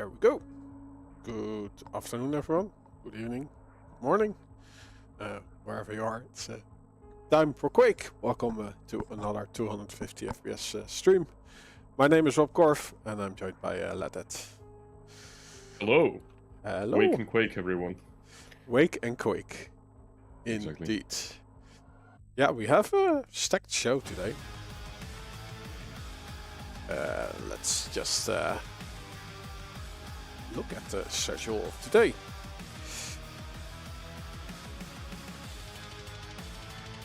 There we go. Good afternoon, everyone. Good evening. Good morning. Wherever you are, it's time for Quake. Welcome to another 250 FPS stream. My name is Rob Korf, and I'm joined by Ladet. Hello. Hello. Wake and Quake, everyone. Wake and Quake. Exactly. Indeed. Yeah, we have a stacked show today. Let's just look at the schedule of today.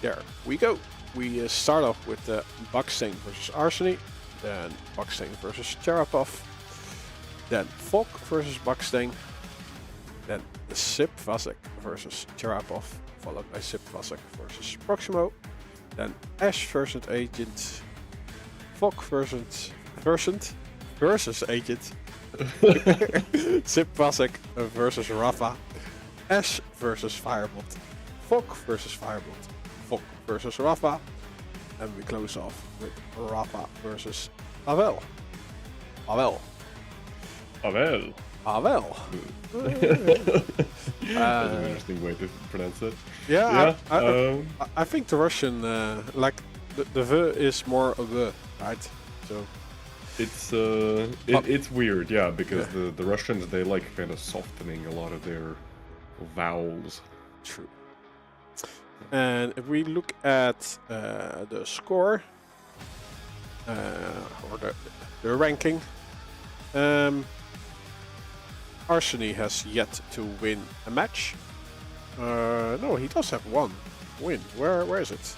There we go. We start off with BAKSTEEN versus ARSENY, then BAKSTEEN versus CHEREPOFF, then FOK versus BAKSTEEN, then the CHEREPOFF versus CHEREPOFF, followed by CHEREPOFF versus Proximo, then Ash versus Agent, FOK versus Agent, CHEREPOFF versus RAPHA, Ash versus Firebot, FOK versus Firebot, FOK versus RAPHA, and we close off with RAPHA versus PAVEL. PAVEL. Pavel. PAVEL. That's an interesting way to pronounce it. Yeah, I think the Russian, like, the V is more a V, right? So it's weird, yeah, because the Russians, they like kind of softening a lot of their vowels. True. And if we look at the score, or the ranking, ARSENY has yet to win a match. No, he does have one win. Where is it?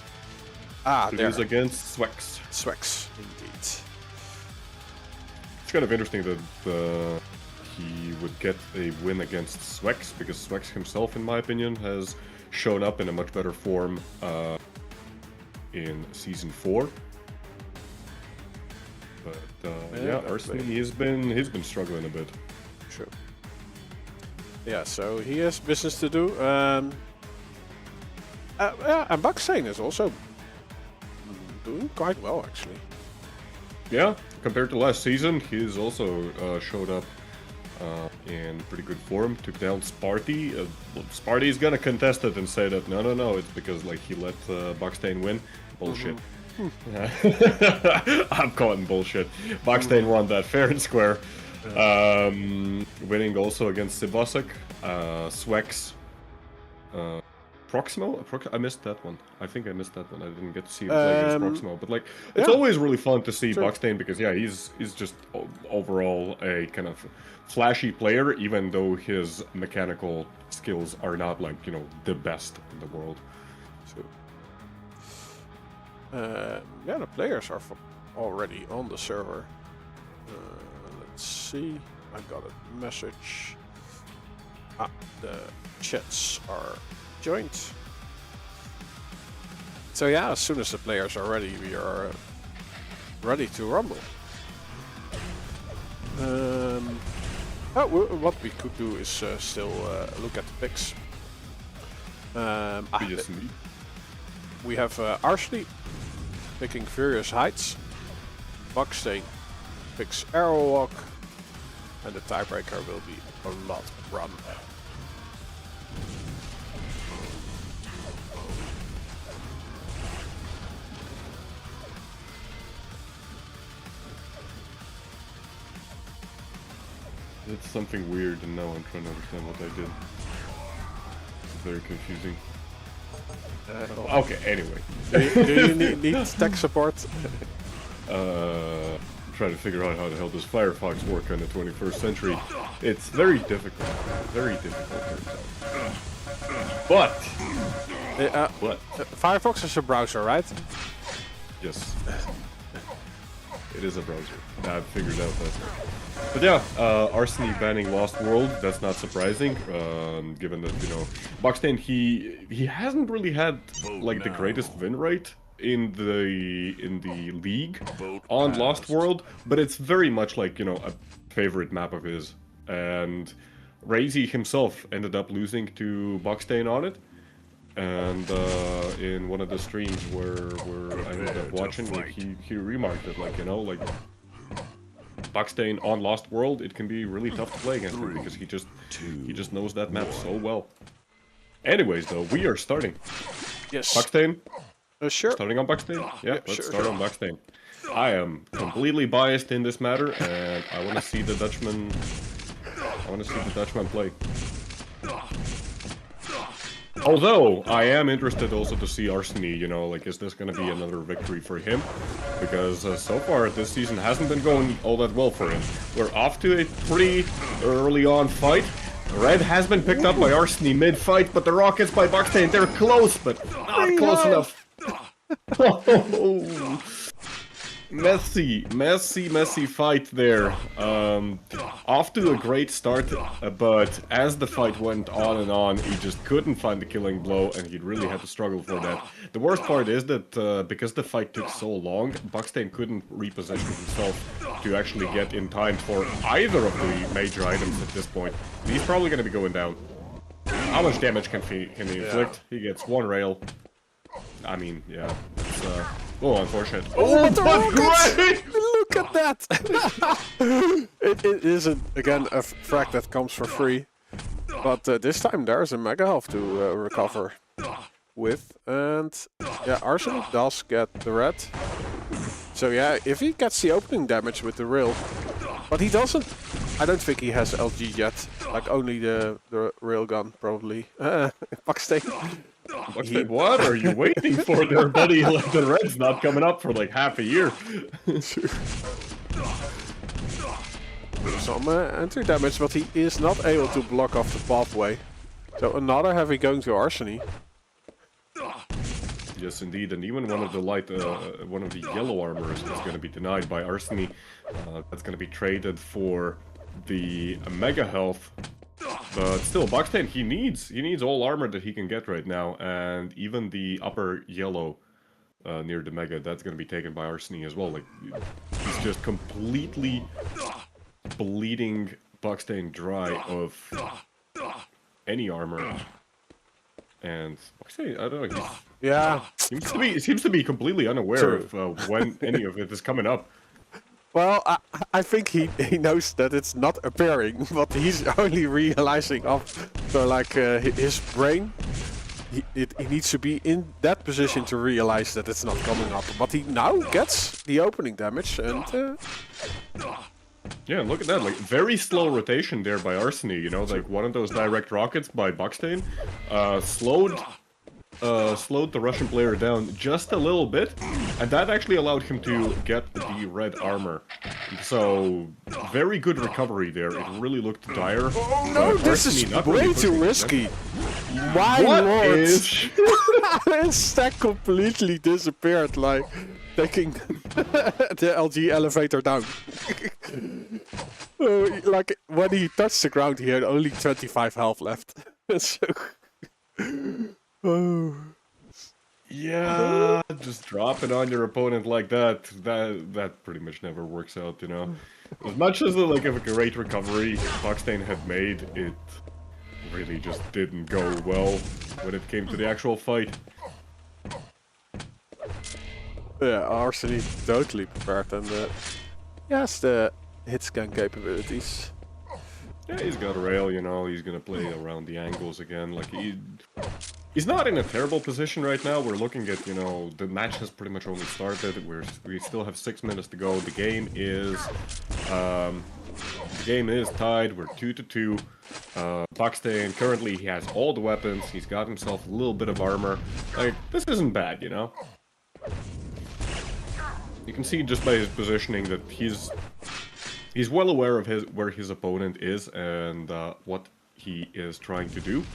Ah, It there. is against Swex. Swex, indeed. It's kind of interesting that he would get a win against Swex, because Swex himself, in my opinion, has shown up in a much better form in Season 4. But yeah, ARSENY, he's been struggling a bit. True. Yeah, so he has business to do. And BAKSTEEN is also doing quite well, actually. Yeah, compared to last season, he's also showed up in pretty good form. Took down Sparty. Sparty's gonna contest it and say that no, it's because like he let BAKSTEEN win. Bullshit. I'm calling bullshit. BAKSTEEN won that fair and square. Winning also against CHEREPOFF, Swex, Proximo. I missed that one. I think I missed that one. I didn't get to see him play against Proximo, but like it's always really fun to see BAKSTEEN, because yeah, he's just overall a kind of flashy player, even though his mechanical skills are not like, you know, the best in the world. So yeah, the players are already on the server. Let's see. I got a message. The chats are joined. So yeah, as soon as the players are ready, we are ready to rumble. What we could do is still look at the picks. We have ARSENY picking Furious Heights. BAKSTEEN picks Arrowwalk, and the tiebreaker will be a lot run. It's something weird, and now I'm trying to understand what I did. It's very confusing. Okay, anyway. Do you need tech support? Trying to figure out how the hell does Firefox work in the 21st century. It's very difficult. Very difficult. But Firefox is a browser, right? yes. It is a browser. I've figured out that. But yeah, ARSENY banning Lost World, that's not surprising, given that, you know, BAKSTEEN, he hasn't really had like the greatest win rate in the league on Lost World, but it's very much like, you know, a favorite map of his. And Razy himself ended up losing to BAKSTEEN on it. And in one of the streams where I ended up watching, like, he remarked it, like, you know, like BAKSTEEN on Lost World, it can be really tough to play against him because he just knows that map so well. Anyways, though, we are starting. Yes. BAKSTEEN? Sure. Starting on BAKSTEEN? Yeah, let's sure, start on BAKSTEEN. I am completely biased in this matter, and I want to see the Dutchman. I want to see the Dutchman play. Although I am interested also to see ARSENY. You know, like, is this going to be another victory for him? Because so far this season hasn't been going all that well for him. We're off to a pretty early on fight. Red has been picked up by ARSENY mid-fight, but the rockets by BAKSTEEN, they're close, but not close enough. Oh. Messy fight there. Off to a great start, but as the fight went on and on, he just couldn't find the killing blow, and he really had to struggle for that. The worst part is that because the fight took so long, BAKSTEEN couldn't reposition himself to actually get in time for either of the major items at this point. He's probably going to be going down. How much damage can he inflict? He gets one rail. I mean, yeah, it's unfortunate. Oh, but great! Look at that! it isn't, again, a frag that comes for free. But this time there's a mega health to recover with. And yeah, ARSENY does get the red. So yeah, if he gets the opening damage with the rail. But he doesn't. I don't think he has LG yet. Like, only the railgun, probably. BAKSTEEN. What are you waiting for there, buddy? Like, the red's not coming up for like half a year. Some entry damage, but he is not able to block off the pathway. So another heavy going to ARSENY. Yes, indeed, and even one of the yellow armors is going to be denied by ARSENY. That's going to be traded for the mega health. But still, BAKSTEEN, he needs all armor that he can get right now, and even the upper yellow near the mega, that's going to be taken by ARSENY as well. Like, he's just completely bleeding BAKSTEEN dry of any armor. And BAKSTEEN, I don't know, yeah, seems to be completely unaware of when any of it is coming up. Well, I think he knows that it's not appearing, but he's only realizing after, like, his brain. He needs to be in that position to realize that it's not coming up. But he now gets the opening damage, and yeah, look at that, like, very slow rotation there by ARSENY, you know, like one of those direct rockets by BAKSTEEN slowed the Russian player down just a little bit, and that actually allowed him to get the red armor. So, very good recovery there. It really looked dire. Oh no, this is way too risky. My lord! His stack completely disappeared, like taking the LG elevator down. Like, when he touched the ground, he had only 25 health left. So... Oh. Yeah, just drop it on your opponent like that pretty much never works out, you know. As much as like a great recovery BAKSTEEN had made, it really just didn't go well when it came to the actual fight. Yeah, ARSENY totally prepared, and he has the hit scan capabilities. Yeah, he's got a rail, you know, he's gonna play around the angles again, like he's not in a terrible position right now. We're looking at, you know, the match has pretty much only started. We still have 6 minutes to go. The game is tied. We're 2-2. BAKSTEEN, currently he has all the weapons. He's got himself a little bit of armor. Like, this isn't bad, you know. You can see just by his positioning that he's well aware of where his opponent is and what he is trying to do.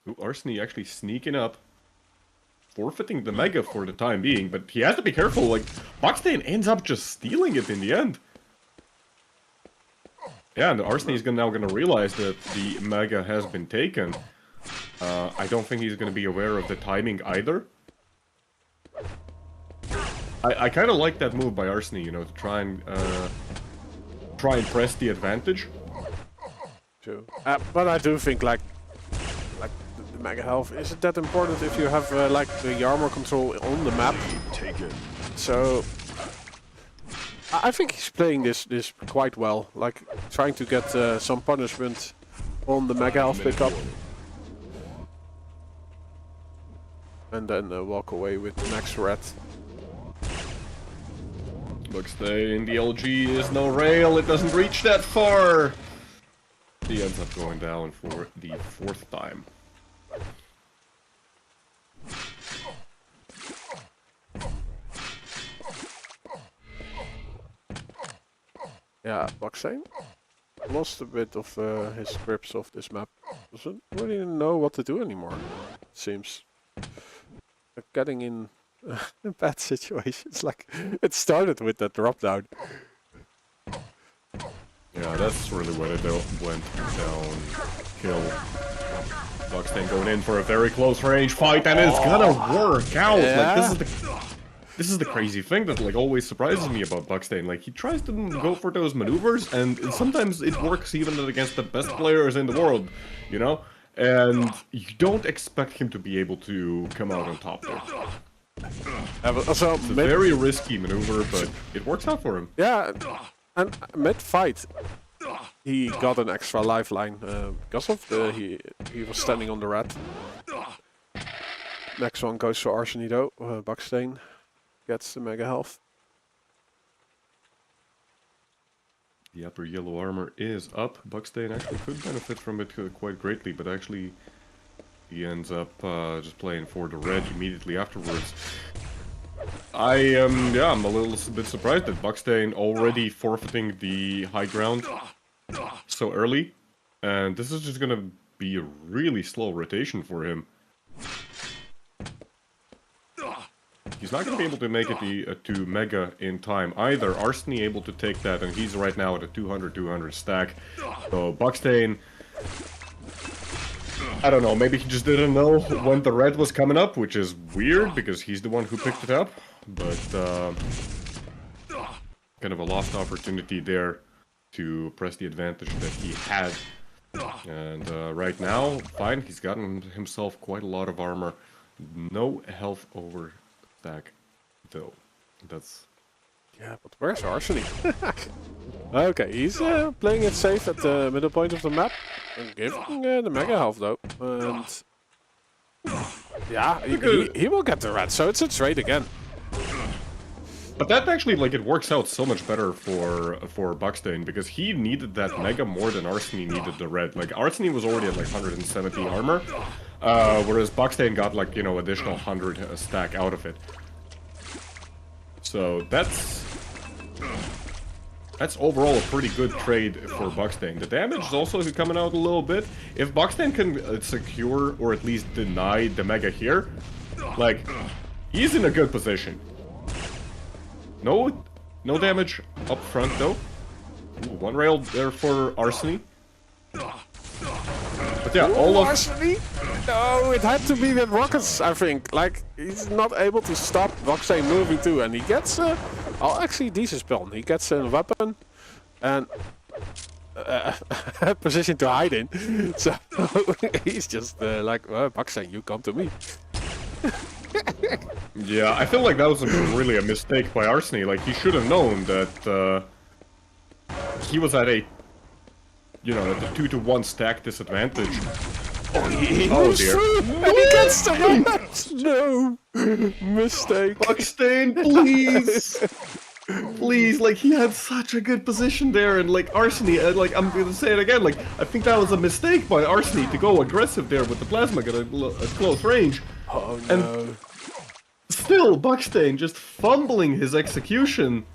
Ooh, ARSENY actually sneaking up, forfeiting the mega for the time being, but he has to be careful. Like, BAKSTEEN ends up just stealing it in the end. Yeah, and ARSENY is now going to realize that the mega has been taken. I don't think he's going to be aware of the timing either. I kind of like that move by ARSENY, you know, to try and press the advantage. True. But I do think, like the mega health isn't that important if you have like the armor control on the map. So I think he's playing this quite well, like trying to get some punishment on the mega health pickup, and then walk away with the max red. BAKSTEEN, the LG is no rail, it doesn't reach that far! He ends up going down for the 4th time. Yeah, BAKSTEEN lost a bit of his grips of this map. Doesn't really know what to do anymore, it seems. Getting in bad situations, like it started with that drop down. Yeah, that's really what it went down. Kill. BAKSTEEN going in for a very close range fight, and it's gonna work out. Yeah. Like this is the crazy thing that like always surprises me about BAKSTEEN. Like he tries to go for those maneuvers, and sometimes it works even against the best players in the world, you know. And you don't expect him to be able to come out on top there. So It's a very risky maneuver, but it works out for him. yeah, and mid-fight he got an extra lifeline because of he was standing on the red. Next one goes to ARSENY though. BAKSTEEN gets the mega health. The upper yellow armor is up. BAKSTEEN actually could benefit from it quite greatly, but actually he ends up just playing for the red immediately afterwards. I'm a little bit surprised that BAKSTEEN already forfeiting the high ground so early, and this is just gonna be a really slow rotation for him. He's not going to be able to make it to Mega in time either. ARSENY able to take that, and he's right now at a 200-200 stack. So BAKSTEEN, I don't know, maybe he just didn't know when the red was coming up, which is weird because he's the one who picked it up. But kind of a lost opportunity there to press the advantage that he had. And right now, fine, he's gotten himself quite a lot of armor. No health over stack, though. That's... Yeah, but where's ARSENY? Okay, he's playing it safe at the middle point of the map and giving the mega health though. And yeah, he will get the red, so it's a trade again. But that actually, like, it works out so much better for BAKSTEEN because he needed that mega more than ARSENY needed the red. Like, ARSENY was already at like 170 armor, whereas BAKSTEEN got like, you know, additional 100 stack out of it. So that's overall a pretty good trade for BAKSTEEN. The damage is also coming out a little bit. If BAKSTEEN can secure or at least deny the mega here, like, he's in a good position. No damage up front though. Ooh, one rail there for ARSENY. But yeah, all of ARSENY? No, it had to be with rockets, I think. Like, he's not able to stop BAKSTEEN moving too, and he gets actually decent spawn. He gets a weapon and a position to hide in. So he's just like, well, BAKSTEEN, you come to me. Yeah, I feel like that was really a mistake by ARSENY. Like, he should have known that he was at a, you know, at the 2-to-1 stack disadvantage. He Oh moves dear. through, and he gets the red. No, mistake. BAKSTEEN, please! Please, like, he had such a good position there, and like, ARSENY, like, I'm gonna say it again, like, I think that was a mistake by ARSENY to go aggressive there with the plasma at a close range. Oh no. And still, BAKSTEEN just fumbling his execution,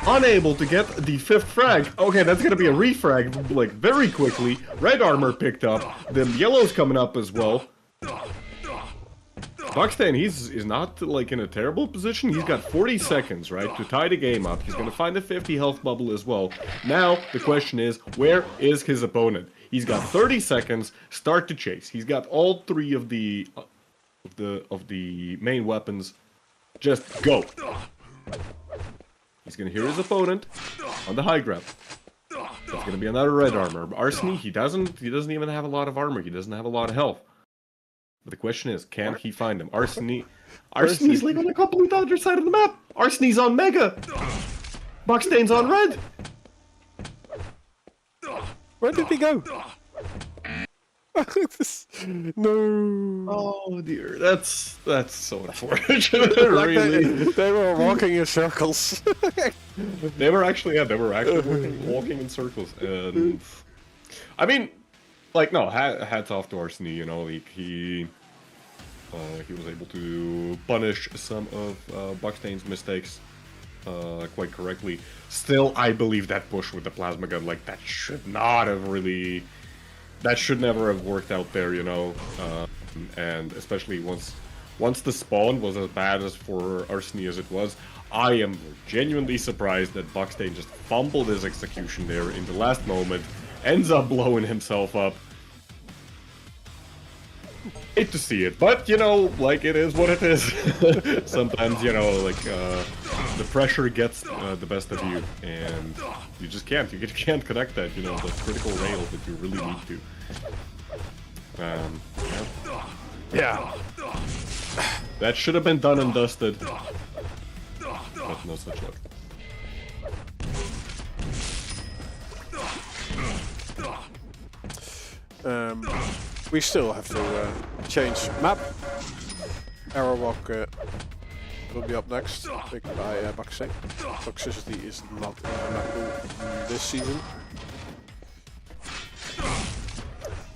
unable to get the 5th frag. Okay, that's gonna be a refrag, like, very quickly. Red armor picked up, the yellow's coming up as well. BAKSTEEN, is not, like, in a terrible position. He's got 40 seconds, right, to tie the game up. He's gonna find a 50 health bubble as well. Now, the question is, where is his opponent? He's got 30 seconds, start to chase. He's got all 3 of the main weapons. Just go. He's gonna hear his opponent on the high ground. That's gonna be another red armor. ARSENY, he doesn't even have a lot of armor. He doesn't have a lot of health. But the question is, can he find him? ARSENY's like on the complete other side of the map. ARSENY's on Mega. BAKSTEEN's on red! Where did he go? No. Oh dear, that's so unfortunate. Like Really. they were walking in circles. They were actually walking in circles, and I mean, like, no, hats off to ARSENY. You know, like he was able to punish some of BAKSTEEN's mistakes quite correctly. Still, I believe that push with the plasma gun, like, that should not have really. That should never have worked out there, you know, and especially once the spawn was as bad as for ARSENY as it was, I am genuinely surprised that BAKSTEEN just fumbled his execution there in the last moment, ends up blowing himself up. Hate to see it, but, you know, like, it is what it is. Sometimes, you know, like, the pressure gets the best of you, and you just can't. You can't connect that, you know, the critical rail that you really need to. Yeah. That should have been done and dusted. But no such luck. We still have to change map. Airwalk will be up next, picked by BAKSTEEN. Toxicity is not in the map this season.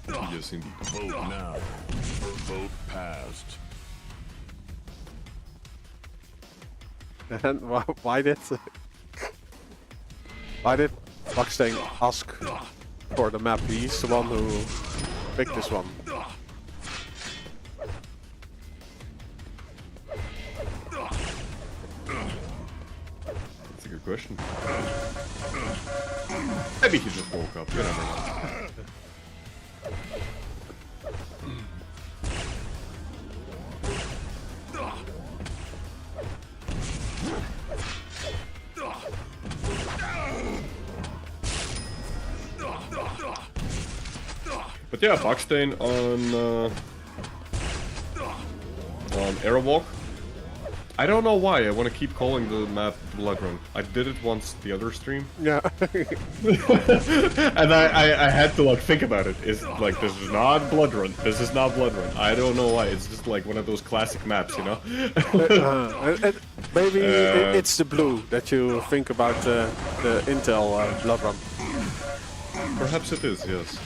Yes, indeed. Vote now. Vote passed. And why did BAKSTEEN ask for the map? He's the one who picked this one. That's a good question. Maybe he just woke up, you never know. But yeah, BAKSTEEN on Airwalk. I don't know why I want to keep calling the map Blood Run. I did it once the other stream. Yeah. And I had to like think about it. It's like, this is not Blood Run. This is not Blood Run. I don't know why. It's just like one of those classic maps, you know? Maybe it's the blue that you think about the Intel Blood Run. Perhaps it is, yes.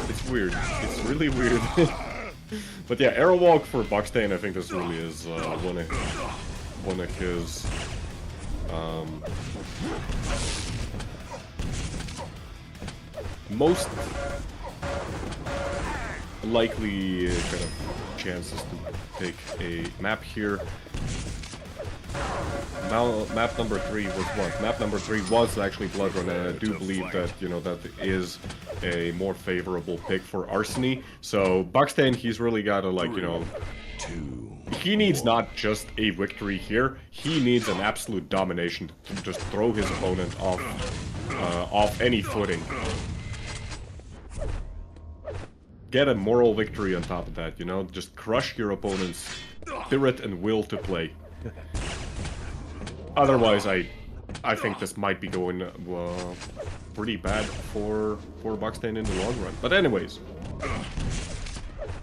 It's weird. It's really weird. But yeah, Airwalk for BAKSTEEN, I think this really is one of his most likely kind of chances to take a map here. Now, map number 3 was what? Map number 3 was actually Blood Run, and I do believe that, you know, that is a more favorable pick for ARSENY. So BAKSTEEN, he's really got to, like, you know, he needs not just a victory here, he needs an absolute domination to just throw his opponent off any footing. Get a moral victory on top of that, you know, just crush your opponent's spirit and will to play. Otherwise, I think this might be going pretty bad for BAKSTEEN in the long run. But anyways.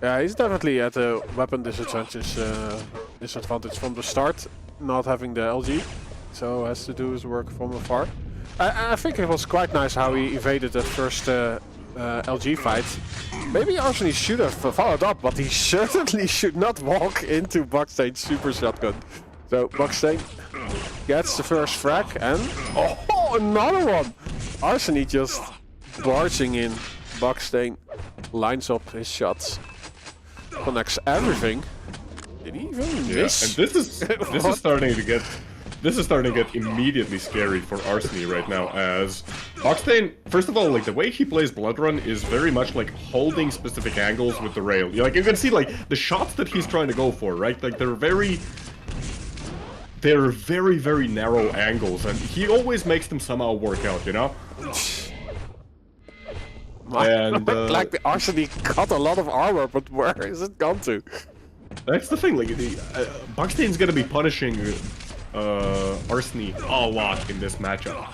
Yeah, he's definitely at a weapon disadvantage from the start, not having the LG. So has to do his work from afar. I think it was quite nice how he evaded that first LG fight. Maybe ARSENY should have followed up, but he certainly should not walk into BAKSTEEN's super shotgun. So BAKSTEEN gets the first frag, and oh, another one! ARSENY just barging in. BAKSTEEN lines up his shots, connects everything. Did he even miss? And this is starting to get immediately scary for ARSENY right now, as BAKSTEEN, first of all, like, the way he plays Blood Run is very much like holding specific angles with the rail. Like, you can see, like, the shots that he's trying to go for, right? Like, they're very, very narrow angles, and he always makes them somehow work out, you know? And like, the ARSENY got a lot of armor, but where is it gone to? That's the thing, like, BAKSTEEN's gonna be punishing ARSENY a lot in this matchup.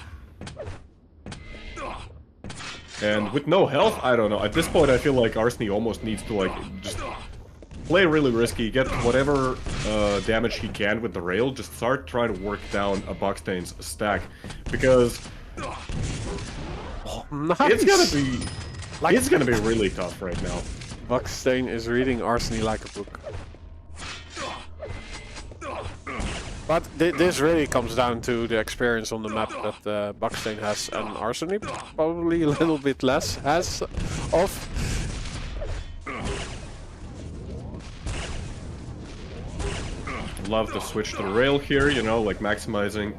And with no health, I don't know. At this point, I feel like ARSENY almost needs to like just play really risky, get whatever damage he can with the rail, just start trying to work down a BAKSTEEN's stack, because Nice. it's gonna be really tough right now. BAKSTEEN is reading ARSENY like a book. But this really comes down to the experience on the map that BAKSTEEN has, and ARSENY probably a little bit less has of. Love to switch to the rail here, you know, like maximizing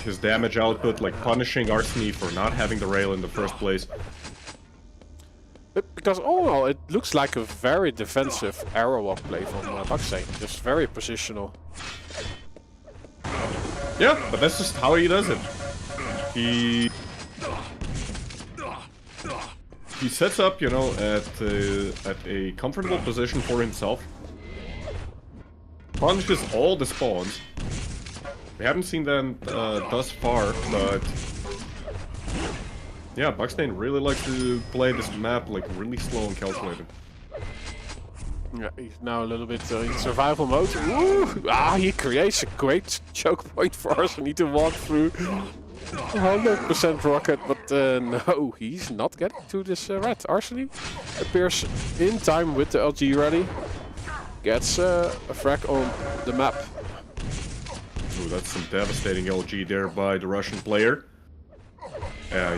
his damage output, like punishing ARSENY for not having the rail in the first place. Because overall it looks like a very defensive arrow walk play from BAKSTEEN, just very positional. Yeah, but that's just how he does it. He sets up, you know, at a comfortable position for himself. Punishes all the spawns. We haven't seen them thus far, but yeah, BAKSTEEN really likes to play this map like really slow and calculated. Yeah, he's now a little bit in survival mode. Ooh, he creates a great choke point for ARSENY to walk through. 100% rocket, but no, he's not getting to this red. ARSENY appears in time with the LG ready. Gets a frag on the map. Ooh, that's some devastating LG there by the Russian player.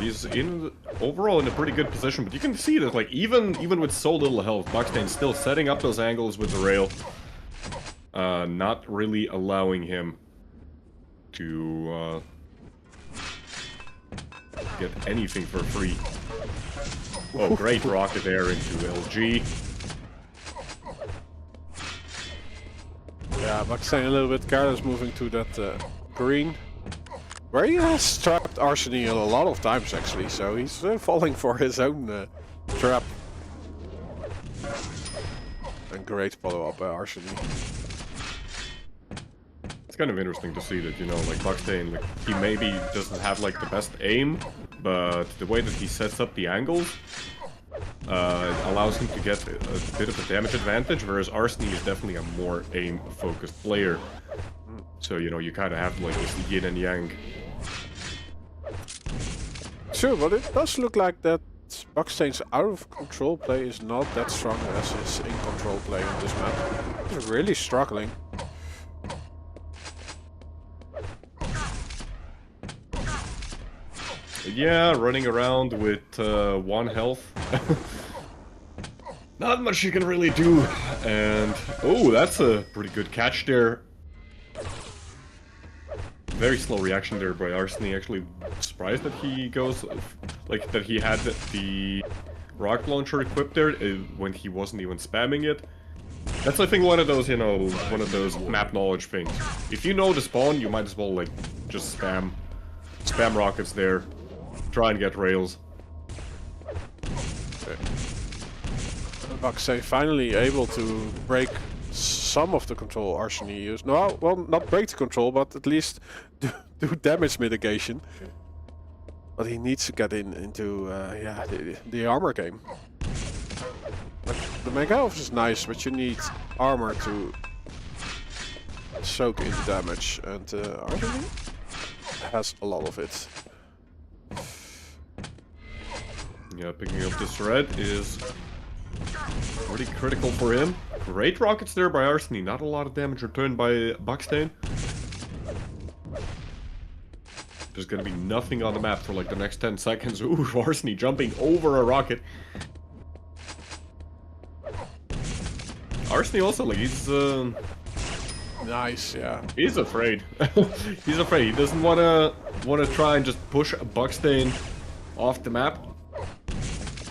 He's overall in a pretty good position, but you can see that like even with so little health, BAKSTEEN's still setting up those angles with the rail, not really allowing him to get anything for free. Oh, great rocket there into LG. Yeah, BAKSTEEN a little bit careless moving to that green. Where he has trapped ARSENY a lot of times actually, so he's falling for his own trap. And great follow-up by ARSENY. It's kind of interesting to see that, you know, like BAKSTEEN, like, he maybe doesn't have like the best aim, but the way that he sets up the angles allows him to get a bit of a damage advantage, whereas ARSENY is definitely a more aim-focused player. So, you know, you kind of have like this yin and yang. Sure, but it does look like that BAKSTEEN's out-of-control play is not that strong as his in-control play on this map. He's really struggling. Yeah, running around with 1 health. Not much you can really do. And, oh, that's a pretty good catch there. Very slow reaction there by ARSENY. Actually surprised that he goes, like, that he had the rocket launcher equipped there when he wasn't even spamming it. That's, I think, one of those, you know, one of those map knowledge things. If you know the spawn, you might as well, like, just spam rockets there. Try and get rails. BAKSTEEN finally able to break some of the control ARSENY used. No, well, not break the control, but at least do damage mitigation. But he needs to get into yeah, the armor game. Like, the Mega Elf is nice, but you need armor to soak in damage, and ARSENY has a lot of it. Yeah, picking up this red is pretty critical for him. Great rockets there by ARSENY, not a lot of damage returned by BAKSTEEN. There's gonna be nothing on the map for like the next 10 seconds. Ooh, ARSENY jumping over a rocket. ARSENY also, like, he's Nice, yeah. He's afraid. He's afraid. He doesn't wanna try and just push BAKSTEEN off the map,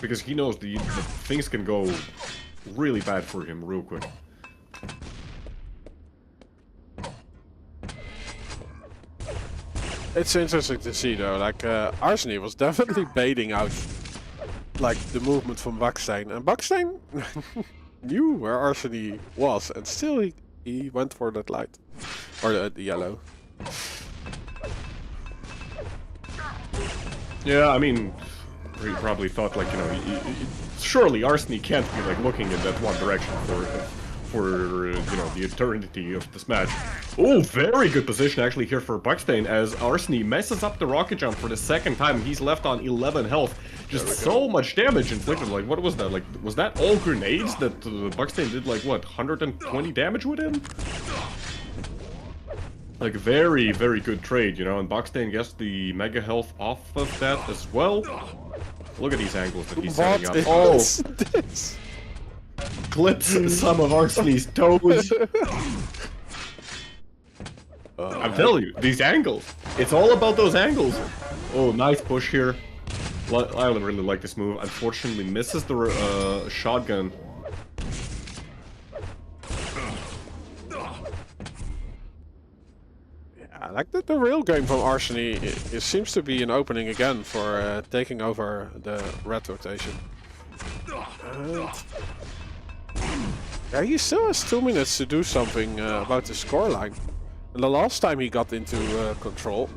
because he knows the things can go really bad for him real quick. It's interesting to see though, like ARSENY was definitely baiting out like the movement from BAKSTEEN, and BAKSTEEN knew where ARSENY was, and still he went for that light, or the yellow. Yeah, I mean, he probably thought like, you know, surely ARSENY can't be like looking in that one direction for you know, the eternity of this match. Oh, very good position actually here for BAKSTEEN as ARSENY messes up the rocket jump for the second time. He's left on 11 health. Just so much damage inflicted. Like, what was that? Like, was that all grenades that BAKSTEEN did like, what, 120 damage with him? Like, very, very good trade, you know, and BAKSTEEN gets the mega health off of that as well. Look at these angles that he's setting up. Oh! This? Clips some of ARSENY's toes. I'm telling you, these angles. It's all about those angles. Oh, nice push here. I really like this move. Unfortunately, misses the shotgun. I like that the real game from ARSENY. It seems to be an opening again for taking over the red rotation. Yeah, he still has 2 minutes to do something about the scoreline. And the last time he got into control,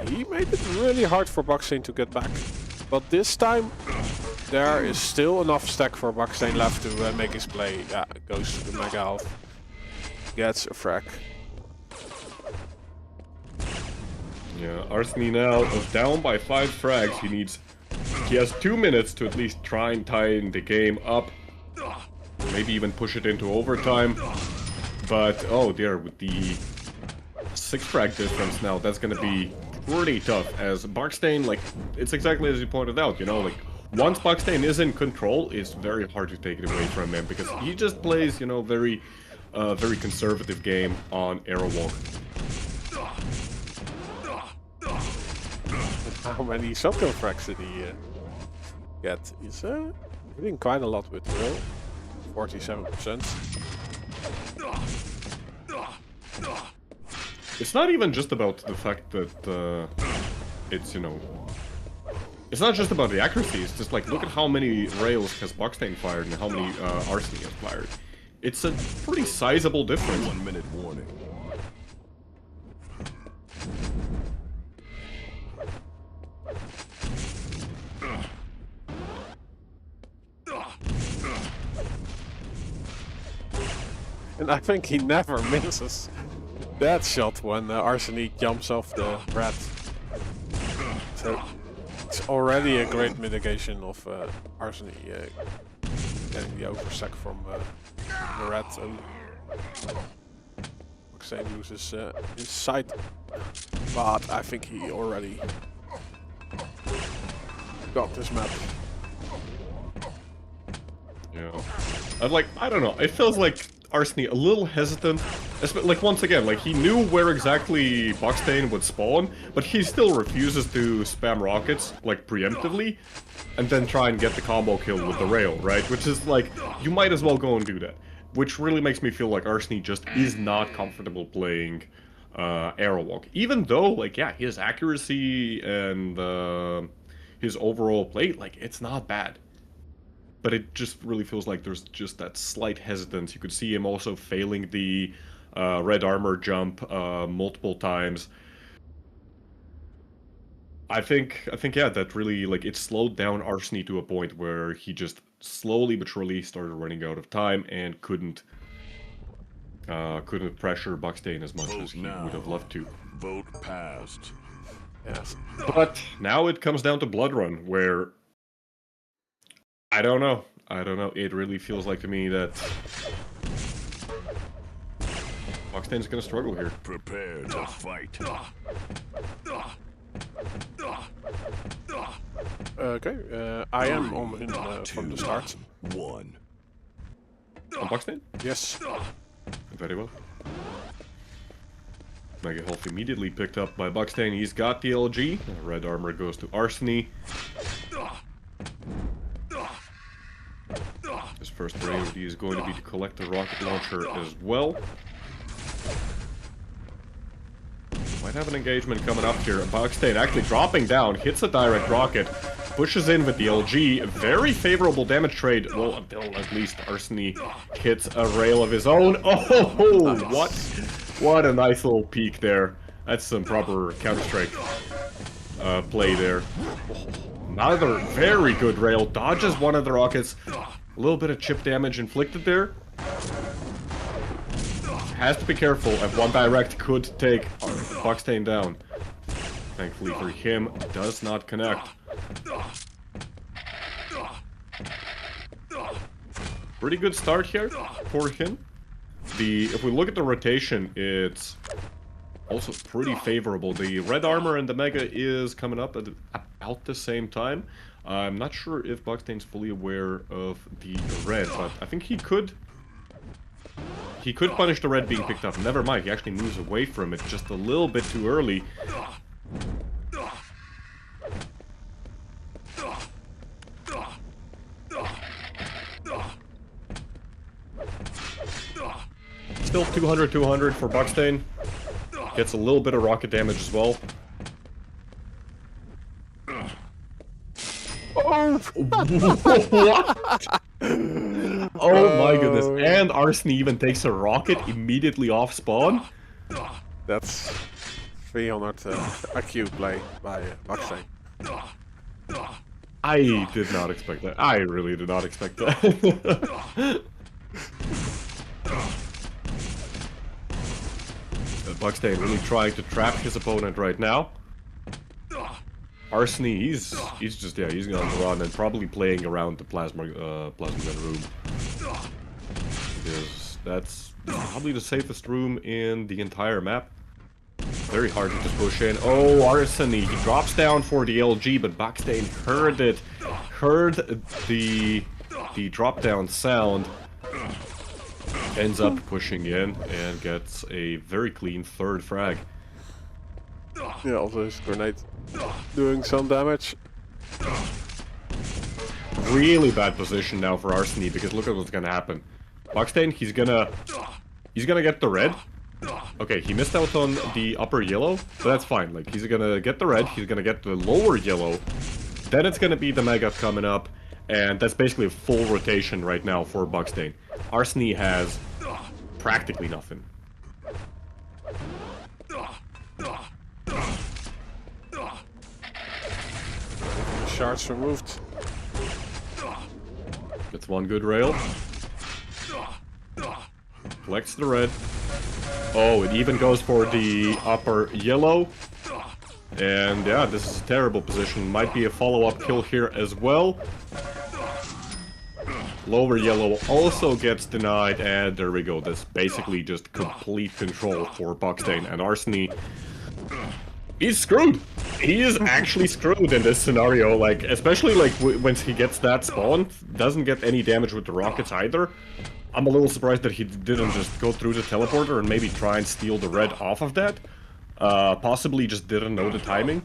he made it really hard for BAKSTEEN to get back. But this time, there is still enough stack for BAKSTEEN left to make his play. Yeah, goes to the mega health. Gets a frag. Yeah, ARSENY now is down by 5 frags. He has 2 minutes to at least try and tie the game up. Maybe even push it into overtime. But, oh dear, with the 6 frag difference now, that's gonna be pretty tough. As BAKSTEEN, like, it's exactly as you pointed out, you know, like, once BAKSTEEN is in control, it's very hard to take it away from him, because he just plays, you know, very conservative game on arrow walk. How many shotgun frags did he get? He's hitting quite a lot with drill. 47%. It's not even just about the fact that it's, you know... It's not just about the accuracy, it's just like, look at how many rails has BAKSTEEN fired and how many ARSENY has fired. It's a pretty sizable difference. 1 minute warning. And I think he never misses that shot when ARSENY jumps off the rat. So it's already a great mitigation of ARSENY getting the overstack from the rat. BAKSTEEN loses his sight, but I think he already got this map. Yeah. I don't know, it feels like ARSENY a little hesitant. Like, once again, like, he knew where exactly BAKSTEEN would spawn, but he still refuses to spam rockets, like, preemptively, and then try and get the combo kill with the rail, right? Which is, like, you might as well go and do that. Which really makes me feel like ARSENY just is not comfortable playing arrow walk. Even though, like, yeah, his accuracy and his overall play, like, it's not bad. But it just really feels like there's just that slight hesitance. You could see him also failing the red armor jump multiple times. I think yeah, that really, like, it slowed down ARSENY to a point where he just slowly but surely started running out of time and couldn't pressure BAKSTEEN as much as he would have loved to. Vote passed. Yes. But now it comes down to Blood Run, where I don't know. It really feels like to me that BAKSTEEN's gonna struggle here. Prepare to fight. Okay, I am on him from the start. 1. On BAKSTEEN? Yes. Very well. Mega Health immediately picked up by BAKSTEEN. He's got the LG. Red armor goes to ARSENY. His first priority is going to be to collect the rocket launcher as well. Might have an engagement coming up here. BAKSTEEN actually dropping down, hits a direct rocket, pushes in with the LG. A very favorable damage trade. Well, until at least ARSENY hits a rail of his own. Oh, what a nice little peek there. That's some proper Counter-Strike play there. Another very good rail. Dodges one of the rockets. A little bit of chip damage inflicted there. Has to be careful, if one direct could take BAKSTEEN down. Thankfully for him, does not connect. Pretty good start here for him. If we look at the rotation, it's also pretty favorable. The red armor and the mega is coming up at about the same time. I'm not sure if BAKSTEEN's fully aware of the red, but I think he could punish the red being picked up. Never mind, he actually moves away from it just a little bit too early. Still 200 for BAKSTEEN. Gets a little bit of rocket damage as well. Oh! What? Oh my goodness. And ARSENY even takes a rocket immediately off spawn. That's 300 IQ play by BAKSTEEN. I did not expect that. I really did not expect that. BAKSTEEN really trying to trap his opponent right now. ARSENY, he's just, yeah, he's gonna run and probably playing around the plasma gun room. Because that's probably the safest room in the entire map. Very hard to just push in. Oh, ARSENY, he drops down for the LG, but BAKSTEEN heard it. Heard the drop down sound. Ends up pushing in and gets a very clean third frag. Yeah, also his grenade doing some damage. Really bad position now for ARSENY, because look at what's gonna happen. BAKSTEEN, he's gonna get the red. Okay, he missed out on the upper yellow, but that's fine. Like, he's gonna get the red, he's gonna get the lower yellow, then it's gonna be the mega coming up, and that's basically a full rotation right now for BAKSTEEN. ARSENY has practically nothing. Shards removed. Gets one good rail. Collects the red. Oh, it even goes for the upper yellow. And yeah, this is a terrible position. Might be a follow-up kill here as well. Lower yellow also gets denied, and there we go. That's basically just complete control for BAKSTEEN, and ARSENY. He's screwed. He is actually screwed in this scenario. Like, especially like once he gets that spawn, doesn't get any damage with the rockets either. I'm a little surprised that he didn't just go through the teleporter and maybe try and steal the red off of that. Possibly just didn't know the timing.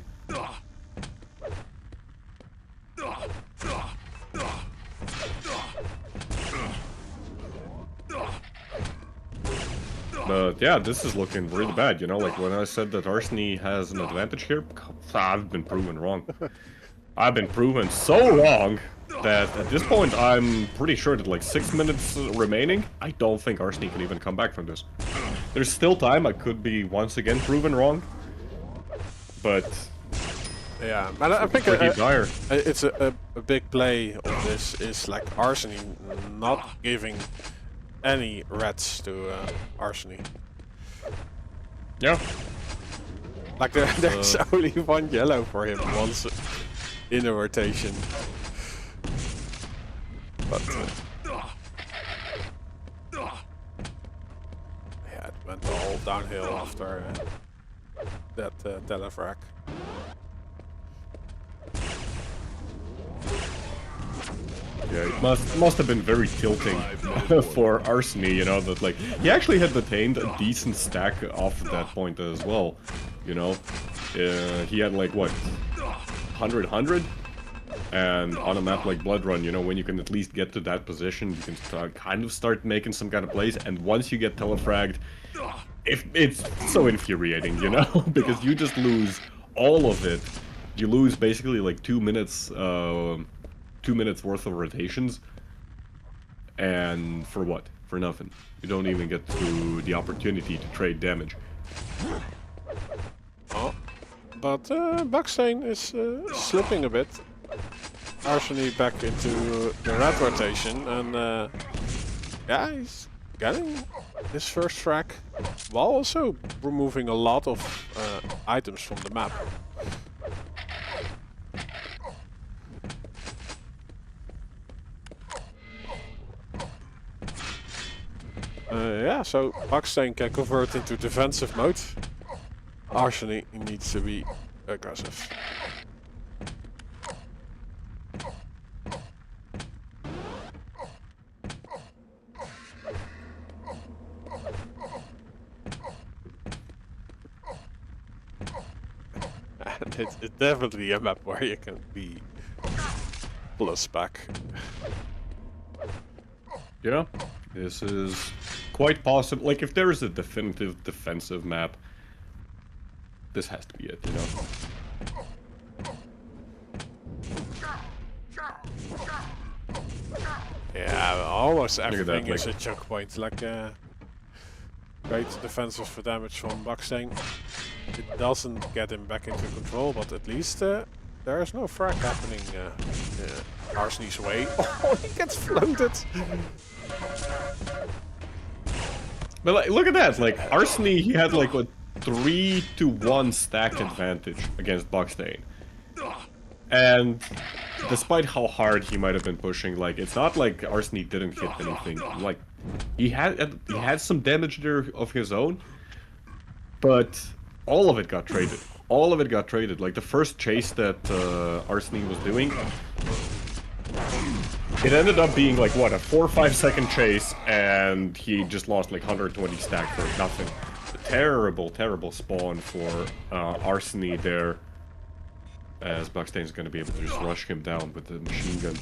But yeah, this is looking really bad, you know, like when I said that ARSENY has an advantage here, I've been proven wrong. I've been proven so wrong that at this point I'm pretty sure that like 6 minutes remaining, I don't think ARSENY can even come back from this. There's still time, I could be once again proven wrong, but yeah, and I think dire. It's a big play of this is like ARSENY not giving any reds to ARSENY. Yeah. Like there's only one yellow for him once in a rotation. But yeah, it went all downhill after that telefrac. Yeah, it must have been very tilting for ARSENY, you know, that like, he actually had attained a decent stack off at that point as well, you know. He had like, what, 100? And on a map like Blood Run, you know, when you can at least get to that position, you can kind of start making some kind of plays, and once you get telefragged, it's so infuriating, you know, because you just lose all of it. You lose basically like 2 minutes, 2 minutes worth of rotations, and for what? For nothing. You don't even get to the opportunity to trade damage. Oh, but BAKSTEEN is slipping a bit. ARSENY back into the red rotation, and yeah, he's getting his first frag while also removing a lot of items from the map. Yeah, so BAKSTEEN can convert into defensive mode. ARSENY needs to be aggressive. And it's definitely a map where you can be plus back. Yeah, this is quite possible. Like, if there is a definitive defensive map, this has to be it, you know? Yeah, almost everything that, is a choke point. Like, great defensive for damage from BAKSTEEN. It doesn't get him back into control, but at least there is no frag happening ARSENY's way. Oh, he gets floated! But like, look at that, like, ARSENY, he had like a 3-to-1 stack advantage against BAKSTEEN. And despite how hard he might have been pushing, like, it's not like ARSENY didn't hit anything. Like, he had some damage there of his own, but all of it got traded. All of it got traded. Like, the first chase that ARSENY was doing, it ended up being like, what, a 4 or 5 second chase, and he just lost like 120 stack for nothing. A terrible, terrible spawn for ARSENY there, as BAKSTEEN is going to be able to just rush him down with the machine gun.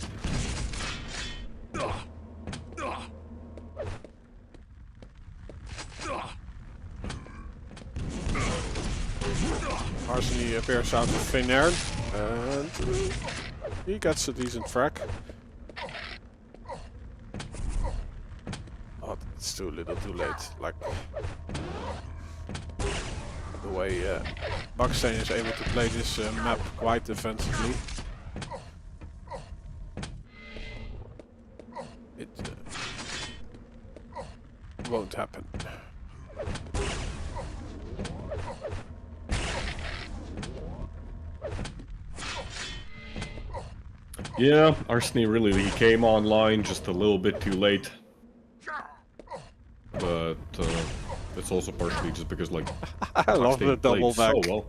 ARSENY appears out of thin air, and he gets a decent frag. Oh, it's too little, too late. Like, the way BAKSTEEN is able to play this map quite defensively. It won't happen. Yeah, ARSENY really came online just a little bit too late. But it's also partially just because, like, I love the double back. So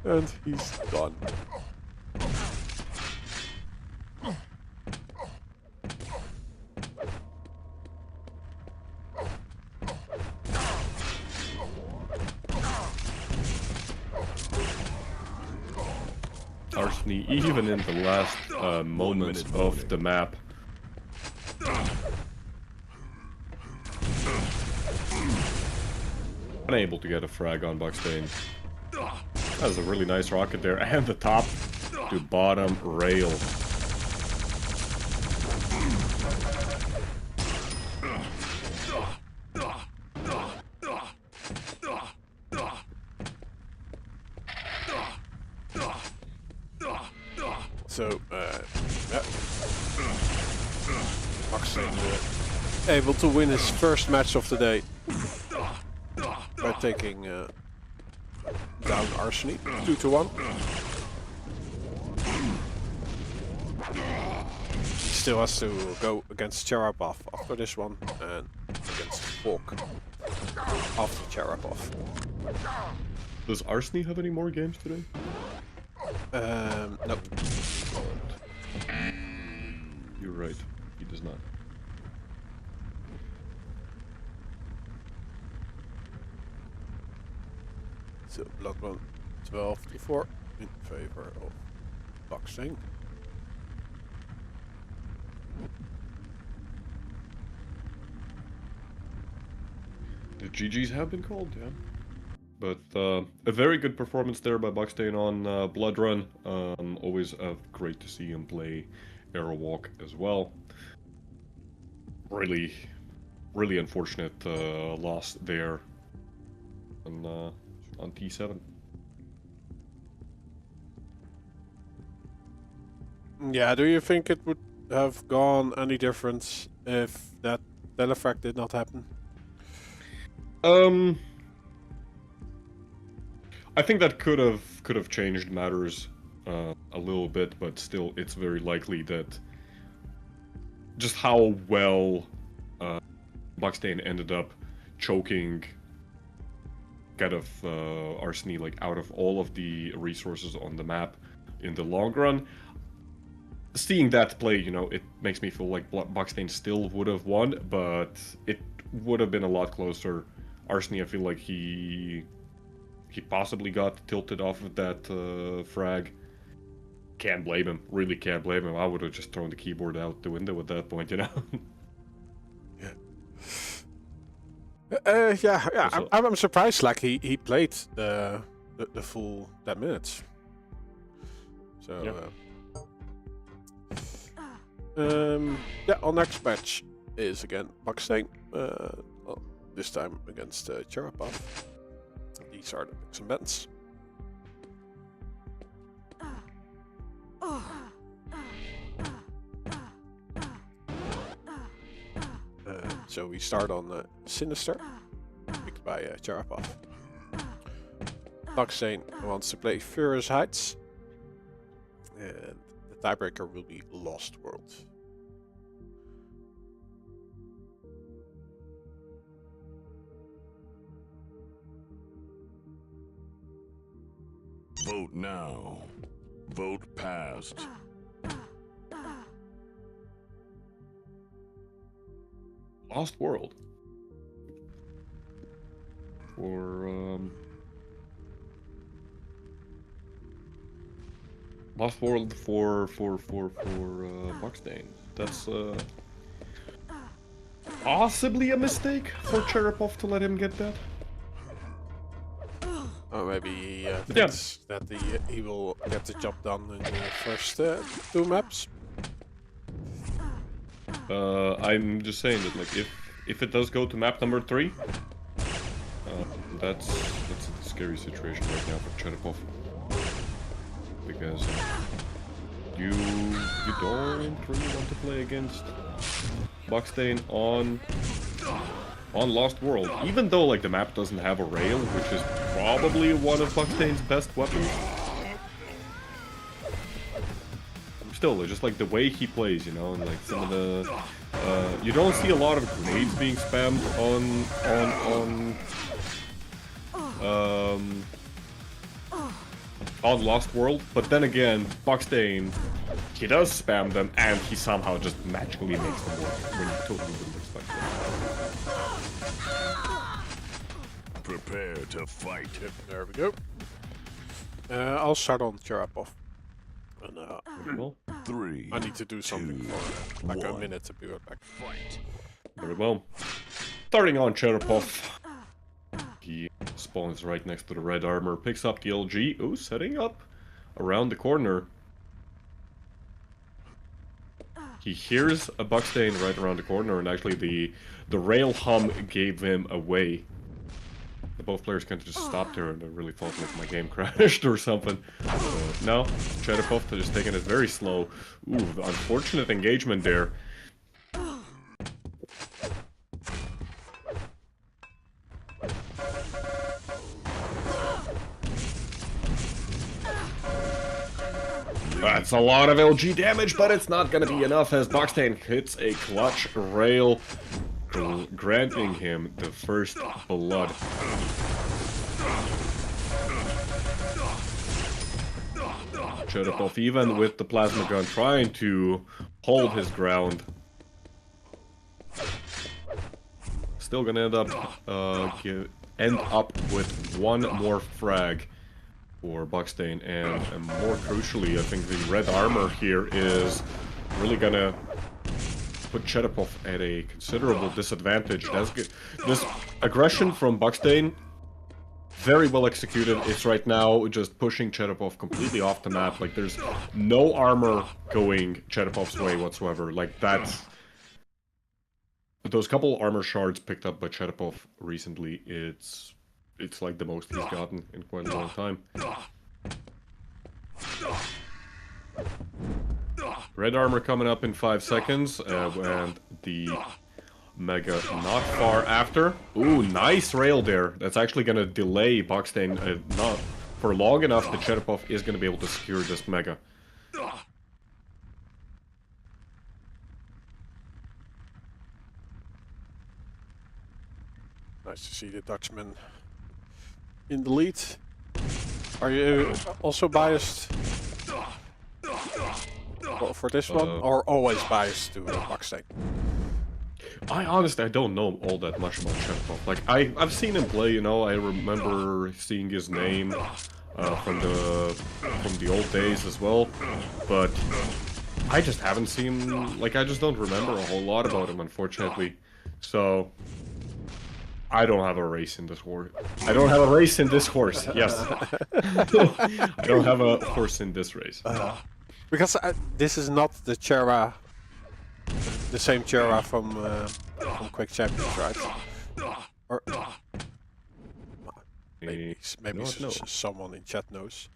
well. And he's gone. ARSENY, even in the last moments of the map, unable to get a frag on BAKSTEEN. That was a really nice rocket there, and the top to bottom rail. So, yeah. BAKSTEEN able to win his first match of the day by taking down ARSENY 2-1. He still has to go against CHEREPOFF after this one, and against QUAKE after CHEREPOFF. Does ARSENY have any more games today? Nope. You're right, he does not. So blood run 12-4 in favor of BAKSTEEN. The GGs have been called, yeah. But a very good performance there by BAKSTEEN on Blood Run. Always great to see him play Arrow Walk as well. Really, really unfortunate loss there. on T7. Yeah, do you think it would have gone any difference if that effect did not happen? I think that could have changed matters a little bit, but still, it's very likely that just how well BAKSTEEN ended up choking kind of ARSENY like out of all of the resources on the map in the long run. Seeing that play, you know, it makes me feel like BAKSTEEN still would have won, but it would have been a lot closer. ARSENY, I feel like he possibly got tilted off of that frag. Can't blame him. Really can't blame him. I would have just thrown the keyboard out the window at that point, you know? Yeah. Also, I'm surprised. Like he played the full 10 minutes. So yeah. Our next match is again BAKSTEEN. Well, this time against CHEREPOFF. These are the picks and bets. So we start on Sinister, picked by CHEREPOFF. BAKSTEEN wants to play Furious Heights, and the tiebreaker will be Lost World. Vote now. Vote passed. Lost World. For Lost World for BAKSTEEN. That's possibly a mistake for CHEREPOFF to let him get that. Or maybe he thinks that he will get the job done in the first two maps. I'm just saying that, like, if it does go to map number 3, that's a scary situation right now for CHEREPOFF, because you don't really want to play against BAKSTEEN on Lost World, even though like the map doesn't have a rail, which is probably one of BAKSTEEN's best weapons. Still, just like the way he plays, you know, and like some of the you don't see a lot of grenades being spammed on Lost World, but then again, BAKSTEEN, he does spam them, and he somehow just magically makes them work when you totally wouldn't expect it. Prepare to fight. Yep, there we go. I'll start on CHEREPOFF. And, Well, 3. I need to do something for like a minute to be right back. Fight. very well. Starting on CHEREPOFF. He spawns right next to the red armor, picks up the LG. Ooh, setting up around the corner. He hears a BAKSTEEN right around the corner, and actually the rail hum gave him away. Both players kind of just stopped there, and I really thought like my game crashed or something. No, CHEREPOFF just taking it very slow. Ooh, the unfortunate engagement there. That's a lot of LG damage, but it's not going to be enough as BAKSTEEN hits a clutch rail, granting him the first blood. CHEREPOFF, even with the plasma gun, trying to hold his ground. Still gonna end up with one more frag for BAKSTEEN, and more crucially, I think the red armor here is really gonna put CHEREPOFF at a considerable disadvantage. This aggression from BAKSTEEN, very well executed. It's right now just pushing CHEREPOFF completely off the map. Like, there's no armor going CHEREPOFF's way whatsoever. Like, that's... Those couple armor shards picked up by CHEREPOFF recently, it's it's like the most he's gotten in quite a long time. Red armor coming up in 5 seconds, and the Mega not far after. Ooh, nice rail there. That's actually going to delay BAKSTEEN not for long enough that CHEREPOFF is going to be able to secure this Mega. Nice to see the Dutchman in the lead. Are you also biased for this one, or always biased to BAKSTEEN? I honestly don't know all that much about CHEREPOFF. Like I've seen him play, you know. I remember seeing his name from the old days as well, but I just haven't seen, like, I just don't remember a whole lot about him, unfortunately. So I don't have a race in this horse. I don't have a race in this horse. Yes, I don't have a horse in this race. Because this is not the Chera, the same Chera from QUAKE Champions, right? Or maybe someone in chat knows.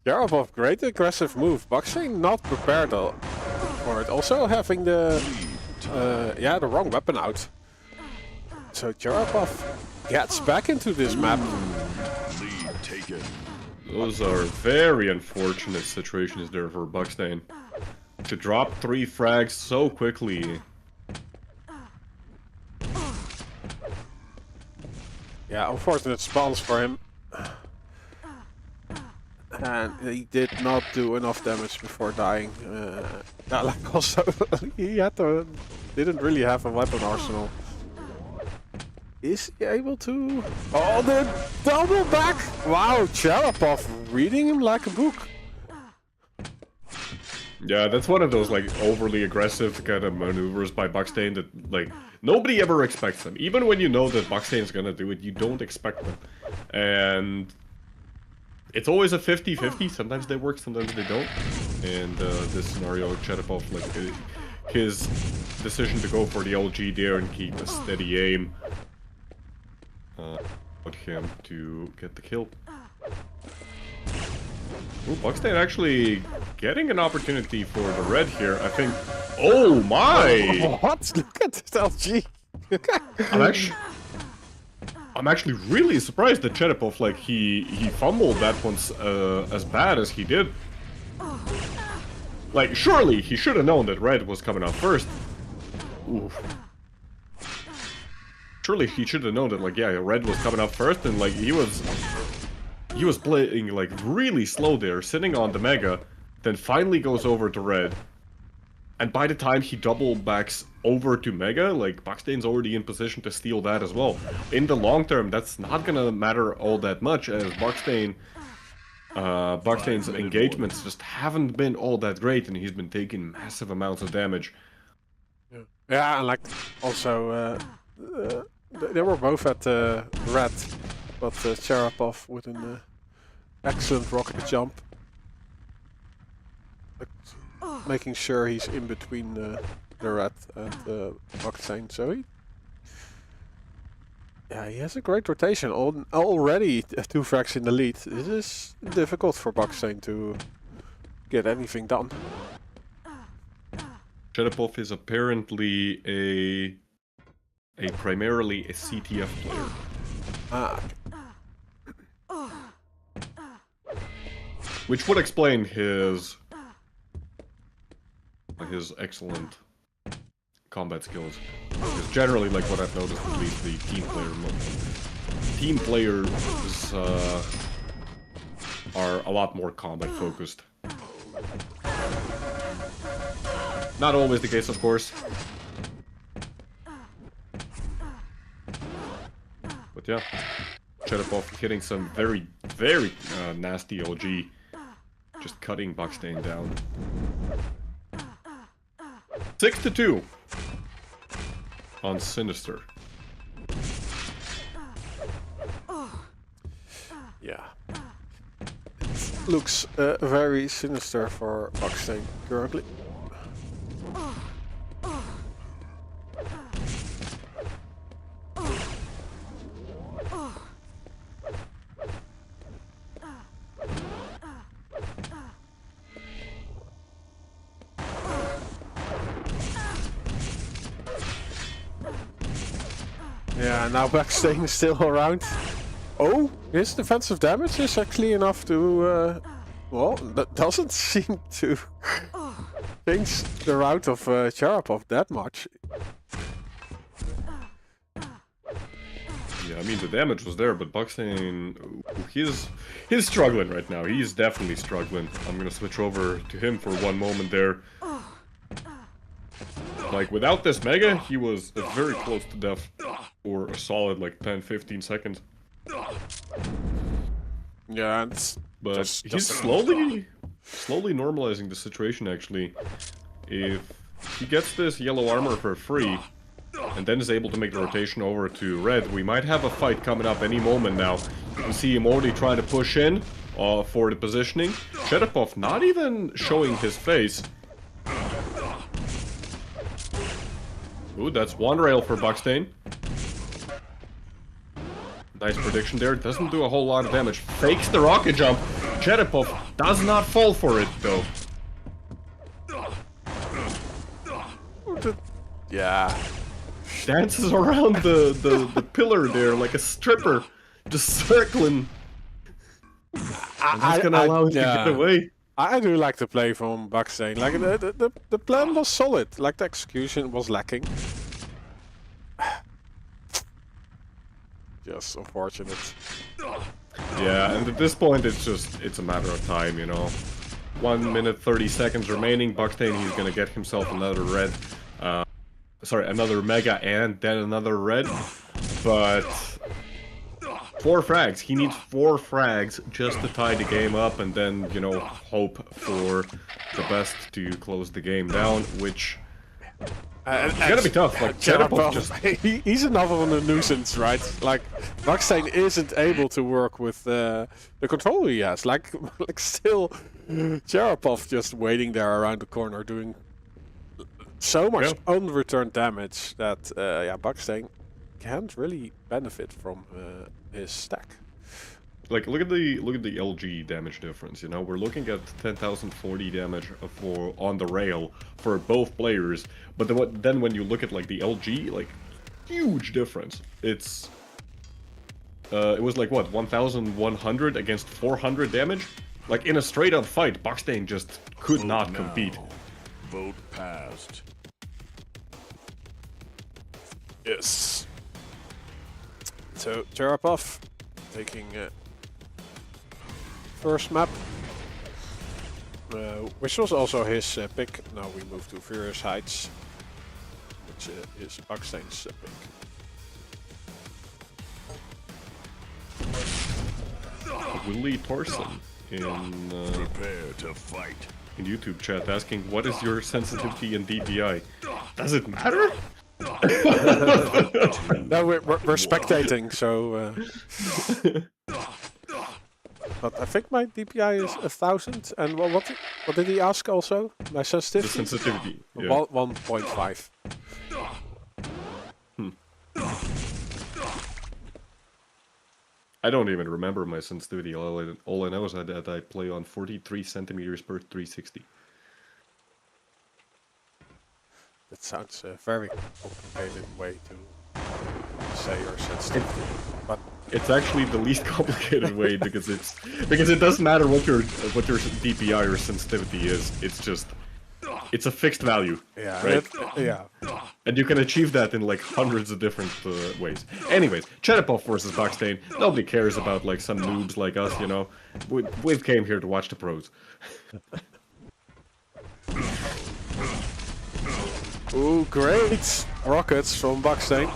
CHEREPOFF, great aggressive move. BAKSTEEN not prepared for it. Also having the wrong weapon out. So CHEREPOFF gets back into this map. Lead taken. Those are very unfortunate situations there for BAKSTEEN. To drop 3 frags so quickly. Yeah, unfortunate spawns for him. And he did not do enough damage before dying. Like also, he didn't really have a weapon arsenal. Is he able to? Oh, the double back! Wow, CHEREPOFF reading him like a book. Yeah, that's one of those like overly aggressive kind of maneuvers by BAKSTEEN that like nobody ever expects them. Even when you know that BAKSTEEN is gonna do it, you don't expect them. And it's always a 50-50. Sometimes they work, sometimes they don't. And this scenario, CHEREPOFF, like his decision to go for the LG there and keep a steady aim, allowed him to get the kill. Ooh, BAKSTEEN actually getting an opportunity for the red here, I think. Oh my! What? Look at this LG! I'm actually really surprised that CHEREPOFF, like, he fumbled that one as bad as he did. Like, surely he should have known that red was coming out first. Oof. Surely he should have known that, like, yeah, red was coming up first, and like he was playing like really slow there, sitting on the Mega, then finally goes over to red. And by the time he double backs over to Mega, like, BAKSTEEN's already in position to steal that as well. In the long term, that's not gonna matter all that much, as BAKSTEEN's engagements just haven't been all that great, and he's been taking massive amounts of damage. Yeah, and like, also, they were both at red, but CHEREPOFF with an excellent rocket jump. Making sure he's in between the red and BAKSTEEN, so he has a great rotation. Already 2 frags in the lead. This is difficult for BAKSTEEN to get anything done. CHEREPOFF is apparently primarily a CTF player. Which would explain his excellent combat skills. Because generally, like what I've noticed, at least the team players are a lot more combat focused. Not always the case, of course. But yeah, CHEREPOFF hitting some very, very nasty LG. Just cutting BAKSTEEN down. 6-2 on Sinister. Yeah. It looks very sinister for BAKSTEEN currently. Yeah, now BAKSTEEN is still around. Oh, his defensive damage is actually enough to... well, that doesn't seem to change the route of CHEREPOFF that much. Yeah, I mean the damage was there, but BAKSTEEN, he's struggling right now. He's definitely struggling. I'm gonna switch over to him for one moment there. Like without this mega, he was very close to death for a solid like 10-15 seconds. Yeah, it's but he's slowly normalizing the situation actually. If he gets this yellow armor for free, and then is able to make the rotation over to red, we might have a fight coming up any moment now. You can see him already trying to push in for the positioning. CHEREPOFF not even showing his face. Ooh, that's one rail for BAKSTEEN. Nice prediction there. Doesn't do a whole lot of damage. Fakes the rocket jump. CHEREPOFF does not fall for it though. yeah. Dances around the pillar there like a stripper, just circling. I'm just gonna allow him to get away. I do like the play from BAKSTEEN. Like the plan was solid. Like the execution was lacking. Just unfortunate. Yeah, and at this point it's a matter of time, you know. 1 minute 30 seconds remaining. BAKSTEEN, he's gonna get himself another red. Sorry, another mega and then another red. But 4 frags. He needs 4 frags just to tie the game up and then, you know, hope for the best to close the game down, which it's gonna be tough. Like CHEREPOFF, he's another one a nuisance, right? Like BAKSTEEN isn't able to work with the controller he has. Like still CHEREPOFF just waiting there around the corner doing so much unreturned damage that yeah, BAKSTEEN can't really benefit from his stack. Like look at the LG damage difference. You know, we're looking at 10,040 damage on the rail for both players. But then when you look at like the LG, like huge difference. It's it was like what 1,100 against 400 damage. Like in a straight up fight, BAKSTEEN just could not compete. Vote passed. Yes. So CHEREPOFF taking first map, which was also his pick. Now we move to Furious Heights, which is BAKSTEEN's pick. Willie Thorson in Prepare to fight. In YouTube chat asking, what is your sensitivity and DPI? Does it matter? No, we're spectating, so. But I think my DPI is 1,000. And what did he ask also? My sensitivity? The sensitivity. Yeah. 1.5. I don't even remember my sensitivity. All I know is that I play on 43 centimeters per 360. That sounds a very complicated way to say your sensitivity. But it's actually the least complicated way because it doesn't matter what your DPI or sensitivity is. It's a fixed value. Yeah. Right. Yeah. And you can achieve that in like hundreds of different ways. Anyways, CHEREPOFF versus BAKSTEEN. Nobody cares about like some noobs like us, you know. We came here to watch the pros. Ooh, great rockets from BAKSTEEN.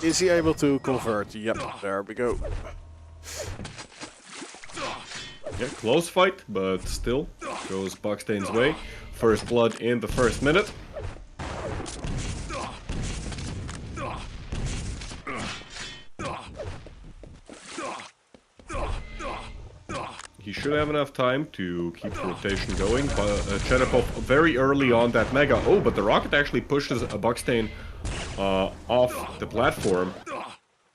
Is he able to convert? Yep, there we go. Yeah, close fight, but still goes BAKSTEEN's way. First blood in the first minute. He should have enough time to keep the rotation going, but CHEREPOFF very early on that mega. Oh, but the rocket actually pushes a BAKSTEEN off the platform.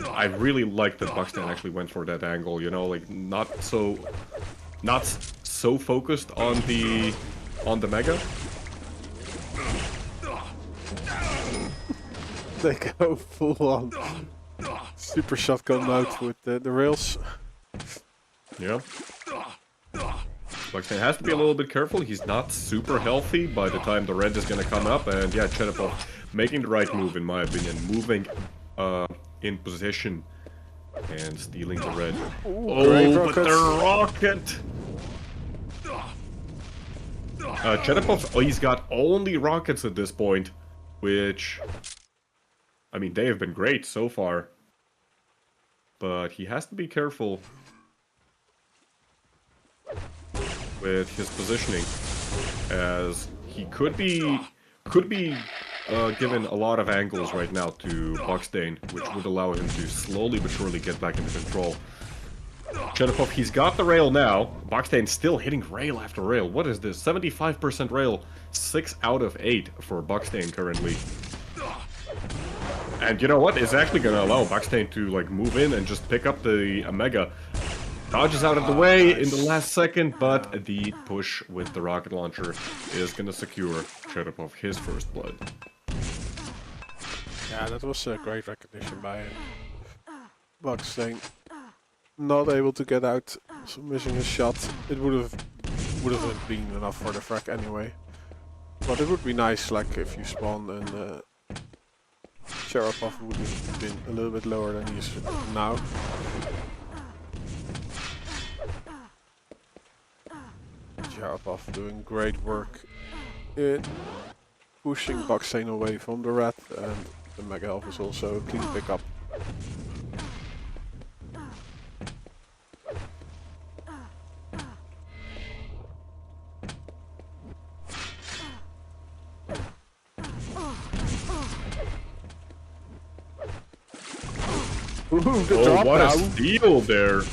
I really like that BAKSTEEN actually went for that angle, you know, like not so focused on the mega. They go full on Super shotgun mode with the rails. Yeah. BAKSTEEN has to be a little bit careful. He's not super healthy by the time the red is gonna come up. And yeah, CHEREPOFF making the right move in my opinion. Moving in position and stealing the red. Ooh, oh, but the rocket! CHEREPOFF, he's got only rockets at this point, which, I mean, they have been great so far, but he has to be careful with his positioning, as he could be given a lot of angles right now to BAKSTEEN, which would allow him to slowly but surely get back into control. CHEREPOFF, he's got the rail now. BAKSTEEN still hitting rail after rail. What is this? 75% rail. 6 out of 8 for BAKSTEEN currently. And you know what? It's actually going to allow BAKSTEEN to like move in and just pick up the Omega. Dodges out of the way in the last second, but the push with the rocket launcher is going to secure CHEREPOFF his first blood. Yeah, that was a great recognition by BAKSTEEN. Not able to get out, so missing a shot. It would have been enough for the frag anyway. But it would be nice, like if you spawn and CHEREPOFF would have been a little bit lower than he is now. CHEREPOFF doing great work in pushing BAKSTEEN away from the red, and the Mega Health is also a clean pickup. Ooh, the drop what now. a steal there! I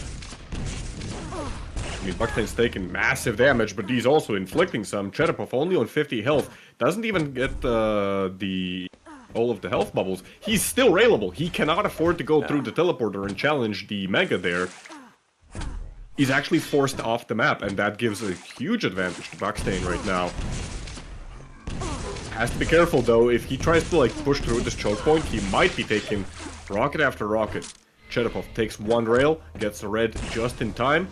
mean, BAKSTEEN's taking massive damage, but he's also inflicting some. CHEREPOFF only on 50 health. Doesn't even get all of the health bubbles. He's still railable. He cannot afford to go through the teleporter and challenge the Mega there. He's actually forced off the map, and that gives a huge advantage to BAKSTEEN right now. Has to be careful though. If he tries to like push through this choke point, he might be taking rocket after rocket. CHEREPOFF takes one rail, gets the red just in time.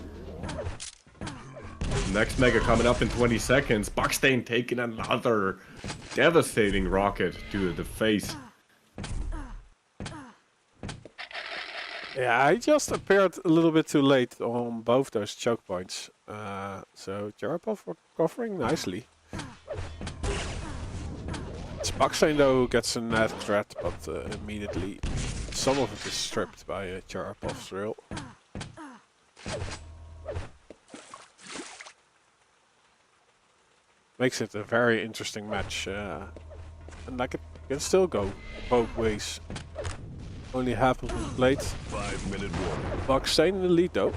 Next Mega coming up in 20 seconds. BAKSTEEN taking another devastating rocket to the face. Yeah, I just appeared a little bit too late on both those choke points. So CHEREPOFF recovering nicely. BAKSTEEN though gets a net threat, but immediately some of it is stripped by CHEREPOFF's rail. Makes it a very interesting match, and like it can still go both ways. Only half of it played. 5-minute warning. BAKSTEEN in the lead though.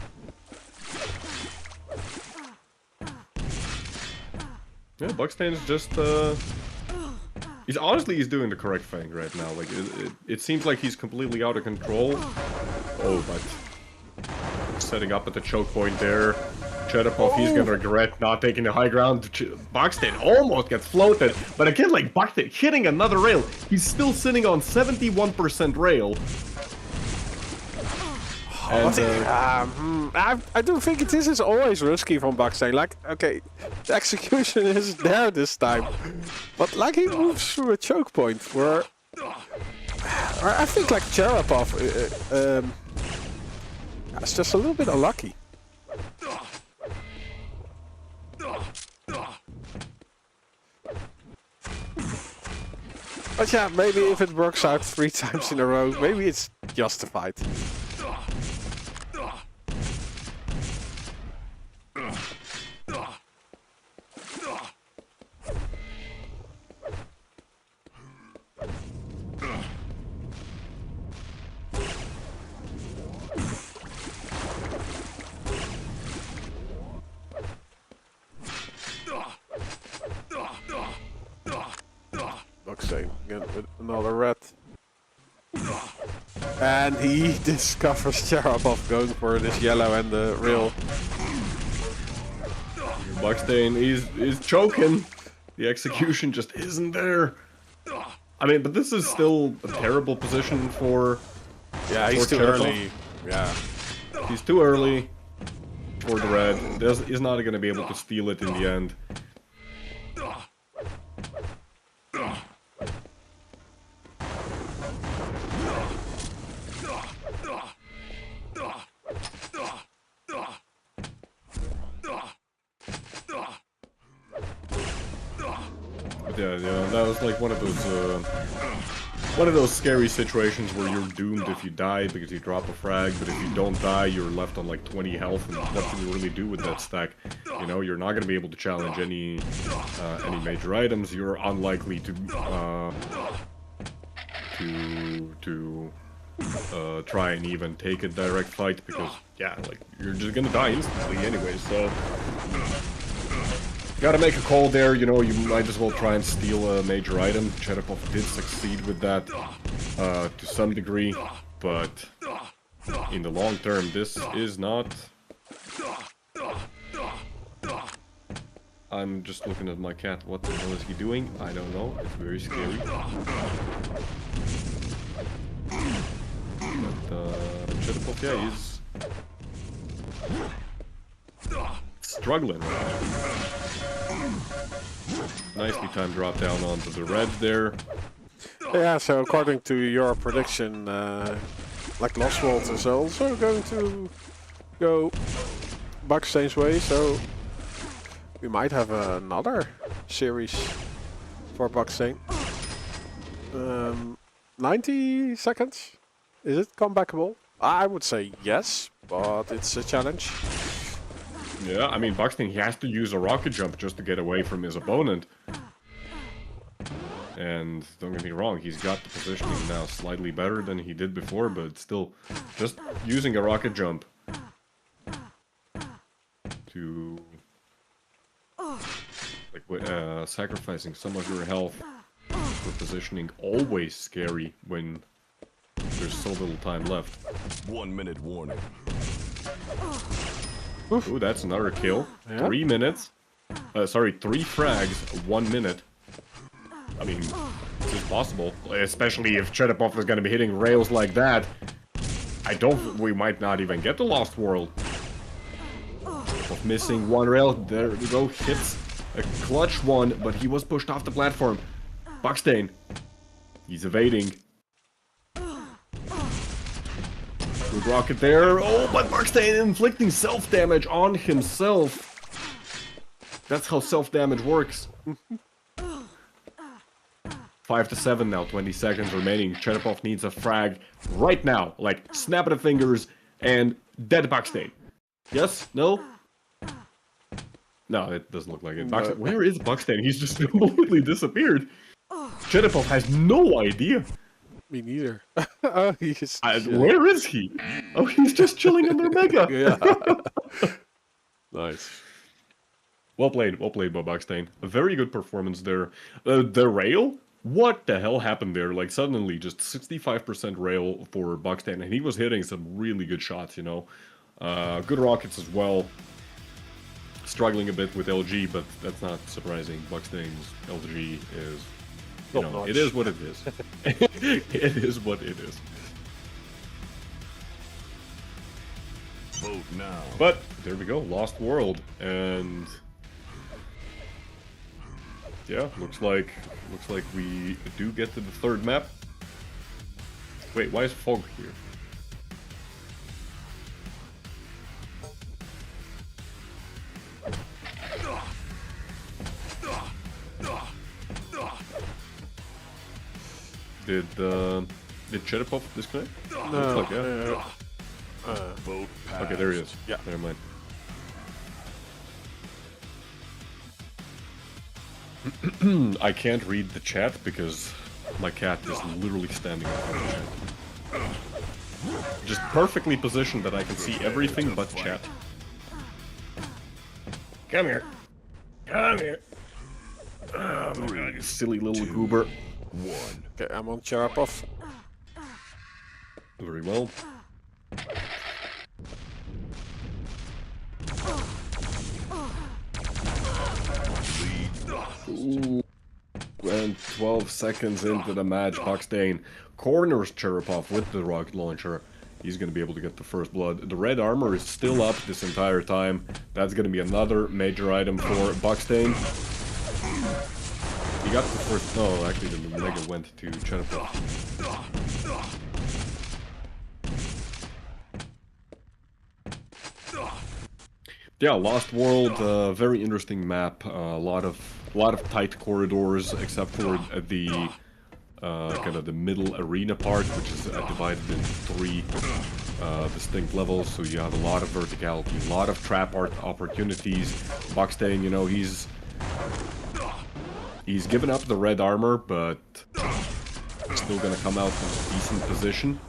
Yeah, BAKSTEEN is just he's doing the correct thing right now. Like it seems like he's completely out of control. Oh, but setting up at the choke point there. CHEREPOFF, he's gonna regret not taking the high ground. BAKSTEEN almost gets floated, but again, like BAKSTEEN hitting another rail. He's still sitting on 71% rail. And, I don't think it is always risky from BAKSTEEN. Like, okay, the execution is there this time, but like he moves through a choke point where I think like CHEREPOFF, it's just a little bit unlucky. But yeah, maybe if it works out 3 times in a row, maybe it's justified. BAKSTEEN again with another red. And he discovers CHEREPOFF going for this yellow and the rail. BAKSTEEN is choking. The execution just isn't there. I mean, but this is still a terrible position for Yeah, he's For too Cherepov. early. Yeah. He's too early for the red. He's not going to be able to steal it in the end. But yeah, that was like one of those scary situations where you're doomed if you die because you drop a frag, but if you don't die, you're left on like 20 health, and what can you really do with that stack? You know, you're not going to be able to challenge any major items. You're unlikely to try and even take a direct fight because, yeah, like you're just gonna die instantly anyway. So gotta make a call there, you know, you might as well try and steal a major item. Cherepov did succeed with that to some degree, but in the long term, this is not... I'm just looking at my cat. What the hell is he doing? I don't know. It's very scary. But Cherepov, yeah, he's struggling. Nicely timed drop down onto the red there. Yeah, so according to your prediction, like Lost World is also going to go BAKSTEEN's way, so we might have another series for BAKSTEEN. 90 seconds? Is it comebackable? I would say yes, but it's a challenge. Yeah, I mean, BAKSTEEN, he has to use a rocket jump just to get away from his opponent. And don't get me wrong, he's got the positioning now slightly better than he did before, but still, just using a rocket jump to... like, sacrificing some of your health for positioning, always scary when there's so little time left. 1 minute warning. Ooh, that's another kill. Yeah. 3 minutes. Sorry, 3 frags, 1 minute. I mean, this is possible. Especially if Cherepov is going to be hitting rails like that. We might not even get to Lost World. Of missing 1 rail. There we go. Hits a clutch one, but he was pushed off the platform. BAKSTEEN. He's evading. Good rocket there. Oh, but BAKSTEEN inflicting self-damage on himself. That's how self-damage works. 5 to 7 now, 20 seconds remaining. Cherepov needs a frag right now. Like, snap of the fingers and dead BAKSTEEN. Yes? No? No, it doesn't look like it. BAKSTEEN, where is BAKSTEEN? He's just completely disappeared. Cherepov has no idea. Me neither. He's Where is he? Oh, he's just chilling under Mega. Yeah. Nice. Well played by BAKSTEEN. A very good performance there. The rail? What the hell happened there? Like, suddenly, just 65% rail for BAKSTEEN, and he was hitting some really good shots, you know. Good rockets as well. Struggling a bit with LG, but that's not surprising. BAKSTEEN's LG is, you know, it is what it is. It is what it is. Vote now. But there we go, Lost World, and yeah, looks like we do get to the 3rd map. Wait, why is Fog here? Did Cherepov disconnect? No. Looks like, yeah. Vote passed. Okay, there he is. Yeah. Never mind. I can't read the chat because my cat is literally standing in front of the chat. Just perfectly positioned that I can see everything but chat. Come here. Come here. Oh my god, you silly little goober. 1. Okay, I'm on Cherepov. Very well. Lead. Ooh. And 12 seconds into the match, BAKSTEEN corners CHEREPOFF with the rocket launcher. He's going to be able to get the first blood. The red armor is still up this entire time. That's going to be another major item for BAKSTEEN. He got the first... No, actually the Mega went to CHEREPOFF. Yeah, Lost World, very interesting map. A lot of tight corridors, except for the kind of the middle arena part, which is divided in 3 distinct levels. So you have a lot of verticality, a lot of trap art opportunities. BAKSTEEN, you know, he's given up the red armor, but still gonna come out from a decent position.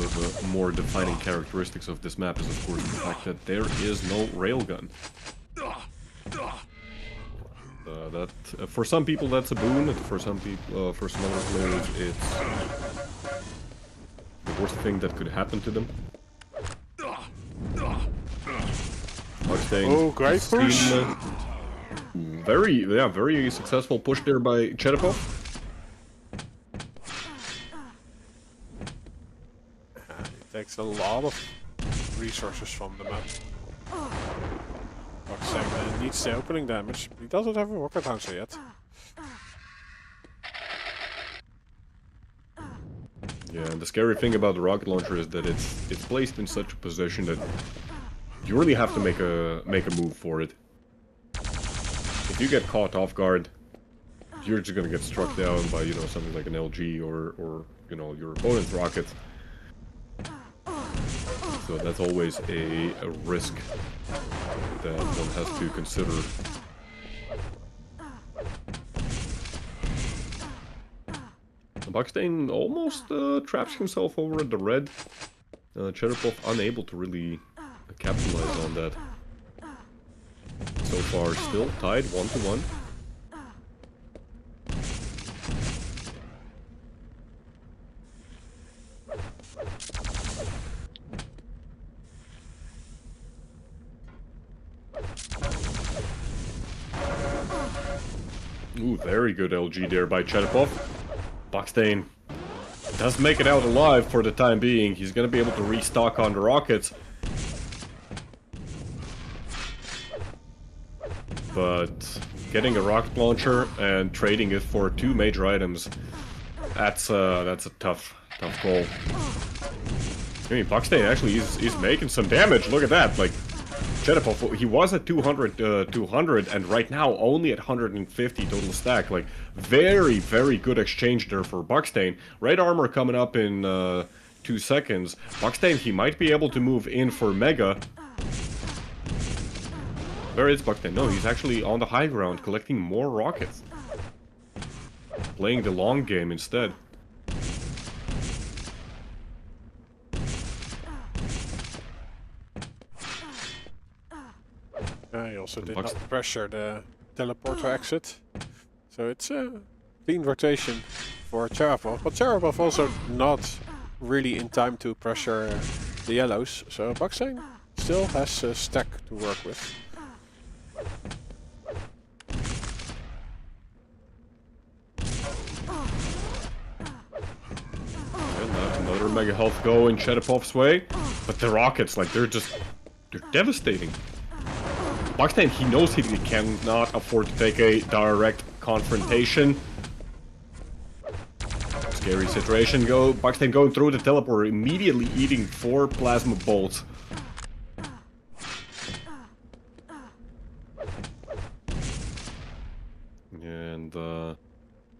The more defining characteristics of this map is, of course, the fact that there is no railgun. That for some people that's a boon. For some people, for some other players, it's the worst thing that could happen to them. Oh, great push! Very successful push there by CHEREPOFF. Takes a lot of resources from the map. BAKSTEEN needs the opening damage. He doesn't have a rocket launcher yet. Yeah, and the scary thing about the rocket launcher is that it's placed in such a position that you really have to make a move for it. If you get caught off guard, you're just gonna get struck down by, you know, something like an LG or you know, your opponent's rocket. So that's always a risk that one has to consider. BAKSTEEN almost traps himself over at the red. CHEREPOFF unable to really capitalize on that. So far still tied 1-1. Ooh, very good LG there by CHEREPOFF. BAKSTEEN does make it out alive for the time being. He's gonna be able to restock on the rockets. But getting a rocket launcher and trading it for 2 major items, that's a tough goal. I mean, BAKSTEEN actually is making some damage. Look at that, like CHEREPOFF, he was at 200, and right now only at 150 total stack. Like, very, very good exchange there for BAKSTEEN. Red armor coming up in 2 seconds. BAKSTEEN, he might be able to move in for Mega. Where is BAKSTEEN? No, he's actually on the high ground, collecting more rockets. Playing the long game instead. He also did not pressure the teleporter exit. So it's a clean rotation for CHEREPOFF. But CHEREPOFF also not really in time to pressure the yellows. So BAKSTEEN still has a stack to work with. And another mega health going CHEREPOFF's way. But the rockets, like, they're devastating. BAKSTEEN, he knows he cannot afford to take a direct confrontation. Scary situation. BAKSTEEN going through the teleporter, immediately eating 4 plasma bolts. And got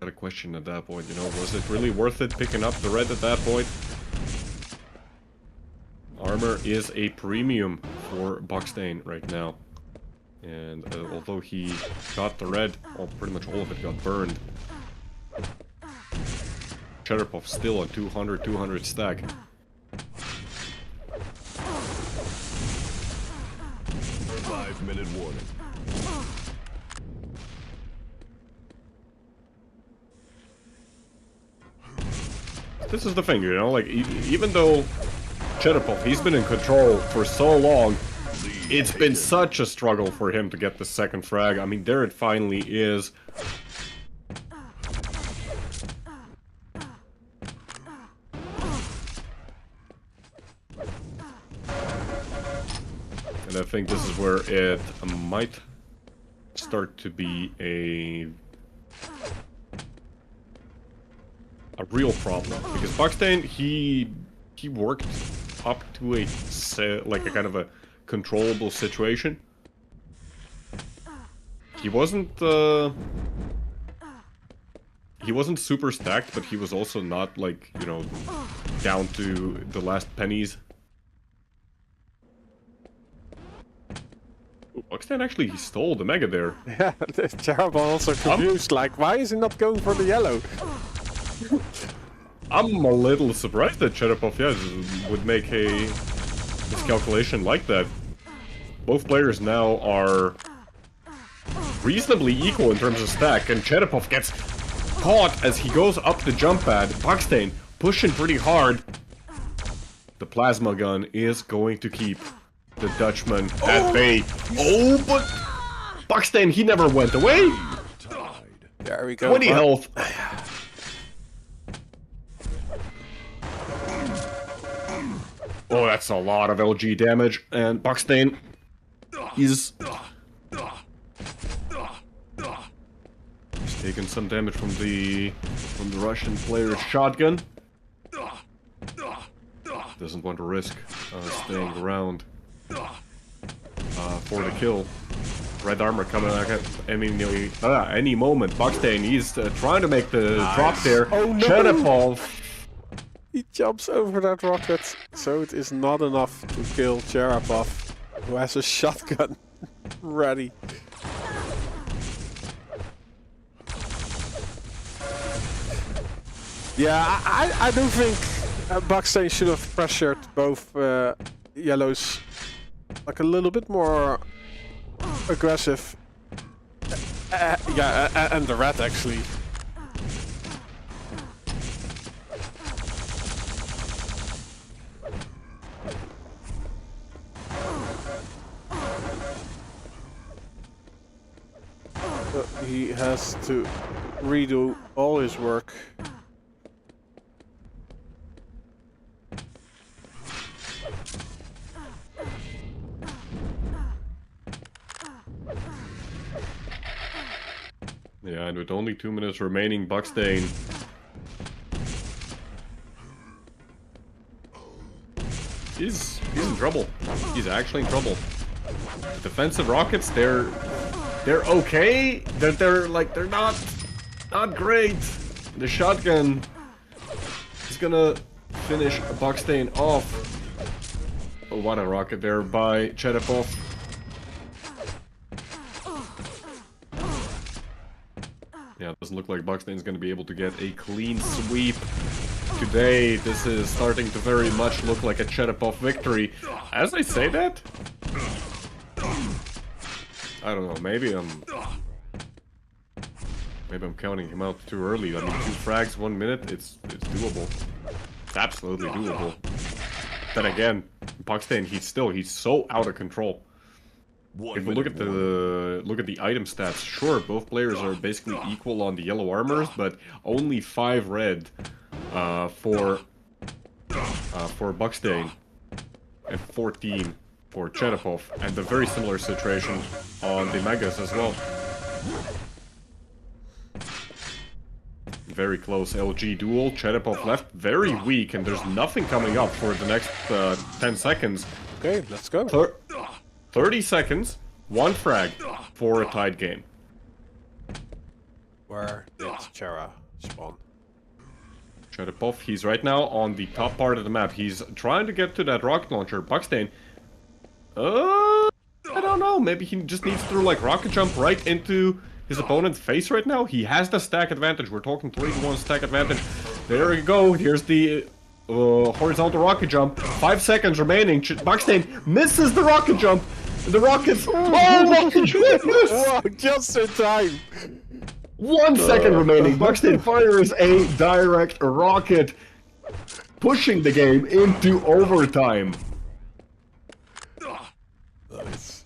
a question at that point, you know, was it really worth it picking up the red at that point? Armor is a premium for BAKSTEEN right now. And although he got the red, well, pretty much all of it got burned. CHEREPOFF still on 200 stack. Five-minute warning. This is the thing, you know, like, even though Cherepov, he's been in control for so long. It's been such a struggle for him to get the second frag. I mean, there it finally is. And I think this is where it might start to be a real problem, because BAKSTEEN, he worked up to a kind of a controllable situation. He wasn't super stacked, but he was also not, like, you know, down to the last pennies. Ooh, BAKSTEEN actually, he stole the mega there. Yeah, Cherepov also confused, like, why is he not going for the yellow? I'm a little surprised that Cherepov, yeah, would make this calculation like that. Both players now are reasonably equal in terms of stack, and Cherepov gets caught as he goes up the jump pad. BAKSTEEN pushing pretty hard. The plasma gun is going to keep the Dutchman at bay. Oh, but BAKSTEEN, he never went away. There we go. 20 health. Oh, that's a lot of LG damage, and BAKSTEEN is taking some damage from the Russian player's shotgun. Doesn't want to risk staying around for the kill. Red armor coming out at any moment. BAKSTEEN, he's trying to make the drop there. Oh no! Cherepov. He jumps over that rocket, so it is not enough to kill Cherepov, who has a shotgun ready. Yeah, I do think BAKSTEEN should have pressured both yellows like a little bit more aggressive. Yeah, and the red actually. He has to redo all his work. Yeah, and with only 2 minutes remaining, BAKSTEEN he's in trouble. He's actually in trouble. Defensive rockets, they're okay. They're not great. The shotgun is gonna finish BAKSTEEN off. Oh, what a rocket there by Cherepov. Yeah, it doesn't look like BAKSTEEN's gonna be able to get a clean sweep today. This is starting to very much look like a Cherepov victory. As I say that, I don't know, maybe I'm counting him out too early. I mean, 2 frags, 1 minute, it's doable. It's absolutely doable. Then again, BAKSTEEN, he's so out of control. If we look at the item stats, sure, both players are basically equal on the yellow armors, but only 5 red for BAKSTEEN and 14 for Cherepov, and a very similar situation on the megas as well. Very close LG duel. Cherepov left very weak, and there's nothing coming up for the next 10 seconds. Okay, let's go. 30 seconds, 1 frag for a tied game. Where did Chera spawn? Cherepov, he's right now on the top part of the map. He's trying to get to that rocket launcher. BAKSTEEN, I don't know. Maybe he just needs to, like, rocket jump right into his opponent's face right now. He has the stack advantage. We're talking 3-1 stack advantage. There we go. Here's the horizontal rocket jump. 5 seconds remaining. BAKSTEEN misses the rocket jump. The rockets. Oh my goodness! Wow, just in time. 1 second remaining. BAKSTEEN fires a direct rocket. pushing the game into overtime. Nice.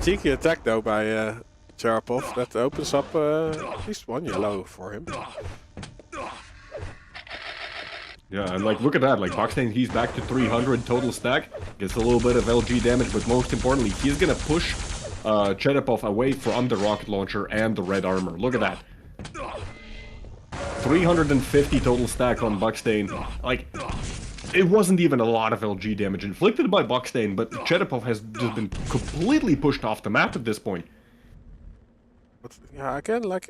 Cheeky attack though by CHEREPOFF. That opens up at least one yellow for him. Yeah, and like, look at that, like, BAKSTEEN, he's back to 300 total stack, gets a little bit of LG damage, but most importantly, he's gonna push CHEREPOFF away from the rocket launcher and the red armor. Look at that. 350 total stack on BAKSTEEN. Like, it wasn't even a lot of LG damage inflicted by BAKSTEEN, but CHEREPOFF has just been completely pushed off the map at this point. But yeah, again, like,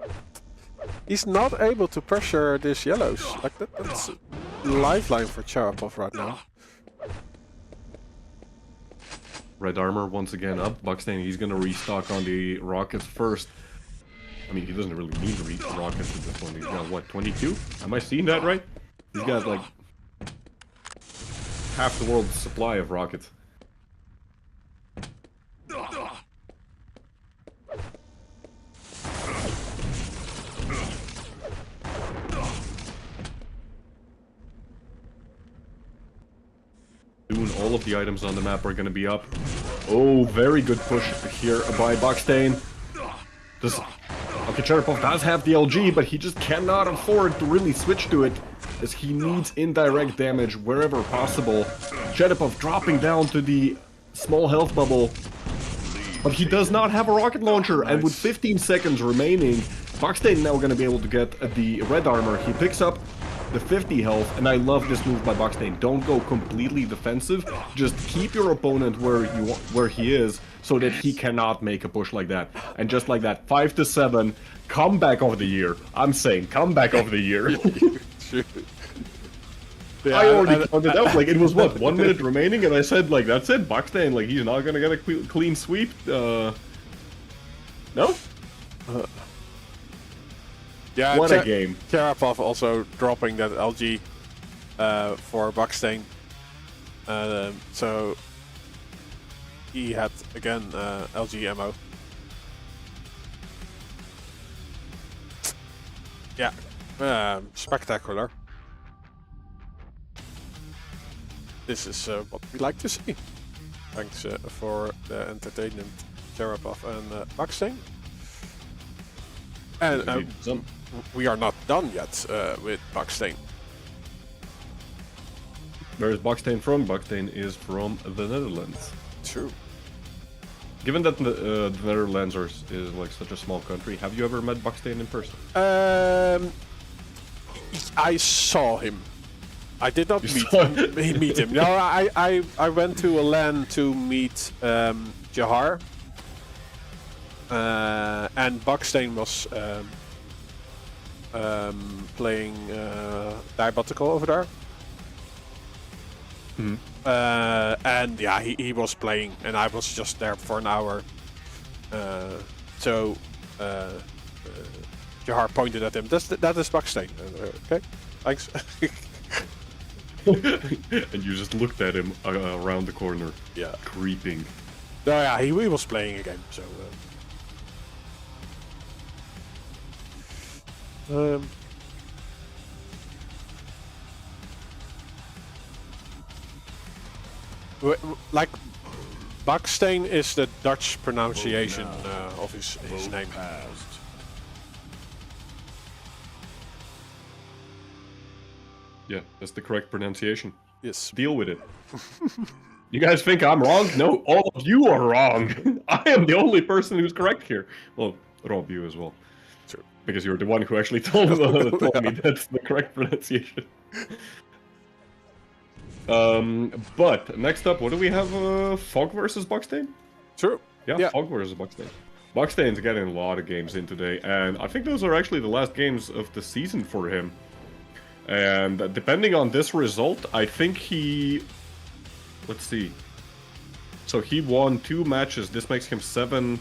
he's not able to pressure these yellows. Like, that's lifeline for CHEREPOFF right now. Red armor once again up. BAKSTEEN, he's gonna restock on the rockets first. I mean, he doesn't really need to reach rockets at this point. He's got, what, 22? Am I seeing that right? He's got, like, half the world's supply of rockets. Soon, all of the items on the map are going to be up. Oh, very good push here by BAKSTEEN. Okay, CHEREPOFF does have the LG, but he just cannot afford to really switch to it, as he needs indirect damage wherever possible. CHEREPOFF dropping down to the small health bubble, but he does not have a rocket launcher, and with 15 seconds remaining, BAKSTEEN now going to be able to get the red armor. He picks up the 50 health, and I love this move by BAKSTEEN. Don't go completely defensive, just keep your opponent where he is, so that he cannot make a push like that. And just like that, 5-7, comeback of the year. I'm saying comeback of the year. Yeah, I already counted out, like, it was what, 1 minute remaining, and I said, like, that's it, BAKSTEEN, like, he's not gonna get a clean sweep. No? Yeah, what a game. CHEREPOFF also dropping that LG for BAKSTEEN. So he had, again, LG ammo. Yeah, spectacular. This is what we like to see. Thanks for the entertainment, CHEREPOFF and BAKSTEEN. And we are not done yet with BAKSTEEN. Where is BAKSTEEN from? BAKSTEEN is from the Netherlands. True. Given that the Netherlands is like such a small country, have you ever met BAKSTEEN in person? I saw him. I did not meet him. No, I went to a LAN to meet Jahar. And BAKSTEEN was playing Diabotical over there. And yeah, he was playing, and I was just there for an hour. So Jahar pointed at him. That is BAKSTEEN. Okay, thanks. And you just looked at him around the corner. Yeah, creeping. No, yeah, he was playing a game. So. Like, BAKSTEEN is the Dutch pronunciation of his name. Yeah, that's the correct pronunciation. Yes. Deal with it. You guys think I'm wrong? No, all of you are wrong. I am the only person who's correct here. Well, Rob, you as well. True. Because you're the one who actually told me that's the correct pronunciation. But next up, what do we have? Fog versus BAKSTEEN? True. Yeah, Fog versus BAKSTEEN. BAKSTEEN's getting a lot of games in today, and I think those are actually the last games of the season for him. And depending on this result, I think he... Let's see. So he won 2 matches. This makes him 7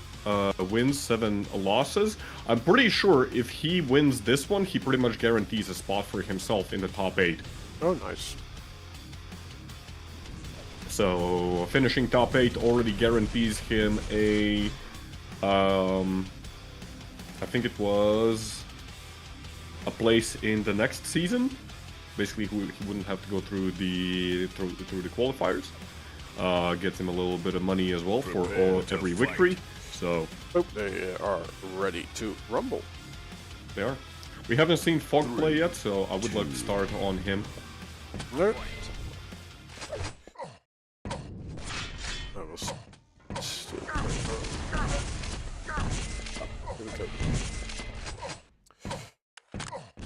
wins, 7 losses. I'm pretty sure if he wins this one, he pretty much guarantees a spot for himself in the top 8. Oh, nice. So finishing top 8 already guarantees him a... I think it was a place in the next season. Basically, he wouldn't have to go through the qualifiers. Gets him a little bit of money as well for every victory. So they are ready to rumble. They are. We haven't seen Fog play yet, so I would like to start on him. No.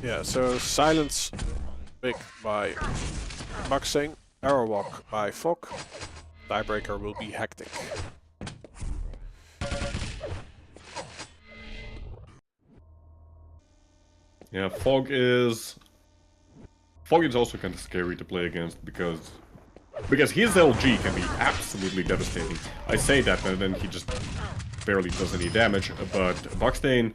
Yeah, so silence big by BAKSTEEN, arrow walk by Fog, tiebreaker will be hectic. Yeah, Fog is also kind of scary to play against because his LG can be absolutely devastating. I say that, and then he just barely does any damage. But BAKSTEEN,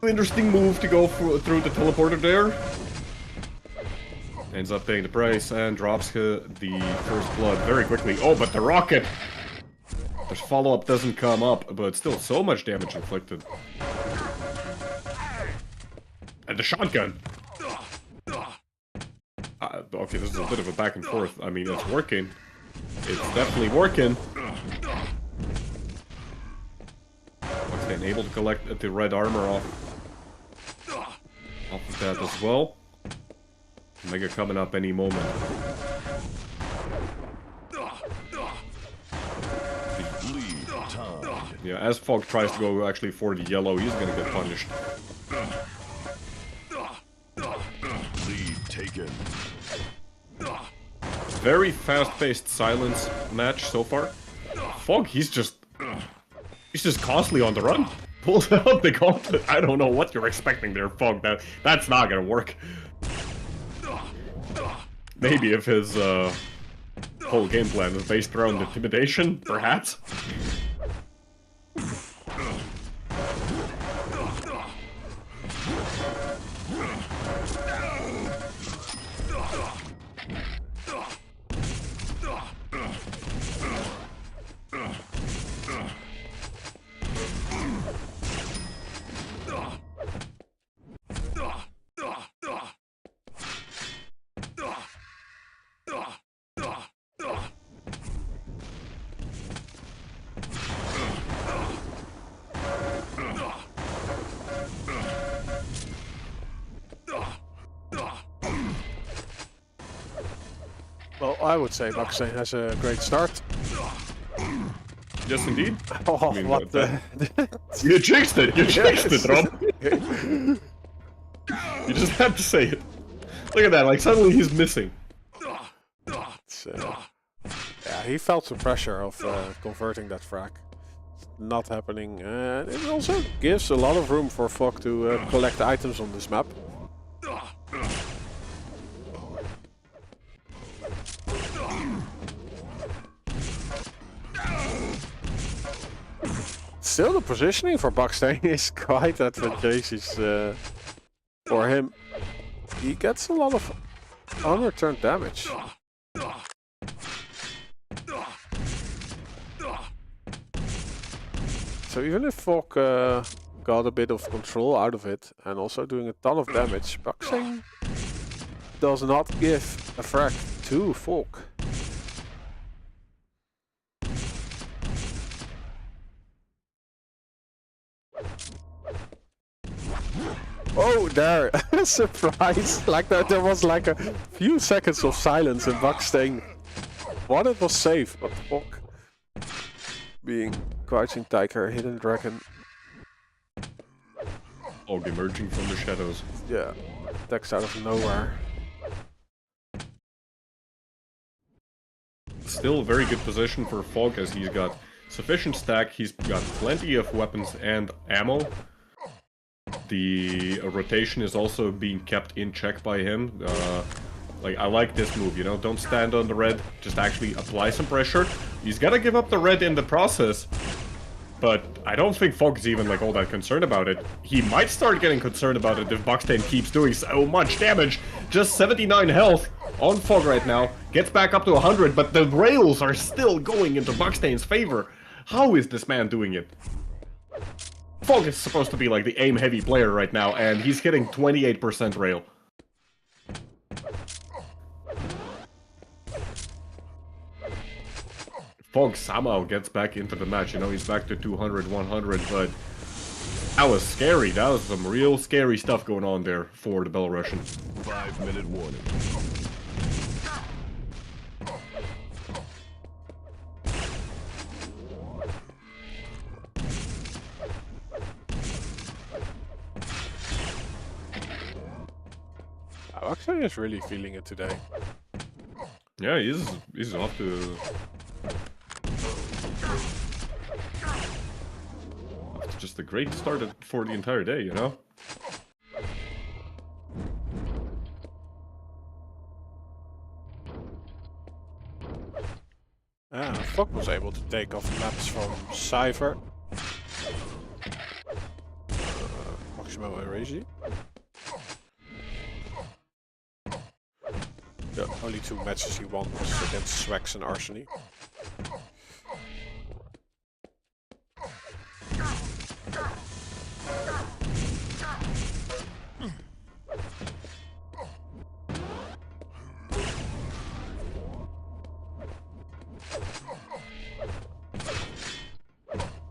interesting move to go through the teleporter there. Ends up paying the price and drops the first blood very quickly. Oh, but the rocket! The follow-up doesn't come up, but still so much damage inflicted. And the shotgun! Okay, this is a bit of a back and forth. I mean, it's working. It's definitely working. BAKSTEEN able to collect the red armor off of that as well. Mega coming up any moment. Yeah, as Fog tries to go actually for the yellow, he's gonna get punished. Lead taken. Very fast-paced silence match so far. Fog, he's just constantly on the run. Pulls out the gauntlet. I don't know what you're expecting there, Fog. That's not gonna work. Maybe if his whole game plan is based around intimidation, perhaps. Well, I would say BAKSTEEN has a great start. Yes, indeed. Oh, I mean, what the... You jinxed it! You jinxed it, Rob! You just had to say it. Look at that, like suddenly he's missing. Yeah, he felt the pressure of converting that frag. Not happening. And it also gives a lot of room for Fog to collect items on this map. Still, the positioning for BAKSTEEN is quite advantageous for him. He gets a lot of unreturned damage. So even if Fog got a bit of control out of it and also doing a ton of damage, BAKSTEEN does not give a frag to Fog. Oh, there! Surprise! Like that, there was like a few seconds of silence in BAKSTEEN. What it was safe, but Fog being Crouching Tiger, Hidden Dragon. Fog emerging from the shadows. Yeah, attacks out of nowhere. Still a very good position for Fog as he's got sufficient stack, he's got plenty of weapons and ammo. The rotation is also being kept in check by him. Like, I like this move, you know, don't stand on the red, just actually apply some pressure. He's gotta give up the red in the process, but I don't think Fog is even, like, all that concerned about it. He might start getting concerned about it if BAKSTEEN keeps doing so much damage. Just 79 health on Fog right now, gets back up to 100, but the rails are still going into BAKSTEEN's favor. How is this man doing it? Fog is supposed to be like the aim-heavy player right now, and he's hitting 28% rail. Fog somehow gets back into the match, you know, he's back to 200, 100, but that was scary. That was some real scary stuff going on there for the Belarusian. 5-minute warning. BAKSTEEN is really feeling it today. Yeah, he's off to just a great start for the entire day, you know? Fog was able to take off maps from Cypher. Maximo and Reggie. The only 2 matches he won was against Swax and ARSENY.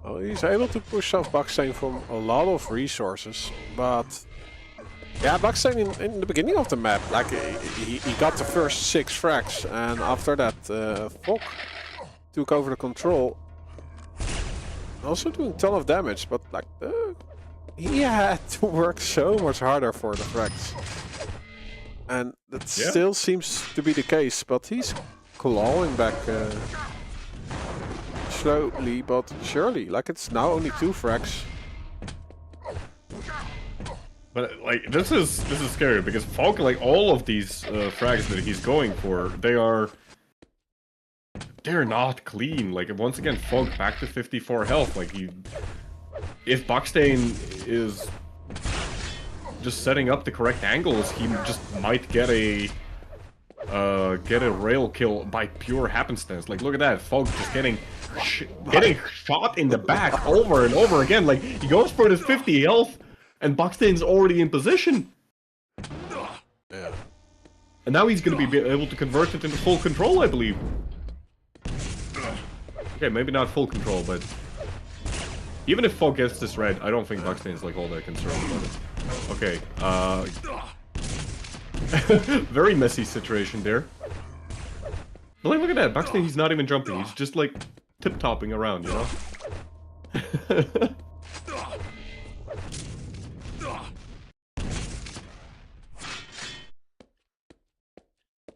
Well, he's able to push off BAKSTEEN from a lot of resources, but yeah, BAKSTEEN in the beginning of the map, like he got the first 6 frags, and after that, Fog took over the control. Also doing a ton of damage, but like he had to work so much harder for the frags, and that still seems to be the case. But he's clawing back slowly but surely. Like it's now only 2 frags. But like this is scary because Fog, like all of these frags that he's going for, they're not clean. Like once again, Fog back to 54 health. Like if BAKSTEEN is just setting up the correct angles, he just might get a rail kill by pure happenstance. Like look at that, Fog just getting shot in the back over and over again. Like he goes for his 50 health. And BAKSTEEN's already in position. Yeah. And now he's going to be able to convert it into full control, I believe. Okay, maybe not full control, but even if Fog gets this red, I don't think BAKSTEEN's like all that concerned about it. Okay, very messy situation there. But like, look at that, BAKSTEEN, he's not even jumping, he's just like tip-topping around, you know?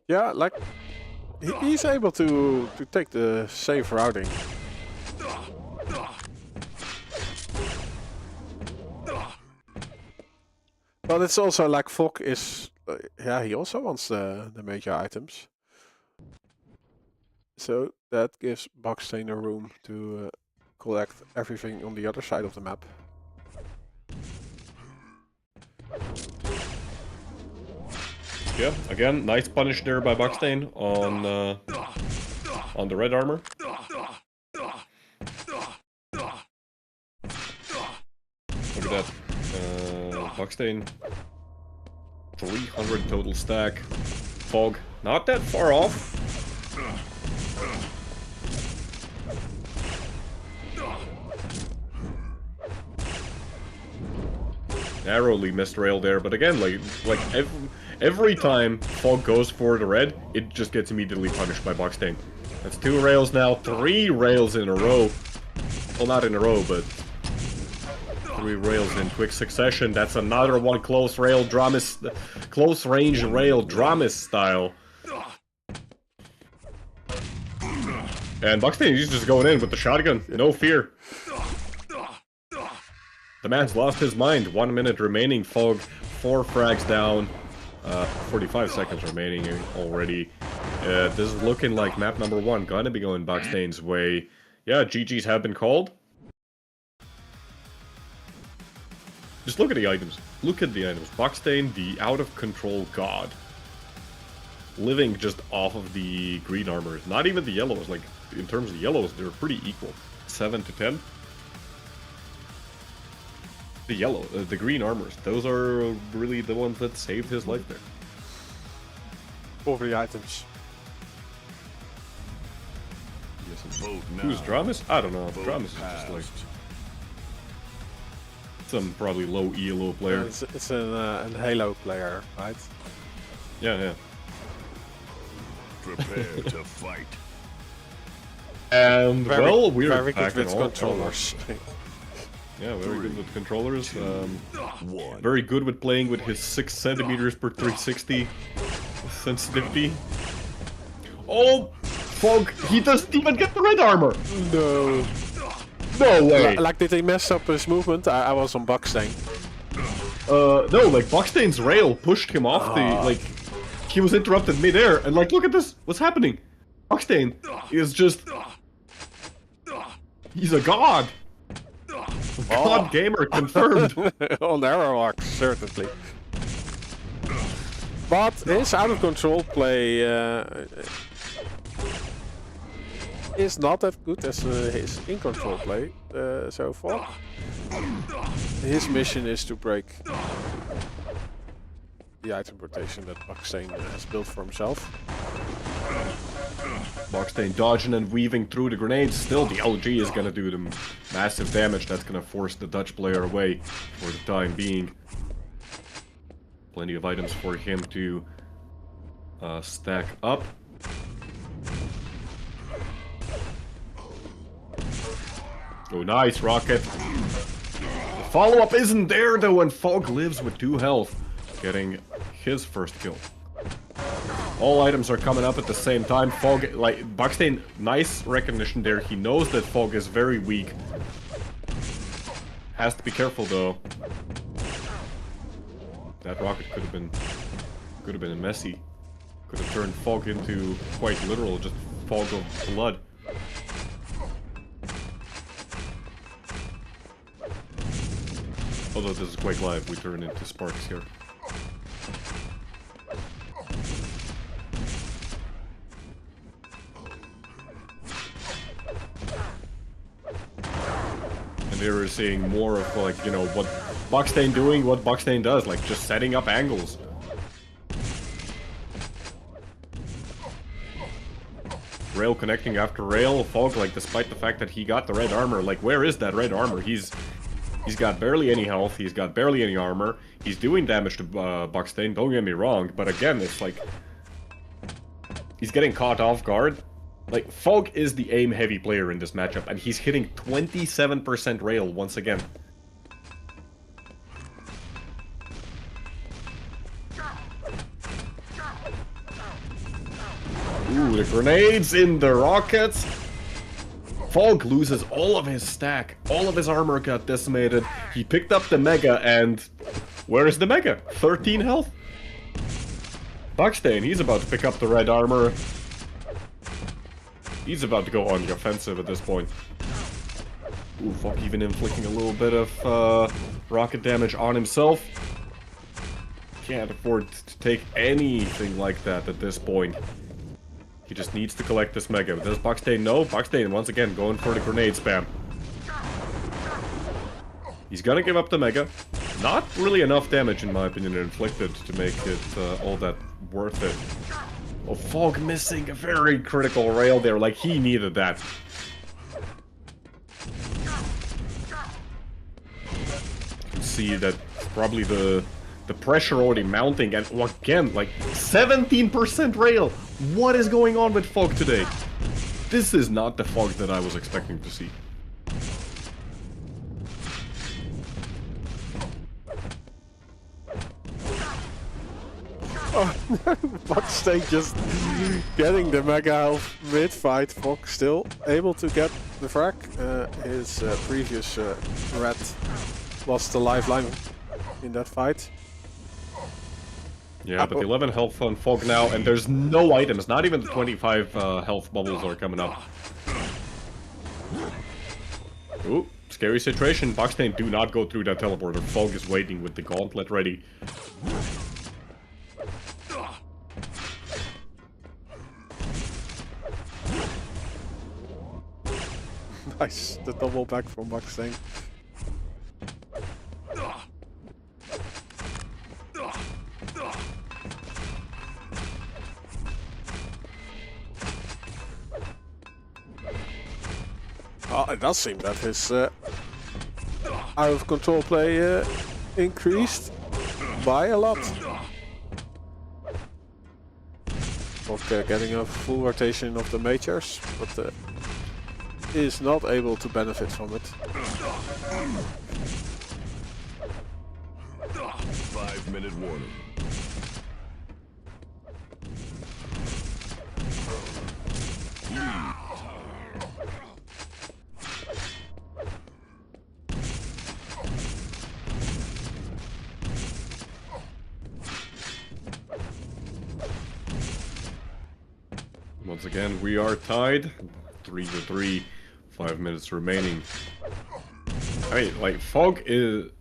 Yeah, like he's able to take the safe routing. But it's also like Fog is, yeah, he also wants the major items. So that gives BAKSTEEN a room to collect everything on the other side of the map. Yeah, again, nice punish there by BAKSTEEN on the red armor. Look at that. BAKSTEEN 300 total stack. Fog not that far off. Narrowly missed rail there, but again, like every time Fog goes for the red, it just gets immediately punished by BAKSTEEN. That's 2 rails now, 3 rails in a row. Well, not in a row, but 3 rails in quick succession. That's another one close rail dramas, close range rail dramas style. And BAKSTEEN, he's just going in with the shotgun, no fear. The man's lost his mind. 1 minute remaining. Fog 4 frags down. 45 seconds remaining already. This is looking like map number 1 gonna be going BAKSTEEN's way. Yeah, GG's have been called. Just look at the items. Look at the items. BAKSTEEN, the out of control god. Living just off of the green armors. Not even the yellows. Like in terms of yellows, they're pretty equal. 7 to 10. the yellow, the green armors. Those are really the ones that saved his life there. Over the items. Vote now. Whose drum is? I don't know. Vote Drum is just like passed. some probably low ELO player. It's an Halo player, right? Yeah, yeah. Prepare to fight. And well, we're very back good in with all controllers. Yeah, very good with controllers. One. Very good with playing with his 6 centimeters per 360 sensitivity. Oh, Fog! He doesn't even get the red armor. No. No way. Like, did he mess up his movement? I was on BAKSTEEN. No, like Bakstein's rail pushed him off the like. He was interrupted midair, and like, look at this. What's happening? Bakstein is just. He's a god. God gamer confirmed. On Airlock, certainly. But his out of control play is not as good as his in control play so far. His mission is to break the item rotation that BAKSTEEN has built for himself. Bakstein dodging and weaving through the grenades. Still, the LG is gonna do them massive damage. That's gonna force the Dutch player away for the time being. Plenty of items for him to stack up. Oh, nice, Rocket. The follow-up isn't there, though, and Fog lives with 2 health, getting his first kill. All items are coming up at the same time. Fog, like, Bakstein, nice recognition there. He knows that Fog is very weak. Has to be careful, though. That rocket could have been messy. Could have turned Fog into quite literal, just fog of blood. Although this is Quake Live, we turn into sparks here. And they were seeing more of, like, you know, what Bakstein doing, what Bakstein does, like just setting up angles. Rail connecting after rail. Fog, like, despite the fact that he got the red armor, like, where is that red armor? He's got barely any health, he's got barely any armor, he's doing damage to Bakstein, don't get me wrong, but again, it's like, he's getting caught off guard. Like, Fog is the aim-heavy player in this matchup, and he's hitting 27% rail once again. Ooh, the grenades in the rockets. Fog loses all of his stack. All of his armor got decimated. He picked up the Mega, and where is the Mega? 13 health? Bakstein, he's about to pick up the red armor. He's about to go on the offensive at this point. Ooh, Fog even inflicting a little bit of rocket damage on himself. Can't afford to take anything like that at this point. He just needs to collect this Mega. But does Bakstein know? Bakstein, once again, going for the grenade spam. He's gonna give up the Mega. Not really enough damage, in my opinion, inflicted to make it all that worth it. Oh, Fog missing a very critical rail there. Like, he needed that. You can see that probably the pressure already mounting, and again, like, 17% rail! What is going on with Fog today? This is not the Fog that I was expecting to see. Oh, Bakstein just getting the Mega health mid-fight. Fog still able to get the frag. His previous red lost the lifeline in that fight. Yeah, but the 11 health on Fog now, and there's no items. Not even the 25 health bubbles are coming up. Ooh, scary situation. Bakstein, do not go through that teleporter. Fog is waiting with the gauntlet ready. Nice, the double back from Bakstein. Well, it does seem that his out of control play increased by a lot. Fog getting a full rotation of the majors, but is not able to benefit from it. 5-minute warning. Once again, we are tied. 3-3. 5 minutes remaining. I mean, like, Fog is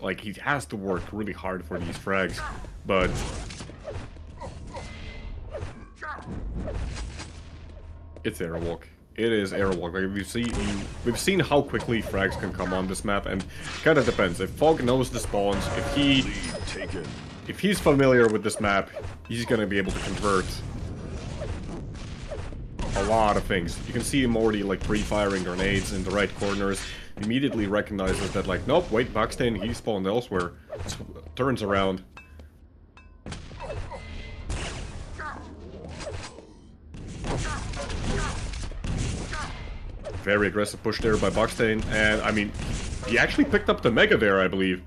like, he has to work really hard for these frags, but it's airwalk. It is airwalk. Like, we've seen how quickly frags can come on this map, and kind of depends. If Fog knows the spawns, if he's familiar with this map, he's gonna be able to convert a lot of things. You can see him already like pre-firing grenades in the right corners. Immediately recognizes that, like, nope, wait, BAKSTEEN, he spawned elsewhere. Turns around. Very aggressive push there by BAKSTEEN, and I mean, he actually picked up the Mega there, I believe.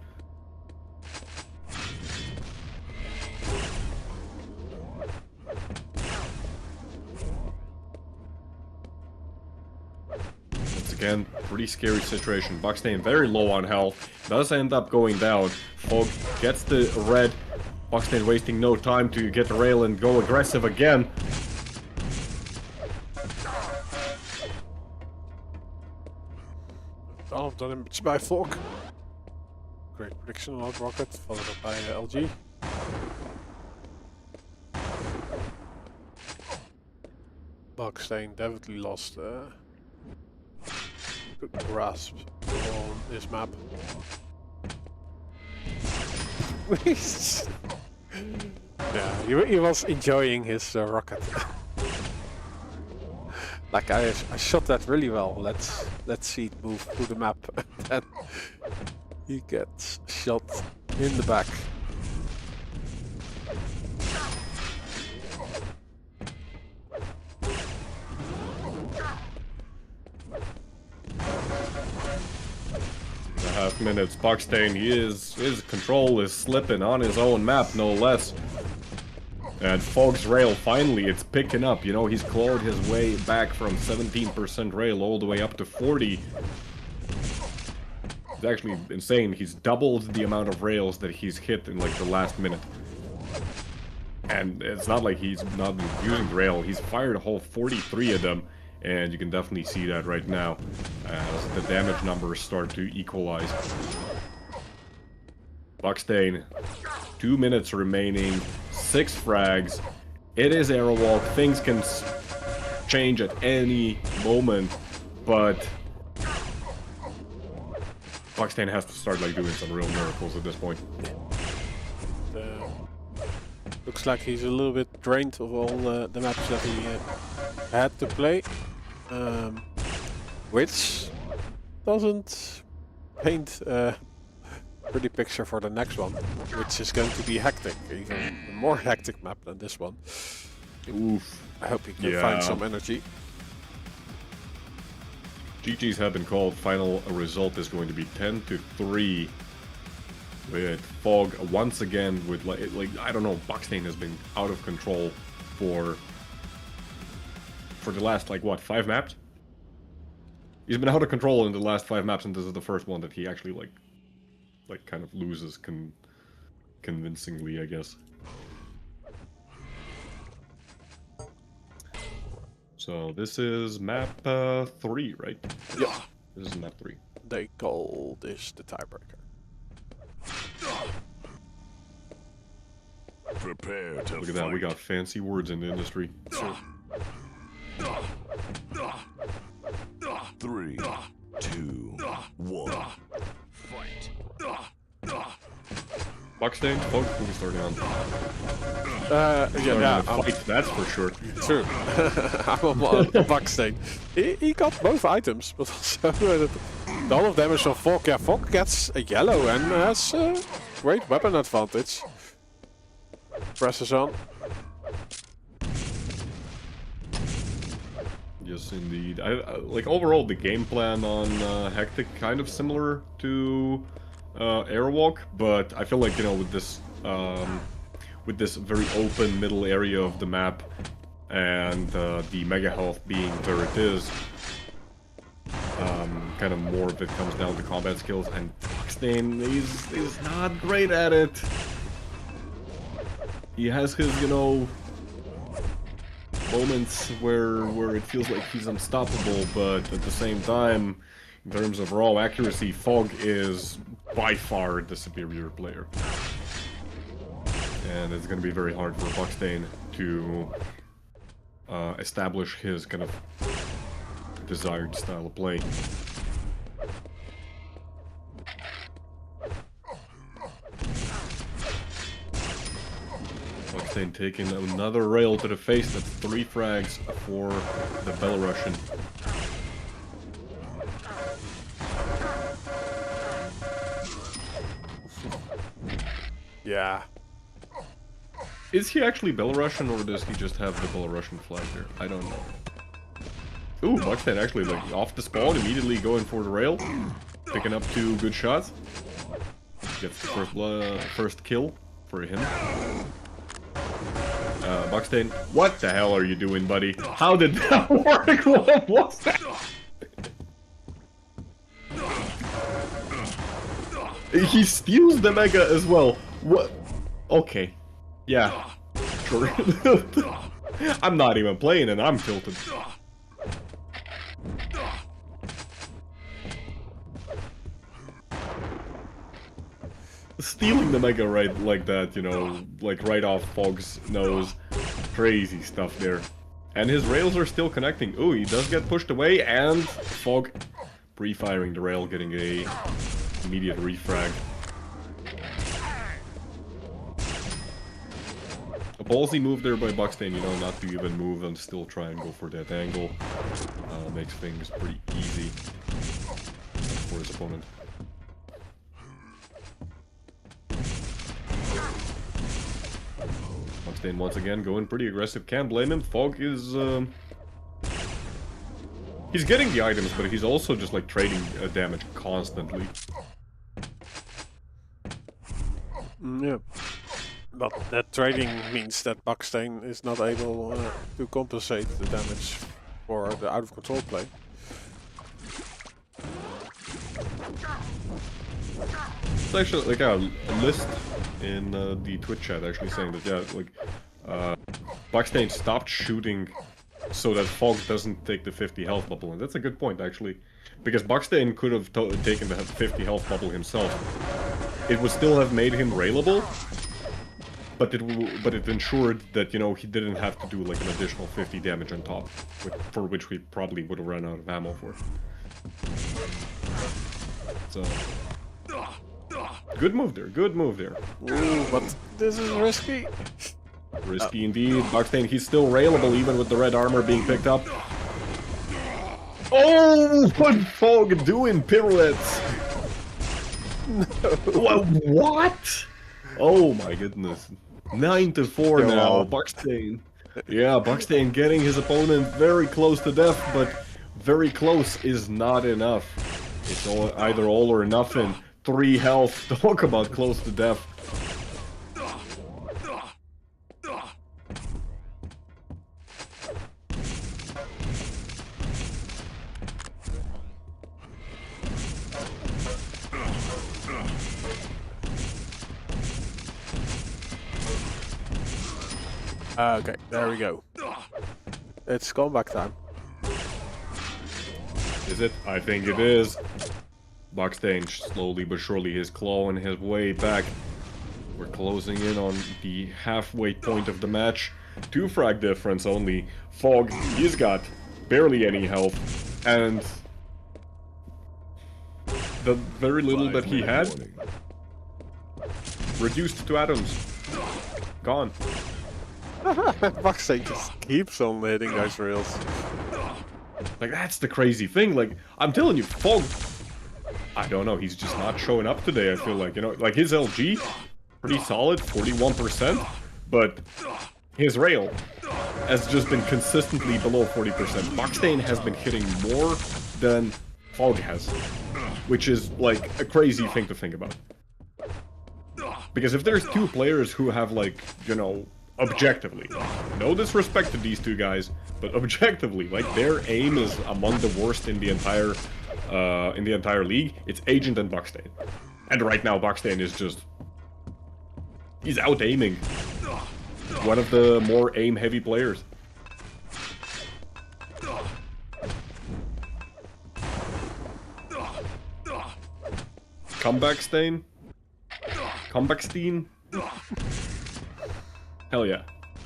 Again, pretty scary situation. BAKSTEEN very low on health, does end up going down. Fog gets the red. BAKSTEEN wasting no time to get the rail and go aggressive again. Oh, damage by Fog. Great prediction on Rocket, followed up by LG. BAKSTEEN definitely lost good grasp on this map. Yeah, he was enjoying his rocket. Like I shot that really well. Let's see it move through the map. And he gets shot in the back. Half minutes. BAKSTEEN, his control is slipping on his own map, no less. And Fog's rail, finally, it's picking up. You know, he's clawed his way back from 17% rail all the way up to 40. It's actually insane. He's doubled the amount of rails that he's hit in, like, the last minute. And it's not like he's not using the rail. He's fired a whole 43 of them. And you can definitely see that right now as the damage numbers start to equalize. BAKSTEEN, 2 minutes remaining, 6 frags. It is airwalk. Things can change at any moment, but BAKSTEEN has to start like doing some real miracles at this point. Looks like he's a little bit drained of all the maps that he had to play. Which doesn't paint a pretty picture for the next one, which is going to be hectic, even a more hectic map than this one. Oof. I hope he can find some energy. GG's have been called. Final result is going to be 10-3. With Fog once again with like I don't know, BAKSTEEN has been out of control for the last, like, what, 5 maps? He's been out of control in the last 5 maps, and this is the first one that he actually like kind of loses convincingly, I guess. So this is map 3, right? Yeah. This is map 3. They call this the tiebreaker. Prepare to Look at that, we got fancy words in the industry. 3, 2, 1. Fight. BAKSTEEN, Fog, who are we starting on? Yeah, Fight, that's for sure. true. I'm on BAKSTEEN. He got both items, but also the all of damage on Fog. Yeah, Fog gets a yellow and has a great weapon advantage. Presses on. Yes, indeed. Like overall, the game plan on Hectic kind of similar to Airwalk, but I feel like, you know, with this very open middle area of the map and the mega health being where it is, kind of more of it comes down to combat skills, and BAKSTEEN, he's not great at it. He has his, you know, moments where it feels like he's unstoppable, but at the same time, in terms of raw accuracy, Fog is by far the superior player. And it's going to be very hard for BAKSTEEN to establish his kind of desired style of play. BAKSTEEN taking another rail to the face. That's 3 frags for the Belarusian. Yeah. Is he actually Belarusian, or does he just have the Belarusian flag there? I don't know. Ooh, BAKSTEEN actually like off the spawn, immediately going for the rail, picking up 2 good shots. Gets the first kill for him. BAKSTEEN, what the hell are you doing, buddy? How did that work? What was that? He steals the mega as well. What? Okay. Yeah. Sure. I'm not even playing and I'm tilted. Stealing the mega right like that, you know, like right off Fog's nose. Crazy stuff there. And his rails are still connecting. Ooh, he does get pushed away, and Fog pre-firing the rail, getting a immediate refrag. A ballsy move there by BAKSTEEN, you know, not to even move and still try and go for that angle. Makes things pretty easy for his opponent. BAKSTEEN once again going pretty aggressive. Can't blame him. Fog is he's getting the items, but he's also just like trading damage constantly. Yeah. But that trading means that BAKSTEEN is not able to compensate the damage for the out of control play. It's actually like a list in the Twitch chat actually saying that, yeah, like BAKSTEEN stopped shooting so that Fog doesn't take the 50 health bubble, and that's a good point actually, because BAKSTEEN could have taken the 50 health bubble himself. It would still have made him railable, but it ensured that, you know, he didn't have to do like an additional 50 damage on top, for which we probably would have run out of ammo for. So good move there, good move there. Ooh, but this is risky. Risky indeed. BAKSTEEN, he's still railable even with the red armor being picked up. Oh, what Fog doing pirouettes? No. What? Oh my goodness. 9-4 now, BAKSTEEN. Yeah, BAKSTEEN getting his opponent very close to death, but very close is not enough. It's either all or nothing. 3 health. Talk about close to death. Okay, there we go. It's comeback time. Is it? I think it is. BAKSTEEN slowly but surely is clawing his way back. We're closing in on the halfway point of the match. 2 frag difference only. Fog, he's got barely any health, and the very little that he had reduced to atoms. Gone. BAKSTEEN just keeps on hitting those rails. Like, that's the crazy thing. Like, I'm telling you, Fog, I don't know, he's just not showing up today, I feel like. You know, like, his LG, pretty solid, 41%, but his rail has just been consistently below 40%. BAKSTEEN has been hitting more than Fog has, which is, like, a crazy thing to think about. Because if there's two players who have, like, you know, objectively, no disrespect to these two guys, but objectively, like, their aim is among the worst in the entire league, it's Agent and BAKSTEEN. And right now, BAKSTEEN is just... he's out-aiming one of the more aim-heavy players. BAKSTEEN? BAKSTEEN? Hell yeah.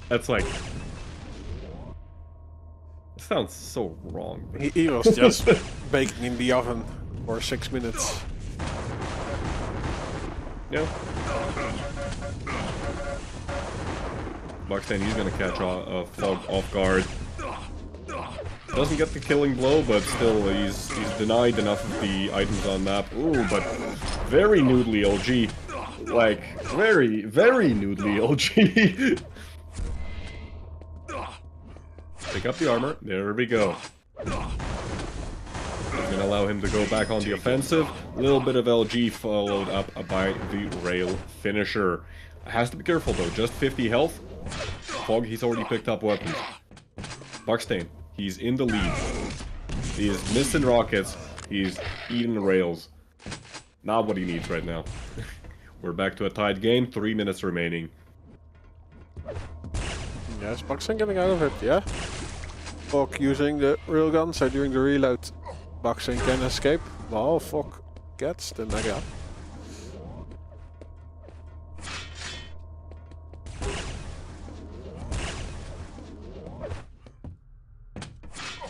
That's like... it sounds so wrong. He was just baking in the oven for 6 minutes. Yeah. BAKSTEEN, he's gonna catch Fog off guard. Doesn't get the killing blow, but still, he's denied enough of the items on map. Ooh, but very noodly LG. Like, very, very noodly LG. Pick up the armor. There we go. Gonna allow him to go back on the offensive. A little bit of LG followed up by the rail finisher. Has to be careful though, just 50 health. Fog, he's already picked up weapons. BAKSTEEN, he's in the lead. He is missing rockets. He's eating the rails. Not what he needs right now. We're back to a tied game, 3 minutes remaining. Yes, BAKSTEEN getting out of it, yeah. Fog using the railgun, so during the reload, BAKSTEEN can escape. Well, Fog gets the mega.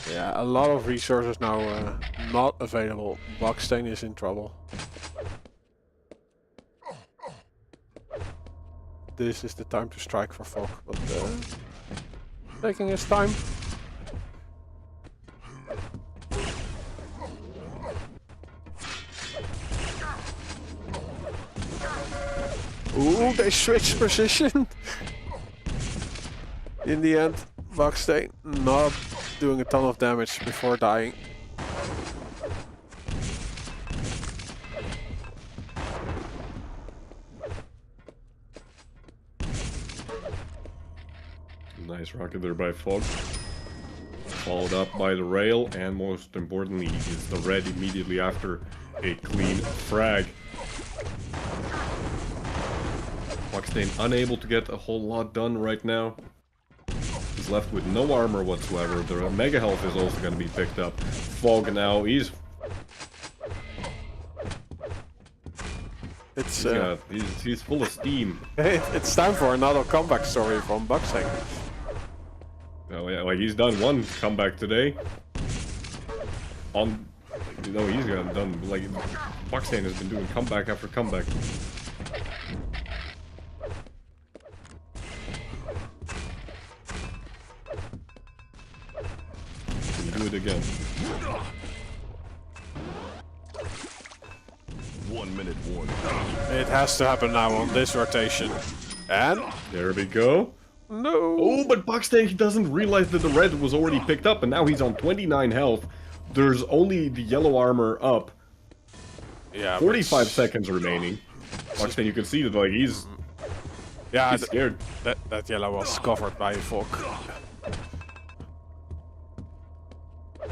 Yeah, a lot of resources now not available. BAKSTEEN is in trouble. This is the time to strike for Fog, but taking his time. Ooh, they switched position. In the end, BAKSTEEN not doing a ton of damage before dying. Nice rocket there by Fog. Followed up by the rail, and most importantly, is the red immediately after a clean frag. BAKSTEEN unable to get a whole lot done right now. He's left with no armor whatsoever. The mega health is also going to be picked up. Fog now, he's full of steam. It's time for another comeback story from BAKSTEEN. Oh yeah, like he's done one comeback today. On, you know, he's got done, like, BAKSTEEN has been doing comeback after comeback. Can you do it again? 1 minute warning. It has to happen now on this rotation. And There we go. no. Oh, but BAKSTEEN, he doesn't realize that the red was already picked up, and now he's on 29 health. There's only the yellow armor up. Yeah, 45 seconds remaining. BAKSTEEN, you can see that, like, he's scared. That yellow was covered by fog.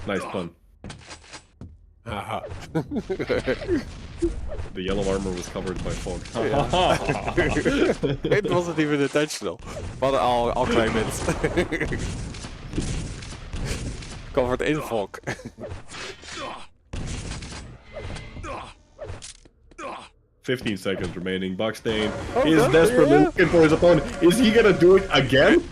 Nice pun. Haha. The yellow armor was covered by fog. It wasn't even intentional, but I'll claim it. Covered in fog. 15 seconds remaining. BAKSTEEN is desperately looking for his opponent. Is he gonna do it again?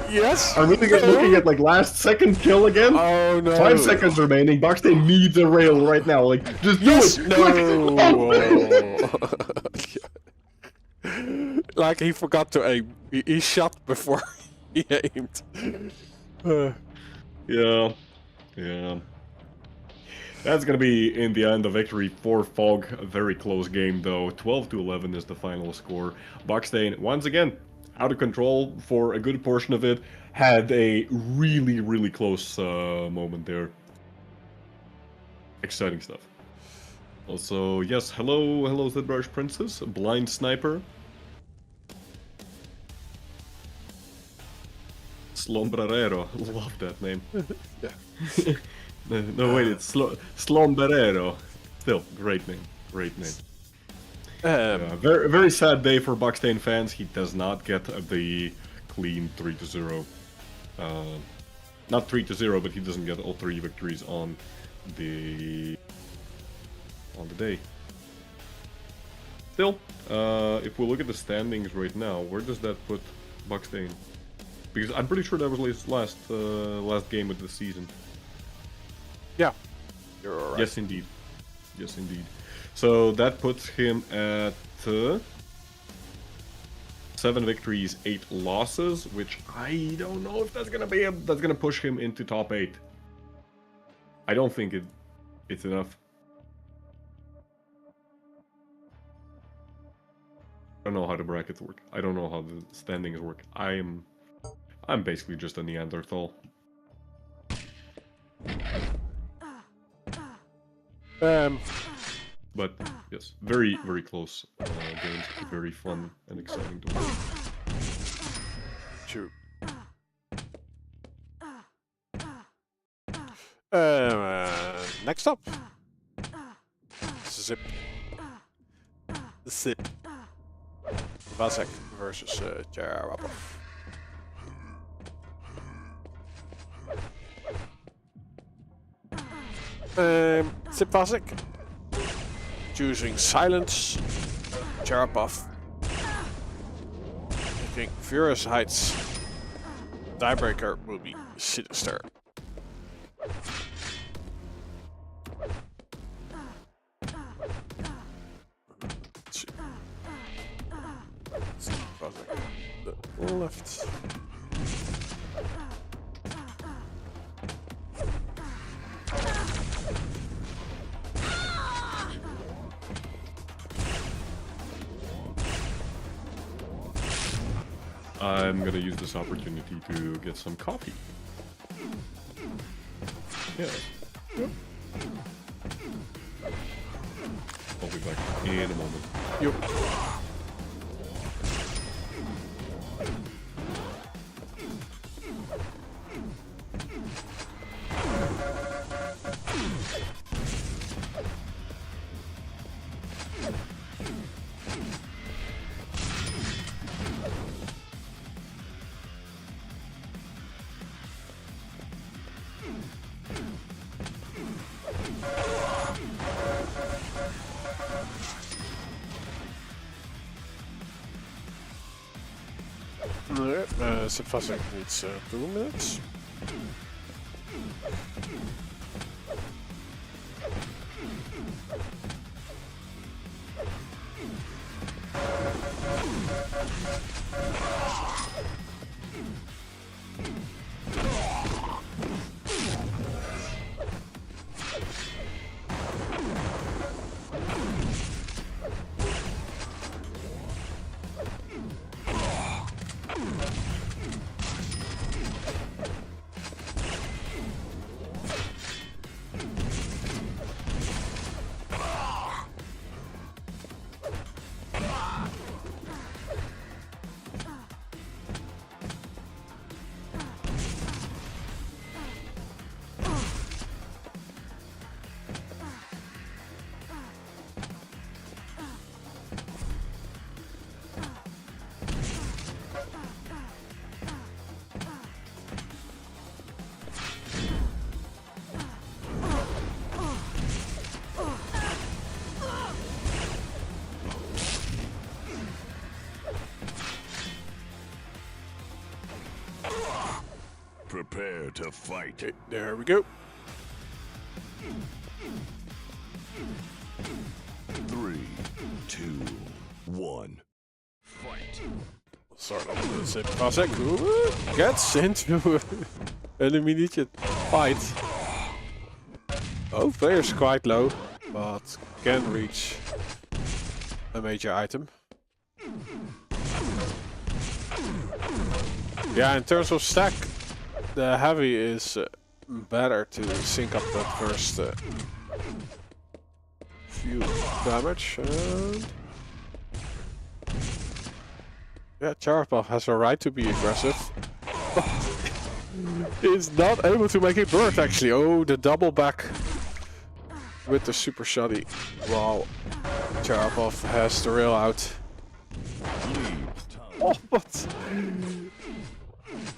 Yes. Are we looking at like last second kill again? Oh no. 5 seconds remaining. BAKSTEEN needs a rail right now. Like, just do it. No. like he forgot to aim. He shot before he aimed. Yeah. That's gonna be, in the end, a victory for Fog. A very close game, though. 12-11 is the final score. BAKSTEEN, once again, out of control for a good portion of it. Had a really, really close moment there. Exciting stuff. Also, yes, hello ZBrush Princess, Blind Sniper. Slombrero, love that name. Yeah. No, wait, it's Slombrero. Still, great name. Very, very sad day for BAKSTEEN fans. He does not get the clean 3-0. Not 3-0, but he doesn't get all 3 victories on the day. Still, if we look at the standings right now, where does that put BAKSTEEN? Because I'm pretty sure that was his last game of the season. Yeah, you're alright. Yes, indeed. So that puts him at 7 victories, 8 losses, which I don't know if that's gonna push him into top 8. I don't think it's enough. I don't know how the brackets work. I don't know how the standings work. I'm basically just a Neanderthal. But yes, very, very close games. Very fun and exciting to watch. True. Next up, Zip. Vasek versus CHEREPOFF. Zip Vasek choosing silence. CHEREPOFF picking Furious Heights. Tiebreaker will be Sinister. The left. I'm gonna use this opportunity to get some coffee. Yeah. Yep. I'll be back in a moment. Yep. Zip Vasek needs 2 minutes. Prepare to fight. Okay, there we go. 3, 2, 1. Fight. Sort of. Sipfasek gets into an immediate fight. Both players quite low, but can reach a major item. Yeah, in terms of stack, the heavy is better to sync up that first few damage. And yeah, CHEREPOFF has a right to be aggressive. He's not able to make it work actually. Oh, the double back with the super shoddy. Wow, CHEREPOFF has the rail out. Oh, what?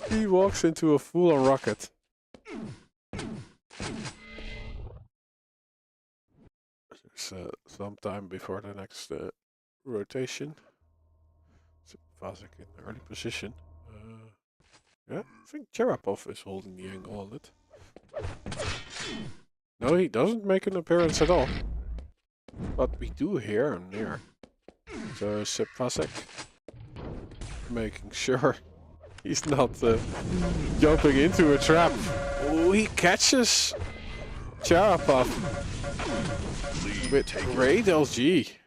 He walks into a full-on rocket. There's some time before the next rotation. Sipfasek in early position. Yeah, I think CHEREPOFF is holding the angle on it. No, he doesn't make an appearance at all. But we do hear him near. So Sipfasek making sure he's not jumping into a trap. Oh, he catches CHEREPOFF with great LG.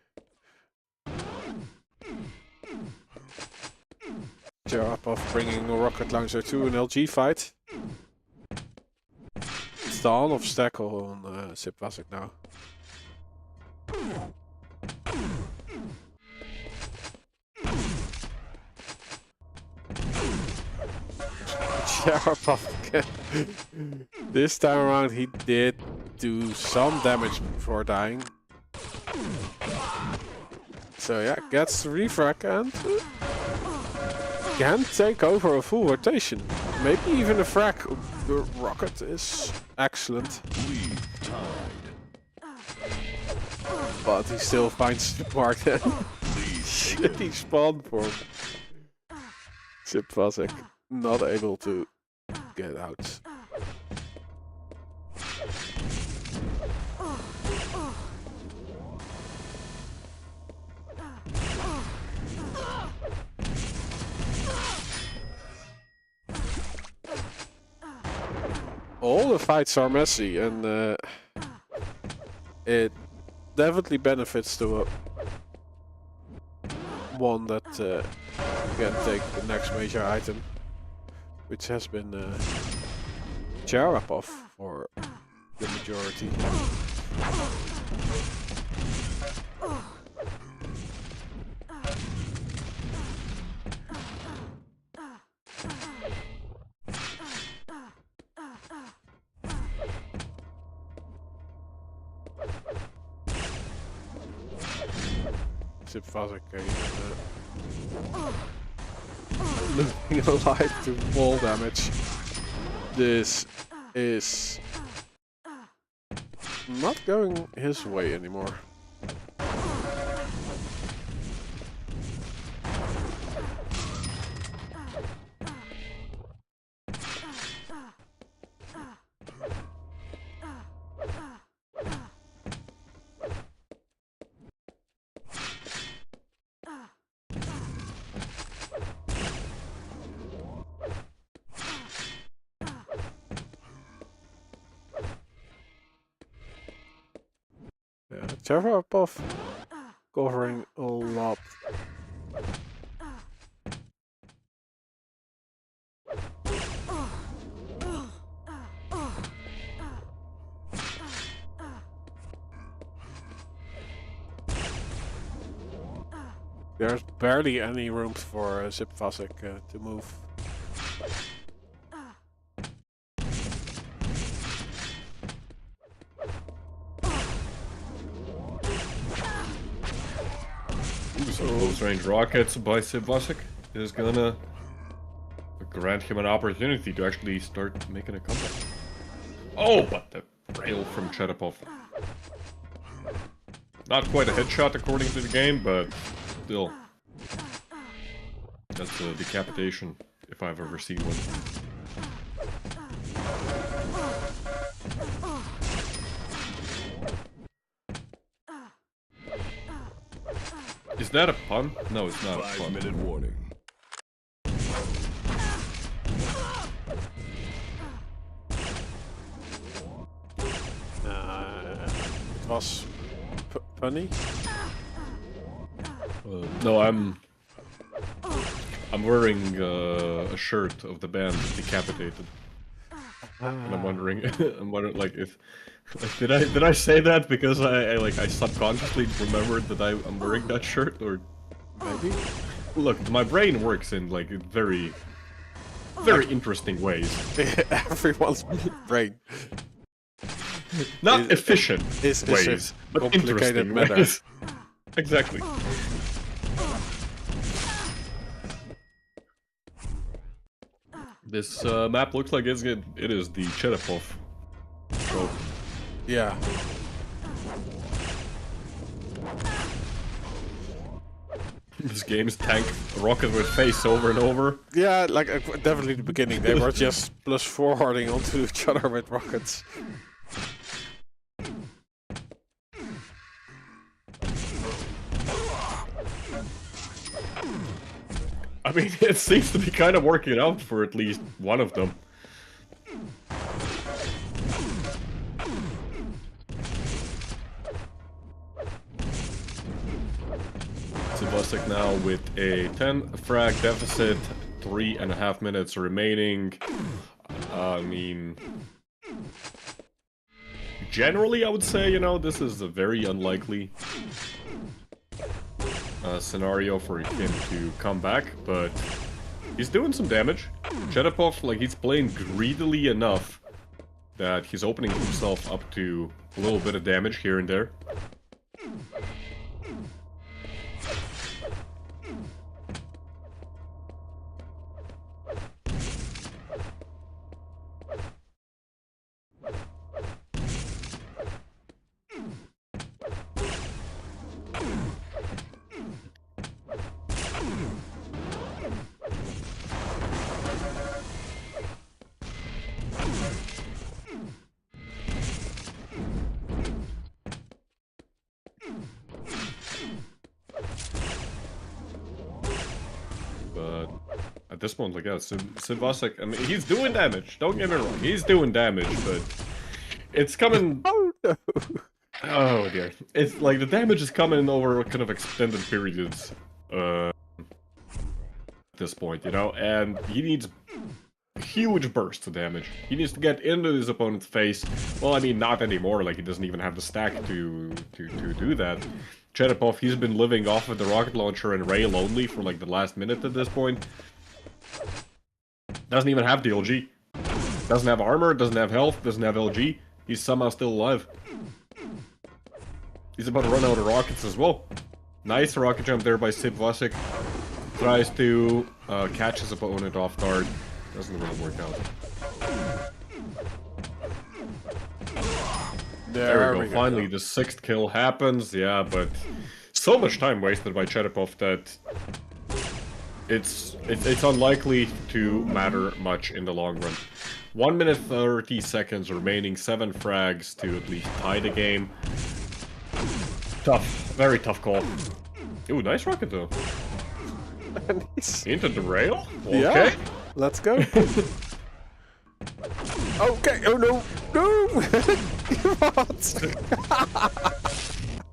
CHEREPOFF bringing a rocket launcher to an LG fight. It's the on-off stack on Sipfasek now. CHEREPOFF. This time around he did do some damage before dying. So yeah, gets the refrag and can take over a full rotation. Maybe even a frag. The rocket is excellent. But he still finds the mark then. Shitty spawn form. Sipfasek not able to get out. All the fights are messy and it definitely benefits to one that can take the next major item, which has been CHEREPOFF for the majority. Sipfasek looking alive to fall damage. This is not going his way anymore. Yeah, CHEREPOFF covering a lot. There's barely any room for Sipfasek to move. So close range rockets by Sipfasek is gonna grant him an opportunity to actually start making a comeback. Oh, but the rail from CHEREPOFF. Not quite a headshot according to the game, but still. That's a decapitation, if I've ever seen one. Is Is that a pun? No, it's not a 5-minute pun. warning. It was funny. No, I'm wearing a shirt of the band Decapitated, and I'm wondering, like if did I say that because I subconsciously remembered that I'm wearing that shirt, or Maybe. look, my brain works in like very interesting ways. Everyone's brain Not efficient is ways, a but complicated interesting matter. ways. Exactly. This map looks like it is the Cherepoff. So, Yeah. this game's tank rocket with face over and over. Yeah, like definitely the beginning. They were just plus forwarding onto each other with rockets. I mean, it seems to be kind of working out for at least one of them. Sebastic now with a 10 frag deficit, 3.5 minutes remaining. I mean, generally I would say, you know, this is a very unlikely scenario for him to come back, but he's doing some damage. Cherepoff, like, he's playing greedily enough that he's opening himself up to a little bit of damage here and there. But at this point, like, yeah, Sebastic, I mean, he's doing damage. Don't get me wrong, he's doing damage, but it's coming. Oh no! Oh dear, it's like the damage is coming over kind of extended periods. At this point, you know, and he needs huge bursts of damage. He needs to get into his opponent's face. Well, I mean, not anymore. Like, he doesn't even have the stack to do that. Cherepoff, he's been living off of the rocket launcher and rail only for like the last minute at this point. Doesn't even have the LG. Doesn't have armor, doesn't have health, doesn't have LG. He's somehow still alive. He's about to run out of rockets as well. Nice rocket jump there by Sebastic. Tries to catch his opponent off guard. Doesn't really work out. There we go. Finally, the 6th kill happens. Yeah, but so much time wasted by Cherepoff that it's unlikely to matter much in the long run. 1 minute 30 seconds remaining, 7 frags to at least tie the game. Tough, very tough call. Ooh, nice rocket though. Into the rail? Okay. Yeah, let's go. Okay, oh no, no! What?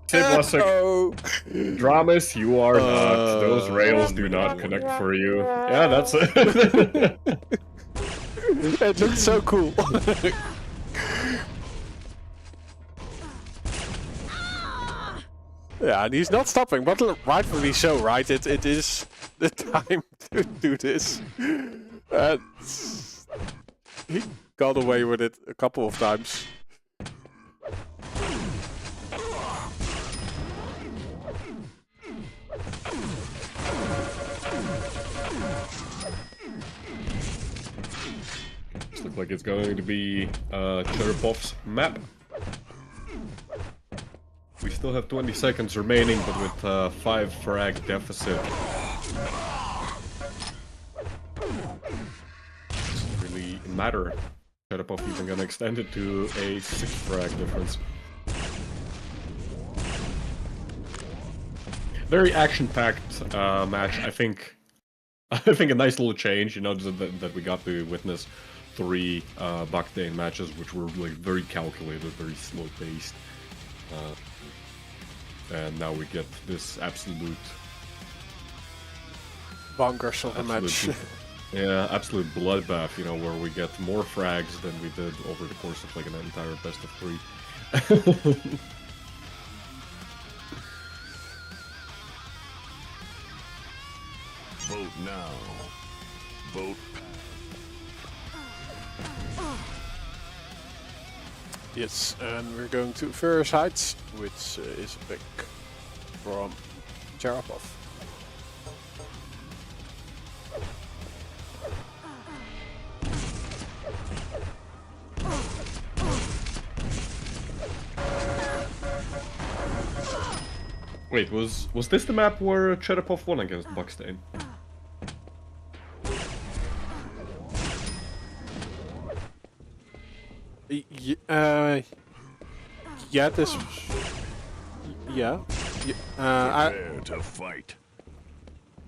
Sebastic, Oh. Dramas, you are not. Those rails do not connect for you. Yeah, that's it. It looks so cool. Yeah, and he's not stopping, but rightfully so, right? It is the time to do this. And he got away with it a couple of times. This looks like it's going to be Cherepoff's map. We still have 20 seconds remaining, but with 5 frag deficit. Doesn't really matter. Cherepoff even gonna extend it to a 6 frag difference. very action-packed match. I think a nice little change, you know, that we got to witness 3 BAKSTEEN matches, which were like very calculated, very slow-paced, and now we get this absolute bonkers of a match. Yeah, absolute bloodbath, you know, where we get more frags than we did over the course of like an entire best of 3. Vote now. Vote. Yes, and we're going to Ferris Heights, which is a pick from CHEREPOFF. Wait, was this the map where CHEREPOFF won against BAKSTEEN? Yeah, this. Yeah. Prepare to fight.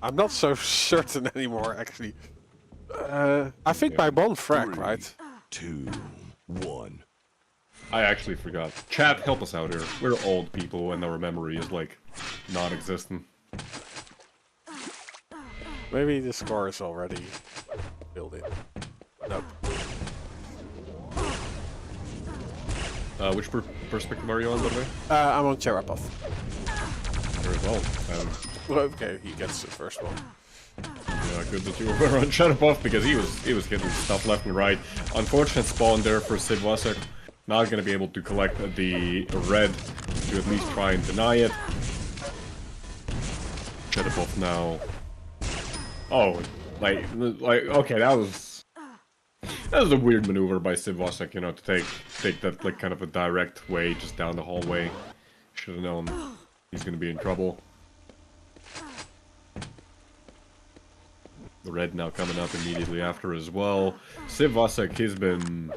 I'm not so certain anymore, actually. I think by one frag, 3, right? 2, 1. I actually forgot. Chat, help us out here. We're old people and our memory is like non-existent. Maybe the score is already filled in. Nope. Which perspective are you on, by the way? I'm on CHEREPOFF. Very well. Well, okay, he gets the first one. Yeah, good that you were on CHEREPOFF because he was hitting stuff left and right. Unfortunate spawn there for Sivasek. Not gonna be able to collect the red to at least try and deny it. CHEREPOFF now. Oh, like okay, that was a weird maneuver by Sivasek, you know, to take that like kind of a direct way just down the hallway. Should have known he's gonna be in trouble. The red now coming up immediately after as well. Sivasek has been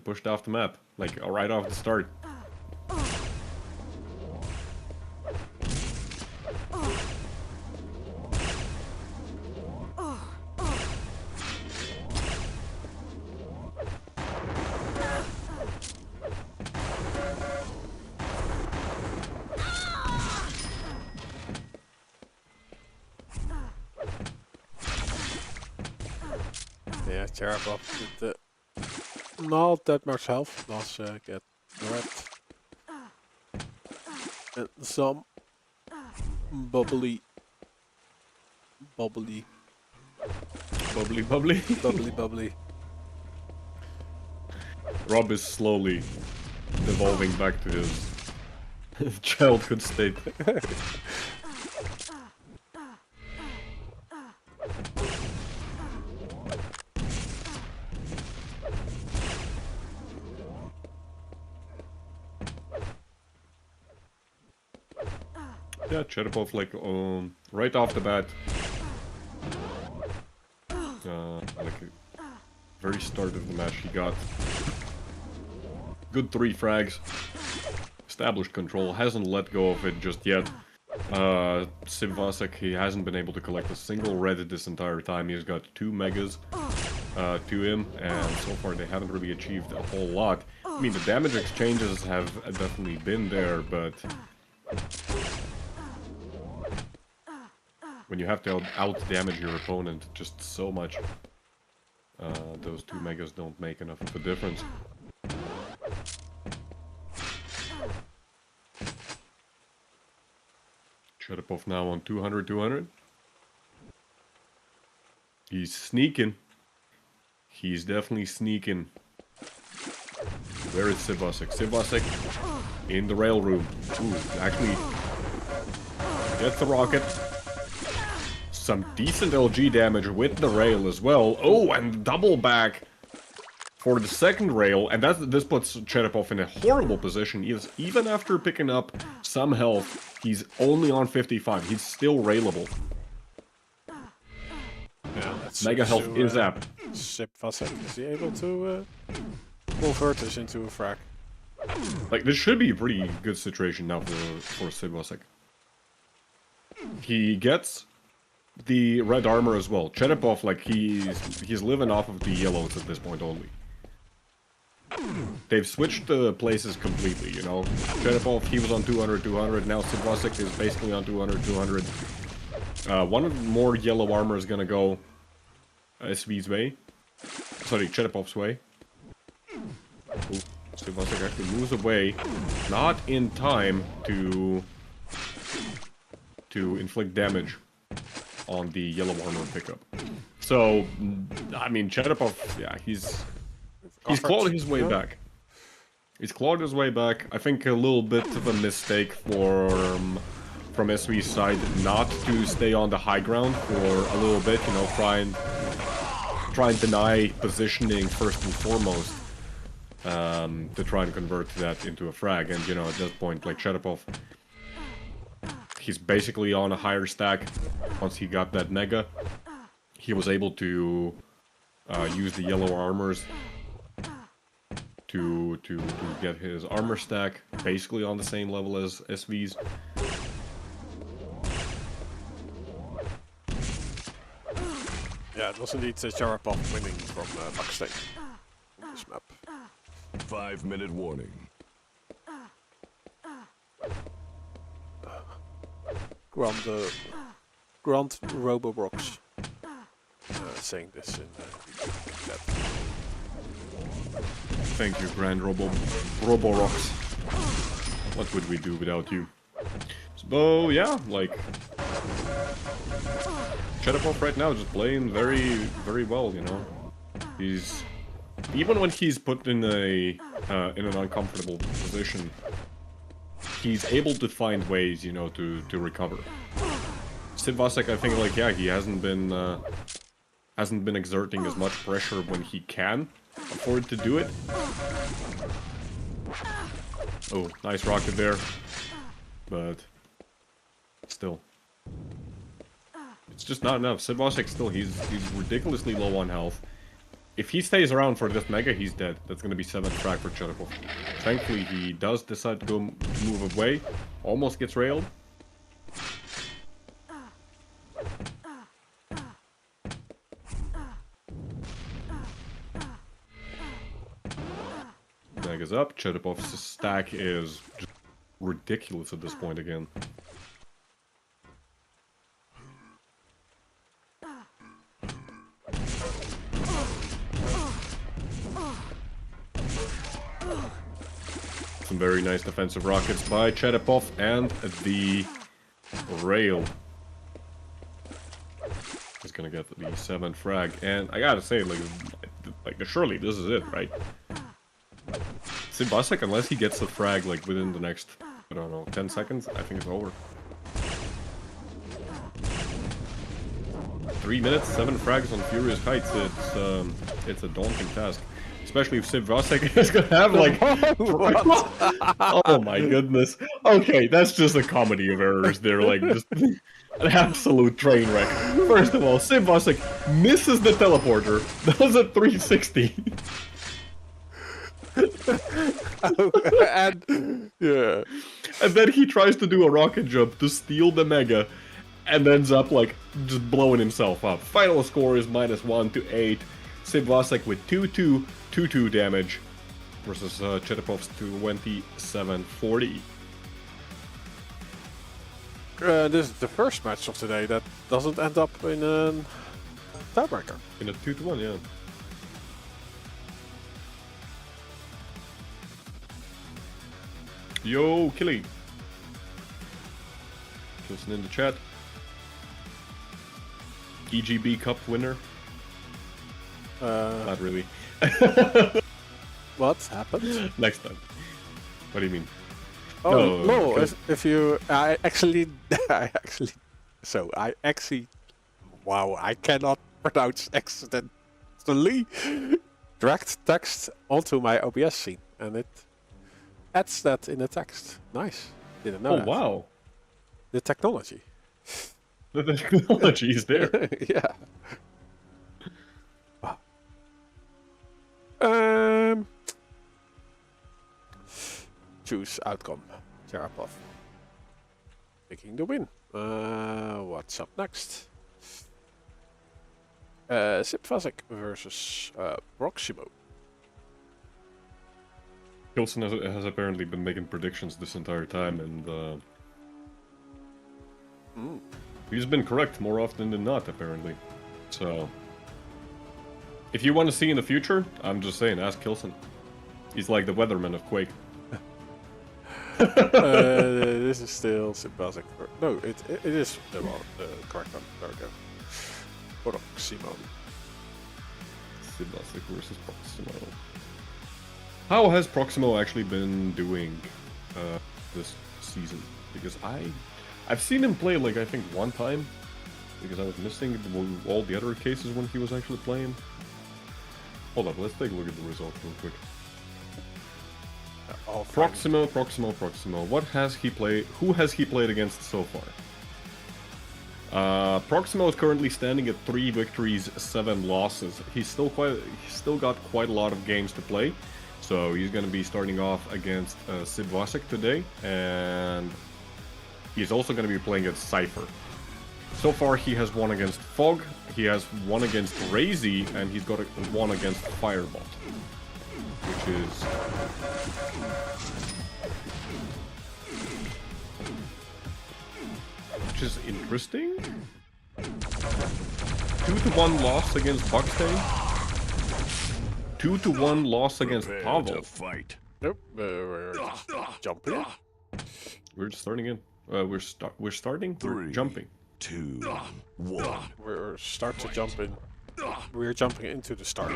pushed off the map, like right off the start. Yeah, CHEREPOFF with not that much health. Does get the red. And some bubbly. Bubbly. Rob is slowly devolving back to his childhood state. Yeah, CHEREPOFF like right off the bat. Like very start of the match, he got good 3 frags. Established control, hasn't let go of it just yet. Sivasek, he hasn't been able to collect a single red this entire time. He's got 2 megas to him, and so far they haven't really achieved a whole lot. I mean, the damage exchanges have definitely been there, but when you have to out-damage your opponent just so much, those 2 megas don't make enough of a difference. CHEREPOFF now on 200. He's sneaking. He's definitely sneaking. Where is Sivasek? Sivasek in the rail room. Ooh, actually gets the rocket. Some decent LG damage with the rail as well. Oh, and double back for the second rail, and this puts CHEREPOFF in a horrible position. Even after picking up some health, he's only on 55. He's still railable. Yeah, that's Mega health is up. Sivasek, is he able to convert this into a frag? Like, this should be a pretty good situation now for Sivasek. he gets the red armor as well. Cherepoff, like, he's living off of the yellows at this point only. They've switched the places completely, you know. Cherepoff, he was on 200, 200. Now Sivasek is basically on 200, 200. One more yellow armor is gonna go SV's way. Sorry, Cherepoff's way. Ooh, Sivasek actually moves away. Not in time to inflict damage on the yellow armor pickup. So, I mean, Cherepoff, yeah, he's clawed his way back. He's clawed his way back. I think a little bit of a mistake from SV's side not to stay on the high ground for a little bit, you know, try and deny positioning first and foremost, to try and convert that into a frag. And, you know, at that point, like, Cherepoff, he's basically on a higher stack. Once he got that mega, he was able to use the yellow armors to get his armor stack basically on the same level as SV's. Yeah, it was indeed CHEREPOFF winning from BAKSTEEN on this map. 5-minute warning. Grand Robobrox saying this in chat. Thank you, Grand Roborox. What would we do without you? So, yeah, like... Cherepoff right now just playing very, very well, you know? He's... Even when he's put in an uncomfortable position, he's able to find ways, you know, to recover. Sivasek, I think, like, yeah, he hasn't been exerting as much pressure when he can afford to do it. Oh, nice rocket there. But still, it's just not enough. Sivasek still, he's ridiculously low on health. If he stays around for this mega, he's dead. That's gonna be 7th frag for Cherepoff. Thankfully, he does decide to move away. Almost gets railed. Mega's up. Cherepoff's stack is just ridiculous at this point again. Some very nice defensive rockets by Cherepoff and the rail. He's gonna get the 7th frag, and I gotta say, like surely this is it, right? Sivasek, unless he gets the frag like within the next, I don't know, 10 seconds, I think it's over. 3 minutes, 7 frags on Furious Heights. It's a daunting task. Especially if Sivasek is gonna have like... Oh my goodness. Okay, that's just a comedy of errors there, like just an absolute train wreck. First of all, Sivasek misses the teleporter, does a 360. And yeah, and then he tries to do a rocket jump to steal the mega, and ends up like just blowing himself up. Final score is -1 to 8. Sivasek with 2-2 damage versus Cherepoff's 2740. This is the first match of today that doesn't end up in a tiebreaker. In a 2-1, yeah. Yo, Killy. Listen in the chat. EGB Cup winner. Not really. What happened? Next time. What do you mean? Oh no! Okay. If you, I actually, wow! I cannot pronounce accidentally. Dragged text onto my OBS scene, and it adds that in the text. Nice. Didn't know that. Oh wow! The technology. The technology is there. Yeah. Choose outcome. CHEREPOFF. taking the win. What's up next? Sipvasic versus Proximo. Kilson has apparently been making predictions this entire time, and he's been correct more often than not, apparently. So, if you want to see in the future, I'm just saying, ask Kilson. He's like the weatherman of Quake. This is still Sipvasic. No, it is the correct one. There we go. Proximo. Sipvasic versus Proximo. How has Proximo actually been doing this season? Because I've seen him play like I think one time, because I was missing all the other cases when he was actually playing. Hold up, let's take a look at the results real quick. Proximo. What has he played? Who has he played against so far? Proximo is currently standing at 3 victories, 7 losses. He's still got quite a lot of games to play. So he's going to be starting off against Sipvasic today, and he's also going to be playing against Cypher. So far he has won against Fog, he has won against Razy, and he's got one against Firebot. Which is interesting. 2-1 loss against BAKSTEEN. 2-1 loss against Pavel. Nope, we're jumping. We're starting in. We're starting. We're jumping. 2, 1. We're We're jumping into the start.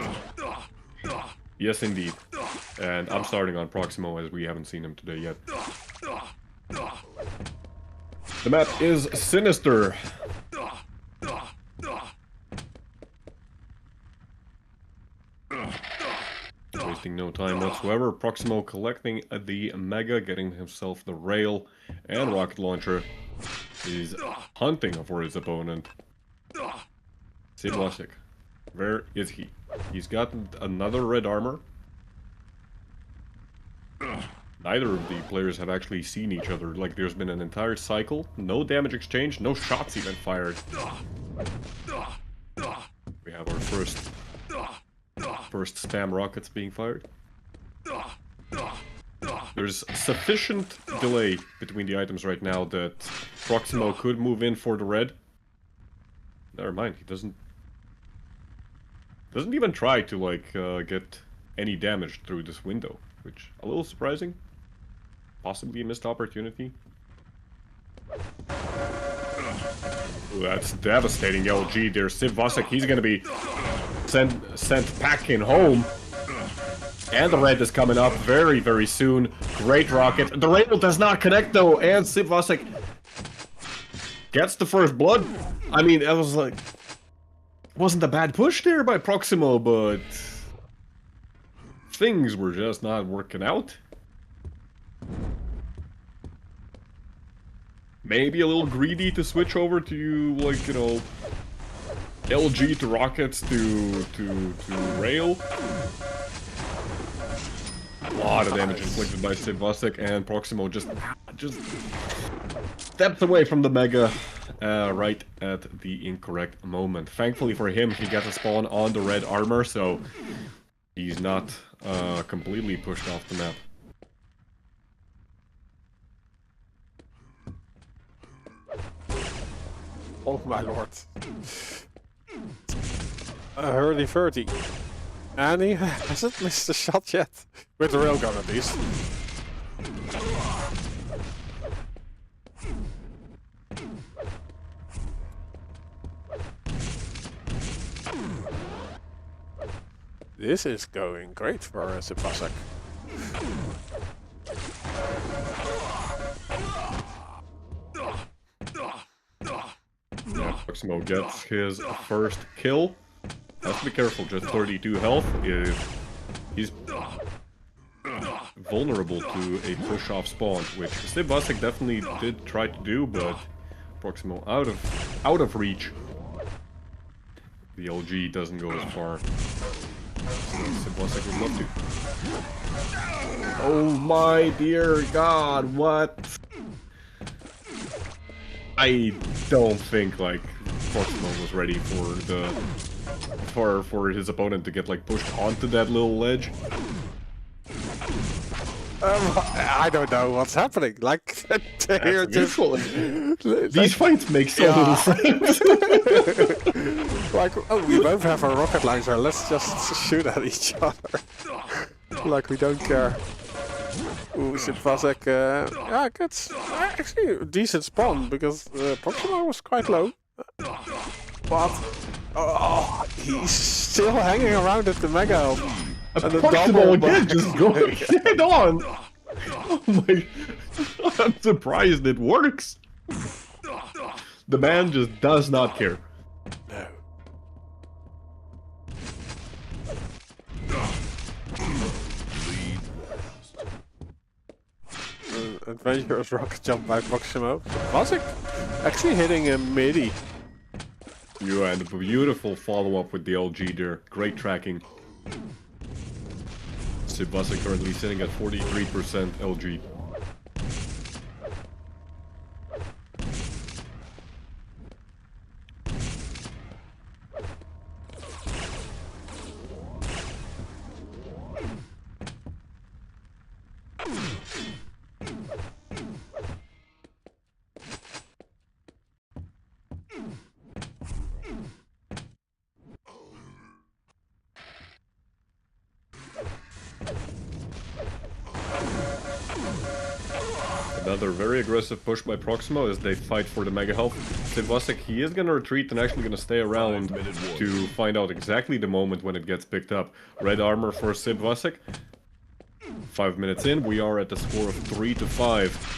Yes, indeed. And I'm starting on Proximo as we haven't seen him today yet. The map is Sinister. Wasting no time whatsoever. Proximo collecting the Mega, getting himself the rail and rocket launcher. He's hunting for his opponent. Sipvasic. Where is he? He's got another red armor. Neither of the players have actually seen each other. Like, there's been an entire cycle. No damage exchange, no shots even fired. We have our first spam rockets being fired. There's sufficient delay between the items right now that Proximo could move in for the red. Never mind, he doesn't even try to, like, get any damage through this window, which a little surprising. Possibly a missed opportunity. Ooh, that's devastating, LG. There's Sipvasic. He's gonna be sent packing home. And the red is coming up very, very soon. Great rocket. The rail does not connect though, and Sipvasic gets the first blood. I mean, it was like, wasn't a bad push there by Proximo, but things were just not working out. Maybe a little greedy to switch over to, like, you know, LG to rockets to rail. A lot of damage inflicted by Sipvasic, and Proximo just steps away from the Mega right at the incorrect moment. Thankfully for him, he gets a spawn on the red armor, so he's not completely pushed off the map. Oh my lord. A hurdy-furdy. And he hasn't missed a shot yet. With the railgun at least. This is going great for Sipvasic. Yeah, Proximo gets his first kill. Has to be careful, just 32 health. He's vulnerable to a push-off spawn, which Sipvasic definitely did try to do, but Proximo out of reach. The LG doesn't go as far. Sipvasic would love to. Oh my dear God, what? I don't think like Proximo was ready for for his opponent to get like pushed onto that little ledge. I don't know what's happening. Like, they're just... These fights make so little sense. Like, oh, we both have a rocket launcher. Let's just shoot at each other. Like, we don't care. Ooh, Sipvasek, yeah, gets actually a decent spawn because Proximo was quite low. But oh, he's still hanging around at the Mega Health. And the Proximo double again, just going head on. Oh my! I'm surprised it works. The man just does not care. No. Adventurous rocket jump by Proximo. Sipvasek actually hitting a midi. You had a beautiful follow-up with the LG there. Great tracking. Sipvasek currently sitting at 43% LG. Another very aggressive push by Proximo as they fight for the Mega Health. Sipvasek, he is gonna retreat and actually gonna stay around to find out exactly the moment when it gets picked up. Red armor for Sipvasek. 5 minutes in, we are at the score of 3-5.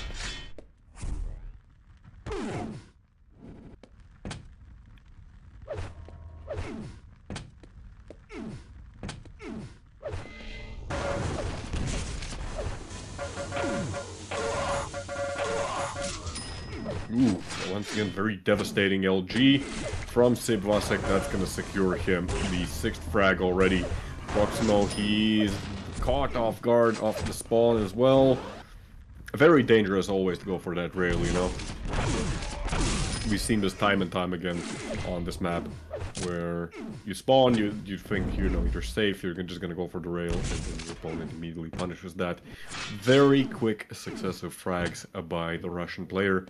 Ooh, once again, very devastating LG from Sipvasek. That's going to secure him the 6th frag already. Proximo, he's caught off guard off the spawn as well. Very dangerous always to go for that rail, you know. We've seen this time and time again on this map, where you spawn, you think, you know, you're safe, you're just going to go for the rail, and then your opponent immediately punishes that. Very quick successive frags by the Russian player.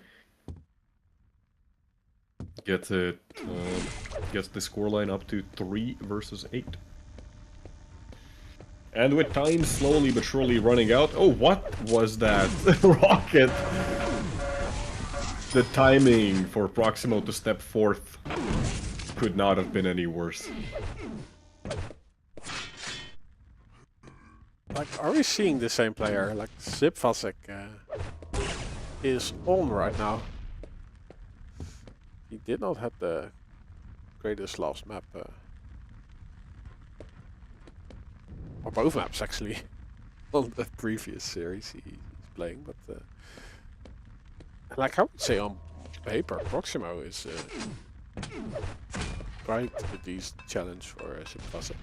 Gets the scoreline up to 3 versus 8. And with time slowly but surely running out... Oh, what was that? Rocket! The timing for Proximo to step forth could not have been any worse. Like, are we seeing the same player? Like, Sipvasek is on right now. He did not have the greatest last map. Or both maps, actually. On the previous series he's playing, but... like, I would say on paper, Proximo is quite a decent challenge for Sipvasek.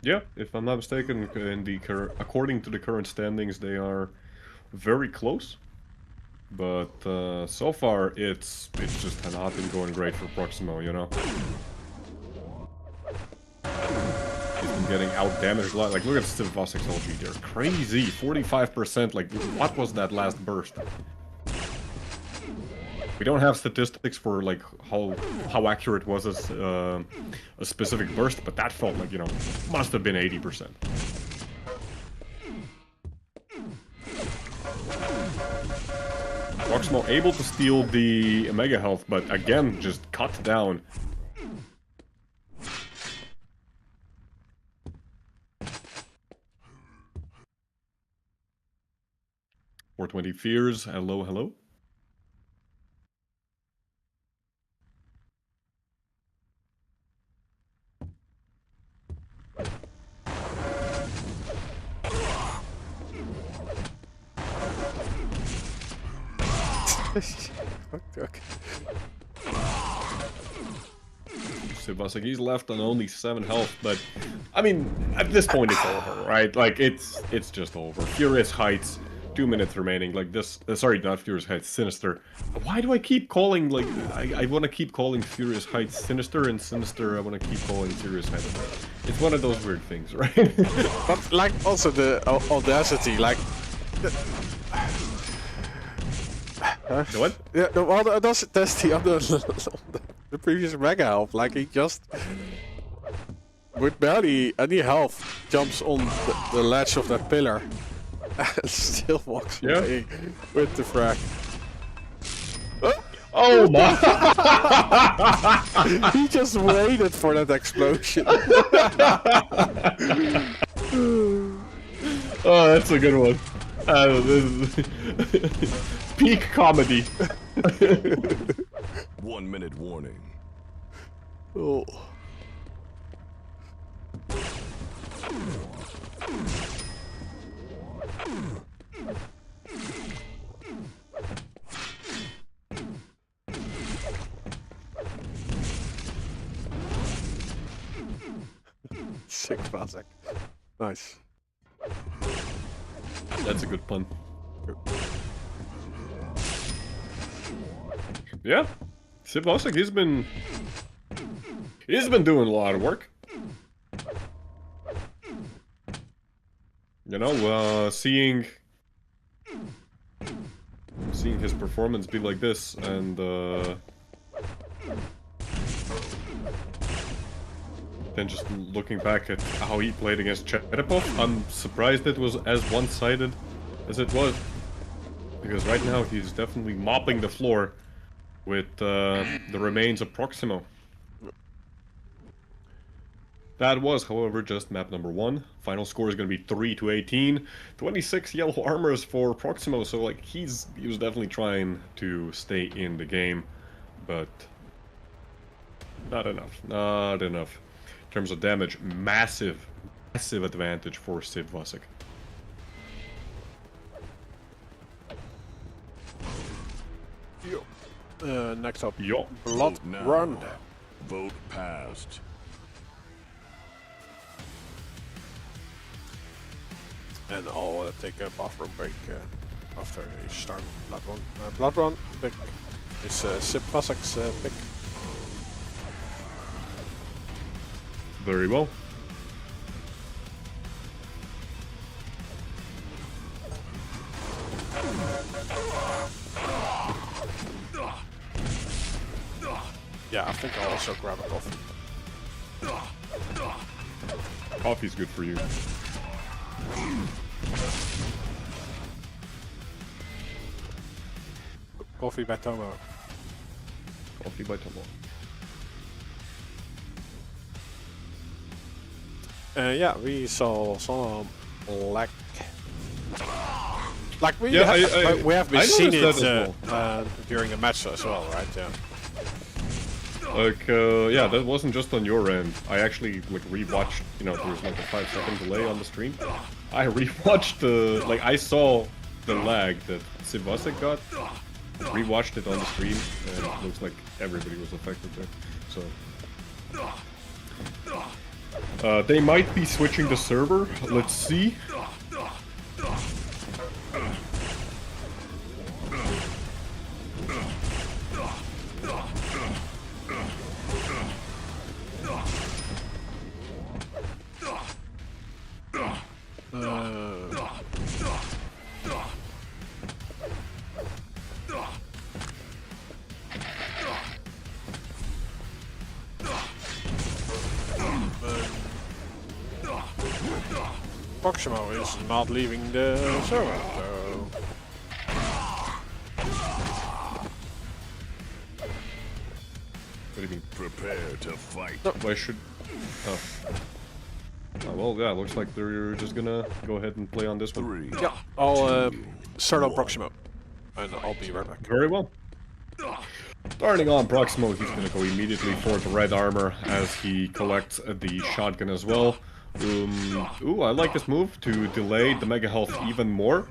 Yeah, if I'm not mistaken, according to the current standings, they are very close. But so far, it's just not been going great for Proximo, you know. He's been getting out-damaged a lot. Like, look at Sipvasek's LG, they're crazy, 45%. Like, what was that last burst? We don't have statistics for like how accurate was this, a specific burst, but that felt like, you know, must have been 80%. Proximo able to steal the Mega Health, but again, just cut down. .420 Fears, hello, hello. Okay. Sipvasek, he's left on only 7 health, but I mean, at this point it's over, right? Like, it's just over. Furious Heights 2 minutes remaining. Like this, sorry, not Furious Heights, Sinister. Why do I keep calling, like, I want to keep calling Furious Heights Sinister, and Sinister I want to keep calling Furious Heights. It's one of those weird things, right? But like also the audacity, like. The what? Yeah, well, that's the other, the previous Mega Health. Like he just, with barely any health, jumps on the ledge of that pillar, and still walks away with the frag. Oh my! He just waited for that explosion. Oh, that's a good one. This is peak comedy. 1 minute warning. Oh. Sick classic. Nice. That's a good pun. Yeah, Sivosik, he's been doing a lot of work. You know, seeing his performance be like this, and then just looking back at how he played against CHEREPOFF, I'm surprised it was as one-sided as it was. Because right now he's definitely mopping the floor with the remains of Proximo. That was, however, just map number 1. Final score is going to be 3-18. 26 yellow armors for Proximo, so like he was definitely trying to stay in the game, but not enough. Not enough. In terms of damage, massive advantage for Sivosik. Next up, Yo. Blood Vote now. Run. Vote passed. And I'll take a bathroom break after you start Blood Run. Blood Run pick is Sivvasik's pick. Very well. Yeah, I think I'll also grab a coffee. Coffee's good for you. Coffee by Tomo. Coffee by Tomo. Yeah, we saw some lag. Like we, Yeah, we have been I seeing it noticed that as during the match as well, right? Yeah. Like, yeah, that wasn't just on your end. I actually, like, rewatched, you know, there was like a 5-second delay on the stream. I rewatched the, like, I saw the lag that Sivosik got, rewatched it on the stream, and it looks like everybody was affected there, so. They might be switching the server, let's see. Proximo is not leaving the server, so... What do you mean? Prepare to fight. Why should... Oh. Oh, well, yeah, looks like they're just gonna go ahead and play on this one. 3. Yeah, I'll start on Proximo, and I'll be right back. Very well. Starting on Proximo, he's gonna go immediately for the red armor as he collects the shotgun as well. Ooh, I like this move to delay the mega health even more.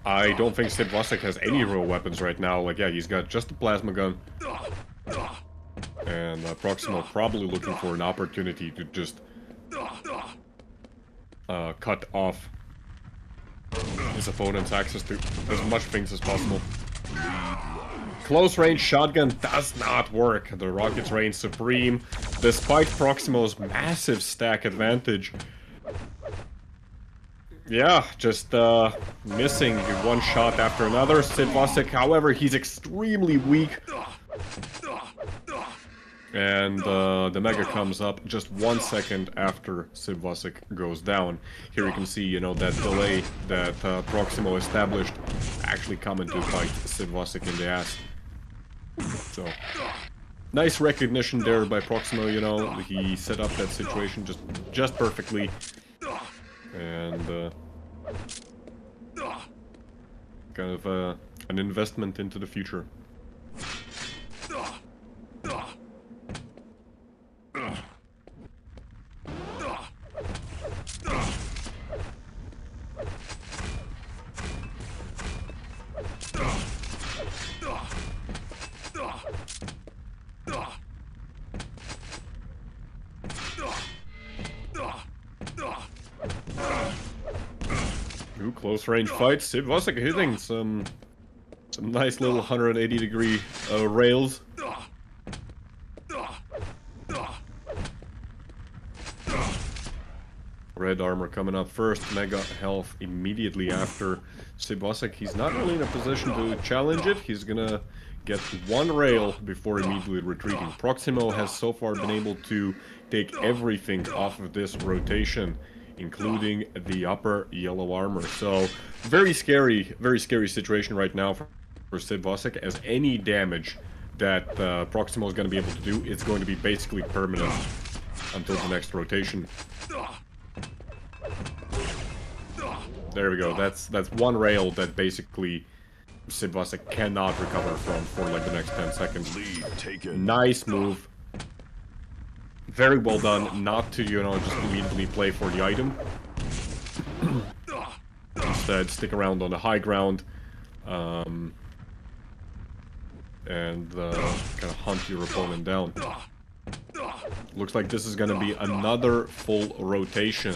I don't think Sivosik has any real weapons right now. Like, yeah, he's got just a plasma gun. And Proximo probably looking for an opportunity to just cut off his opponent's access to as much things as possible. Close range shotgun does not work. The rockets reign supreme, despite Proximo's massive stack advantage. Yeah, just missing one shot after another. Sidvosek, however, he's extremely weak. And the Mega comes up just 1 second after Sidvosek goes down. Here you can see, you know, that delay that Proximo established actually coming to bite Sidvosek in the ass. So, nice recognition there by Proximo, you know. He set up that situation just perfectly. And kind of an investment into the future. Ooh, close range fights. Sidvosek hitting some nice little 180-degree rails. Red armor coming up first, Mega health immediately after Sidvosek. He's not really in a position to challenge it. He's gonna get one rail before immediately retreating. Proximo has so far been able to take everything off of this rotation, including the upper yellow armor. So, very scary situation right now for Sidvosek, as any damage that Proximo is going to be able to do is going to be basically permanent until the next rotation. There we go. That's one rail that basically Sidvosek cannot recover from for like the next 10 seconds. Lead taken. Nice move. Very well done, not to, you know, just immediately play for the item. Instead, stick around on the high ground. And kind of hunt your opponent down. Looks like this is gonna be another full rotation.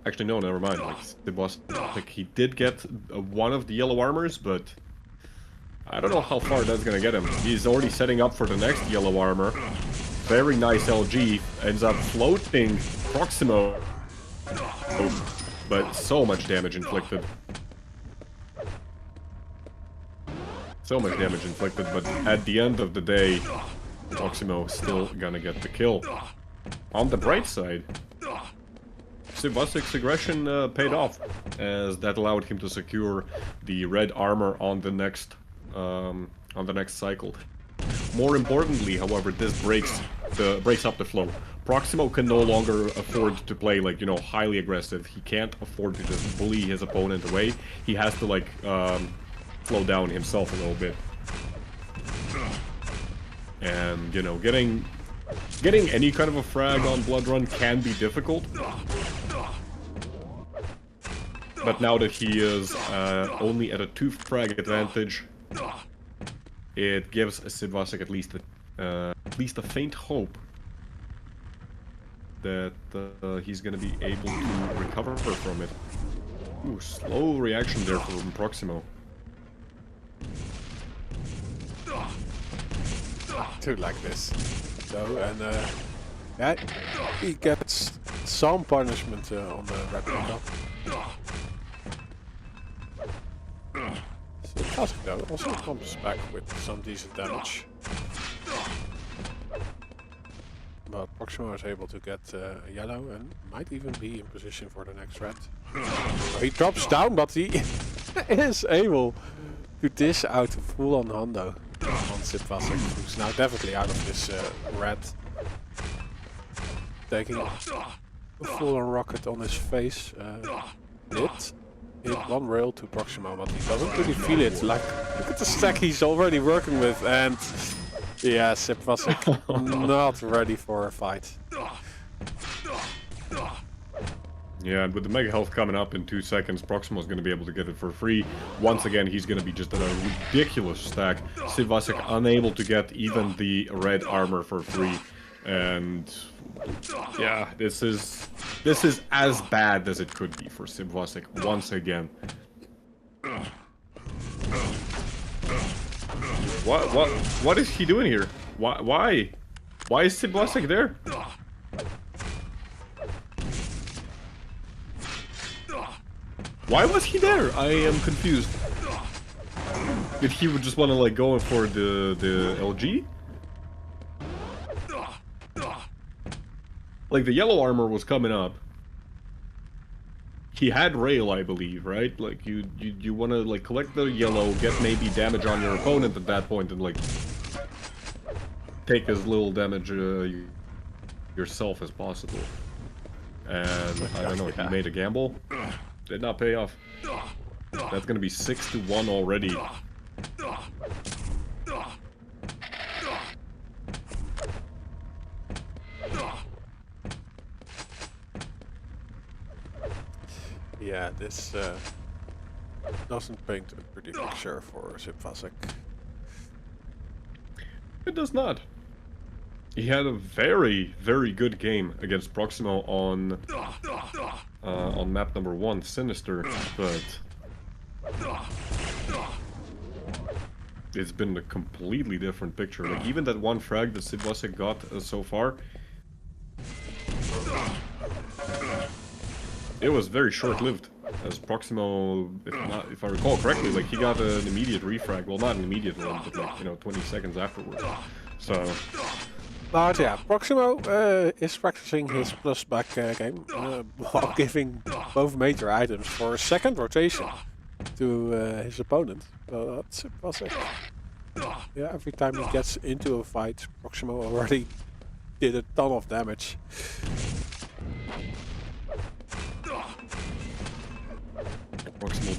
Actually, no, never mind. Like he did get one of the yellow armors, but I don't know how far that's gonna get him. He's already setting up for the next yellow armor. Very nice LG, ends up floating Proximo. But so much damage inflicted. So much damage inflicted, but at the end of the day, Proximo still gonna get the kill. On the bright side, Sidvosek's aggression paid off, as that allowed him to secure the red armor on the next cycle. More importantly, however, this breaks up the flow. Proximo can no longer afford to play, like, you know, highly aggressive. He can't afford to just bully his opponent away. He has to, like, slow down himself a little bit. And, you know, getting any kind of a frag on Blood Run can be difficult. But now that he is only at a 2 frag advantage, it gives Sidvosek at least a faint hope that he's gonna be able to recover from it. Ooh, slow reaction there from Proximo. To like this, though, and yeah, he gets some punishment on the RAPHA. So Classic, though, also comes back with some decent damage. But Proximo is able to get yellow and might even be in position for the next red. He drops down, but he is able to dish out a full-on hundo on Sidvosek, who's now definitely out of this red. Taking a full-on rocket on his face. Hit one rail to Proximo, but he doesn't really feel it. Like, look at the stack he's already working with, and yeah, Sidvosek not ready for a fight. Yeah, and with the Mega Health coming up in 2 seconds, Proximo's going to be able to get it for free. Once again, he's going to be just at a ridiculous stack. Sidvosek unable to get even the red armor for free. And yeah, this is This is as bad as it could be for Sivasek once again. What is he doing here? Why is Sivasek there? Why was he there? I am confused. Did he just want to like go for the LG? Like the yellow armor was coming up. He had rail, I believe, right? Like you want to like collect the yellow, get maybe damage on your opponent at that point, and like take as little damage yourself as possible. And I don't know, he made a gamble. Did not pay off. That's gonna be 6-1 already. Yeah, this doesn't paint a pretty picture for Sivasek. It does not. He had a very, very good game against Proximo on map number 1, Sinister, but it's been a completely different picture. Like even that one frag that Sivasek got so far, it was very short-lived. As Proximo, if I recall correctly, like he got an immediate refrag. Well, not an immediate one, but like 20 seconds afterwards. So. But yeah, Proximo is practicing his plus back game while giving both major items for a second rotation to his opponent. But Sivasek, yeah, every time he gets into a fight, Proximo already did a ton of damage. Proximo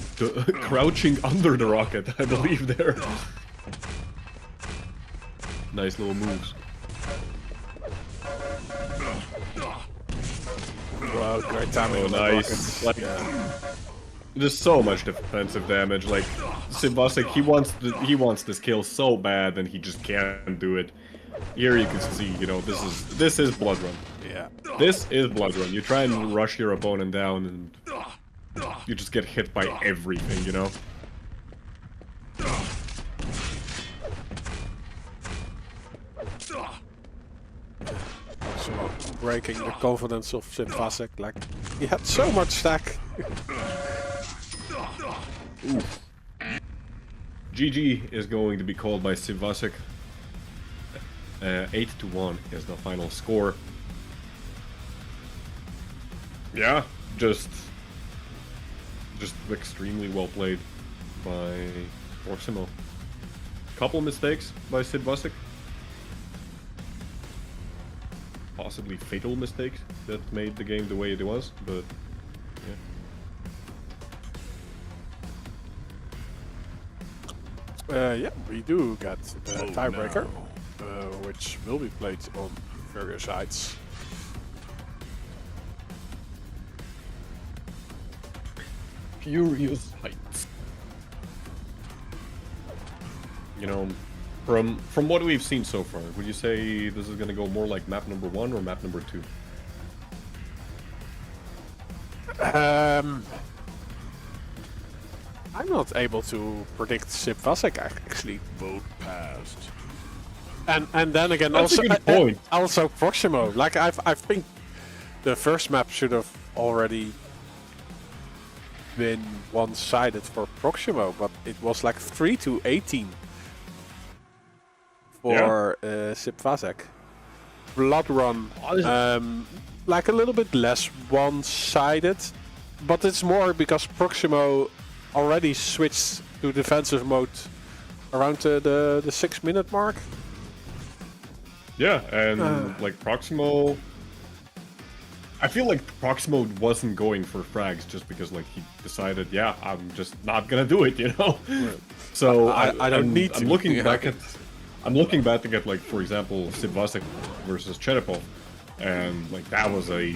crouching under the rocket, I believe there. Nice little moves. Wow, great timing. Oh, nice. Like, there's so much defensive damage. Like Sivasek, he wants this kill so bad, and he just can't do it. Here you can see, this is Blood Run. Yeah. This is Blood Run. You try and rush your opponent down, and you just get hit by everything, So breaking the confidence of Sivasek, like he had so much stack. GG is going to be called by Sivasek. 8-1 is the final score. Yeah, just extremely well played by Proximo. Couple mistakes by Sivasek. Possibly fatal mistakes that made the game the way it was, but Yeah, we do get a tiebreaker, which will be played on various sides. Furious Heights. From what we've seen so far, would you say this is gonna go more like map number 1 or map number 2? I'm not able to predict Sivasek actually. Vote passed. And then again, That's also a good point. Also Proximo. Like I think the first map should have already been one-sided for Proximo, but it was like 3-18 for Sivasek. Blood Run, like a little bit less one-sided, but it's more because Proximo already switched to defensive mode around the 6-minute mark. Yeah, and like Proximo, I feel like Proximo wasn't going for frags just because like he decided, yeah, I'm just not gonna do it, So I don't need to. I'm looking back at like, for example, Sivasek versus Cherepov, and like that was a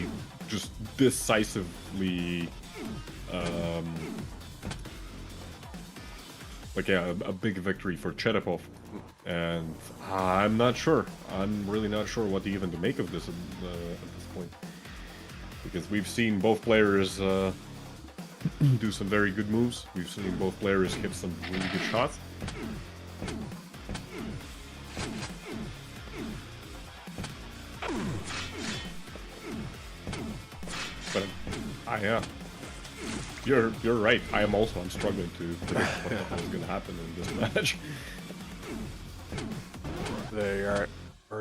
just decisively a big victory for Cherepov. And I'm not sure. I'm really not sure what even to make of this at this point. because we've seen both players do some very good moves. We've seen both players hit some really good shots. But yeah, you're right. I'm struggling to predict what is going to happen in this match. They are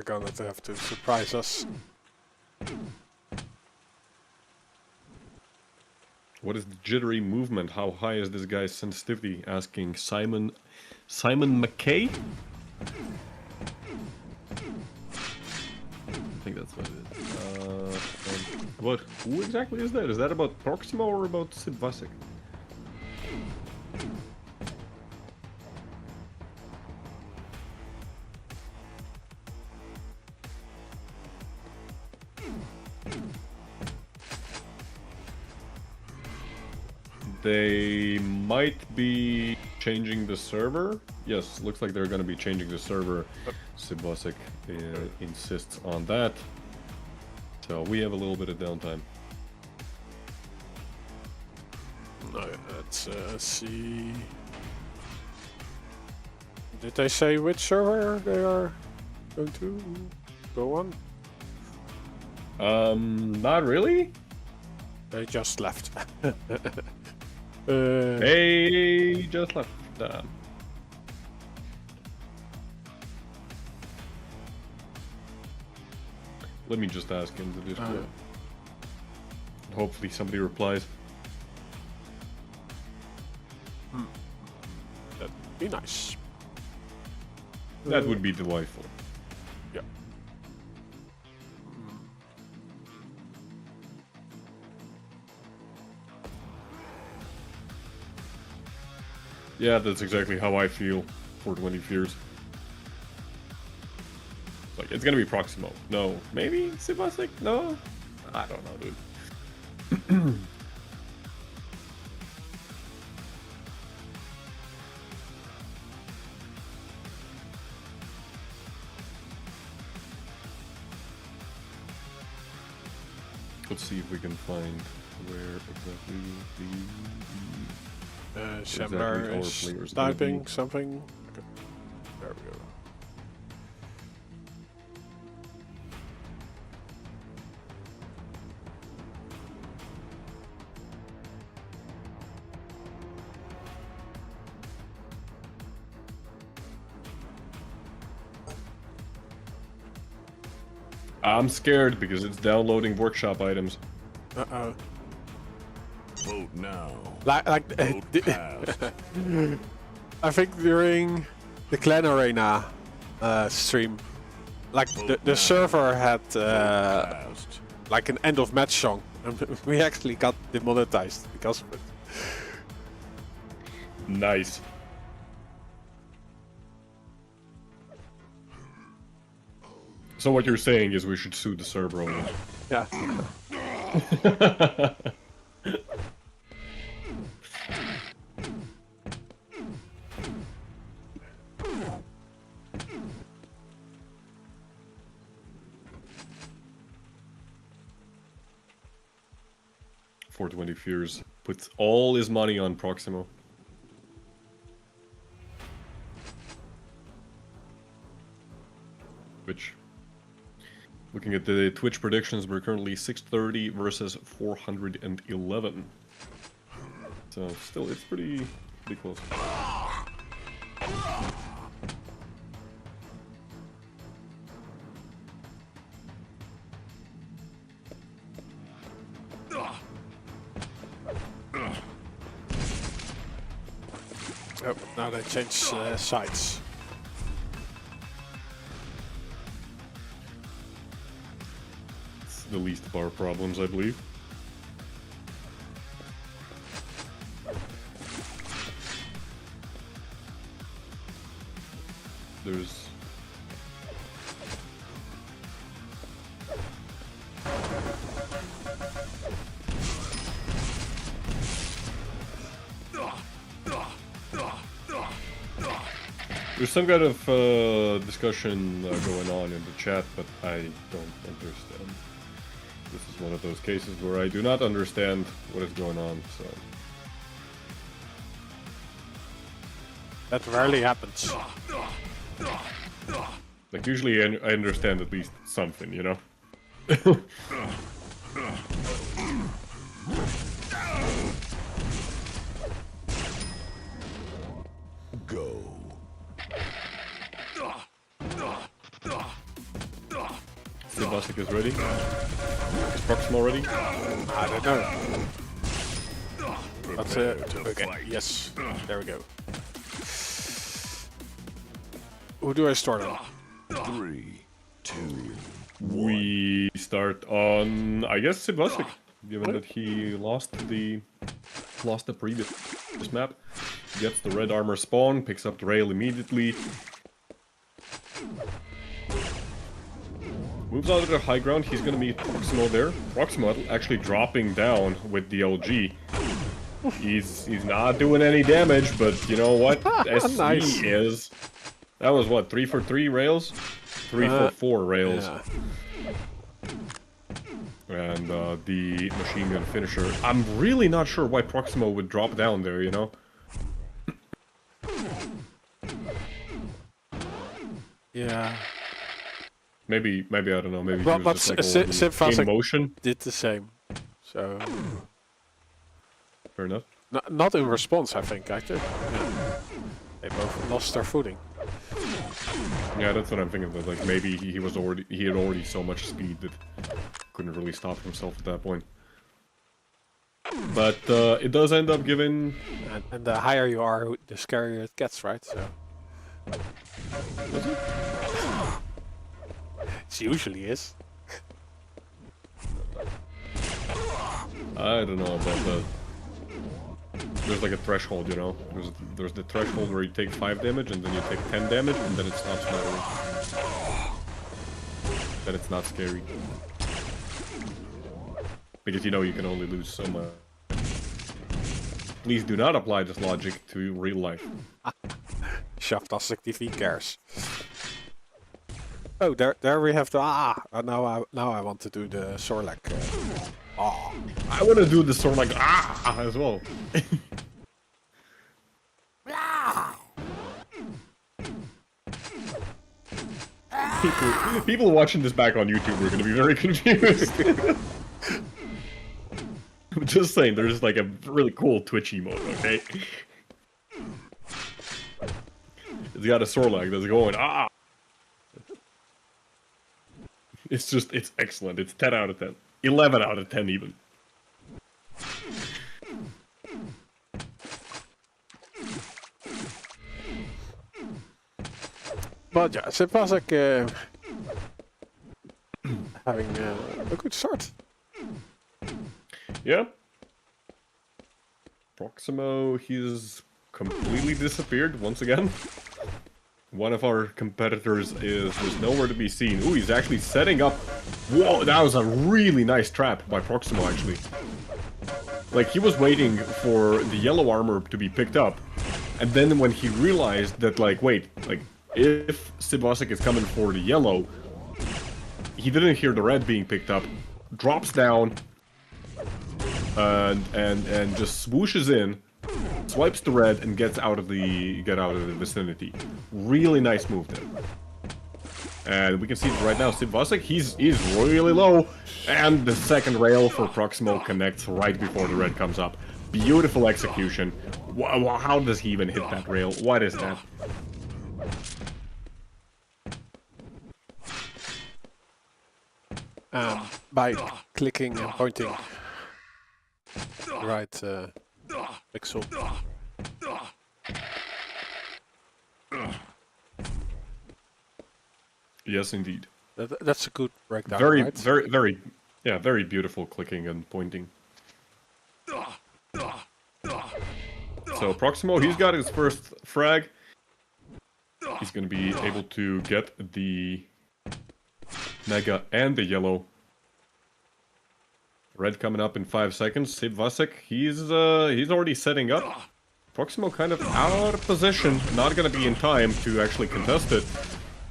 gonna have to surprise us. What is the jittery movement? How high is this guy's sensitivity? Asking Simon McKay? I think that's what it is. What? Who exactly is that? Is that about Proximo or about Sid Vasek? They might be changing the server. Yes, looks like they're going to be changing the server. Sibosik insists on that. So we have a little bit of downtime. Let's see. Did they say which server they are going to go on? Not really. They just left. They just left. Let me just ask him to Discord. Hopefully somebody replies. That'd be nice. That would be delightful. Yeah. Yeah, that's exactly how I feel for 20 Fears. Like, it's gonna be Proximo. No. Maybe Sivasik? No? I don't know, dude. Let's see if we can find where exactly Shemler our is players gonna typing be. something. Okay. There we go. I'm scared because it's downloading workshop items. Uh-oh. Vote now. Like Vote passed. I think during the Clan Arena stream, like the server had Passed. like an end of match song, and we actually got demonetized because of it. Nice. So what you're saying is we should sue the server owners. Yeah. .420 Fears puts all his money on Proximo. Which, looking at the Twitch predictions, we're currently 630 versus 411. So still, it's pretty close. Oh, now they changed sides. It's the least of our problems, I believe. There's... There's some kind of discussion going on in the chat, but I don't understand. This is one of those cases where I do not understand what is going on, so... That rarely happens. Like, usually I understand at least something, you know? Go. Sebastic is ready. Is Proximo ready? I don't know. That's it. Okay. Yes. There we go. Who do I start on? 3, 2, We start on, I guess, Sebastic, given that he lost the previous map. Gets the red armor spawn, picks up the rail immediately. Moves out of the high ground, he's gonna meet Proximo there. Proximo actually dropping down with the LG. He's not doing any damage, but you know what? SC Nice. is... That was what, 3 for 3 rails? 3 for 4 rails. Yeah. And the machine gun finisher. I'm really not sure why Proximo would drop down there, you know? Yeah. Maybe I don't know. Maybe Well, he but was just like Sebastic in motion. did the same. So Fair enough. not in response, I think. Actually, yeah. They both lost their footing. Yeah, that's what I'm thinking. That like maybe he had already so much speed that couldn't really stop himself at that point. But it does end up giving. And the higher you are, the scarier it gets, right? So. Does it? It usually is. I don't know about that. There's like a threshold, you know? There's the threshold where you take 5 damage, and then you take 10 damage, and then it stops mattering. Then it's not scary. Because you know you can only lose so much. Please do not apply this logic to real life. Shaftastic TV cares. Oh, there we have the now I want to do the Sorlak. I want to do the sword like as well. People watching this back on YouTube are going to be very confused. I'm just saying, there's like a really cool twitchy mode, okay? It's got a Sorlag that's going It's just, it's excellent. It's 10 out of 10. 11 out of 10 even. But yeah, Sebastic having a good start. Yeah. Proximo, he's completely disappeared once again. One of our competitors was nowhere to be seen. Ooh, he's actually setting up. Whoa, that was a really nice trap by Proximo, actually. Like, he was waiting for the yellow armor to be picked up. And then when he realized that, like, wait, like, if Sebastic is coming for the yellow, he didn't hear the red being picked up, drops down, and just swooshes in, swipes the red, and gets out of the vicinity. Really nice move there. And we can see right now, Sebastic, he's really low, and the second rail for Proximo connects right before the red comes up. Beautiful execution. Wow, how does he even hit that rail? What is that? By clicking and pointing right pixel. Yes, indeed. That's a good breakdown. Very, right? very beautiful clicking and pointing. So Proximo, he's got his first frag. He's gonna be able to get the Mega and the yellow. Red coming up in 5 seconds. Sebastic, he's already setting up. Proximo kind of out of position, not gonna be in time to actually contest it.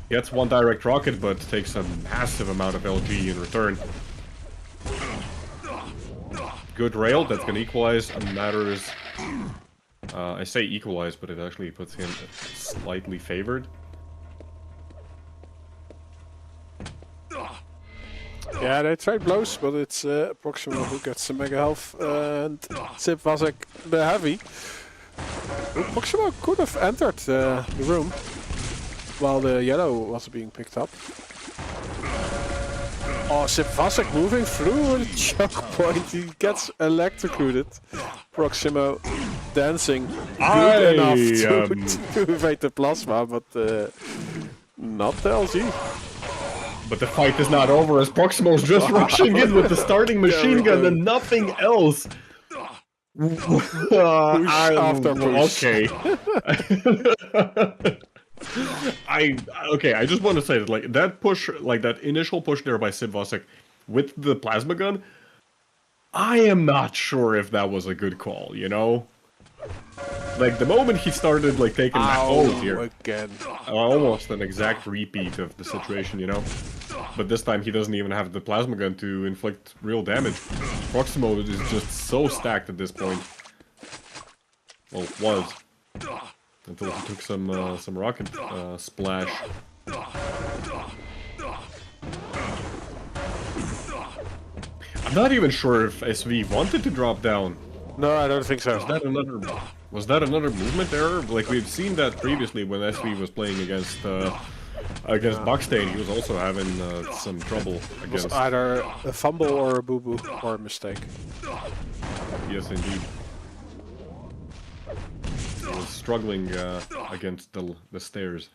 Gets one direct rocket, but takes a massive amount of LG in return. good rail that's gonna equalize matters. I say equalize, but it actually puts him slightly favored. Yeah, they trade blows, but it's Proximo who gets some mega health, and Sip Vasek the heavy. Ooh, Proximo could have entered the room while the yellow was being picked up. Oh, Sip Vasek moving through the choke point. He gets electrocuted. Proximo dancing good enough to evade the plasma, but not the LG. But the fight is not over as Proximo's just rushing in with the starting machine gun and nothing else. After push. Okay. I just want to say that like that push, like that initial push there by Sid Vasek with the plasma gun, I am not sure if that was a good call, you know? Like the moment he started like taking again. Almost an exact repeat of the situation, you know? But this time he doesn't even have the plasma gun to inflict real damage. Proximo is just so stacked at this point. Well, was. Until he took some rocket splash. I'm not even sure if SV wanted to drop down. No, I don't think so. Was that another movement error? Like we've seen that previously when SV was playing against BAKSTEEN. He was also having some trouble against. It was either a fumble or a boo-boo or a mistake. Yes, indeed. He was struggling against the stairs.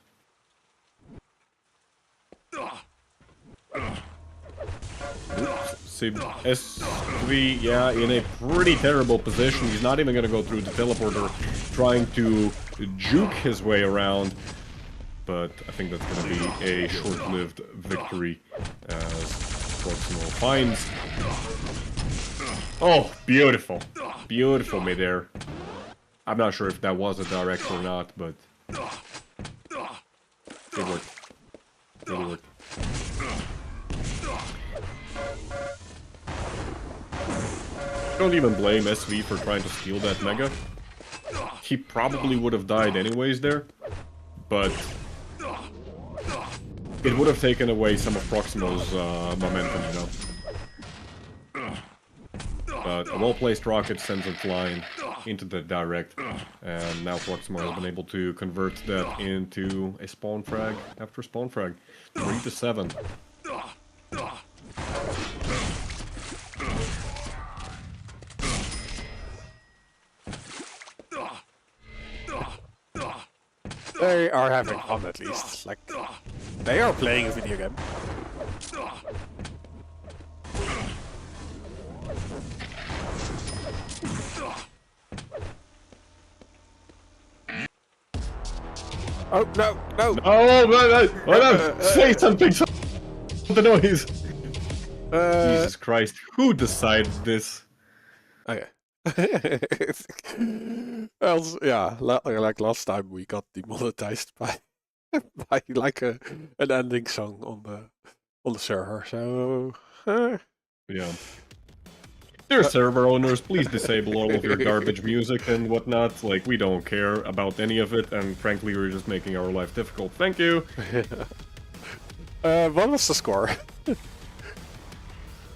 SV, yeah, in a pretty terrible position. He's not even going to go through the teleporter, trying to juke his way around. But I think that's going to be a short-lived victory as Proximo finds. Oh, beautiful. Beautiful midair. I'm not sure if that was a direct or not, but it worked. Really worked. Don't even blame SV for trying to steal that mega. He probably would have died anyways there, but it would have taken away some of Proximo's momentum, you know. But a well-placed rocket sends him flying into the direct, and now Proximo has been able to convert that into a spawn frag after spawn frag. 3-7. They are having fun at least. Like, they are playing a video game. Oh, no, no! Oh, no! Say something! Stop the noise! Jesus Christ, who decided this? Okay. Else, yeah, like last time we got demonetized by like an ending song on the server. So yeah. Dear server owners, please disable all of your garbage music and whatnot. Like, we don't care about any of it, and frankly, we're just making our life difficult. Thank you! What was the score?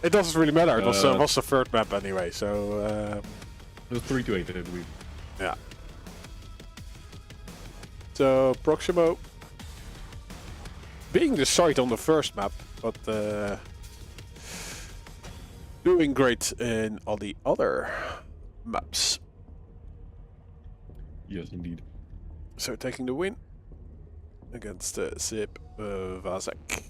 It doesn't really matter. It was the third map anyway, so... It was 3-8, I believe. Yeah. So, Proximo... being the site on the first map, but... doing great in all the other maps. Yes, indeed. So, taking the win against Sip Vasek.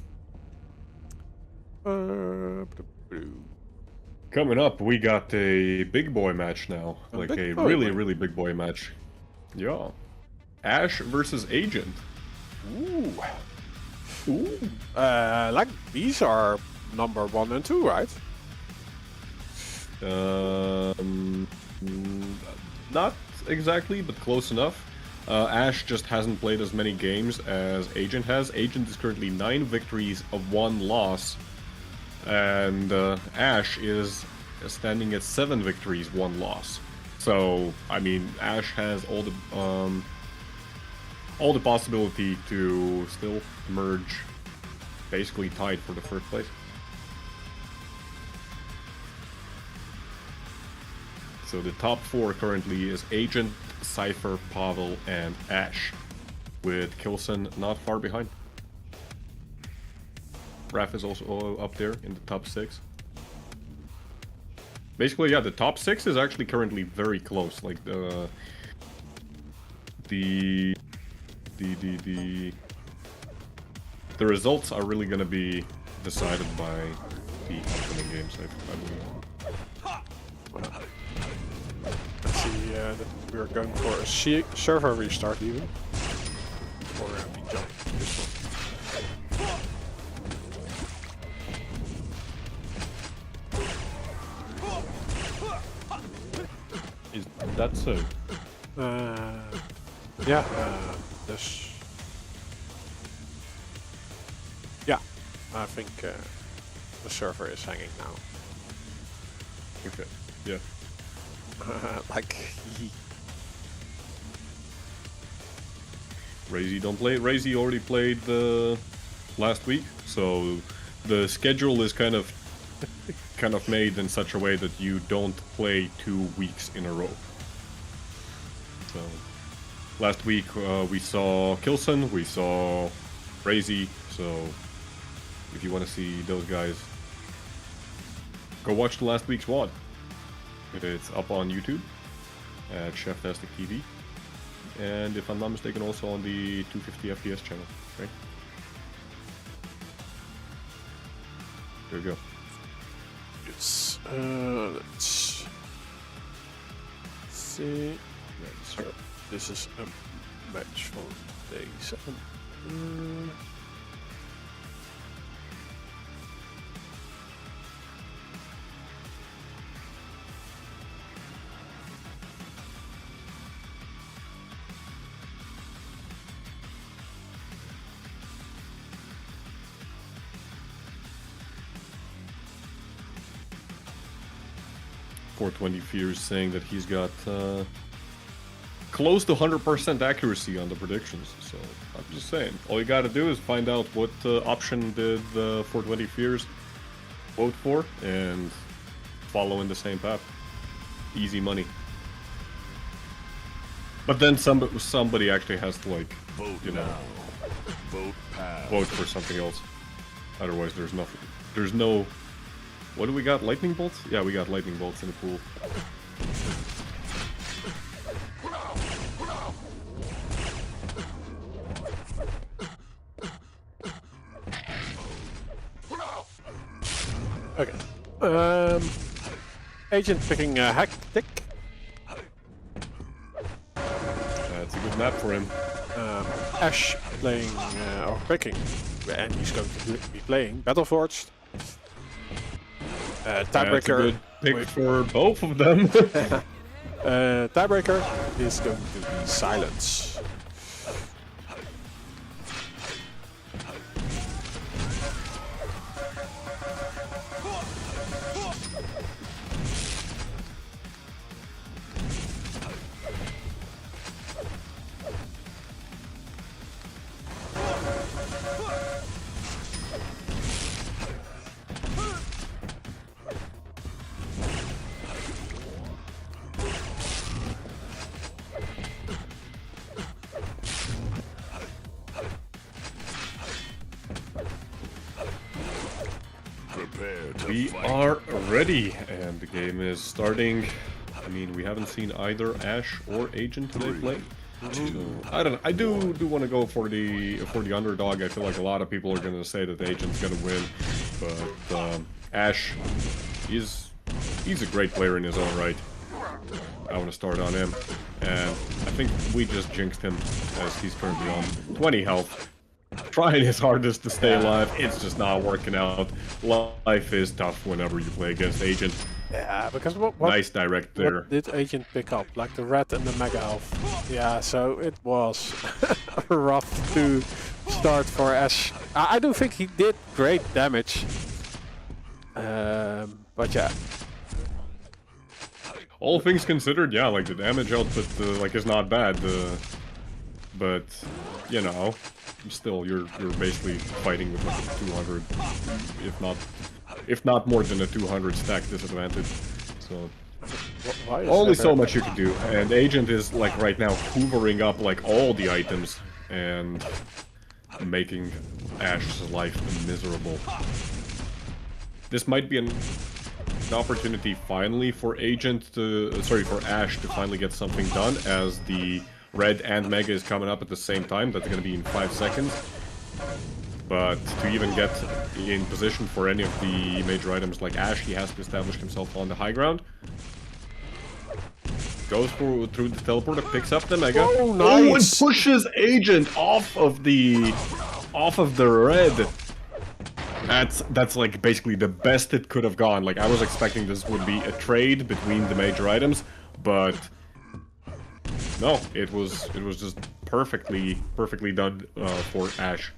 Coming up, we got a big boy match now. Like a really big boy match. Yeah. Ash versus Agent. Ooh. Ooh. Like, these are number 1 and 2, right? Not exactly, but close enough. Ash just hasn't played as many games as Agent has. Agent is currently 9 victories of 1 loss. And Ash is is standing at 7 victories, 1 loss. So, I mean, Ash has all the possibility to still emerge basically tied for the first place. So the top 4 currently is Agent, Cypher, Pavel, and Ash, with Kilson not far behind. RAPHA is also up there in the top 6. Basically, yeah, the top 6 is actually currently very close. Like the results are really gonna be decided by the upcoming games, I believe. Let's see that we're going for a server restart even. Or we jump this one. Is that so? Yeah, dus... Yeah, I think the server is hanging now. Okay, yeah. Like... Razy don't play. Razy already played last week, so the schedule is kind of made in such a way that you don't play 2 weeks in a row. So last week we saw Kilson, we saw Razy, so if you want to see those guys, go watch the last week's WOD. It's up on YouTube at Cheftastic TV. And if I'm not mistaken, also on the 250 FPS channel, right? There we go. It's, let's see. So this is a match from day 7. .420 Fears saying that he's got close to 100% accuracy on the predictions. So I'm just saying, all you gotta do is find out what option did the 420 Fears vote for and follow in the same path. Easy money. But then somebody actually has to, like, Vote you know, now. Vote pass. vote for something else. Otherwise, there's nothing. There's no. What do we got? Lightning bolts? Yeah, we got lightning bolts in the pool. Okay. Agent picking Hectic. That's a good map for him. Ash playing or picking, and he's going to be playing Battleforged. That's a Tiebreaker. good pick for both of them. Tiebreaker is going to be Silence. Prepare to We fight. are ready, and the game is starting. I mean, we haven't seen either Ash or Agent today play. So, I don't know. I do want to go for the underdog. I feel like a lot of people are going to say that Agent's going to win, but Ash, he's a great player in his own right. I want to start on him, and I think we just jinxed him as he's currently on 20 health. Trying his hardest to stay alive, it's just not working out. Life is tough whenever you play against Agent. Yeah, because what Nice direct there. what did Agent pick up? Like the red and the mega health. Yeah, so it was rough to start for Ash. I do think he did great damage. But yeah, All things considered, yeah, like the damage output like is not bad, but you know, still you're basically fighting with like a 200, if not more than a 200 stack disadvantage. So only so much you can do, and Agent is like right now hoovering up like all the items and making Ash's life miserable. This might be an opportunity finally for for Ash to finally get something done, as the Red and Mega is coming up at the same time. That's gonna be in 5 seconds. But to even get in position for any of the major items like Ash, he has to establish himself on the high ground. Goes through the teleporter, picks up the Mega. Oh, nice! And pushes Agent off of the Red. That's like basically the best it could have gone. Like I was expecting this would be a trade between the major items, but no, it was just perfectly done for Ash.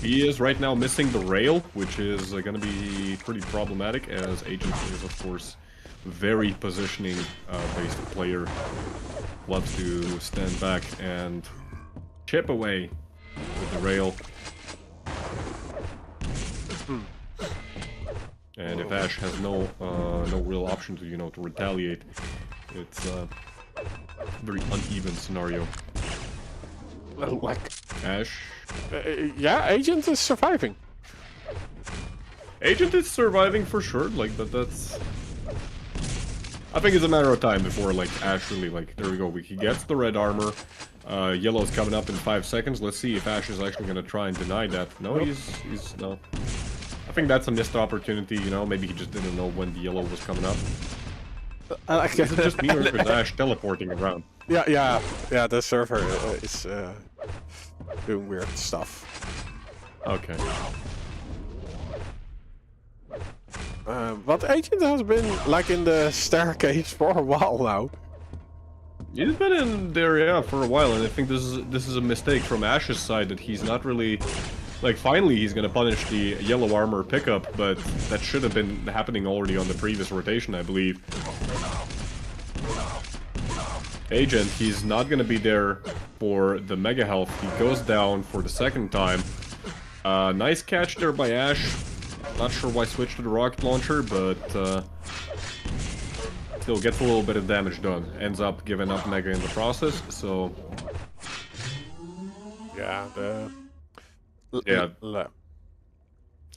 He is right now missing the rail, which is gonna be pretty problematic, as Agent is of course very positioning based player. Loves to stand back and chip away with the rail. And if Ash has no real option to to retaliate, it's a very uneven scenario. Well, like Ash, yeah, Agent is surviving. Agent is surviving for sure. Like that's. I think it's a matter of time before like Ash really like. There we go. He gets the red armor. Yellow's coming up in 5 seconds. Let's see if Ash is actually gonna try and deny that. No, Nope. he's no. I think that's a missed opportunity, you know, maybe he just didn't know when the yellow was coming up. Is it just me or is Ash teleporting around? Yeah, the server is doing weird stuff. Okay. But Agent has been like in the staircase for a while now. He's been in there, yeah, for a while, and I think this is a mistake from Ash's side that he's not really... Like, finally he's gonna punish the yellow armor pickup, but that should have been happening already on the previous rotation, I believe. Agent, he's not gonna be there for the mega health. He goes down for the second time. Nice catch there by Ash. Not sure why switch to the rocket launcher, but still gets a little bit of damage done. Ends up giving up mega in the process, so... Yeah,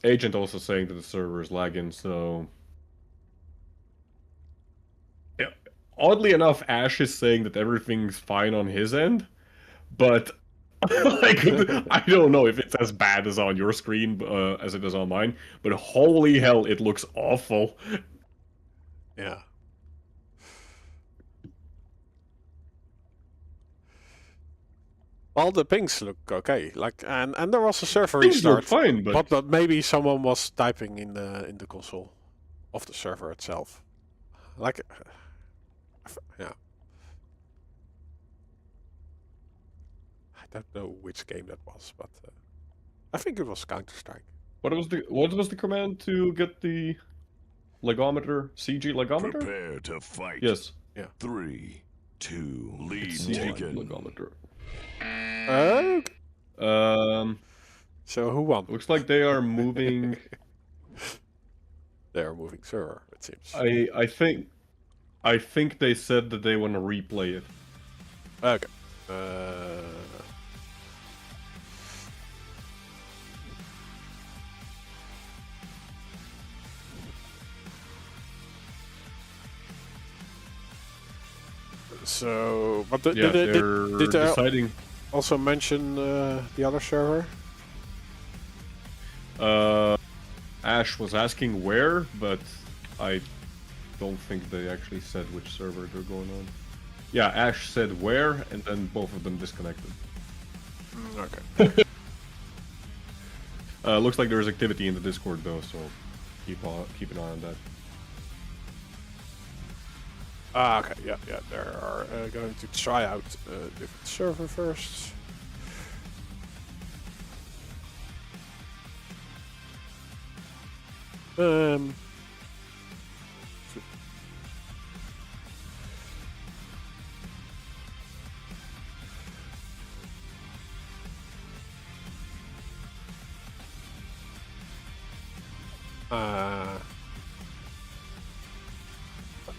Agent also saying that the server is lagging, so... Yeah. Oddly enough, Ash is saying that everything's fine on his end, but... like, I don't know if it's as bad as on your screen as it is on mine, but holy hell, it looks awful. yeah. All the pings look okay, like, and there was a server Things look restart, fine, but maybe someone was typing in the console of the server itself, like, yeah. I don't know which game that was, but I think it was Counter-Strike. What was the command to get the legometer, CG legometer? Prepare to fight. Yes. Yeah. 3, 2, lead CG taken. legometer. So who won? Looks like they are moving. They are moving server, it seems. I think they said that they want to replay it. Okay. So, but Yeah, they're did they deciding. also mention the other server? Ash was asking where, but I don't think they actually said which server they're going on. Yeah, Ash said where, and then both of them disconnected. Okay. Looks like there's activity in the Discord though, so keep an eye on that. Okay, yeah, they are going to try out a different server first.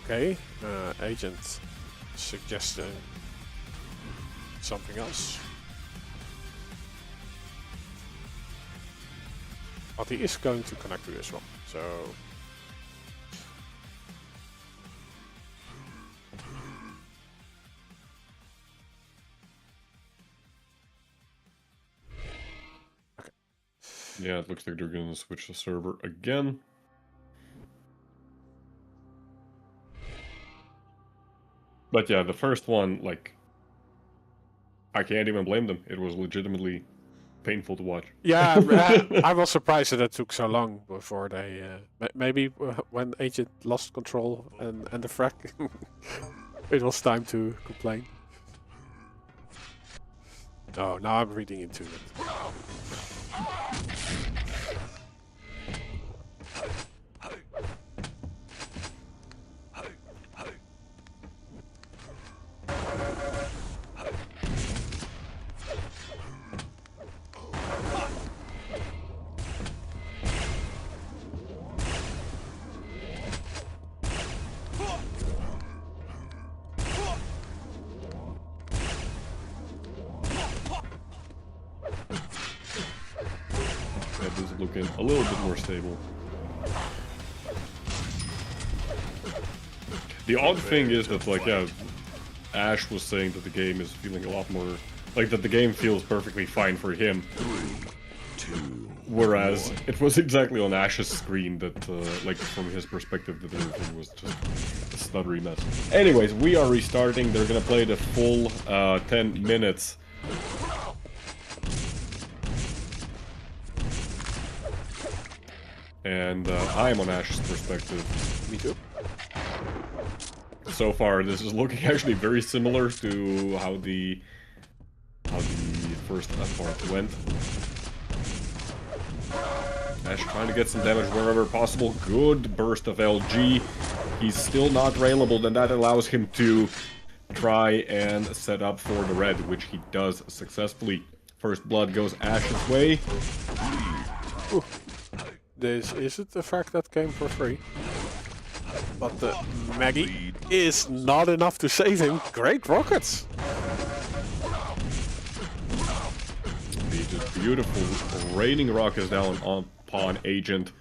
Okay, agent suggesting something else. But he is going to connect to this one, so... Okay. Yeah, it looks like they're gonna switch the server again. But yeah, the first one, like, I can't even blame them. It was legitimately painful to watch. Yeah, I was surprised that it took so long before they... maybe when Agent lost control and the frack, it was time to complain. Oh, now I'm reading into it. This is looking a little bit more stable. The odd thing is that, like, yeah, Ash was saying that the game is feeling a lot more... Like, that the game feels perfectly fine for him. 3, 2, Whereas, it was exactly on Ash's screen that, like, from his perspective, that everything was just a stuttery mess. Anyways, we are restarting. They're gonna play the full 10 minutes. And I am on Ash's perspective. Me too. So far, this is looking actually very similar to how the first part went. Ash trying to get some damage wherever possible. Good burst of LG. He's still not railable, and that allows him to try and set up for the red, which he does successfully. First blood goes Ash's way. Ooh. This isn't the fact that came for free. But the Maggie is not enough to save him. Great rockets! The just beautiful raining rockets down upon Agent.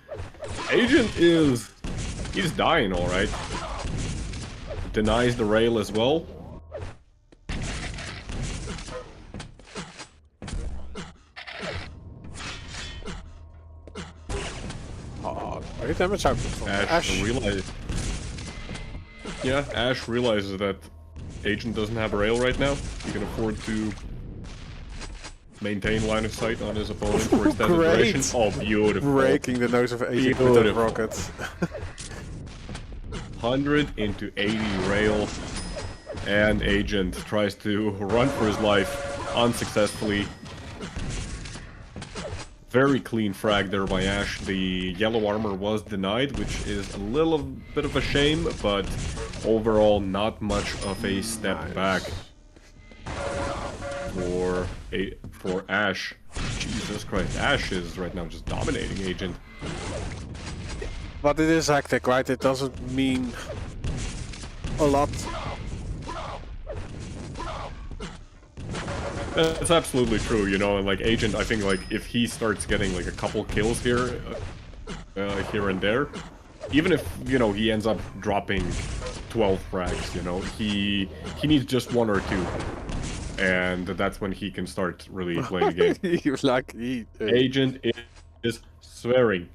Agent is... he's dying alright. Denies the rail as well. Great damage output from Ash. Ash realizes that Agent doesn't have a rail right now. He can afford to maintain line of sight on his opponent for extended duration. Oh, beautiful. Breaking the nose of Agent with that rocket. 100 into 80 rail. And Agent tries to run for his life unsuccessfully. Very clean frag there by Ash. The yellow armor was denied, which is a little bit of a shame, but overall not much of a step back for Ash. Jesus Christ, Ash is right now just dominating Agent. But it is hectic, right? It doesn't mean a lot. That's absolutely true, you know, and like Agent, I think like if he starts getting like a couple kills here, here and there, even if, you know, he ends up dropping 12 frags, you know, he needs just 1 or 2, and that's when he can start really playing the game. He was like, Agent is swearing.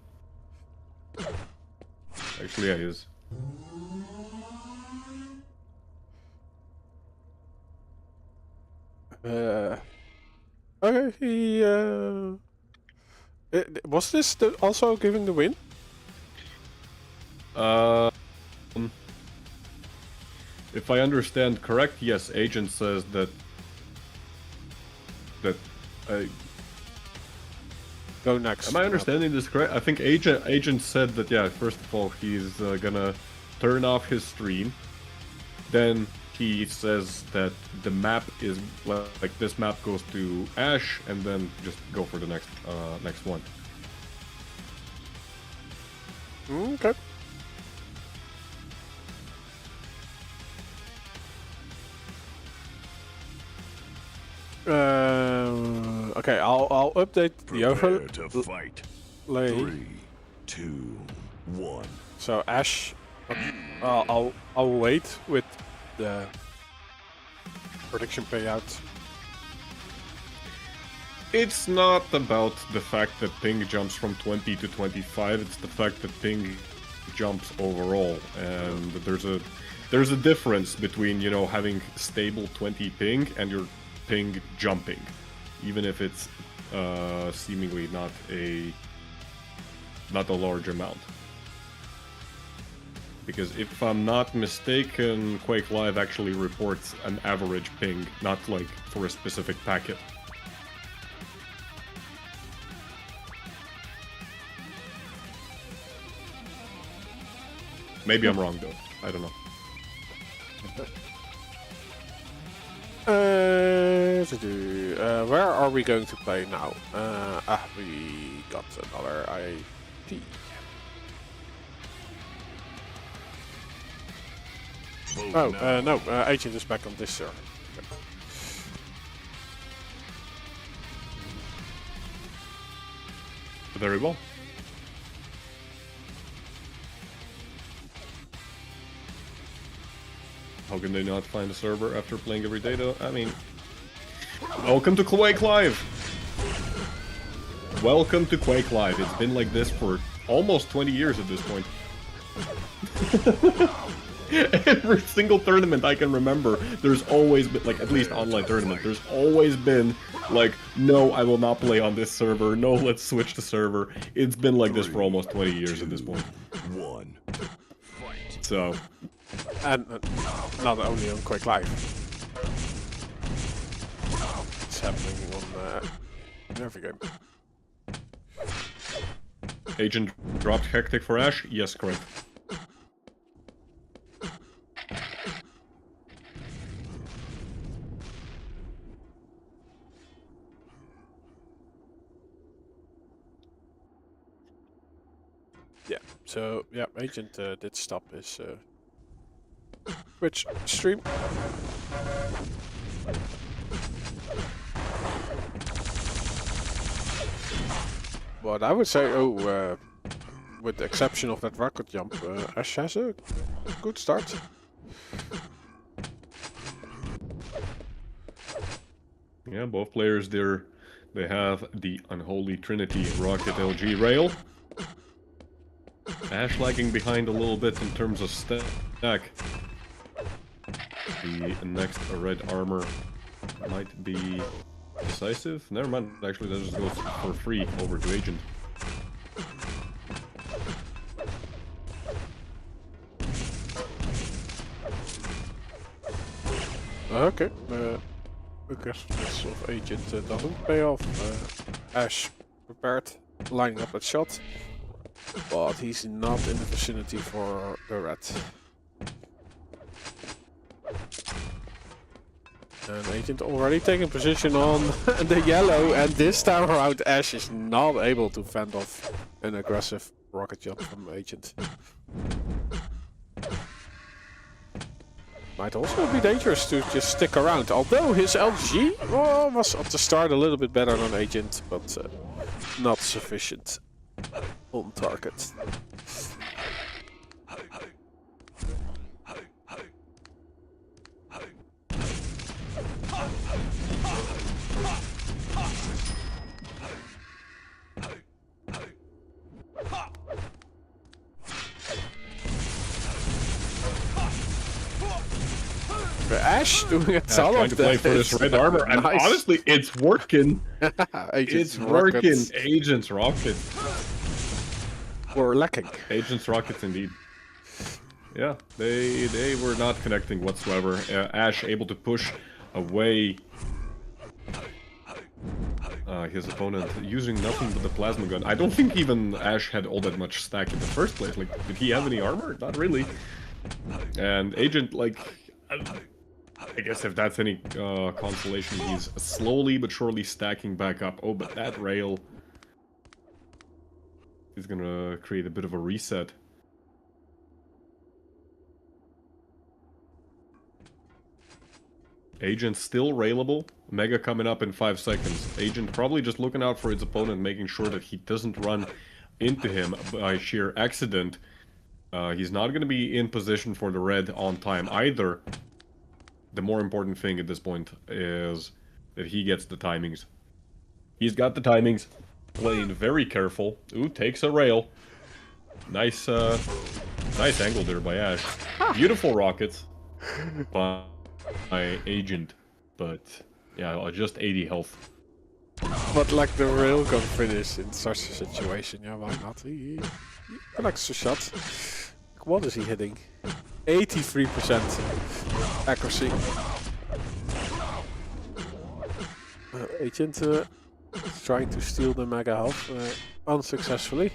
Actually, yeah, he is. Okay, he was this also giving the win? If I understand correct, yes, Agent says that Go next. Am I understanding this correct? I think Agent said that, yeah, first of all, he's gonna turn off his stream. Then he says that the map is like this map goes to Ash, and then just go for the next one. Okay. Okay, I'll update the Prepare to fight. overlay. 3, 2, 1. So Ash, I'll wait with the prediction payout. It's not about the fact that ping jumps from 20 to 25, it's the fact that ping jumps overall. And there's a difference between, you know, having stable 20 ping and your ping jumping. Even if it's seemingly not a large amount. Because if I'm not mistaken, Quake Live actually reports an average ping, not like for a specific packet. Maybe I'm wrong though. I don't know. Where are we going to play now? We got another ID. Vote now. No, Agent is back on this server. Very well. How can they not find a server after playing every day though? I mean... Welcome to Quake Live! Welcome to Quake Live. It's been like this for almost 20 years at this point. Every single tournament I can remember, there's always been, like, at least online tournament, there's always been, like, no, I will not play on this server, no, let's switch the server. It's been like this for almost 20 years at this point. 1. So... And not only on Quake Live. It's happening on every game. Agent dropped Hectic for Ash? Yes, correct. Yeah, so, yeah, Agent did stop his Twitch stream. But I would say, with the exception of that rocket jump, Ash has a good start. Yeah, both players there, they have the unholy trinity rocket LG rail. Ash lagging behind a little bit in terms of stack. The next red armor might be decisive. Never mind, actually that just goes for free over to Agent. Okay, because this of Agent doesn't pay off. Ash prepared, lining up that shot, but he's not in the vicinity for the red. And Agent already taking position on the yellow, and this time around Ash is not able to fend off an aggressive rocket jump from Agent. Might also be dangerous to just stick around, although his LG was at the start a little bit better than Agent, but not sufficient on target. Ash doing a ton trying of to play for this red armor, and nice. honestly, it's working. Agent's It's working. rockets Agent's rockets. were lacking. Agent's rockets, indeed. Yeah, they were not connecting whatsoever. Ash able to push away his opponent using nothing but the plasma gun. I don't think even Ash had all that much stack in the first place. Like, did he have any armor? Not really. And Agent, like, I guess if that's any consolation, he's slowly but surely stacking back up. Oh, but that rail He's gonna create a bit of a reset. Agent still railable. Mega coming up in 5 seconds. Agent probably just looking out for its opponent, making sure that he doesn't run into him by sheer accident. He's not going to be in position for the red on time either. The more important thing at this point is that he gets the timings. He's got the timings. Playing very careful. Ooh, takes a rail. Nice, nice angle there by Ash. Beautiful rockets by Agent, but yeah, just 80 health. But like the railgun finish in such a situation, yeah, why not? He likes the shot. What is he hitting? 83% accuracy. Agent trying to steal the mega health unsuccessfully.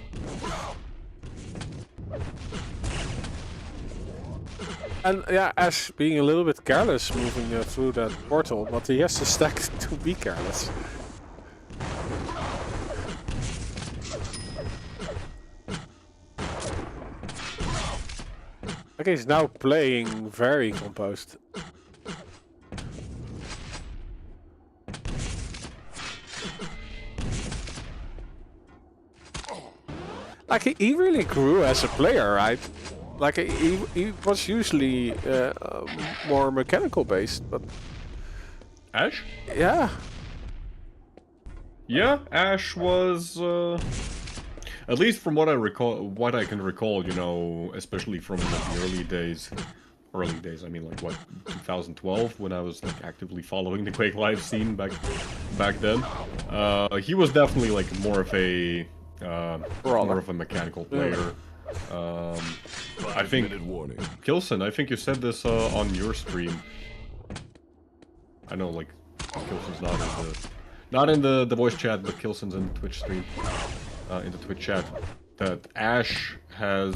And yeah, Ash being a little bit careless moving through that portal, but he has to stack to be careless. Okay, he's now playing very composed. Like he really grew as a player, right? Like he was usually more mechanical based, but Ash? yeah. Yeah, Ash was at least from what I can recall, you know, especially from the early days, I mean like what, 2012, when I was like actively following the Quake live scene back then. He was definitely like more of a mechanical player. I think Kilson, I think you said this on your stream. I know like Kilson's not in the voice chat, but Kilson's in the Twitch stream, in the Twitch chat, that Ash is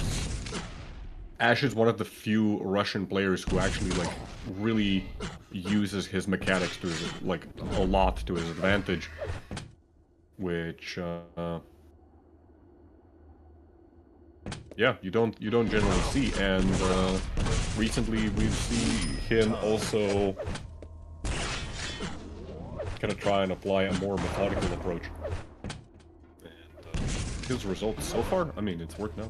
one of the few Russian players who actually like really uses his mechanics to his, like a lot to his advantage, which yeah, you don't generally see. And recently we've seen him also kind of try and apply a more methodical approach. And his results so far, I mean, it's worked now.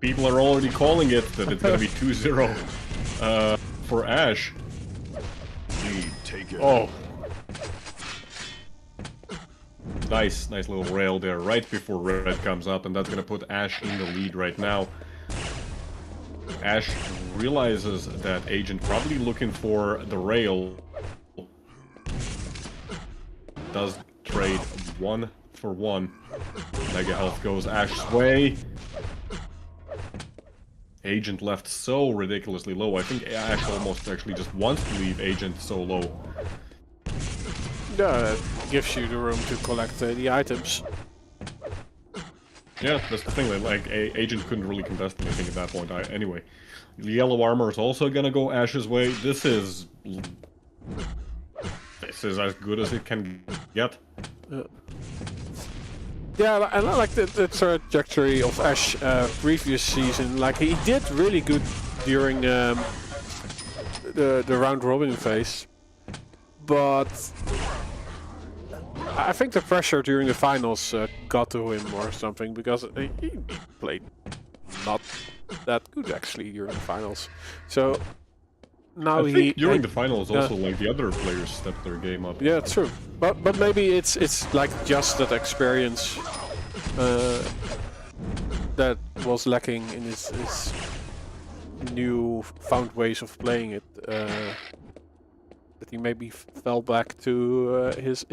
People are already calling it that it's gonna be 2-0 for Ash. Oh. Nice little rail there right before red comes up, and that's gonna put Ash in the lead right now. Ash realizes that Agent probably looking for the rail. Does trade 1 for 1. Mega health goes Ash's way. Agent left so ridiculously low. I think Ash almost actually just wants to leave Agent so low. Yeah, it gives you the room to collect the items. Yeah, that's the thing. Like Agent couldn't really contest anything at that point. Anyway, the yellow armor is also gonna go Ash's way. This is as good as it can get. Yeah, and I like the trajectory of Ash previous season. Like he did really good during the round robin phase, but I think the pressure during the finals got to him or something, because he played not that good actually during the finals. So now I think during the finals also like the other players stepped their game up. Yeah, true. But maybe it's like just that experience that was lacking in his new found ways of playing it. That he maybe fell back to his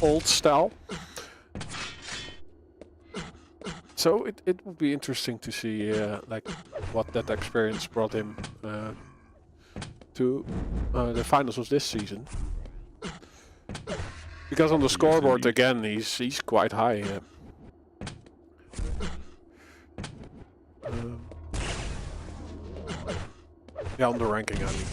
old style. So it would be interesting to see like what that experience brought him to the finals of this season. Because on the scoreboard again, he's quite high. Yeah, on the ranking, I mean.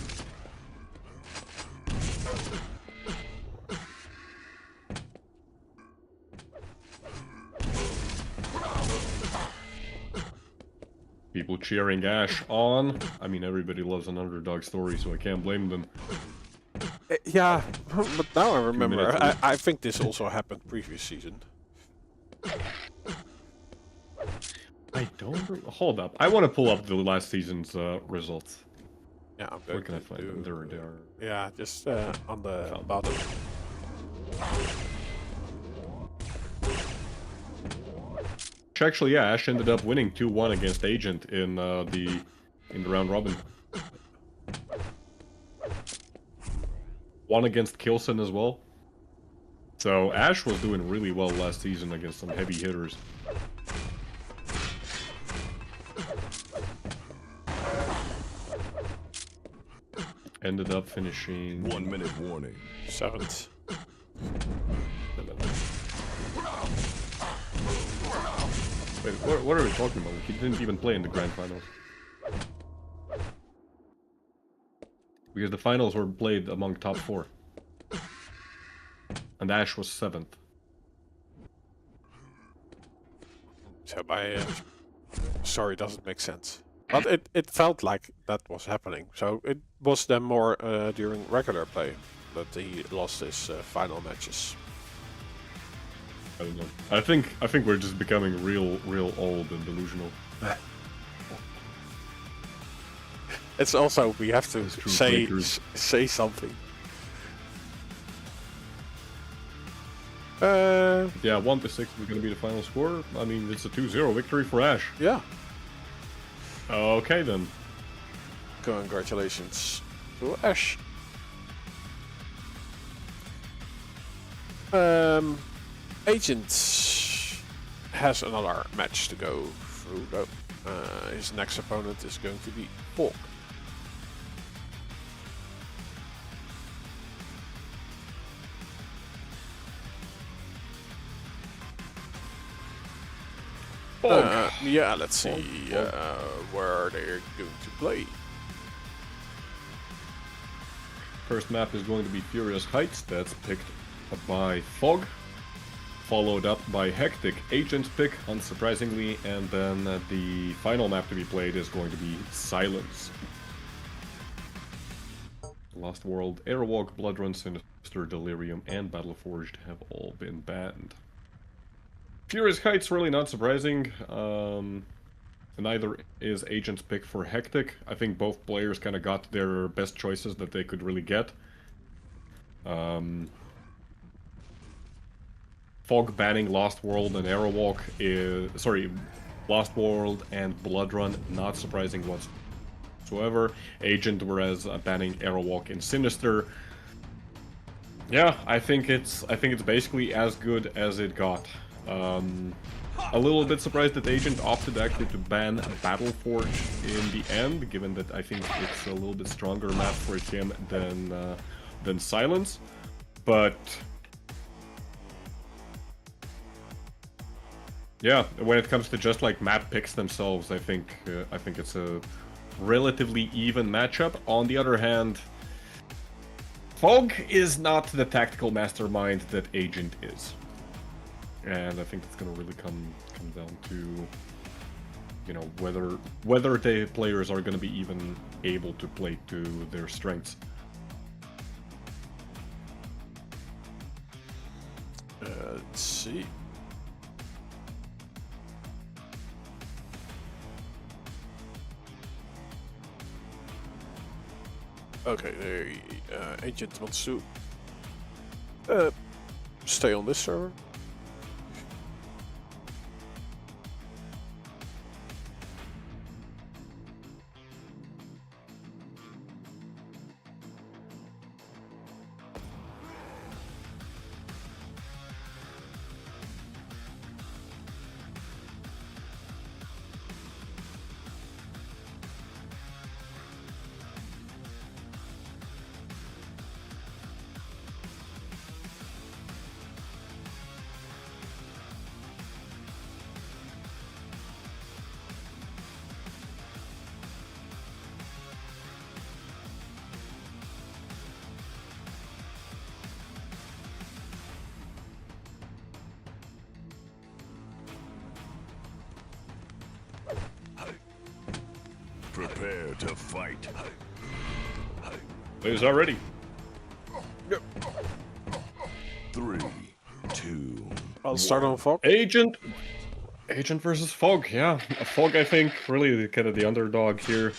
People cheering Ash on. I mean, everybody loves an underdog story, so I can't blame them. Yeah, but now I remember. minutes I think this also happened previous season. I don't... Hold up. I want to pull up the last season's results. Yeah, I'm Where going can I to find do, them? There they are. Yeah, just on the Found them. bottom. Actually, yeah, Ash ended up winning 2-1 against Agent in the round robin. One against Kilson as well. So Ash was doing really well last season against some heavy hitters. Ended up finishing 1 minute warning. 7th. Wait, what are we talking about? He didn't even play in the grand finals. Because the finals were played among top 4. And Ash was 7th. So my story doesn't make sense. But it felt like that was happening. So it was then more during regular play that he lost his final matches. I don't know. I think we're just becoming real old and delusional. It's also we have to true, say Quakers. say something. Uh, Yeah, 1-6 is going to be the final score. I mean, it's a 2-0 victory for Ash. yeah. Okay then. Congratulations to Ash. Agent has another match to go through though. His next opponent is going to be Volk. Yeah, let's see where they're going to play. First map is going to be Furious Heights. That's picked by Fog. Followed up by Hectic, Agent's pick, unsurprisingly. And then the final map to be played is going to be Silence. Lost World, Airwalk, Bloodrun, Sinister, Delirium, and Battleforged have all been banned. Furious Heights, really not surprising. Neither is Agent's pick for Hectic. I think both players kind of got their best choices that they could really get. Fog banning Lost World and Airwalk is... Sorry, Lost World and Bloodrun, not surprising whatsoever. Agent, whereas banning Airwalk and Sinister. Yeah, I think it's basically as good as it got. A little bit surprised that Agent opted actually to ban Battleforge in the end, given that I think it's a little bit stronger map for him than Silence. But yeah, when it comes to just like map picks themselves, I think it's a relatively even matchup. On the other hand, Fog is not the tactical mastermind that Agent is. And I think it's gonna really come down to, you know, whether the players are gonna be even able to play to their strengths. Let's see. Okay, Agent wants to stay on this server. Prepare to fight. He's already. 3, 2, I'll start on Fog. Agent versus Fog, yeah. Fog, I think, really kind of the underdog here.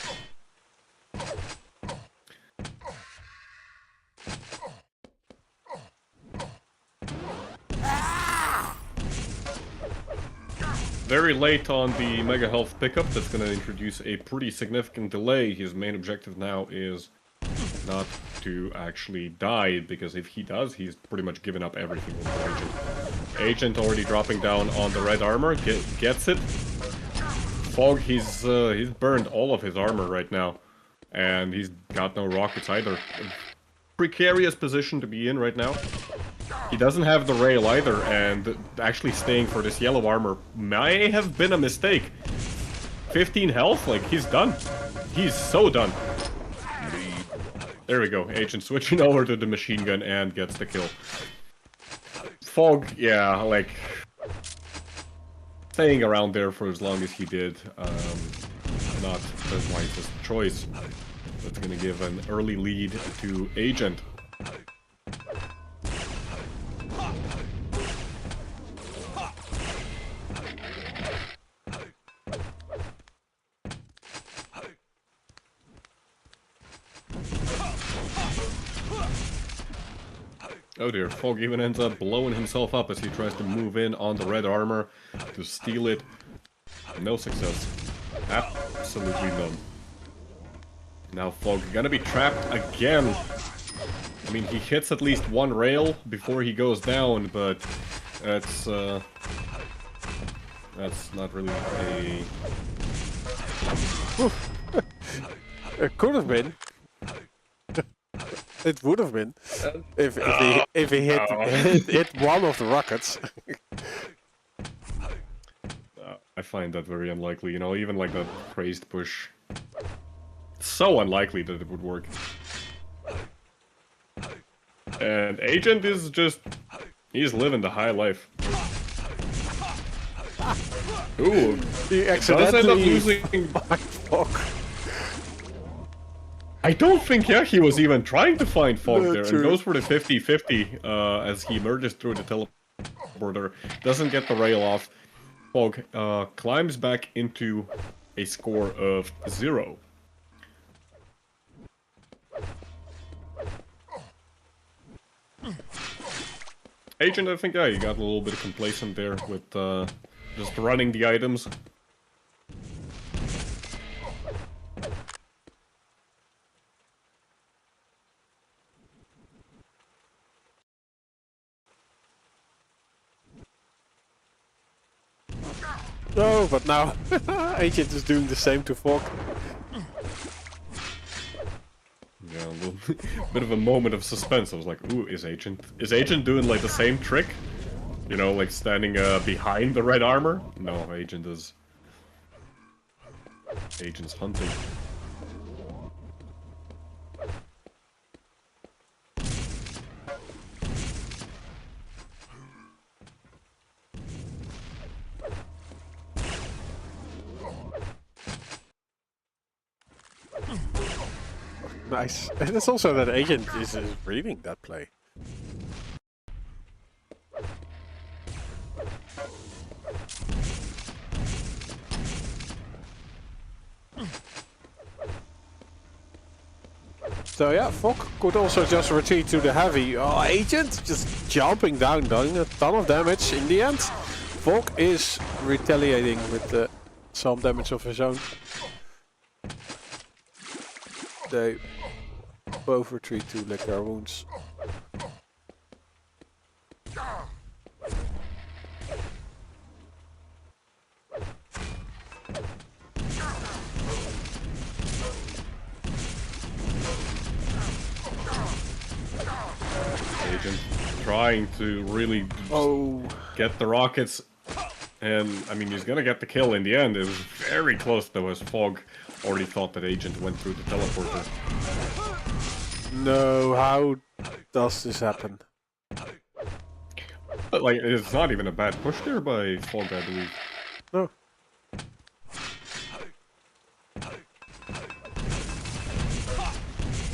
Very late on the Mega Health pickup, that's going to introduce a pretty significant delay. His main objective now is not to actually die, because if he does, he's pretty much given up everything with Agent. Agent already dropping down on the red armor, gets it. Fog, he's burned all of his armor right now, and he's got no rockets either. Precarious position to be in right now. He doesn't have the rail either, and actually staying for this yellow armor may have been a mistake. 15 health, like, he's done. He's so done. There we go, Agent switching over to the machine gun and gets the kill. Fog, yeah, like, staying around there for as long as he did, not the wisest choice. That's gonna give an early lead to Agent. Oh dear, Fog even ends up blowing himself up as he tries to move in on the red armor to steal it. No success. Absolutely none. Now Fog gonna be trapped again. I mean, he hits at least one rail before he goes down, but that's not really a... It could have been. It would have been if he hit one of the rockets. I find that very unlikely. You know, even like the crazed push. So unlikely that it would work. And Agent is just... he's living the high life. Ooh, He does end up losing. I don't think, yeah, he was even trying to find Fog there, and goes for the 50-50 as he emerges through the teleporter. Doesn't get the rail off. Fog climbs back into a score of 0. Agent, I think, yeah, you got a little bit complacent there with just running the items. No, but now Agent is doing the same to Fog. Yeah, a little bit of a moment of suspense. I was like, ooh, is Agent doing like the same trick? You know, like standing behind the red armor? No, Agent's hunting. Nice. And it's also that Agent is reading that play. So yeah, Fog could also just retreat to the heavy. Oh, Agent just jumping down, doing a ton of damage in the end. Fog is retaliating with some damage of his own. They both retreat to lick their wounds. Agent trying to really get the rockets, and I mean he's gonna get the kill in the end. It was very close though, as Fog already thought that Agent went through the teleporter. No, how does this happen? But like, it's not even a bad push there by Fog, I believe. No.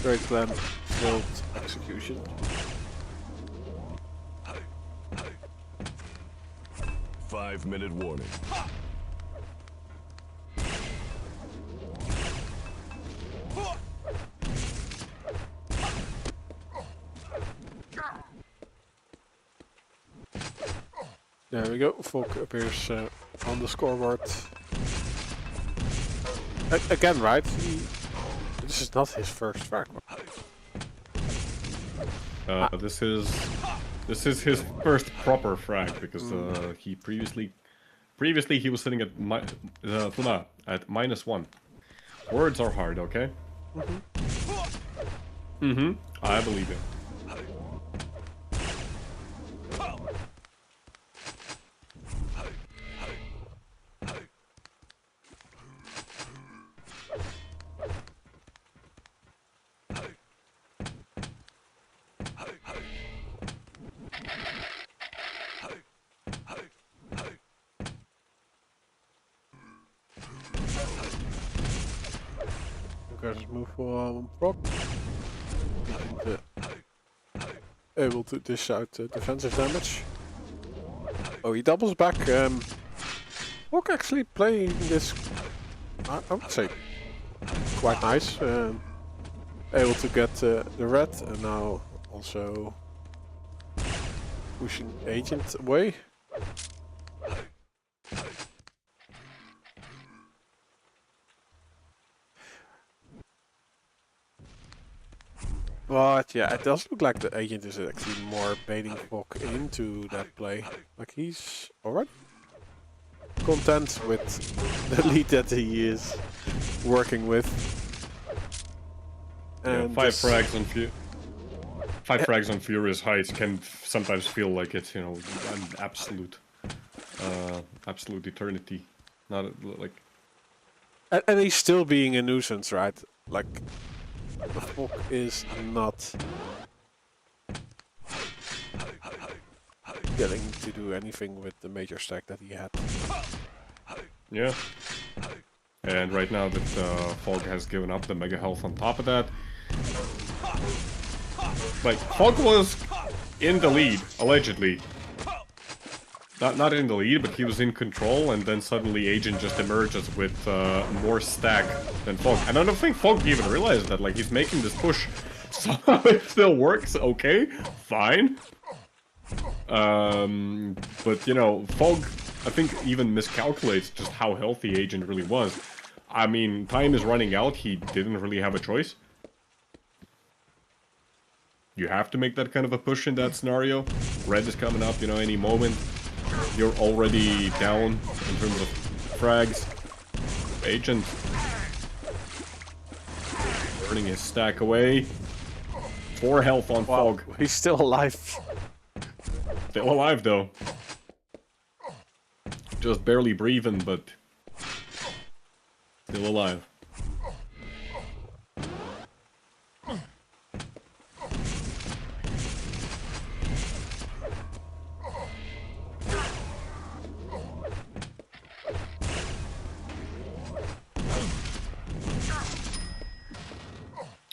Great plan, failed execution. Five-minute warning. There we go, Folk appears on the scoreboard. Again, right? This is not his first frag. This is his first proper frag because he previously he was sitting at -1. Words are hard, okay? I believe it. Guys, move for proc. Able to dish out defensive damage. Oh, he doubles back. Folk actually playing this, I would say, quite nice. Able to get the red, and now also pushing agent away. But yeah, it does look like the agent is actually more baiting Folk into that play. Like he's alright content with the lead that he is working with. And yeah, 5 frags on Furious Heights can sometimes feel like it's, you know, an absolute eternity. Not like. And he's still being a nuisance, right? Like. The Folk is not getting to do anything with the major stack that he had. Yeah. And right now that Folk has given up the mega health on top of that. Like, Folk was in the lead, allegedly. Not in the lead, but he was in control, and then suddenly Agent just emerges with more stack than Folk. And I don't think Folk even realized that, like, he's making this push. Somehow it still works, okay, fine. But, you know, Folk, I think, even miscalculates just how healthy Agent really was. I mean, time is running out, he didn't really have a choice. You have to make that kind of a push in that scenario. Red is coming up, you know, any moment. You're already down in terms of frags. Agent burning his stack away. 4 health on Fog. He's still alive. Still alive though. Just barely breathing, but still alive.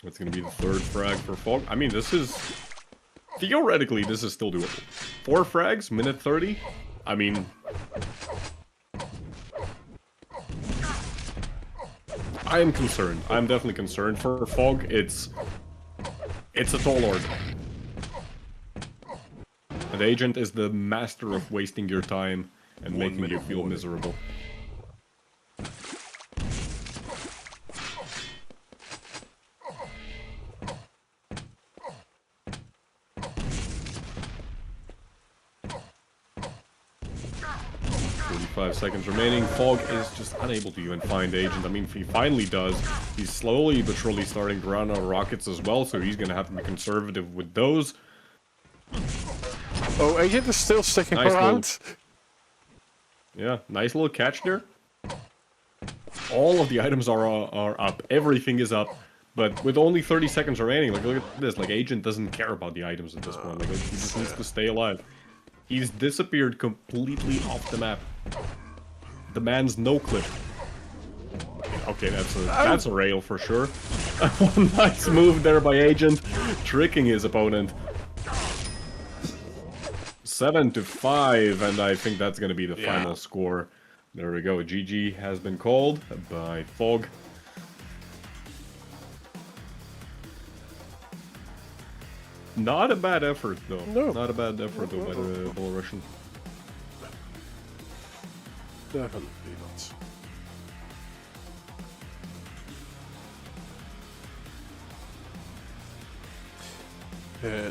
It's gonna be the 3rd frag for Fog. I mean, this is... Theoretically, this is still doable. 4 frags, minute 30? I mean... I am concerned. I'm definitely concerned for Fog. It's a tall order. An agent is the master of wasting your time and making you feel miserable. Seconds remaining. Fog is just unable to even find Agent. I mean, if he finally does, he's slowly but surely starting to run out of rockets as well, so he's gonna have to be conservative with those. Oh, Agent is still sticking around. Yeah, nice little catch there. All of the items are up. Everything is up. But with only 30 seconds remaining, like, look at this. Like, Agent doesn't care about the items at this point. Like, he just needs to stay alive. He's disappeared completely off the map. The man's no clip. Okay, that's a rail for sure. Nice move there by Agent, tricking his opponent. 7-5, and I think that's gonna be the final score. There we go. GG has been called by Fog. Not a bad effort, though. No. Not a bad effort, though, by the Belarusian. Definitely not.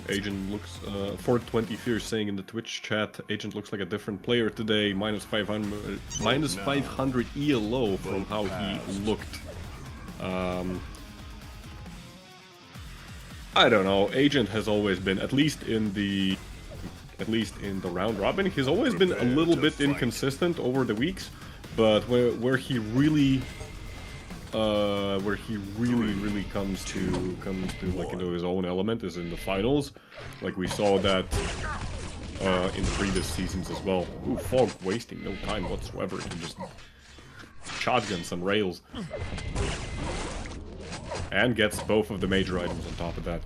Agent looks, 420 Fear saying in the Twitch chat, Agent looks like a different player today, minus 500 ELO from how he looked. I don't know, Agent has always been, at least in the round robin, he's always been a little bit inconsistent over the weeks, but where he really comes to like into his own element is in the finals. Like we saw that in the previous seasons as well. Ooh, Fog wasting no time whatsoever to just shotgun some rails. And gets both of the major items on top of that.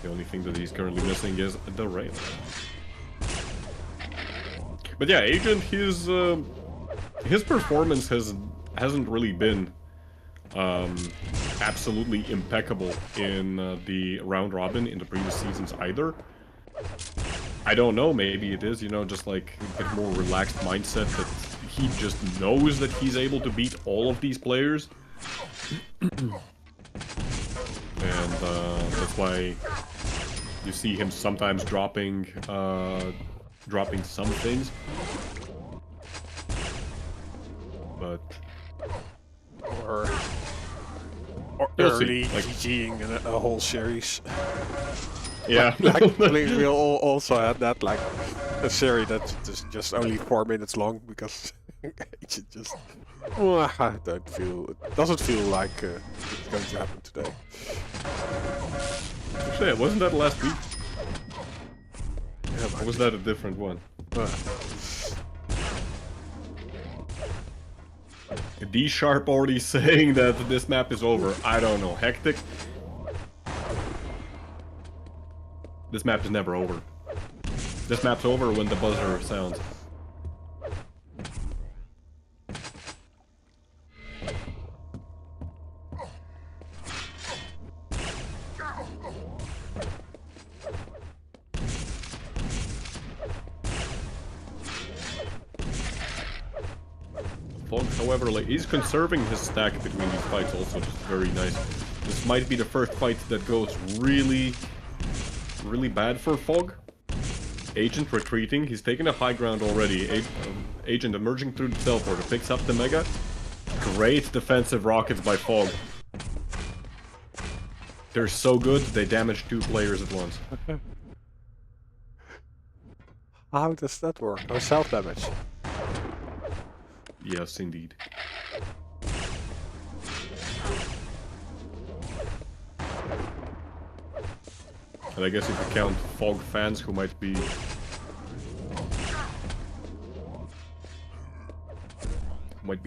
The only thing that he's currently missing is the rail. But yeah, Agent, his performance hasn't really been absolutely impeccable in the round robin in the previous seasons either. I don't know, maybe it is, you know, just like a bit more relaxed mindset that he just knows that he's able to beat all of these players. And that's why you see him sometimes dropping some things. But Or We'll early see, like- GGing a whole series. yeah, Like we all also had that, like a series that's just only 4 minutes long because it just I don't feel, it doesn't feel like it's going to happen today. Actually, wasn't that last week? Yeah, Or was that a different one? D-Sharp already saying that this map is over. I don't know. Hectic. This map is never over. This map's over when the buzzer sounds. Fog, however, like, he's conserving his stack between these fights also, which is very nice. This might be the first fight that goes really bad for Fog. Agent retreating, he's taking a high ground already. Agent emerging through the teleporter, picks up the Mega. Great defensive rockets by Fog. They're so good, they damage 2 players at once. How does that work? Oh, self-damage. Yes, indeed. And I guess if you count Fog fans who might be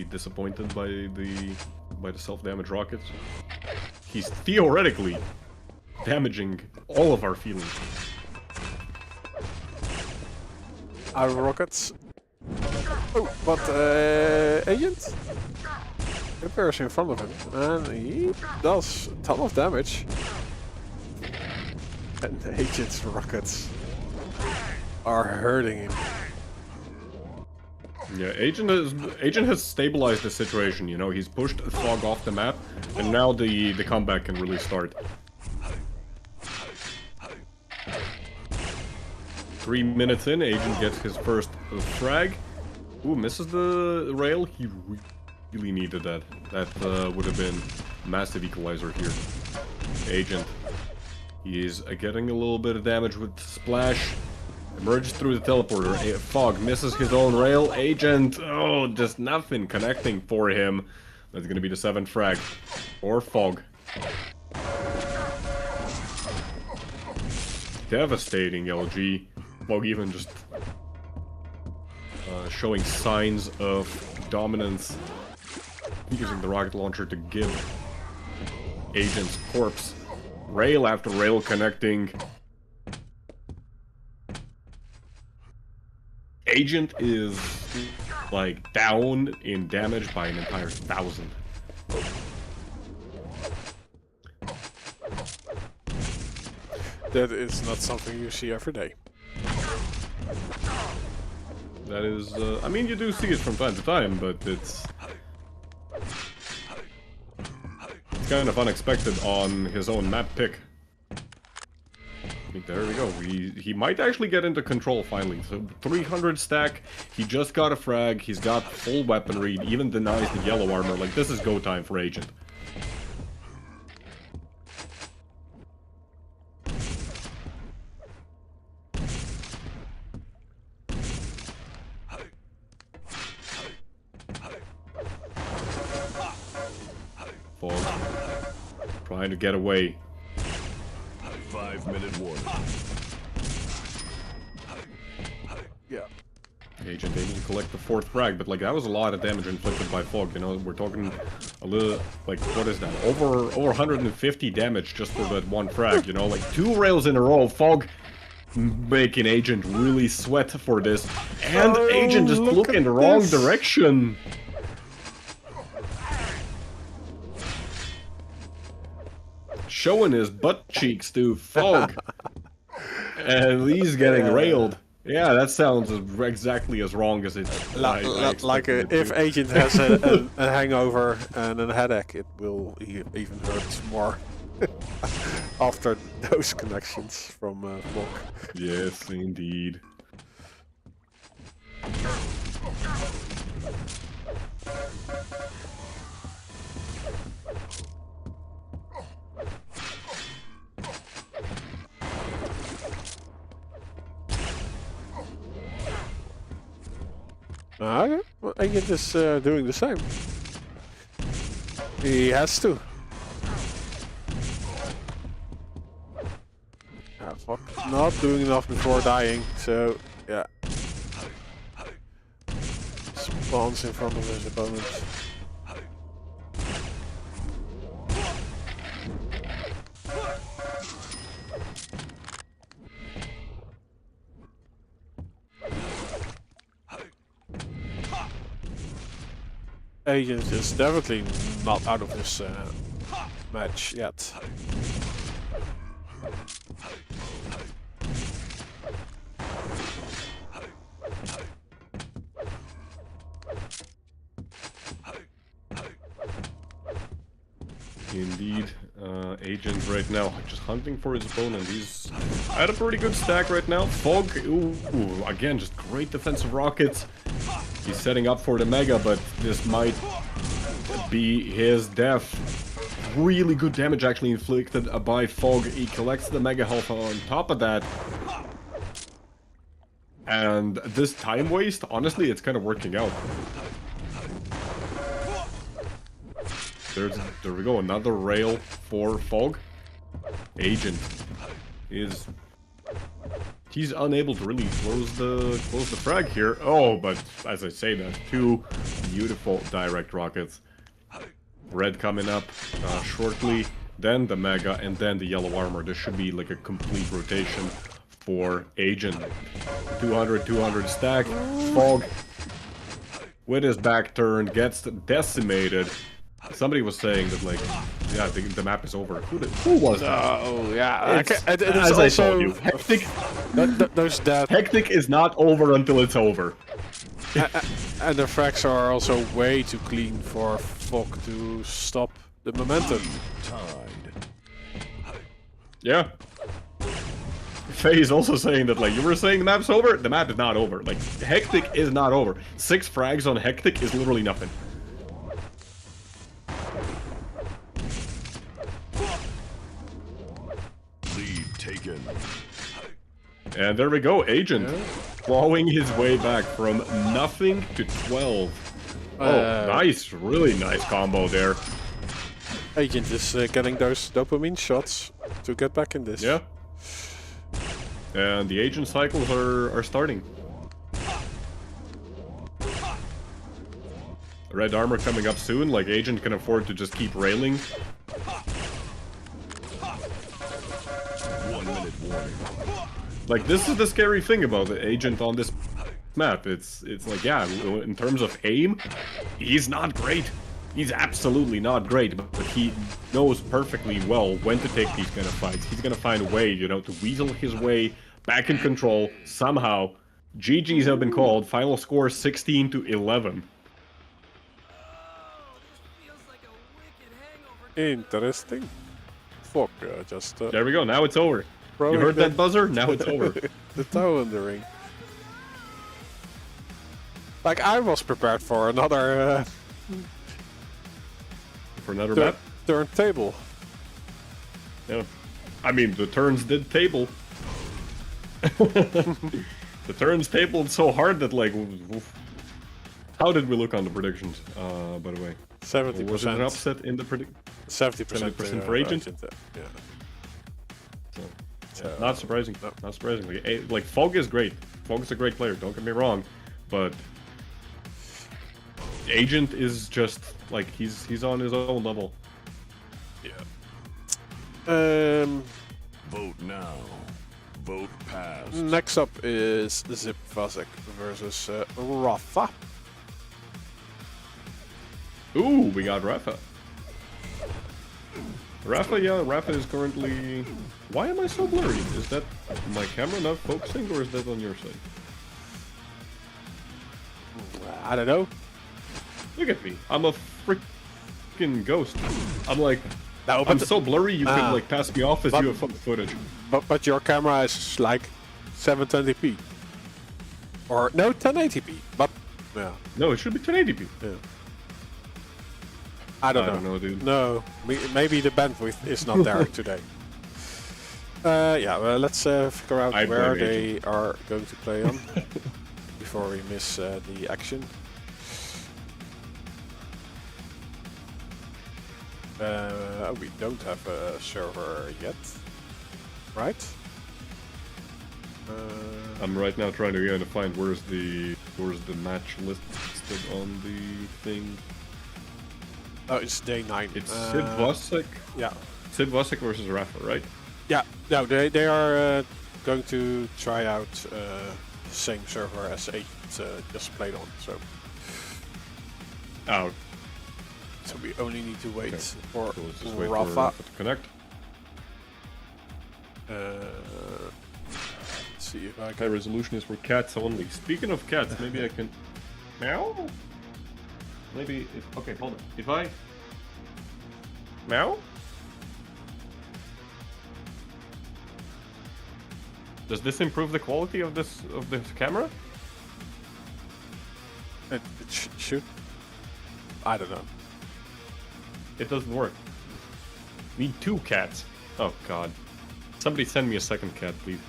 disappointed by the self-damage rockets, he's theoretically damaging all of our feelings. Our rockets. Oh, but Agent appears in front of him, and he does a ton of damage. And the Agent's rockets are hurting him. Yeah, Agent has stabilized the situation. You know, he's pushed Fog off the map, and now the comeback can really start. 3 minutes in, Agent gets his first frag. Ooh, misses the rail. He really needed that. That would have been a massive equalizer here. Agent. He is getting a little bit of damage with Splash. Emerges through the teleporter. Fog misses his own rail. Agent. Oh, just nothing connecting for him. That's going to be the 7th frag. Or Fog. Devastating LG. Fog even just showing signs of dominance, using the rocket launcher to give Agent's corpse. Rail after rail connecting. Agent is like down in damage by an entire 1,000. That is not something you see every day. That is, I mean, you do see it from time to time, but it's kind of unexpected on his own map pick. I think there we go. He might actually get into control finally. So 300 stack. He just got a frag. He's got full weaponry. He even denies the yellow armor. Like, this is go time for Agent. Trying to get away. 5-minute warning. Yeah. Agent able to collect the 4th frag, but like that was a lot of damage inflicted by Fog. You know, we're talking a little, like, what is that? Over 150 damage just for that 1 frag. You know, like 2 rails in a row. Fog making Agent really sweat for this, and Agent just looking in the wrong direction. Showing his butt cheeks to Fog. And he's getting railed. Yeah, that sounds exactly as wrong as it. Like if Agent has a hangover and a headache, it will even hurt more after those connections from Fog. Yes, indeed. Well, Agent is doing the same. He has to. Fuck. Not doing enough before dying, so yeah. Spawns in front of his opponent. Agent is definitely not out of this match yet. Indeed, Agent right now just hunting for his opponent. He's at a pretty good stack right now. Fog, ooh, again, just great defensive rockets. He's setting up for the Mega, but this might be his death. Really good damage actually inflicted by Fog. He collects the Mega health on top of that. And this time waste, honestly, it's kind of working out. There we go, another rail for Fog. Agent is... He's unable to really close the frag here. Oh, but as I say that, 2 beautiful direct rockets. Red coming up shortly, then the Mega, and then the yellow armor. This should be like a complete rotation for Agent. 200 stack. Fog with his back turned gets decimated. Somebody was saying that, like, yeah, the map is over. Who was that? Oh, yeah. As I told you, Hectic. There's that. Hectic is not over until it's over. And the frags are also way too clean for Fog to stop the momentum. Yeah. Faye is also saying that, like, you were saying the map's over? The map is not over. Like, Hectic is not over. 6 frags on Hectic is literally nothing. Taken. And there we go, Agent clawing his way back from nothing to 12. Oh, nice, really nice combo there. Agent is getting those dopamine shots to get back in this. Yeah. And the Agent cycles are starting. Red armor coming up soon, like Agent can afford to just keep railing. 2-minute warning. Like, this is the scary thing about the agent on this map. It's like, yeah, in terms of aim, he's not great. He's absolutely not great, but he knows perfectly well when to take these kind of fights. He's gonna find a way, you know, to weasel his way back in control somehow. GGs have been called. Final score 16-11. Interesting. Fuck, just... There we go, now it's over. You heard that buzzer? Now it's over. The toe in the ring. Like, I was prepared for another... For another map? Turntable. Yeah. I mean, the turns did table. The turns tabled so hard that, like... How did we look on the predictions, by the way? 70%. Was it an upset in the prediction? 70% for agent? Yeah. So, not surprising. No. Not surprisingly. Like, Fog is great. Fog is a great player, don't get me wrong. But... Agent is just, like, he's on his own level. Yeah. Vote now. Vote passed. Next up is Zip Vasek versus RAPHA. Ooh, we got RAPHA. RAPHA is currently... Why am I so blurry? Is that my camera not focusing, or is that on your side? I don't know. Look at me. I'm a freaking ghost. I'm like... No, I'm so blurry you can like pass me off as UFO footage. But your camera is like 720p. Or no, 1080p. But yeah. No, it should be 1080p. Yeah. I don't know, dude. No, maybe the bandwidth is not there today. Yeah, well, let's figure out where they are going to play on before we miss the action. We don't have a server yet, right? I'm right now trying to find where's the match listed on the thing. Oh, it's day 9. It's Sid Vasek. Yeah. Sid Vasek versus RAPHA, right? Yeah. No, they are going to try out the same server as 8 just played on. So. Oh. So we only need to wait for RAPHA to connect. Let's see if I can. High resolution is for cats only. Speaking of cats, maybe I can. Meow. Maybe. Okay, hold on. If I. Meow. Does this improve the quality of this camera? It should. I don't know. It doesn't work. Need 2 cats. Oh god. Somebody send me a second cat, please.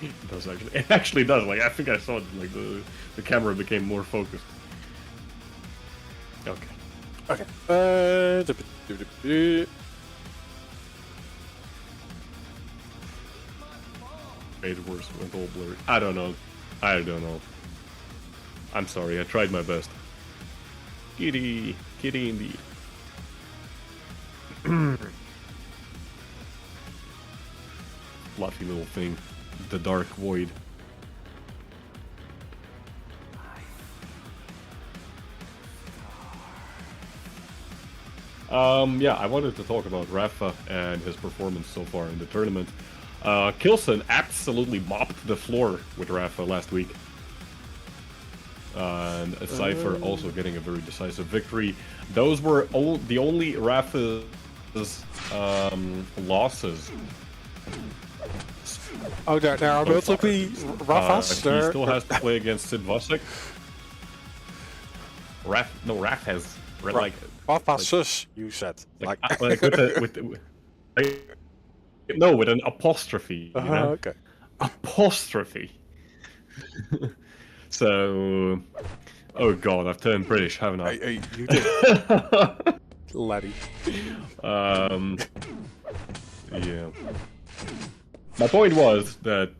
It does actually. It actually does. Like, I think I saw it. Like, the camera became more focused. Okay. Okay. Made it worse. Went all blurry. I don't know. I'm sorry. I tried my best. Kitty indeed. Fluffy little thing. The dark void. Yeah, I wanted to talk about RAPHA and his performance so far in the tournament. Kilson absolutely mopped the floor with RAPHA last week. And Cypher also getting a very decisive victory. Those were the only RAPHA's losses. Oh, there are multiple RAPHAs. He still has to play against Sid Vasek. Raph has like RAPHAs, you said. Like with an apostrophe. You know? Okay. Apostrophe. So, oh god, I've turned British, haven't I? You did. Laddie. Yeah. My point was that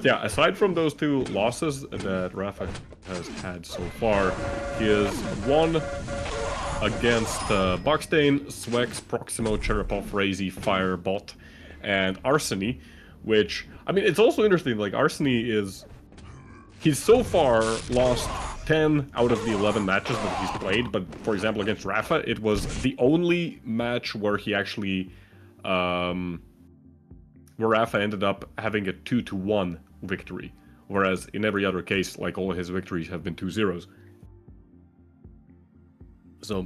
yeah, aside from those 2 losses that RAPHA has had so far, he has won against BAKSTEEN, Zwex, Proximo, CHEREPOFF, Razy, Firebot, and ARSENY, which, I mean, it's also interesting, like, ARSENY is... He's so far lost 10 out of the 11 matches that he's played, but, for example, against RAPHA, it was the only match where he actually... where RAPHA ended up having a 2-1 victory, whereas in every other case, like, all of his victories have been 2-0s. So,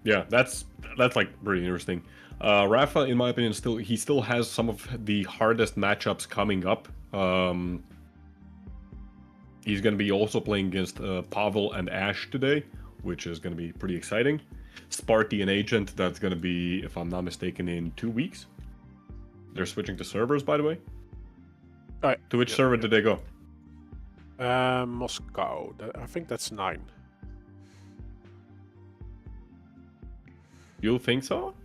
yeah, that's like pretty interesting. RAPHA, in my opinion, he still has some of the hardest matchups coming up. He's going to be also playing against Pavel and Ash today, which is going to be pretty exciting. Sparty and Agent, that's going to be, if I'm not mistaken, in 2 weeks. They're switching to servers, by the way. Alright. To which server did they go? Moscow. I think that's 9. You think so?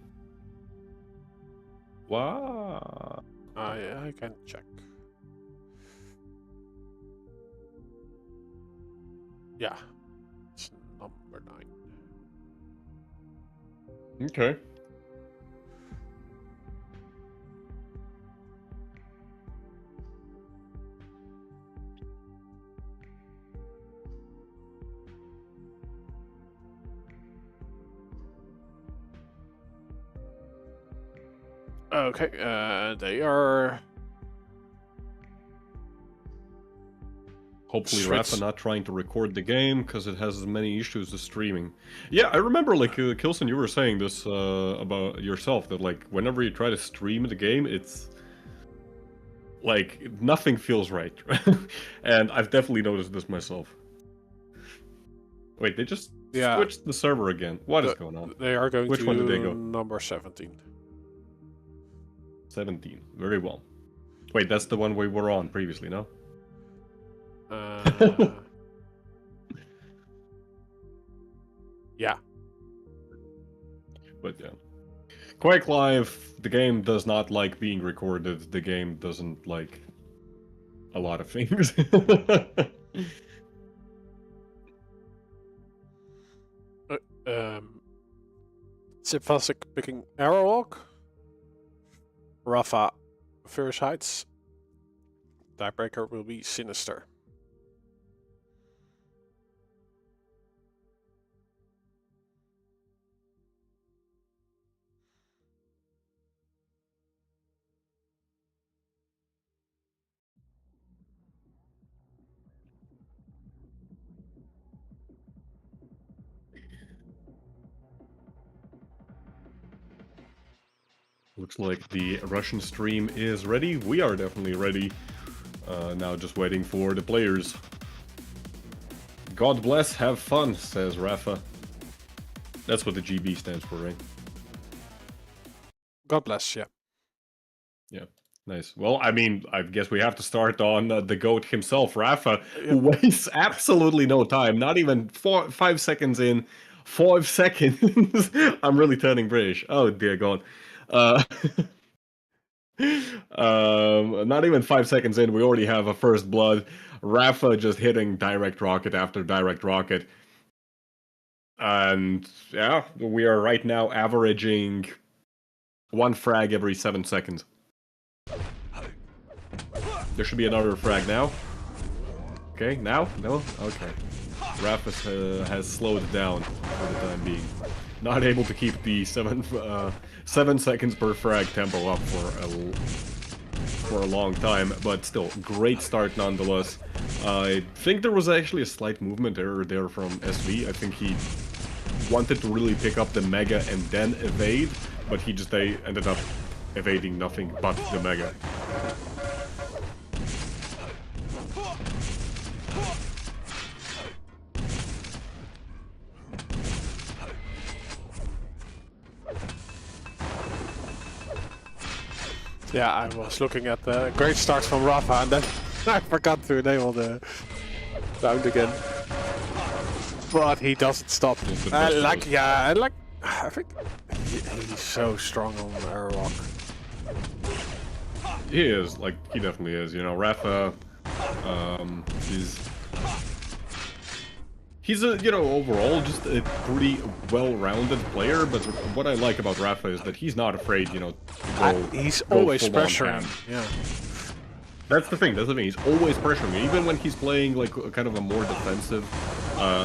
Wow. I can check. Yeah, it's number 9. Okay. Okay, they are... Hopefully Switch. RAPHA not trying to record the game, because it has as many issues as streaming. Yeah, I remember, like, Kilson, you were saying this about yourself, that, like, whenever you try to stream the game, it's... like, nothing feels right. And I've definitely noticed this myself. Wait, they just switched the server again. What is going on? They are going Which to one did they go? number 17. 17. Very well. Wait, that's the one we were on previously, no? Yeah. But yeah. QUAKE Live, the game does not like being recorded. The game doesn't like a lot of things. Zipfasic picking Arrowwalk. RAPHA Fierce Heights. Tiebreaker will be Sinister. Looks like the Russian stream is ready. We are definitely ready. Now just waiting for the players. God bless, have fun, says RAPHA. That's what the GB stands for, right? God bless, yeah. Yeah, nice. Well, I mean, I guess we have to start on the GOAT himself, RAPHA, who wastes absolutely no time. Not even 5 seconds in. 5 seconds. I'm really turning British. Oh, dear God. Not even 5 seconds in, we already have a first blood. RAPHA just hitting direct rocket after direct rocket. And yeah, we are right now averaging 1 frag every 7 seconds. There should be another frag now. Okay, now? No? Okay. RAPHA has slowed down for the time being. Not able to keep the 7 seconds per frag tempo up for a long time, but still, great start nonetheless. I think there was actually a slight movement error there from SV. I think he wanted to really pick up the Mega and then evade, but he just ended up evading nothing but the Mega. Yeah, I was looking at the great start from RAPHA and then I forgot to enable the round again. But he doesn't stop. I think he's so strong on Airwalk. He is, like, he definitely is. You know, RAPHA is He's a, you know, overall just a pretty well-rounded player, but what I like about RAPHA is that he's not afraid, you know, to he's go always full-on pressuring. ham. Yeah. That's the thing, he's always pressuring me. Even when he's playing like kind of a more defensive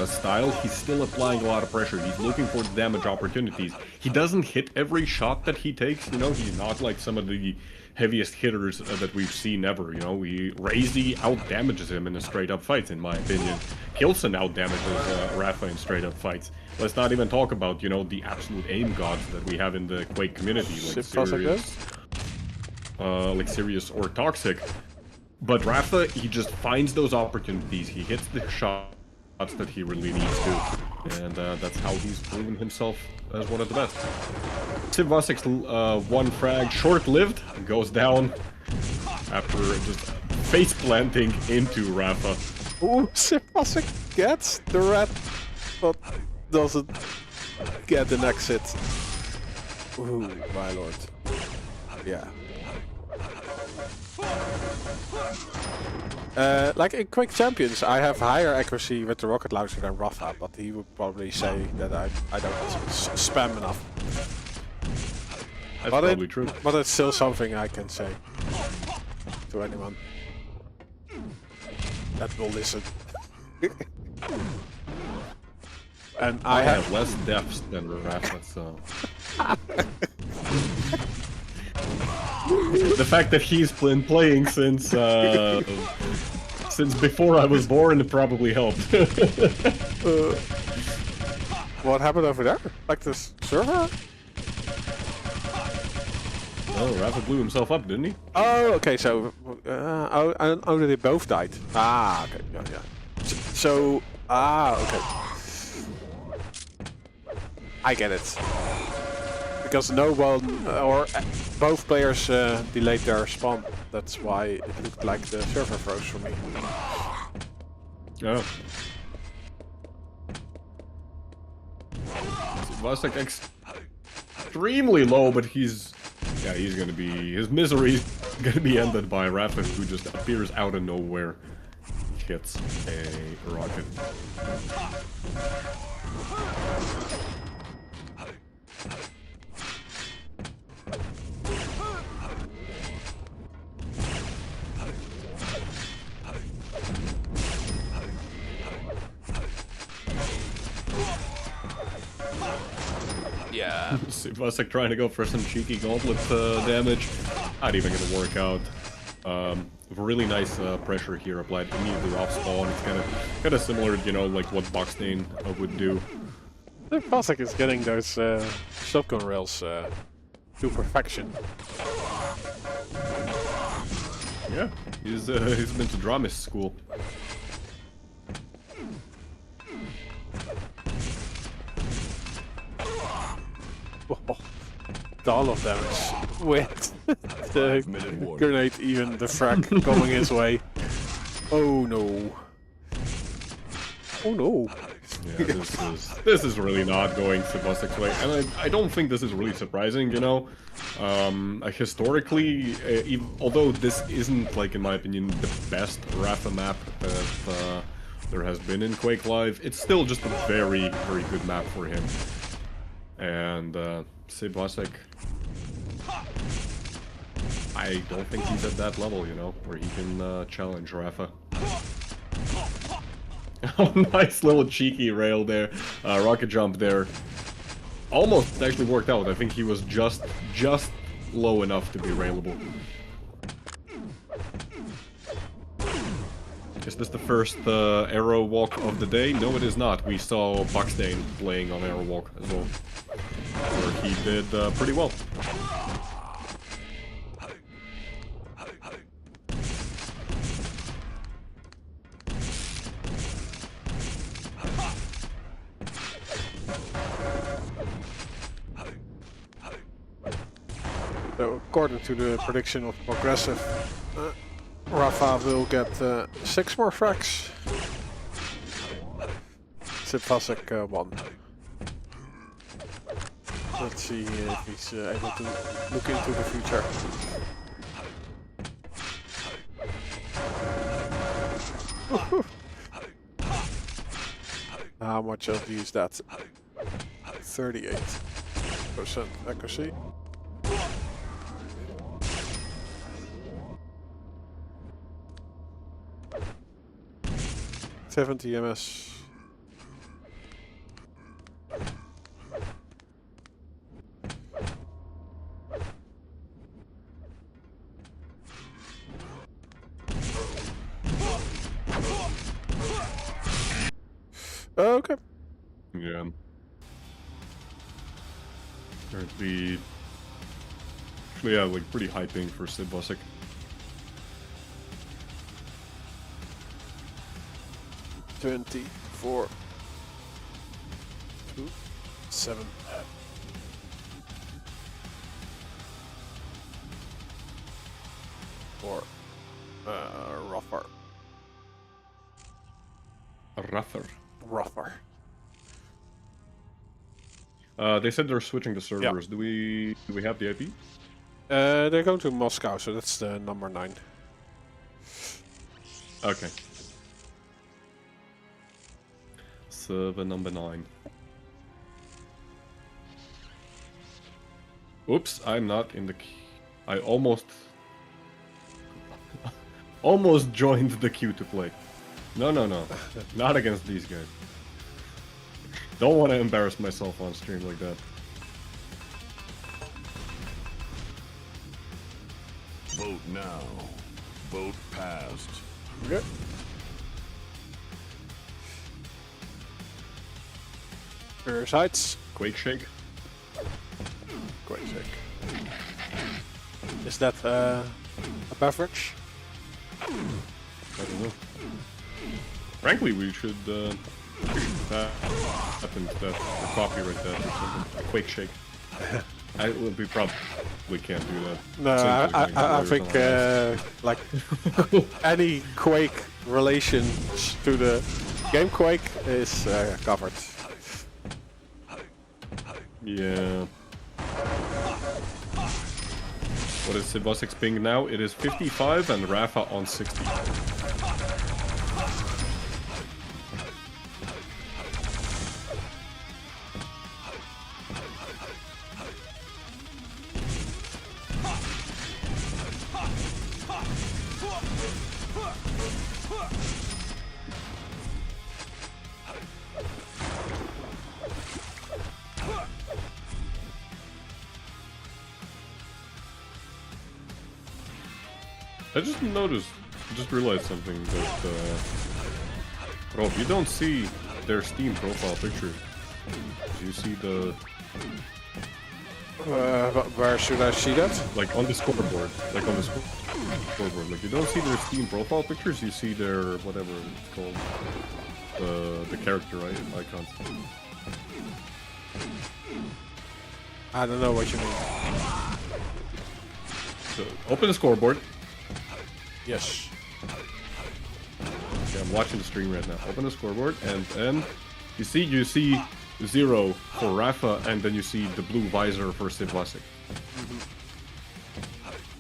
style, he's still applying a lot of pressure. He's looking for damage opportunities. He doesn't hit every shot that he takes, you know, he's not like some of the heaviest hitters that we've seen ever, you know. Razy out-damages him in the straight-up fights, in my opinion. Kilson out-damages RAPHA in straight-up fights. Let's not even talk about, you know, the absolute aim gods that we have in the Quake community, like Serious or Toxic. But RAPHA, he just finds those opportunities, he hits the shots that he really needs to, and that's how he's proven himself as one of the best. Sivvasek's one frag, short-lived, goes down after just face-planting into RAPHA. Ooh, Sivvasek gets the red, but doesn't get an exit. Ooh, my lord. Yeah. Like in Quake Champions, I have higher accuracy with the rocket launcher than RAPHA, but he would probably say that I don't spam enough. That's probably true. But it's still something I can say to anyone that will listen. And I have less deaths than RAPHA, so... The fact that he's been playing since before I was born probably helped. What happened over there? Like this server? Oh, RAPHA blew himself up, didn't he? Oh, okay. So, oh, they both died. Ah, okay. Yeah. So, okay. I get it. Because no one or both players delayed their spawn. That's why it looked like the server froze for me. Oh. Sivvasek extremely low, but he's gonna be, his misery is gonna be ended by RAPHA, who just appears out of nowhere, hits a rocket. Yeah. Sivvasek trying to go for some cheeky gauntlet damage. Not even gonna work out. Really nice pressure here applied immediately off spawn. It's kind of similar, you know, like what BAKSTEEN would do. Sivvasek is getting those shotgun rails to perfection. Yeah, he's been to Dramis school. Oh, all of them with the grenade, even the frag coming his way. Oh no. Oh no. Yeah, this is really not going Sivvasek's way, and I don't think this is really surprising, you know. Historically, although this isn't, like, in my opinion, the best RAPHA map that there has been in Quake Live, it's still just a very, very good map for him. And Sivvasek, I don't think he's at that level, you know, where he can challenge RAPHA. Oh, nice little cheeky rail there, rocket jump there. Almost actually worked out. I think he was just low enough to be railable. Is this the first arrow walk of the day? No, it is not. We saw BAKSTEEN playing on arrow walk as well, where he did pretty well. So, according to the prediction of Progressive, RAPHA will get 6 more frags. Sivvasek 1. Let's see if he's able to look into the future. How much of these that? 38% accuracy. $70 MS. Okay. Yeah. Currently, actually, yeah, like pretty high ping for Sibosik. $24. 2, 7. For rougher. Rougher. They said they're switching the servers. Yeah. Do we have the IP? They're going to Moscow, so that's the number 9. Okay. Server number 9. Oops, I'm not in the queue. I almost joined the queue to play. No, not against these guys. Don't want to embarrass myself on stream like that. Vote now. Vote passed. Okay. Parasites. Quake shake. Quake shake. Is that a beverage? I don't know. Frankly, we should happen to that or copyright that or something. Quake shake. We probably can't do that. No, I think like any Quake relation to the game Quake is covered. Yeah. What is Sibosik's ping now? It is 55 and RAPHA on 60. I just realized something that, Rob, you don't see their Steam profile picture. You see the... Where should I see that? Like on the scoreboard. Like on the scoreboard. Like you don't see their Steam profile pictures, you see their, whatever it's called, the character icons. I don't know what you mean. So, open the scoreboard. Yes. Okay, I'm watching the stream right now. Open the scoreboard, and then you see 0 for RAPHA, and then you see the blue visor for Sibosik.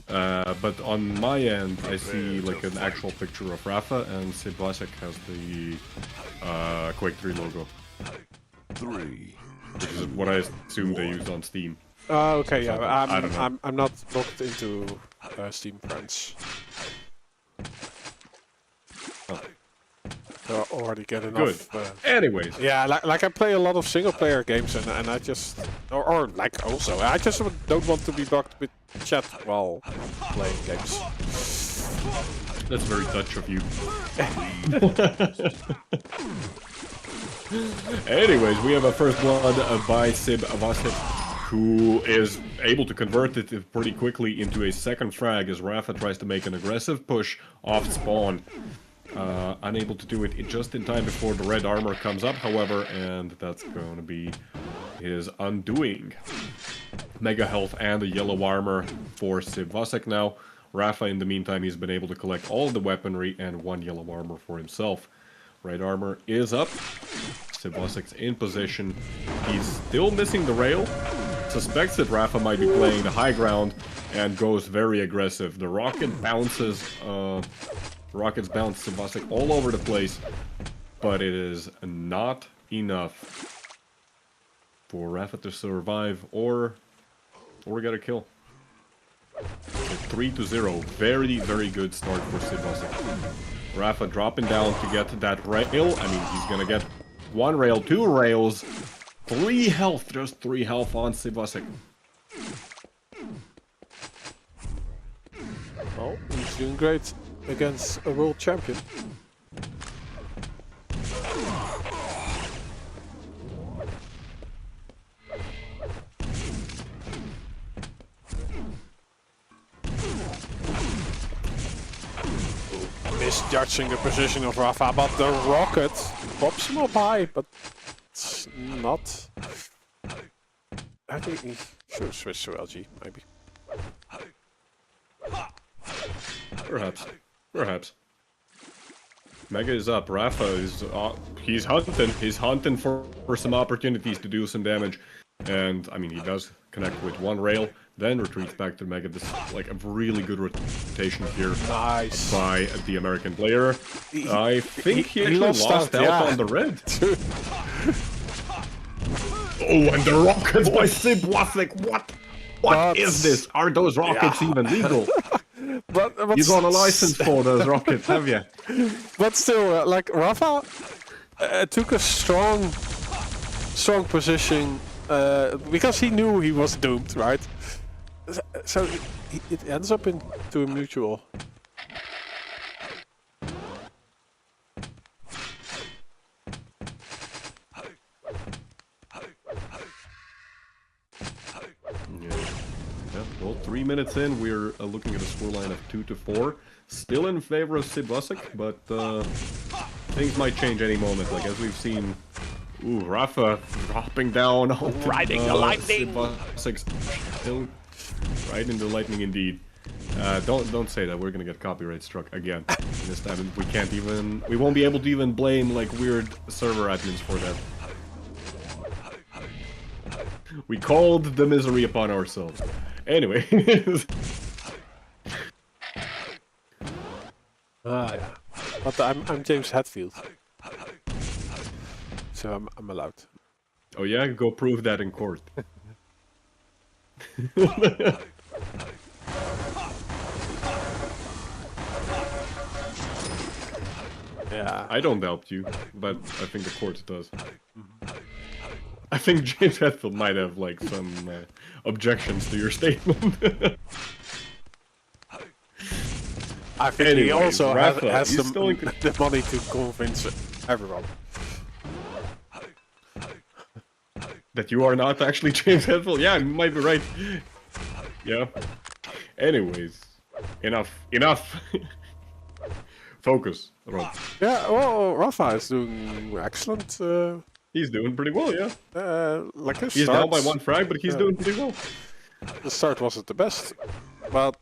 But on my end, I see like an actual picture of RAPHA, and Sibosik has the Quake 3 logo. 3. Which is what I assume they used on Steam. Okay, yeah. I don't know. I'm not looked into Steam friends. Oh. So I already get enough. Good. Anyways. Yeah, like I play a lot of single player games, and I just or like also I just don't want to be bugged with chat while playing games. That's very Dutch of you. Anyways, we have a first blood by Sibosik, who is able to convert it pretty quickly into a second frag as RAPHA tries to make an aggressive push off spawn. Unable to do it just in time before the red armor comes up, however, and that's going to be his undoing. Mega health and a yellow armor for Sibosik now. RAPHA, in the meantime, he's been able to collect all of the weaponry and 1 yellow armor for himself. Red armor is up. Sibosik's in position. He's still missing the rail. Suspects that RAPHA might be playing the high ground and goes very aggressive. The rocket bounces... rockets bounce Sibosik all over the place, but it is not enough for RAPHA to survive or get a kill. So 3-0. Very, very good start for Sivasek. RAPHA dropping down to get that rail. I mean, he's gonna get 1 rail, 2 rails, 3 health, just 3 health on Sivasek. Well, he's doing great against a world champion. Misjudging the position of RAPHA, but the rocket pops him up high, but it's not. I think he should switch to LG, maybe. Perhaps. Perhaps. Mega is up. RAPHA is he's hunting for some opportunities to do some damage. And I mean, he does connect with 1 rail, then retreats back to Mega. This is like a really good rotation here. Nice. By the American player. I think he actually lost out on the red. Oh, and the rockets by Sivasek. What is this? Are those rockets even legal? But You got a license for those rockets, have you? But still, like RAPHA took a strong position because he knew he was doomed, right? So it ends up into a mutual. Well, 3 minutes in, we're looking at a scoreline of 2-4. Still in favor of Sivasek, but things might change any moment. Like as we've seen, ooh, RAPHA dropping down, Riding the lightning. Sivasek still riding the lightning indeed. Don't say that. We're gonna get copyright struck again. This time we won't be able to even blame like weird server admins for that. We called the misery upon ourselves. Anyway. Yeah. But I'm James Hetfield, so I'm allowed. Oh yeah, go prove that in court. Yeah. I don't doubt you, but I think the court does. I think James Hetfield might have like some objections to your statement. I think Anyways, he also RAPHA, has he's the money to convince everyone. That you are not actually James Hetfield? Yeah, you might be right. Yeah. Anyways, enough. Focus, Rob. Yeah, well, RAPHA is doing excellent. He's doing pretty well, yeah. Like his He's start, down by 1 frag, but he's doing pretty well. The start wasn't the best, but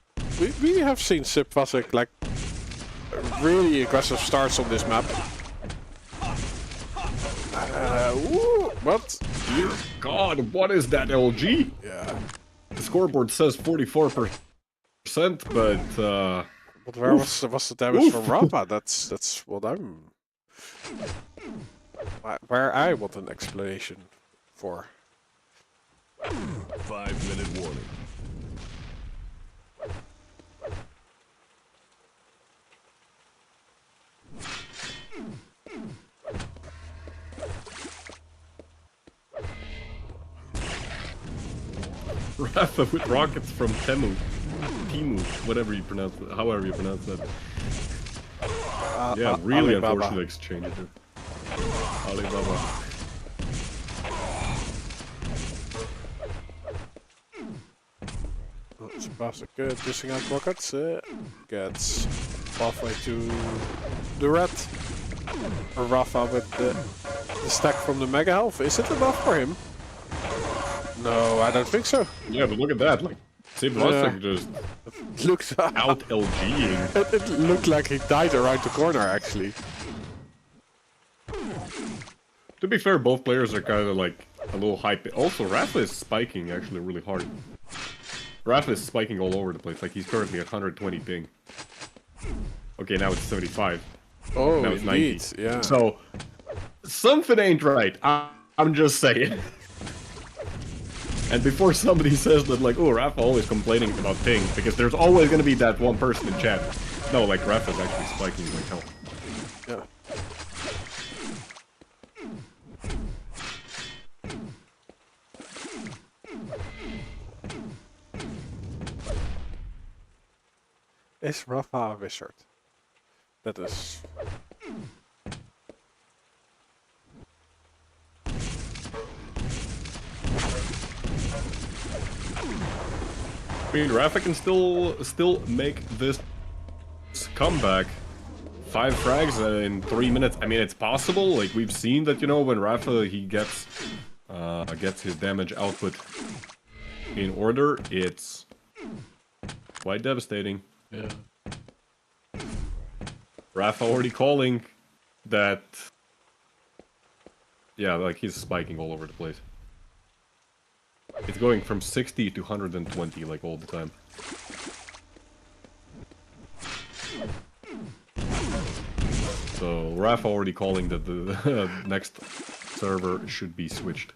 we have seen Sivasek like really aggressive starts on this map. What? Dear God, what is that LG? Yeah. The scoreboard says 44%, but But where was the damage from RAPHA? That's what I'm. Where I want an explanation for. 5-minute warning. RAPHA with rockets from Timu, whatever you pronounce it, however you pronounce that. Yeah, really Alibaba. unfortunate exchange. Alibaba. Sivasek dishing out rockets, gets halfway to the red. RAPHA with the stack from the Mega Health. Is it enough for him? No, I don't think so. Yeah, but look at that, like, Sivasek just Looked out LGing. It looked like he died around the corner, actually. To be fair, both players are kind of like a little hype. Also, RAPHA is spiking actually really hard. RAPHA is spiking all over the place, like he's currently at 120 ping. Okay, now it's 75. Oh, now it's indeed, 90. yeah. So, Something ain't right. I'm just saying. And before somebody says that, like, oh, Rapha always complaining about ping, because there's always gonna be that one person in chat. No, like, Rapha's actually spiking like hell. Yeah. Is RAPHA a wizard? That is... I mean, Rapha can still make this comeback. 5 frags in 3 minutes. I mean, it's possible. Like, we've seen that, you know, when Rapha, he gets his damage output in order, it's quite devastating. Yeah. Rapha already calling that... Yeah, like, he's spiking all over the place. It's going from 60 to 120, like, all the time. So, Rapha already calling that the next server should be switched.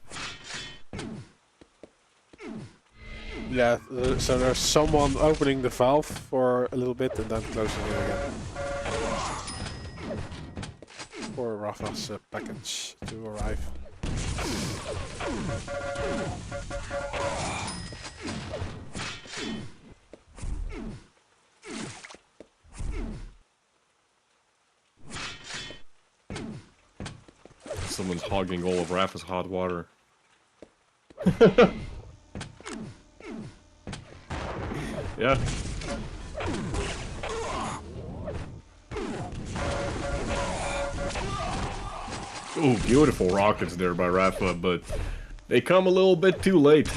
Yeah, so there's someone opening the valve for a little bit and then closing it again. For RAPHA's package to arrive. Someone's hogging all of Rapha's hot water. Yeah. Ooh, beautiful rockets there by Rapha, but they come a little bit too late.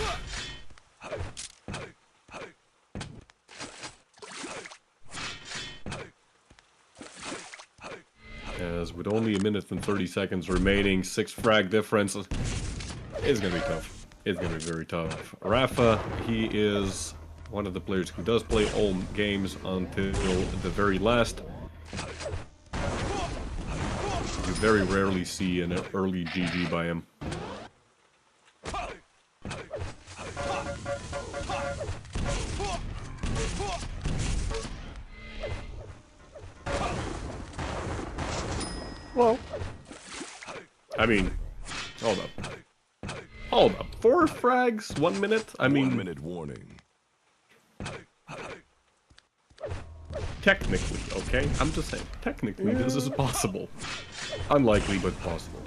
As with only 1 minute and 30 seconds remaining, 6 frag difference, it's gonna be tough. It's gonna be very tough. Rapha, he is one of the players who does play all games until the very last. You very rarely see an early GG by him. Well, I mean, hold up. Hold up. 4 frags, 1 minute? I mean... 1 minute warning. Technically, okay? I'm just saying, technically this is possible. Unlikely, but possible.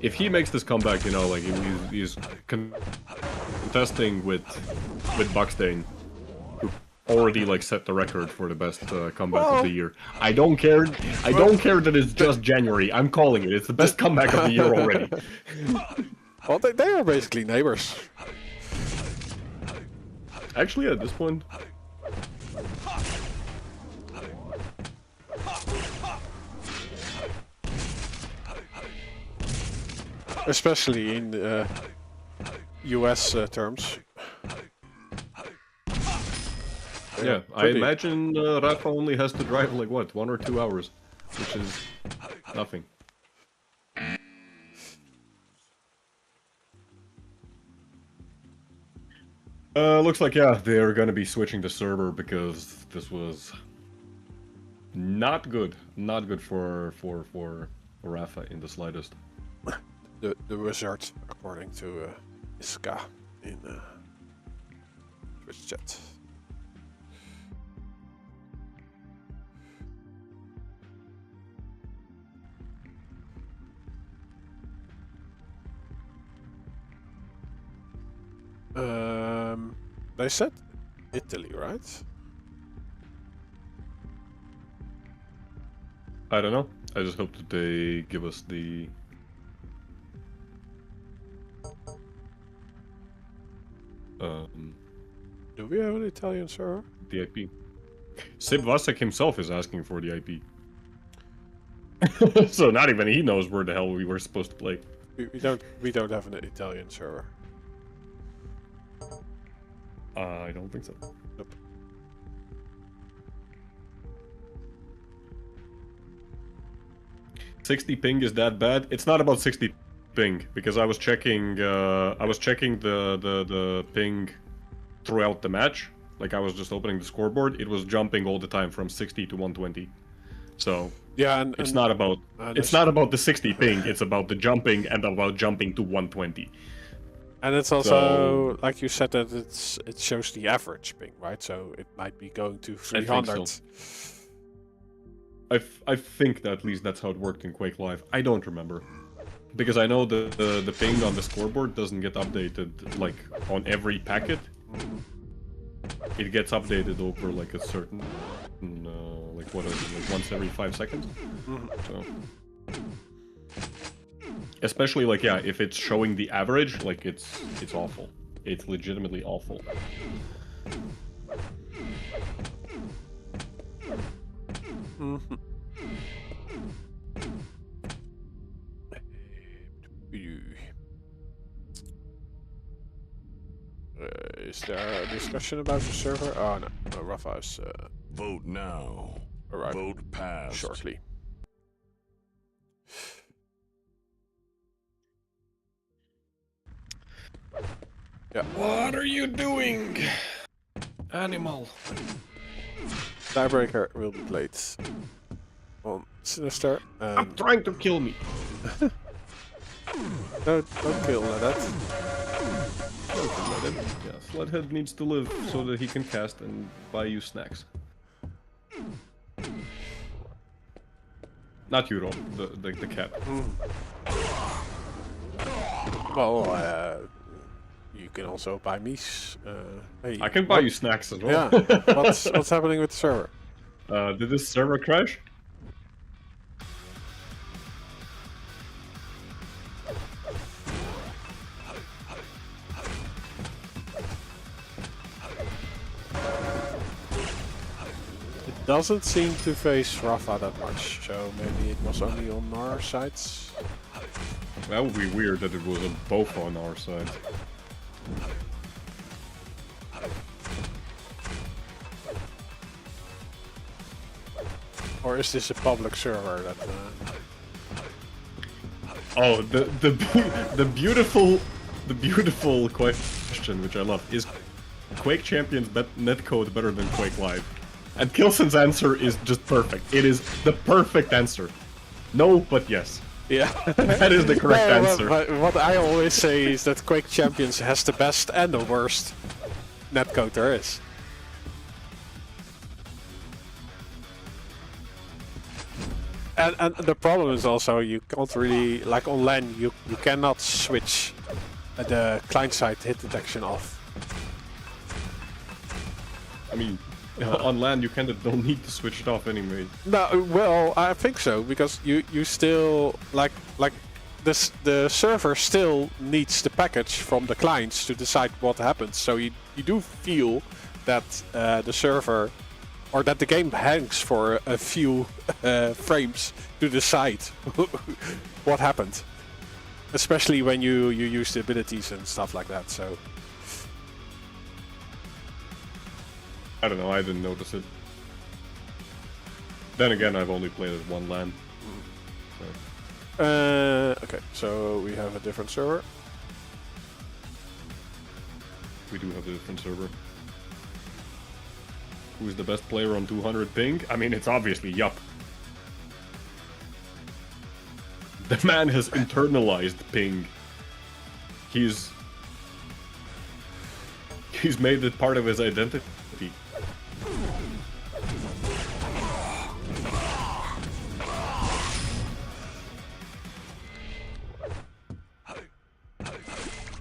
If he makes this comeback, you know, like, he's contesting with BAKSTEEN, who already, like, set the record for the best comeback of the year. I don't care that it's just January. I'm calling it. It's the best comeback of the year already. well, they are basically neighbors. Actually, at this point... Especially in US terms. Yeah, I imagine Rapha only has to drive like what, 1 or 2 hours, which is nothing. Looks like, yeah, they're gonna be switching the server because this was not good. Not good for Rapha in the slightest. The wizard, according to Iska in Twitch chat. They said Italy, right? I don't know. I just hope that they give us the... Do we have an Italian server? the IP. Sib Vasek himself is asking for the IP. So not even he knows where the hell we were supposed to play. We don't have an Italian server. I don't think so. Nope. 60 ping is that bad. It's not about 60 ping because I was checking the ping throughout the match. Like I was just opening the scoreboard. It was jumping all the time from 60 to 120. So yeah, it's not about the 60 ping. It's about the jumping and about jumping to 120. And it's also like you said that it shows the average ping, right? So it might be going to 300. I think that at least that's how it worked in Quake Live. I don't remember. Because I know the ping on the scoreboard doesn't get updated like on every packet. It gets updated over like a certain like what is it, like once every 5 seconds. So especially like yeah, if it's showing the average, like it's awful. It's legitimately awful. Is there a discussion about the server? Oh no, RAPHA is Vote now. arriving Vote passed. shortly. Yeah. What are you doing, animal? Tiebreaker will be played on Sinister. I'm trying to kill me. Don't kill that. Yeah, Sledhead needs to live so that he can cast and buy you snacks. Not you, Rob. The cat. Well, you can also buy me. Hey, I can buy you snacks as well. Yeah. What's happening with the server? Did this server crash? Doesn't seem to face RAPHA that much, so maybe it was only on our sides. That would be weird that it was both on our side. Or is this a public server that? Oh, the beautiful question, which I love, is Quake Champions netcode better than Quake Live? And Kilson's answer is just perfect. It is the perfect answer. No, but yes. Yeah. That is the correct answer. But what I always say is that Quake Champions has the best and the worst netcode there is. And the problem is also you can't really, like on LAN, you cannot switch the client-side hit detection off. I mean, on LAN you kind of don't need to switch it off anyway. No, well, I think so, because you still like this, the server still needs the package from the clients to decide what happens. So you do feel that the server, or that the game hangs for a few frames to decide what happened, especially when you use the abilities and stuff like that. So. I don't know, I didn't notice it. Then again, I've only played it one LAN. So. Okay, so we have a different server. We do have a different server. Who's the best player on 200 ping? I mean, it's obviously Yup. The man has internalized ping. He's made it part of his identity.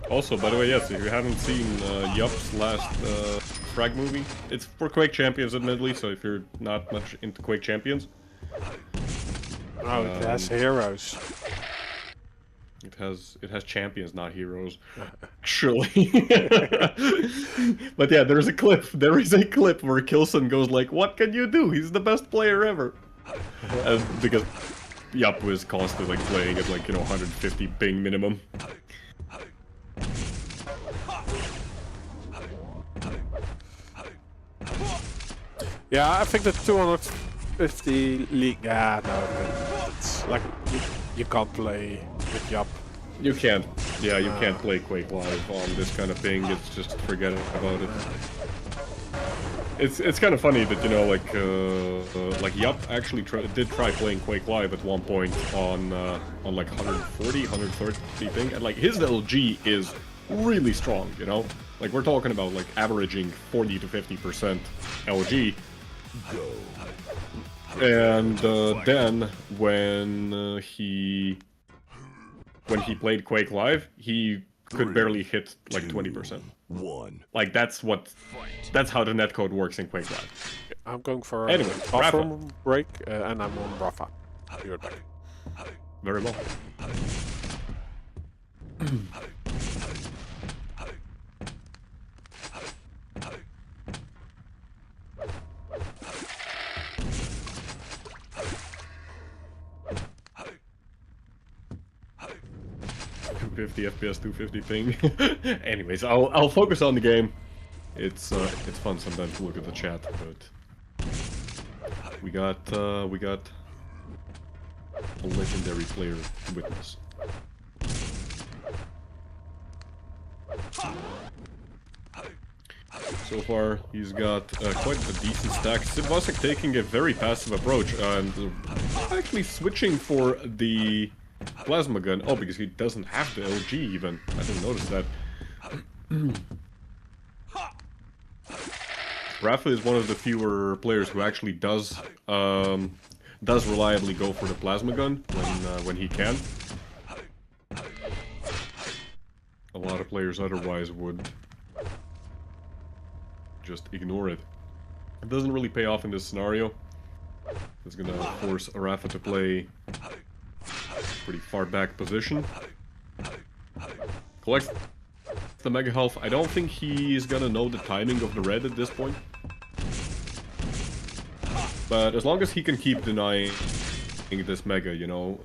Also, by the way, yes, if you haven't seen Yup's last frag movie, it's for Quake Champions, admittedly, so if you're not much into Quake Champions. Oh, it has heroes. It has champions, not heroes. Actually. But yeah, there is a clip where Kilson goes like, "What can you do? He's the best player ever." Because Yup was constantly like playing at like, 150 ping minimum. Yeah, I think the 250 league. Yeah, no, it's like you can't play with Yup. You can't. Yeah, you can't play Quake Live on this kind of thing. It's just forget about it. It's kind of funny that, you know, like Yup actually did try playing Quake Live at one point on like 140, 130 thing, and like his LG is really strong, you know? Like we're talking about like averaging 40 to 50% LG. And then when he played Quake Live, he could barely hit like 20%. Like that's how the netcode works in Quake Live. I'm going for Anyway, a bathroom break, and I'm on RAPHA. Be right back. Very well. .250 FPS, 250 ping. Anyways, I'll focus on the game. It's fun sometimes to look at the chat, but we got a legendary player to witness. So far, he's got quite a decent stack. Sivasek taking a very passive approach and actually switching for the plasma gun. Oh, because he doesn't have the LG even. I didn't notice that. RAPHA is one of the fewer players who actually does reliably go for the plasma gun when he can. A lot of players otherwise would just ignore it. It doesn't really pay off in this scenario. It's gonna force RAPHA to play pretty far back position. Collects the mega health. I don't think he's gonna know the timing of the red at this point. But as long as he can keep denying this mega, you know,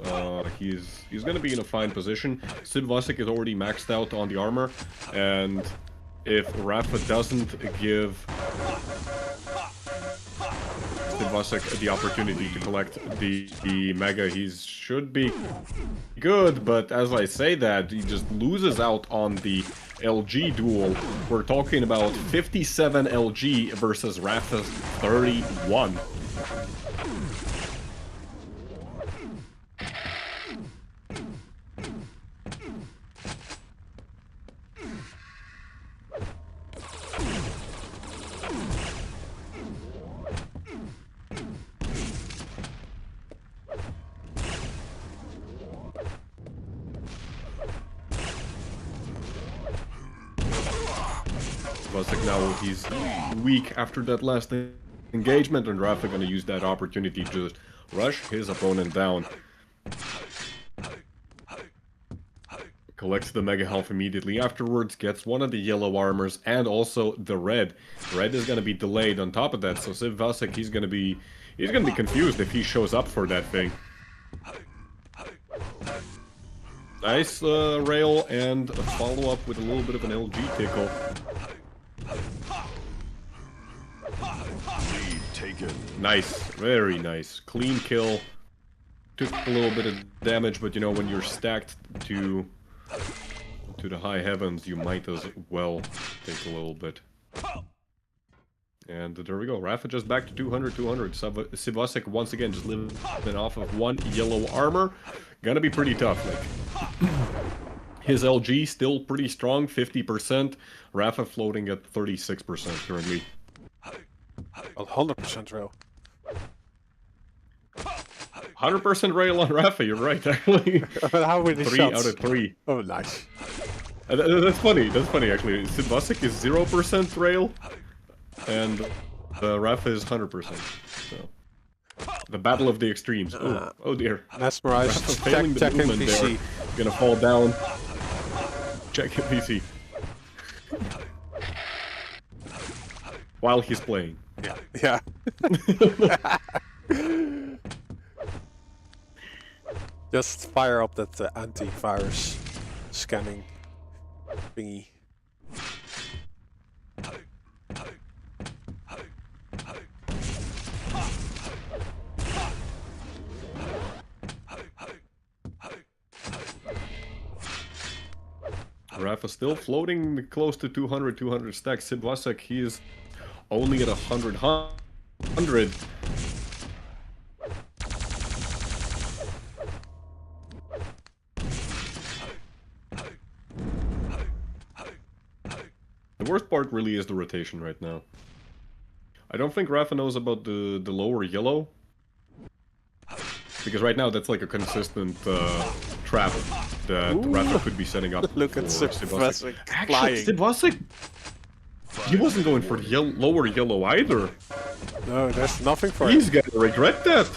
he's gonna be in a fine position. Sivasek is already maxed out on the armor, and if RAPHA doesn't give Sivasek the opportunity to collect the mega, he should be good, but as I say that, he just loses out on the LG duel. We're talking about 57 LG versus RAPHA's 31. Now he's weak after that last engagement, and RAPHA gonna use that opportunity to just rush his opponent down. Collects the mega health immediately afterwards, gets one of the yellow armors and also the red. Red is gonna be delayed on top of that, so Sivasek, he's gonna be confused if he shows up for that thing. Nice rail and a follow-up with a little bit of an LG tickle. Nice, very nice. Clean kill. Took a little bit of damage, but you know, when you're stacked to the high heavens, you might as well take a little bit. And there we go. RAPHA just back to 200, 200. Sivasek once again just living off of one yellow armor. Gonna be pretty tough. Like, his LG still pretty strong, 50%. RAPHA floating at 36% currently. 100% rail. 100% rail on RAPHA, you're right, actually. But how many 3 shots? out of 3. Oh, nice. That's funny, actually. Sivasek is 0% rail, and RAPHA is 100%. So. The battle of the extremes. Oh dear. Mesmerized. RAPHA failing the movement there. Gonna fall down. Check PC. While he's playing. Yeah. Just fire up that antivirus scanning thingy. RAPHA still floating close to 200 stacks. Sivasek, he is only at 100. The worst part really is the rotation right now. I don't think RAPHA knows about the lower yellow. Because right now that's like a consistent trap that RAPHA could be setting up. Look at Sivasek Actually, Sivasek, he wasn't going for the lower yellow either. No, there's nothing for him. He's gonna regret that.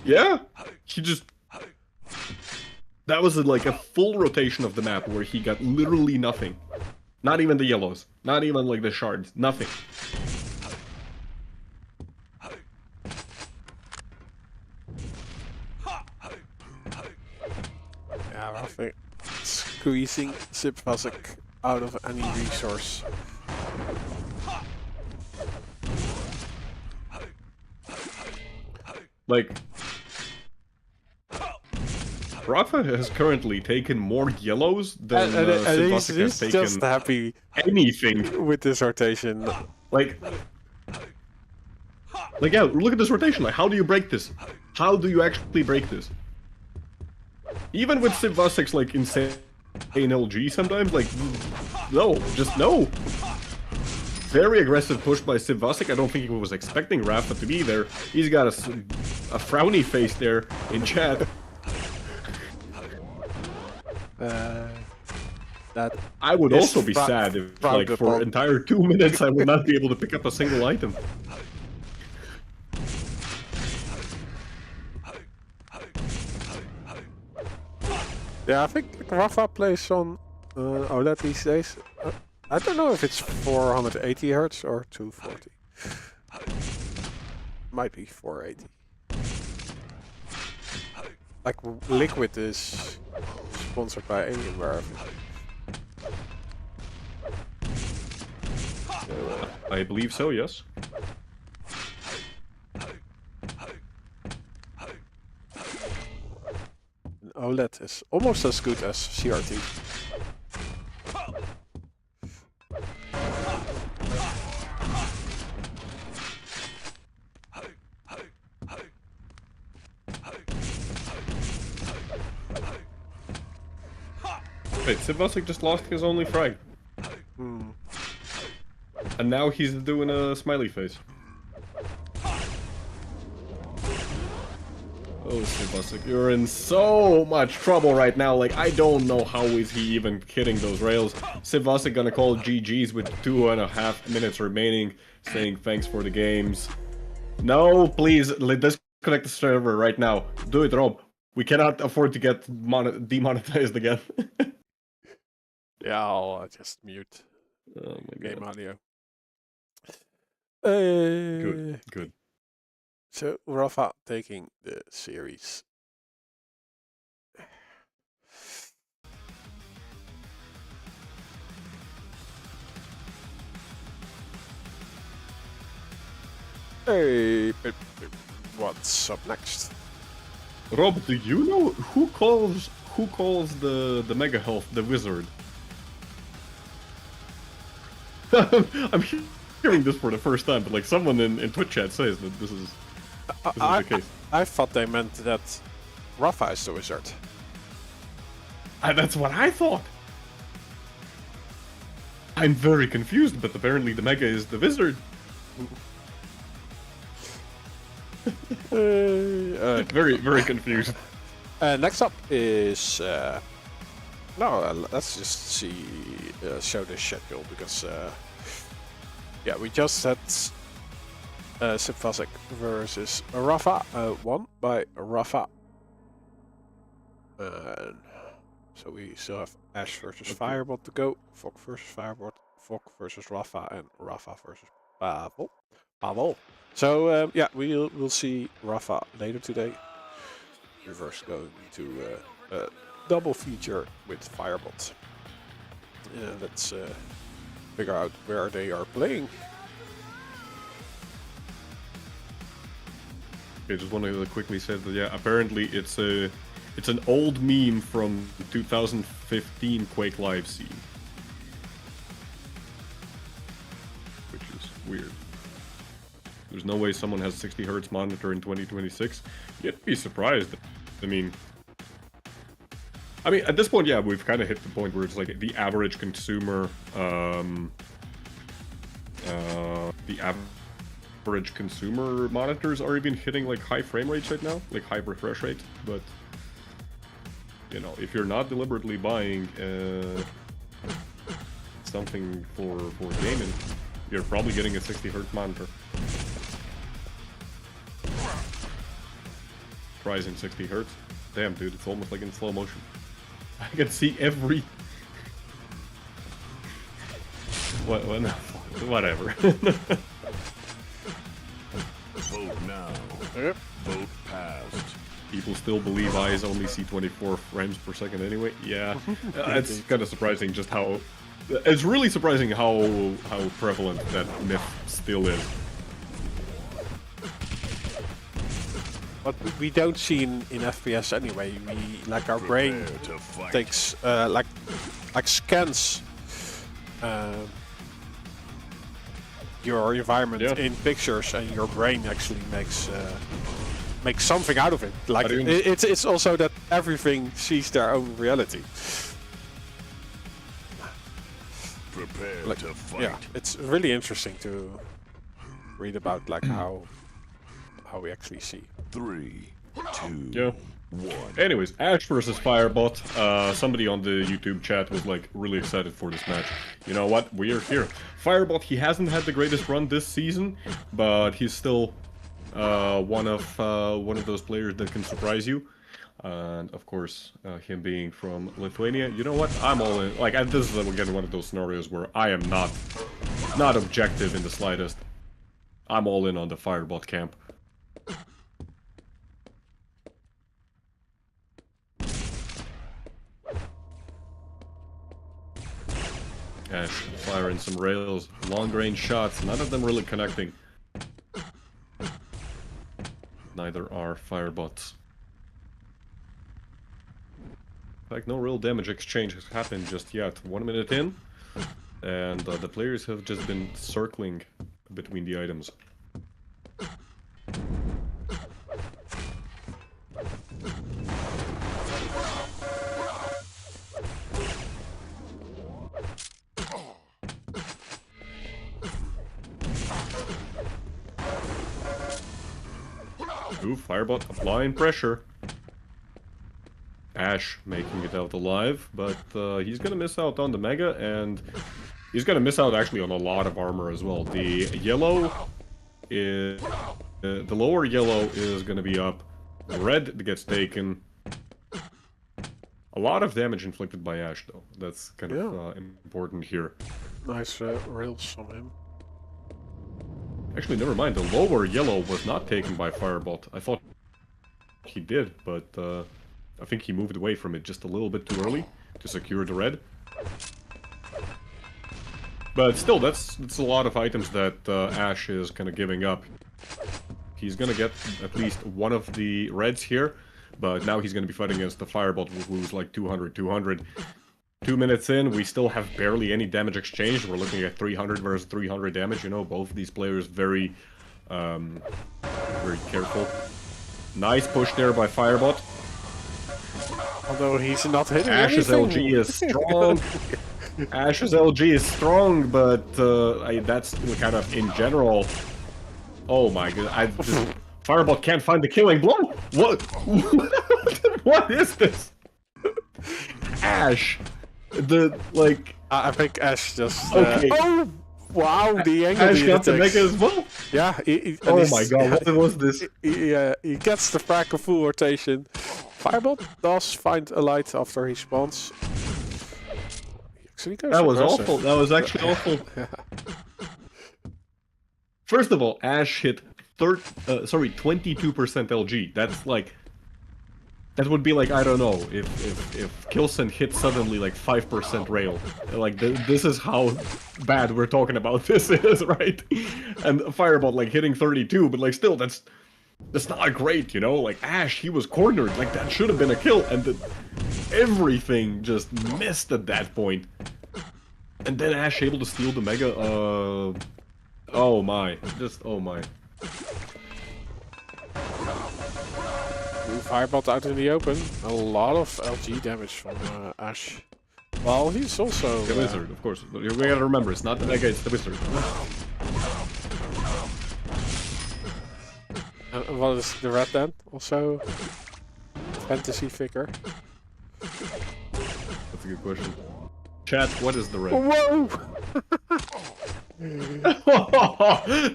Yeah, he just... That was like a full rotation of the map where he got literally nothing. Not even the yellows. Not even like the shards. Nothing. Yeah, I think squeezing Sivasek out of any resource. Like... RAPHA has currently taken more yellows than Sivasek has taken just happy anything. with this rotation. Like, yeah, look at this rotation. Like, how do you break this? How do you actually break this? Even with Sivasek's, like, insane LG sometimes, like, no, just no. Very aggressive push by Sivasek. I don't think he was expecting RAPHA to be there. He's got a frowny face there in chat. That I would also be sad if, like, for entire 2 minutes I would not be able to pick up a single item. Yeah, I think RAPHA plays on OLED these days. I don't know if it's 480 Hz or 240. Might be 480. Like, Liquid is sponsored by Alienware. I believe so, yes. OLED is almost as good as CRT. Wait, Sivasek just lost his only frag. And now he's doing a smiley face. Oh, Sivasek, you're in so much trouble right now. Like, I don't know how is he even hitting those rails. Sivasek gonna call GG's with 2.5 minutes remaining, saying thanks for the games. No, please, disconnect the server right now. Do it, Rob. We cannot afford to get demonetized again. Yeah, I'll just mute Oh my game god. audio. Good. So, RAPHA taking the series. Hey, what's up next? Rob, do you know who calls the Mega Health the wizard? I'm hearing this for the first time, but like someone in Twitch chat says that this is the case. I thought they meant that RAPHA is the wizard. That's what I thought. I'm very confused, but apparently the Mega is the wizard. Very confused. Next up is let's just see show the schedule because yeah, we just had Sivasek versus RAPHA, won by RAPHA, and so we still have Ash versus Firebot to go, Fok versus Firebot, Fok versus RAPHA, and RAPHA versus Pavel. So yeah, we'll see RAPHA later today. Reverse going to a double feature with Firebot. Let's figure out where they are playing. Okay, just want to quickly say that, yeah, apparently it's It's an old meme from 2015 Quake live scene. Which is weird. There's no way someone has 60 Hz monitor in 2026. You'd be surprised. I mean, at this point, yeah, we've kind of hit the point where it's like the average consumer, monitors are even hitting like high frame rates right now, like high refresh rate. But you know, if you're not deliberately buying something for gaming, you're probably getting a 60 Hz monitor. Rising 60 Hz. Damn, dude, it's almost like in slow motion. I can see every. Whatever. Vote now. Yep. Vote passed. People still believe eyes only see 24 frames per second anyway. Yeah, it's kind of surprising just how. It's really surprising how prevalent that myth still is. But we don't see in FPS anyway. We like our brain Prepare to fight. takes like scans your environment in pictures, and your brain actually makes something out of it. Like it's also that everything sees their own reality. Prepare to fight. Yeah, it's really interesting to read about like how we actually see. 3, 2, Yeah. 1. Anyways, Ash versus Firebot. Somebody on the YouTube chat was like really excited for this match. You know what? We are here. Firebot, he hasn't had the greatest run this season, but he's still one of those players that can surprise you. And of course, him being from Lithuania. You know what? I'm all in. Like, this is again one of those scenarios where I am not objective in the slightest. I'm all in on the Firebot camp. Ash firing some rails, long-range shots, none of them really connecting. Neither are Firebots. In fact, no real damage exchange has happened just yet. 1 minute in, and the players have just been circling between the items. Ooh, Firebot applying pressure. Ash making it out alive, but he's gonna miss out on the Mega, and he's gonna miss out actually on a lot of armor as well. The yellow is... the lower yellow is gonna be up. The red gets taken. A lot of damage inflicted by Ash, though. That's kind of important here. Nice rails on him. Actually, never mind. The lower yellow was not taken by Firebot. I thought he did, but I think he moved away from it just a little bit too early to secure the red. But still, that's a lot of items that Ash is kind of giving up. He's gonna get at least one of the reds here, but now he's gonna be fighting against the Firebot, who's like 200. 2 minutes in, we still have barely any damage exchange. We're looking at 300 versus 300 damage. You know, both of these players very careful. Nice push there by Firebot. Although he's not hitting Ash's anything. LG is strong. Ash's LG is strong, but that's kind of in general. Oh my god! Firebot can't find the killing blow. What? What is this? Ash. I think Ash just... Okay. Oh! Wow, the angle Ash he got the attacks. Mega as well? Yeah. Oh my god, what was this? He gets the frag of full rotation. Firebot does find a light after he spawns. He actually goes That was aggressive. awful. That was actually awful. First of all, Ash hit 22% LG. That's like... That would be like, I don't know, if Kilson hit suddenly like 5% rail. Like, this is how bad we're talking about this is, right? And Firebot like hitting 32, but like still, that's That's not great, you know? Like, Ash, he was cornered. Like, that should have been a kill. And then everything just missed at that point. And then Ash able to steal the Mega, oh my. Just, oh my. Fireball out in the open. A lot of LG damage from Ash. Well, he's also... The wizard, of course. We gotta remember, it's not the Mega, it's the wizard. What is the red then? Also... fantasy figure. That's a good question. Chat, what is the red? Whoa!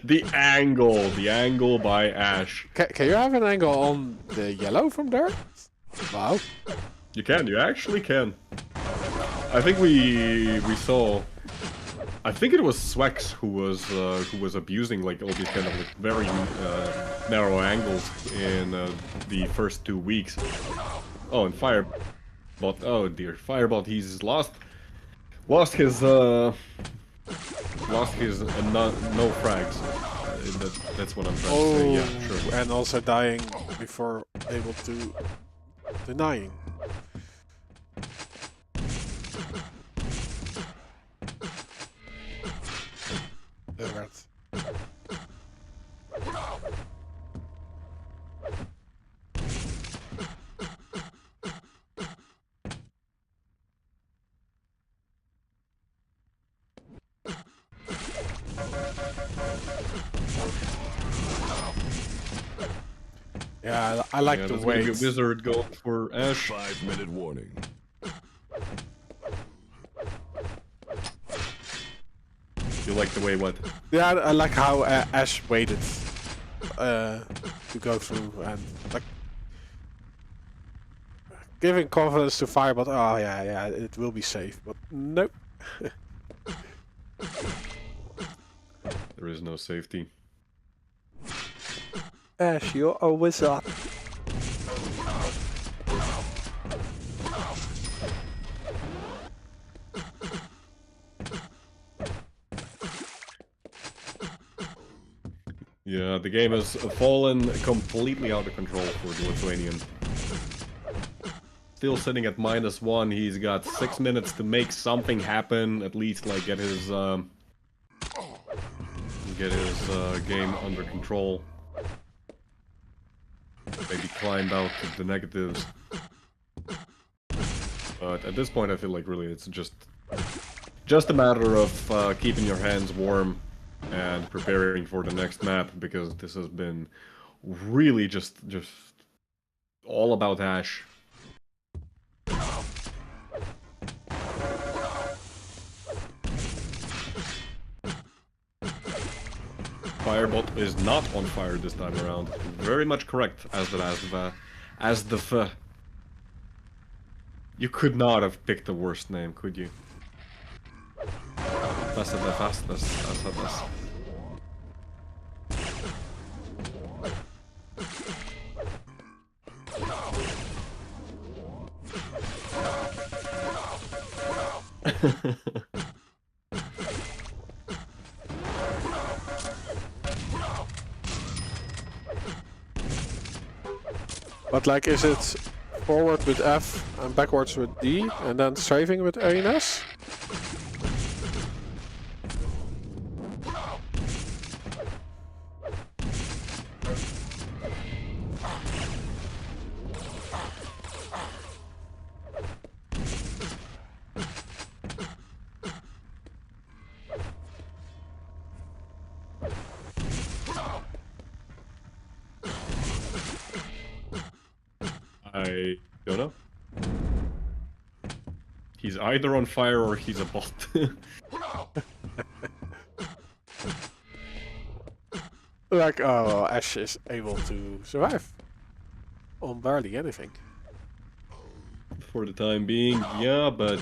The angle by Ash. Can you have an angle on the yellow from there? Wow. You can, you actually can. I think we saw. I think it was Swex who was abusing like all these kind of like very narrow angles in the first 2 weeks. Oh, and Firebot. Oh dear, Firebot. He's lost his no frags. That's what I'm trying to say. Yeah, sure. And also dying before able to denying. Alright. Yeah, I like the way Wizard going for Ash. 5-minute warning. You like the way what? Yeah, I like how Ash waited to go through and like giving confidence to Firebot. Oh yeah, it will be safe, but nope. There is no safety. Ash, you're a wizard. Yeah, the game has fallen completely out of control for the Lithuanian. Still sitting at -1, he's got 6 minutes to make something happen, at least like get his game under control. Maybe climb out of the negatives. But at this point I feel like really it's just a matter of keeping your hands warm and preparing for the next map, because this has been really just all about Ash. Firebot is not on fire this time around. Very much correct as the f. You could not have picked the worst name, could you? That's the fastest. That's But like, is it forward with F and backwards with D, and then strafing with A and S? I don't know. He's either on fire or he's a bot. Like, oh, Ash is able to survive on barely anything. For the time being, yeah, but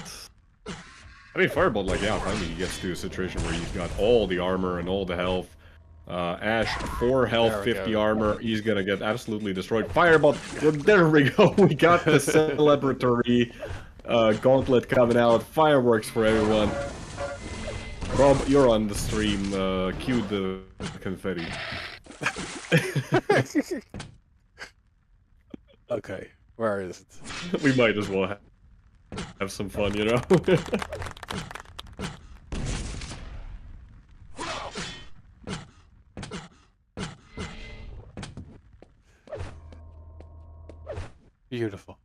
I mean, Fireball, like, yeah, finally he gets to a situation where he's got all the armor and all the health. Ash, 4 health, 50 armor, he's gonna get absolutely destroyed. Fireball, well, there we go, we got the celebratory gauntlet coming out. Fireworks for everyone. Rob, you're on the stream, cue the confetti. Okay, where is it? We might as well have some fun, you know? Beautiful.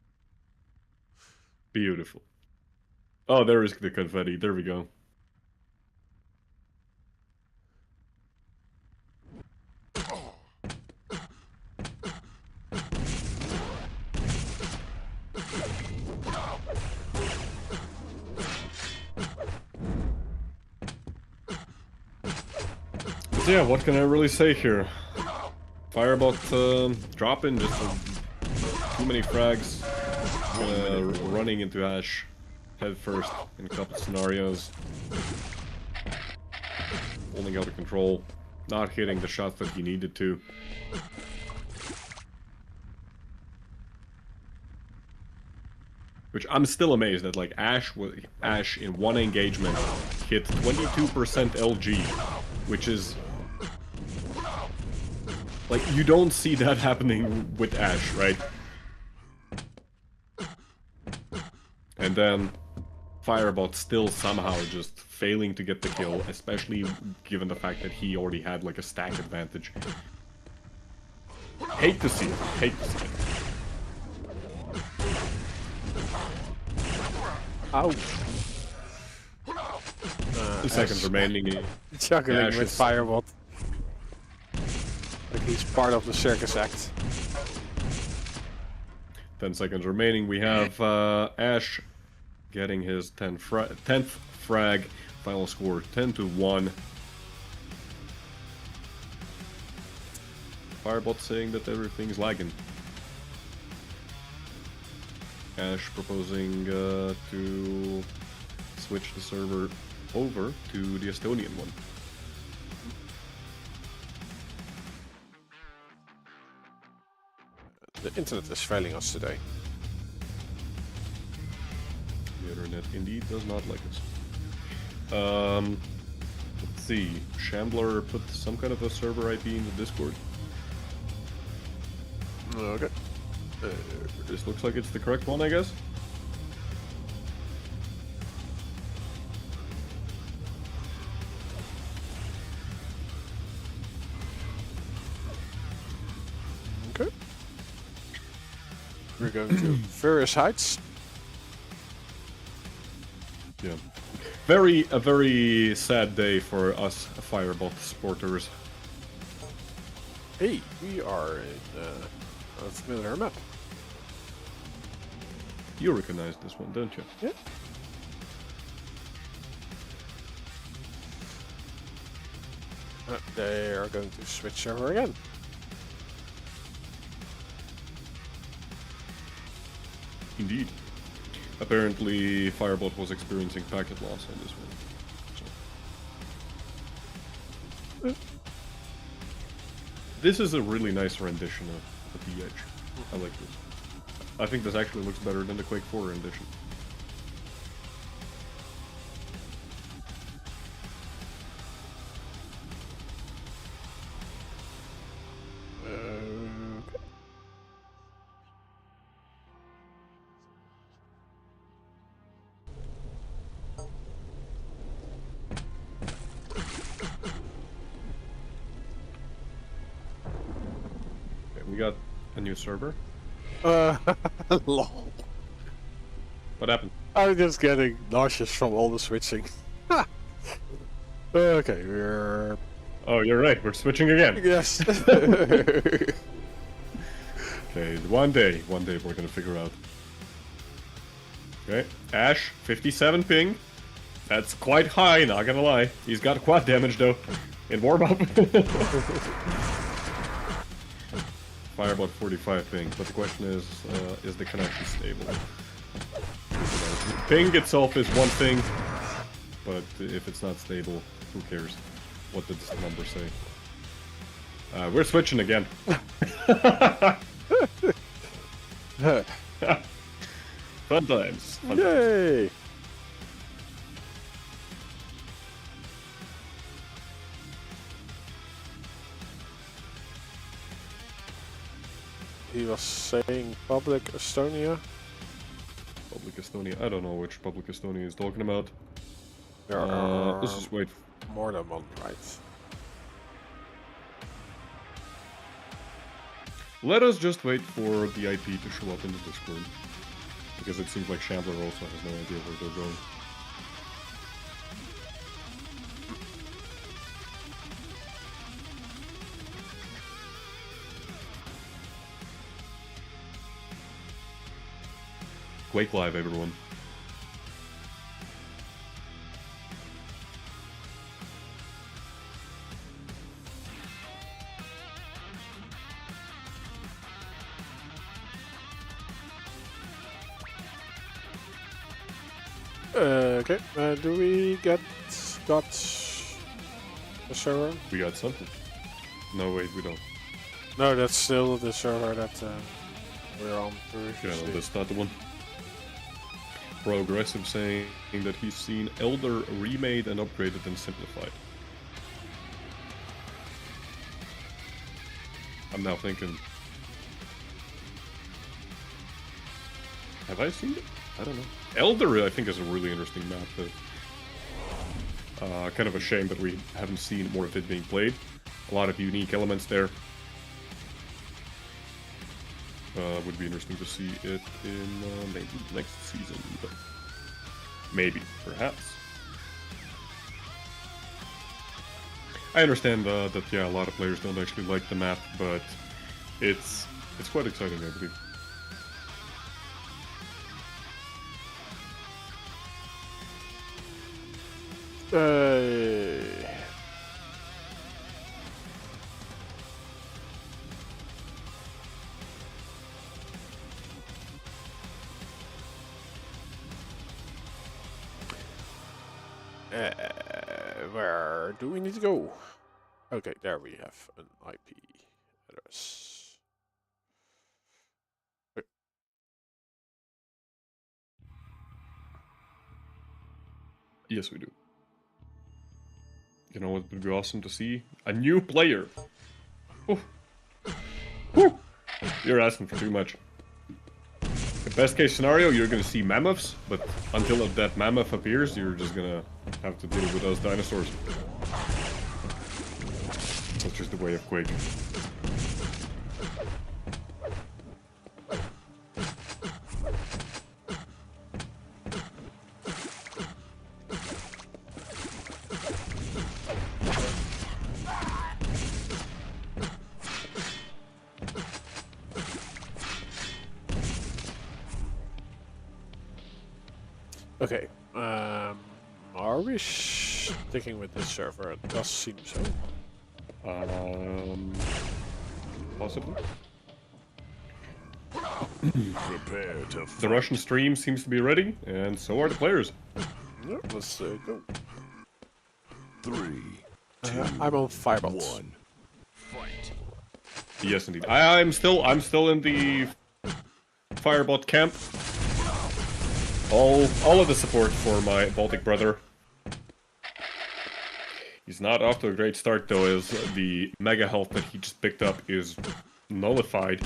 Beautiful. Oh, there is the confetti. There we go. But yeah, what can I really say here? Firebot dropping, just too many frags. Running into Ash head first in a couple scenarios. Holding out of control. Not hitting the shots that he needed to. Which I'm still amazed that like Ash in one engagement hit 22% LG, which is like you don't see that happening with Ash, right? And then Firebot still somehow just failing to get the kill, especially given the fact that he already had like a stack advantage. Hate to see it. Hate to see it. Ow. 2 seconds remaining. Juggling Ash with is- Firebot. Like he's part of the circus act. 10 seconds remaining. We have Ash getting his 10th frag. Final score 10-1. Firebot saying that everything's lagging. Ash proposing to switch the server over to the Estonian one. The internet is failing us today. The internet indeed does not like us. Let's see. Shambler put some kind of a server IP in the Discord. Okay. This looks like it's the correct one, I guess. Okay. We're going to various heights. Yeah. A very sad day for us Firebot supporters. Hey, we are in a familiar map. You recognize this one, don't you? Yeah. They are going to switch server again. Indeed. Apparently, Firebot was experiencing packet loss on this one. So. This is a really nice rendition of the Edge. I like this. I think this actually looks better than the Quake 4 rendition. We got a new server. Lol. What happened? I'm just getting nauseous from all the switching. Okay, we're... Oh, you're right. We're switching again. Yes. Okay, one day we're gonna figure out. Okay, Ash, 57 ping. That's quite high, not gonna lie. He's got quad damage though. In warm-up. Firebot 45 ping, but the question is the connection stable? Ping itself is one thing, but if it's not stable, who cares? What did this number say? We're switching again. Fun times. Fun times. Yay! he was saying public Estonia. Public Estonia. I don't know which Public Estonia he's talking about. There are Let's just wait. more than one, right? Let us just wait for the IP to show up in the Discord. Because it seems like Shambler also has no idea where they're going. Quake Live, everyone. Okay, do we got the server? We got something. No, wait, we don't. No, that's still the server that we're on. Yeah, no, that's not the one. Progressive saying that he's seen Elder remade and upgraded and simplified. I'm now thinking, have I seen it? I don't know. Elder, I think, is a really interesting map. Kind of a shame that we haven't seen more of it being played. A lot of unique elements there. Would be interesting to see it in maybe next season, but maybe, perhaps. I understand that yeah, a lot of players don't actually like the map, but it's quite exciting, I believe. Where do we need to go? Okay, there we have an IP address. Yes, we do. You know what would be awesome to see? A new player! Ooh. Woo. You're asking for too much. The best case scenario, you're gonna see mammoths, but until that mammoth appears, you're just gonna have to deal with those dinosaurs. Which is the way of Quake. Okay, are we sticking with this server? It does seem so. Possibly. Prepare to The fight. Russian stream seems to be ready, and so are the players. Yeah, let's go. 3, 2, I'm on Firebolt. 1. Fight. Yes, indeed. I'm still in the Firebot camp. All of the support for my Baltic brother. He's not off to a great start though, as the mega health that he just picked up is nullified.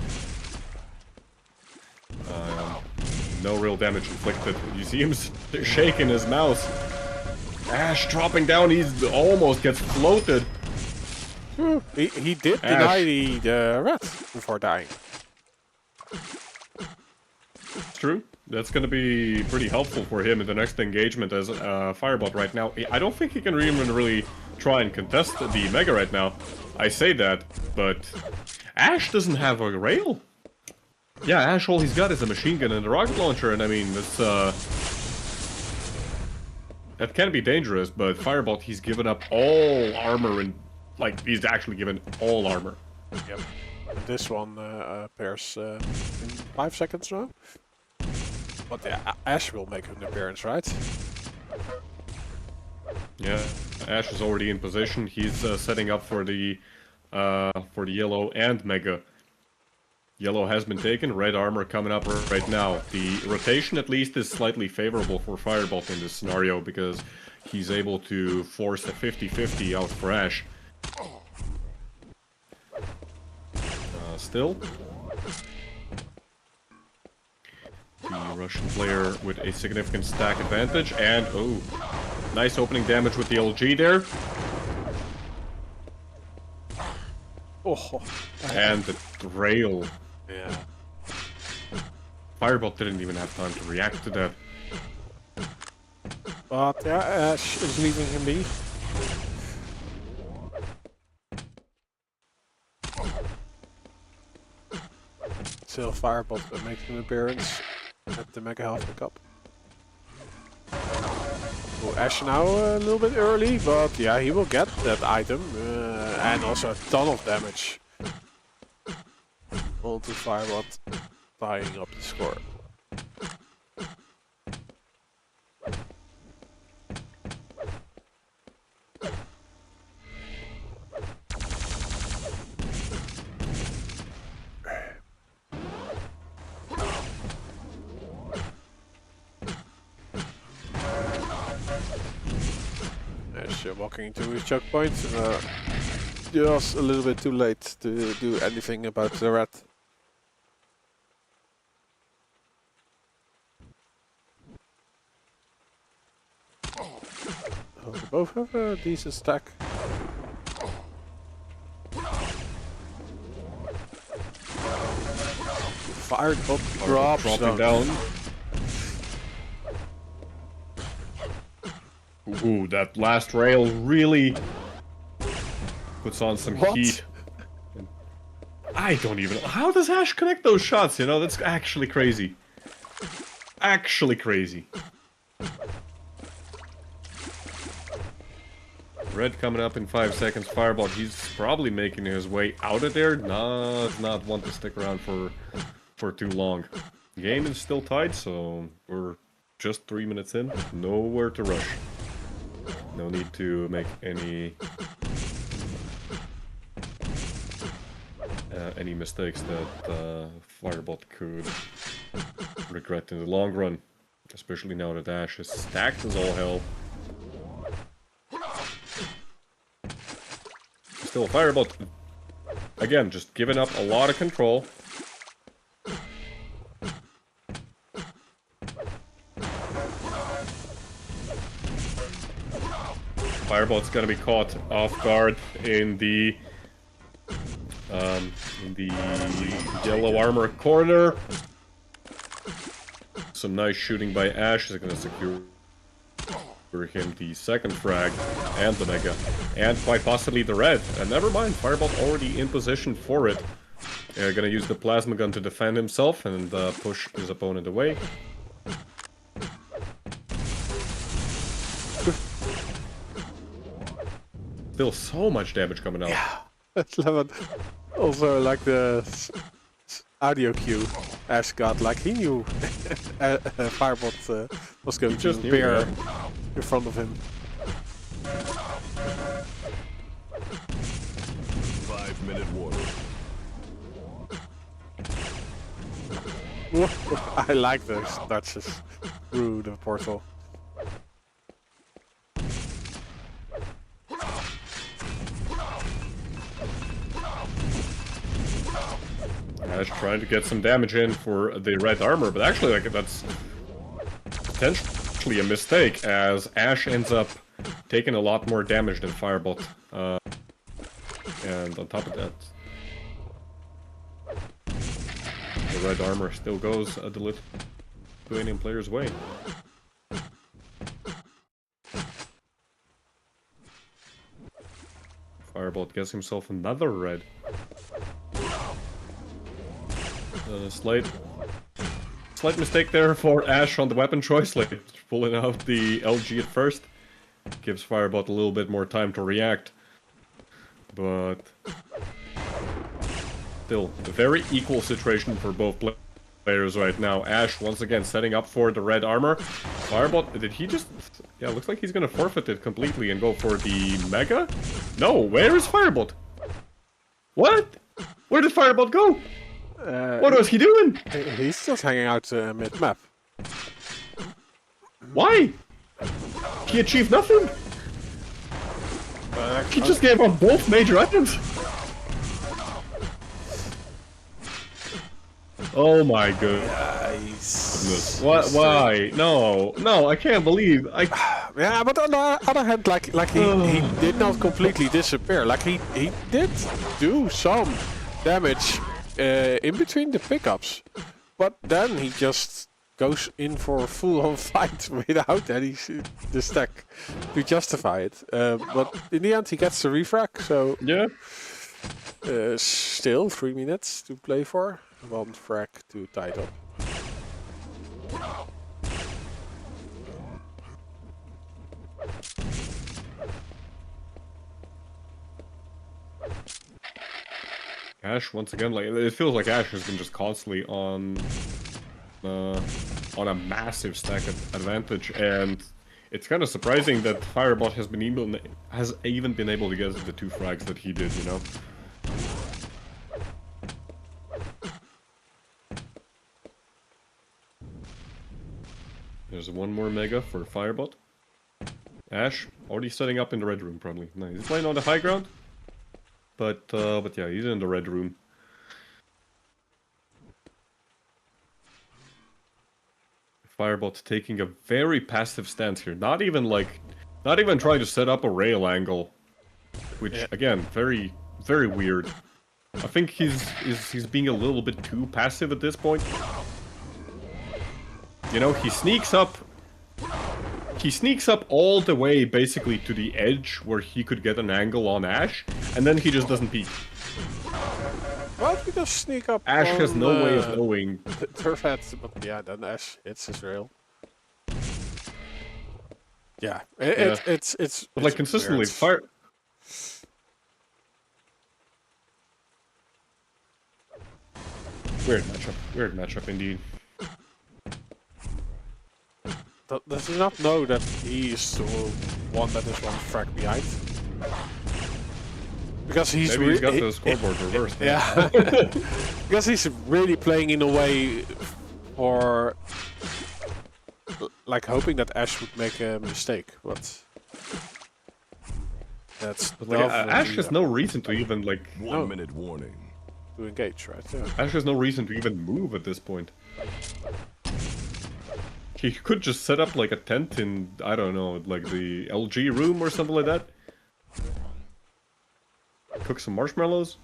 No real damage inflicted. You see him shaking his mouse. Ash dropping down, he's almost gets floated. He did deny the rat before dying. It's true. That's going to be pretty helpful for him in the next engagement as Firebot right now. I don't think he can even really try and contest the Mega right now. I say that, but Ash doesn't have a rail. Yeah, Ash, all he's got is a machine gun and a rocket launcher, and I mean, that's, that can be dangerous, but Firebot, he's given up all armor and, like, he's actually given all armor. Yep. And this one appears in 5 seconds now. But yeah, Ash will make an appearance, right? Yeah, Ash is already in position. He's setting up for the yellow and mega. Yellow has been taken. Red armor coming up right now. The rotation, at least, is slightly favorable for Firebolt in this scenario because he's able to force a 50-50 out for Ash. Still, the Russian player with a significant stack advantage, and oh, nice opening damage with the LG there. Oh, And the rail. yeah. Fireball didn't even have time to react to that. But yeah, Ash is leaving him be. Still Fireball makes an appearance at the Mega Health Cup. Oh, Ash now a little bit early, but yeah, he will get that item and also a ton of damage onto Fireball, tying up the score. Walking into his choke point, just a little bit too late to do anything about the rat. Oh, they both have a decent stack. Fired up drops dropping down. Ooh, that last rail really puts on some heat. I don't even know. How does Ash connect those shots? You know, that's actually crazy. Actually crazy. Red coming up in 5 seconds. Fireball, he's probably making his way out of there. Not want to stick around for too long. The game is still tied, so we're just 3 minutes in. Nowhere to rush. No need to make any mistakes that Fireball could regret in the long run, especially now that Ash is stacked as all hell. Still, Fireball, again, just giving up a lot of control. Fireball's gonna be caught off guard in the yellow armor corner. Some nice shooting by Ash is gonna secure him the second frag and the mega, and quite possibly the red. And never mind, Fireball already in position for it. Gonna use the plasma gun to defend himself and push his opponent away. Still so much damage coming out. Yeah, also like the audio cue Ash got, like he knew Fireball was going to appear in front of him. 5-minute warning. I like those touches through the portal. Ash trying to get some damage in for the red armor, but actually, like, that's potentially a mistake, as Ash ends up taking a lot more damage than Fireball. And on top of that, the red armor still goes the Lithuanian player's way. Fireball gets himself another red. Slight mistake there for Ash on the weapon choice, like pulling out the LG at first. Gives Fireball a little bit more time to react. But still, a very equal situation for both players right now. Ash once again setting up for the red armor. Fireball, did he just... Yeah, looks like he's gonna forfeit it completely and go for the mega? No, where is Fireball? What? Where did Fireball go? What was he doing? He's just hanging out mid-map. Why? He achieved nothing? He just gave up both major items. Oh my god. Nice. goodness! What? Why? No, no! I can't believe I. Yeah, but on the other hand, like he did not completely disappear. Like he did do some damage in between the pickups, but then he just goes in for a full-on fight without any the stack to justify it. But in the end, he gets the refrac. So Yeah. still 3 minutes to play for. 1 frag to tie it up. Ash once again, like it feels like Ash has been just constantly on a massive stack advantage, and it's kind of surprising that Firebot has even been able to get the 2 frags that he did, you know. There's 1 more mega for Firebot. Ash already setting up in the red room, probably. No, he's playing on the high ground, but yeah, he's in the red room. Firebot taking a very passive stance here. Not even trying to set up a rail angle, which again, very weird. I think he's being a little bit too passive at this point. You know, he sneaks up all the way basically to the edge where he could get an angle on Ash, and then he just doesn't peek. Why don't we just sneak up? Ash on, has no way of knowing. Turf heads, but yeah, then Ash hits his rail. Yeah, it's But like consistently, fire. Weird matchup indeed. Does he not know that he is the one that is 1 frag behind? Because he's Maybe he's got the scoreboard reversed. Yeah, because he's really playing in a way for like hoping that Ash would make a mistake, but that's Like, Ash has no reason to even like 1 minute warning. to engage, right? Yeah. Ash has no reason to even move at this point. He could just set up like a tent in, I don't know, like the LG room or something like that. Cook some marshmallows.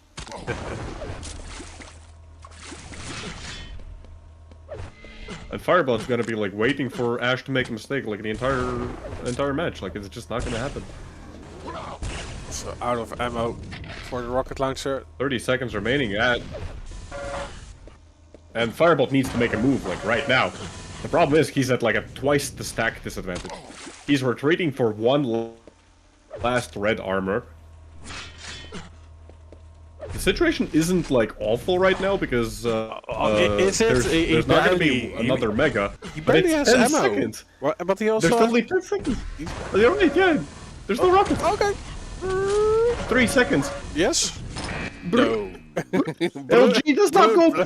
And Firebot's gonna be like waiting for Ash to make a mistake like the entire match. Like it's just not gonna happen. So out of ammo for the rocket launcher. 30 seconds remaining and Firebot needs to make a move like right now. The problem is he's at like a twice the stack disadvantage. He's retreating for 1 last red armor. The situation isn't like awful right now because there's not gonna be another mega. He barely has 10 ammo. seconds. But he also There's only 10 seconds. You're right, yeah. There's no rocket. Okay. 3 seconds. Yes. No. LG does not go.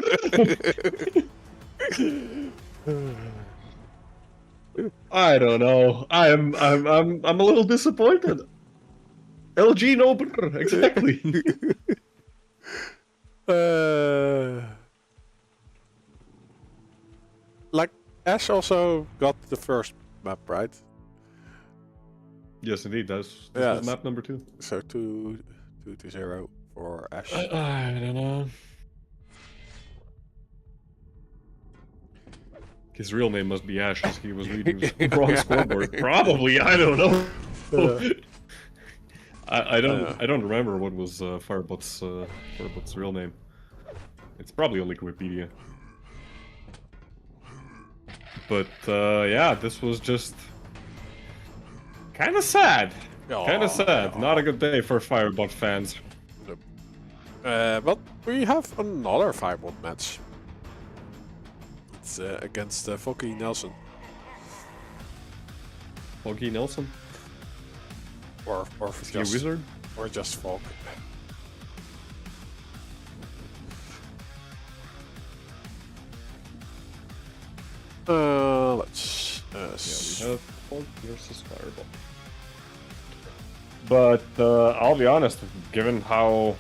I don't know. I'm a little disappointed. LG no brr, exactly. Like Ash also got the first map, right? Yes, indeed. This Yeah, was map number 2. So 2-0 for Ash. I don't know. His real name must be Ash, as he was reading the wrong scoreboard. Probably, I don't know. I don't remember what was Firebot's real name. It's probably on Wikipedia. But yeah, this was just kind of sad. Kind of sad. Not a good day for Firebot fans. But we have another Firebot match. It's against Foggy Nelson. Foggy Nelson? Or Is he a wizard? Or just Fog. Let's Yeah, we have Fog versus Firebot. But I'll be honest, given how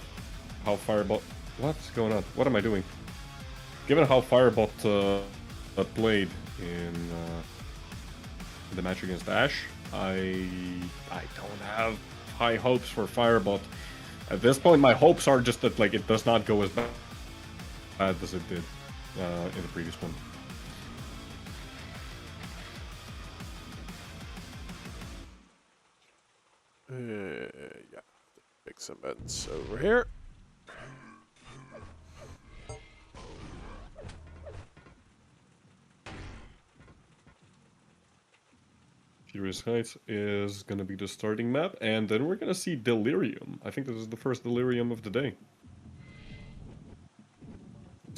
Firebot... What's going on? What am I doing? Given how Firebot played, in the match against Ash. I don't have high hopes for Firebot. At this point, my hopes are just that like it does not go as bad as it did in the previous one. Yeah, make some beds over here. Furious Heights is going to be the starting map, and then we're going to see Delirium. I think this is the first Delirium of the day.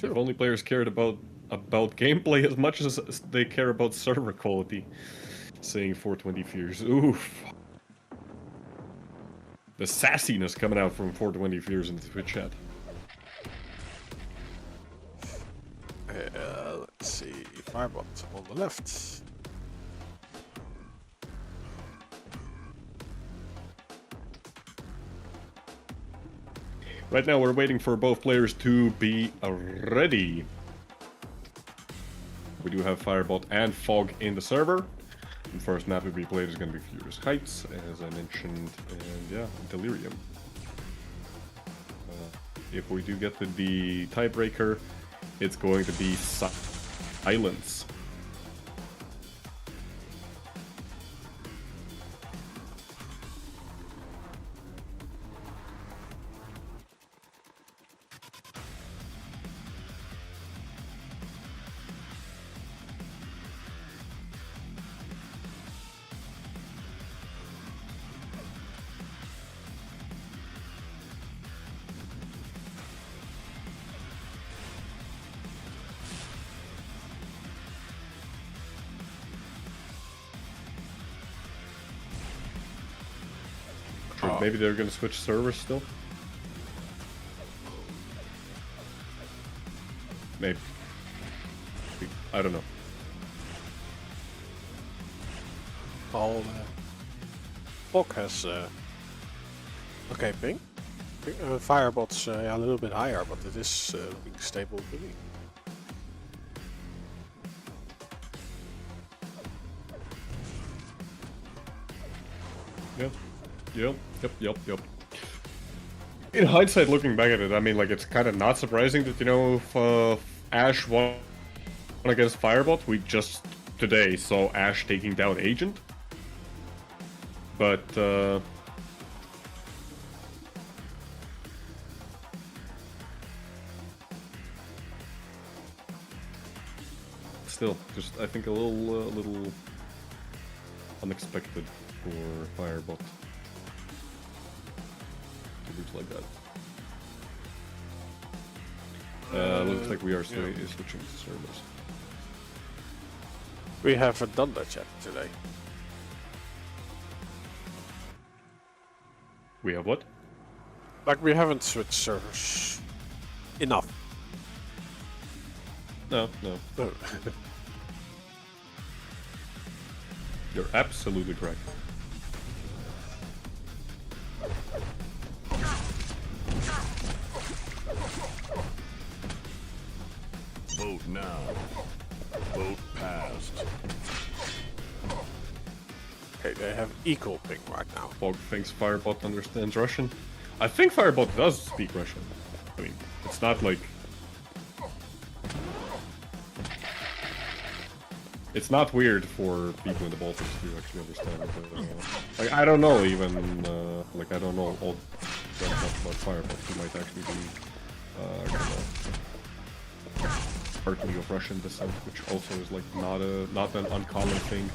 If only players cared about gameplay as much as they care about server quality. Saying 420 Fears. Oof. The sassiness coming out from 420 Fears in the Twitch chat. Let's see. Firebot on the left. Right now we're waiting for both players to be ready. We do have Firebot and Fog in the server. The first map to be played is going to be Furious Heights, as I mentioned, and yeah, Delirium. If we do get to the tiebreaker, it's going to be Silence. Maybe they're gonna switch servers still? Maybe. I don't know. All Fog has okay ping. Firebot's a little bit higher, but it is looking stable to me. Yeah. Yep. In hindsight, looking back at it, I mean, like, it's kind of not surprising that, you know, if Ash won against Firebot, we just today saw Ash taking down Agent. But, still, just, I think, a little unexpected for Firebot. Like that. Looks like we are switching to servers. We haven't done that yet today. We have what? Like, we haven't switched servers enough. No. You're absolutely correct. Vote now. Vote passed. Okay, they have equal ping right now. Fog thinks Firebot understands Russian. I think Firebot does speak Russian. I mean, it's not like... It's not weird for people in the Baltics to actually understand it. Like, I don't know even, like, I don't know all that much about Firebot. He might actually be, partly of Russian descent, which also is, like, not an uncommon thing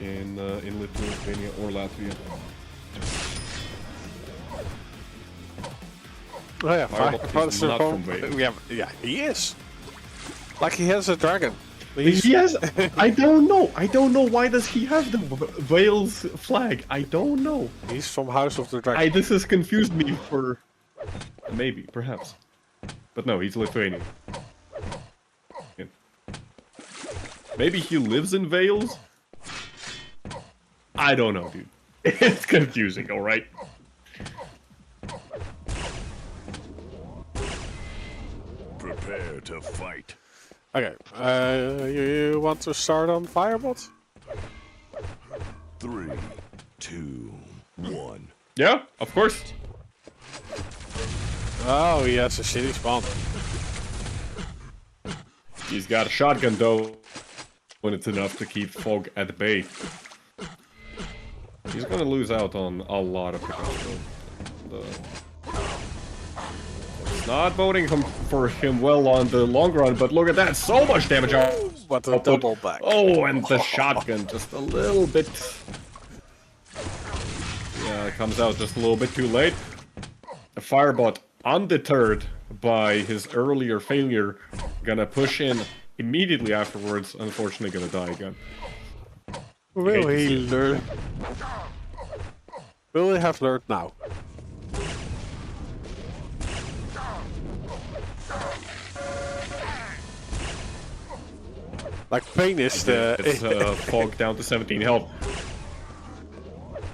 in Lithuania or Latvia. Oh yeah, Firebot is not from Wales. Yeah, he is. Like, he has a dragon. He has. I don't know. Why does he have the Wales flag? I don't know. He's from House of the Dragon. This has confused me for... Maybe, perhaps. But no, he's Lithuanian. Yeah. Maybe he lives in Wales? I don't know, dude. It's confusing, alright? Prepare to fight. Okay, you want to start on Firebot? 3, 2, 1. Yeah, of course. Oh, he has a shitty spawn. He's got a shotgun though, when it's enough to keep Fog at bay. He's gonna lose out on a lot of pickups though. It's not voting for him well on the long run, but look at that, so much damage out. What a double back. Oh, and the shotgun just a little bit. Yeah, it comes out just a little bit too late. The Firebot, undeterred by his earlier failure, gonna push in immediately afterwards. Unfortunately, gonna die again. Will he learn? Will he have learned now? Like pain is the. It's Fog down to 17 health.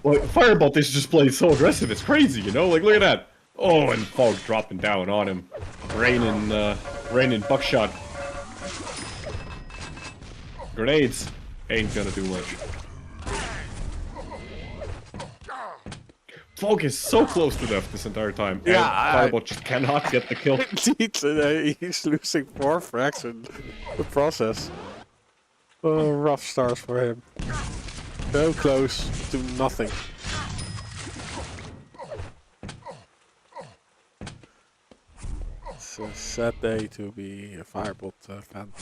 Well, Firebot is just playing so aggressive. It's crazy, you know. Like, look at that. Oh, and Fog dropping down on him, raining buckshot. Grenades ain't gonna do much. Fog is so close to death this entire time. Yeah, and Firebot just cannot get the kill. Indeed, he's losing 4 frags in the process. Oh, rough stars for him. So close to nothing. It's a sad day to be a Firebot fan.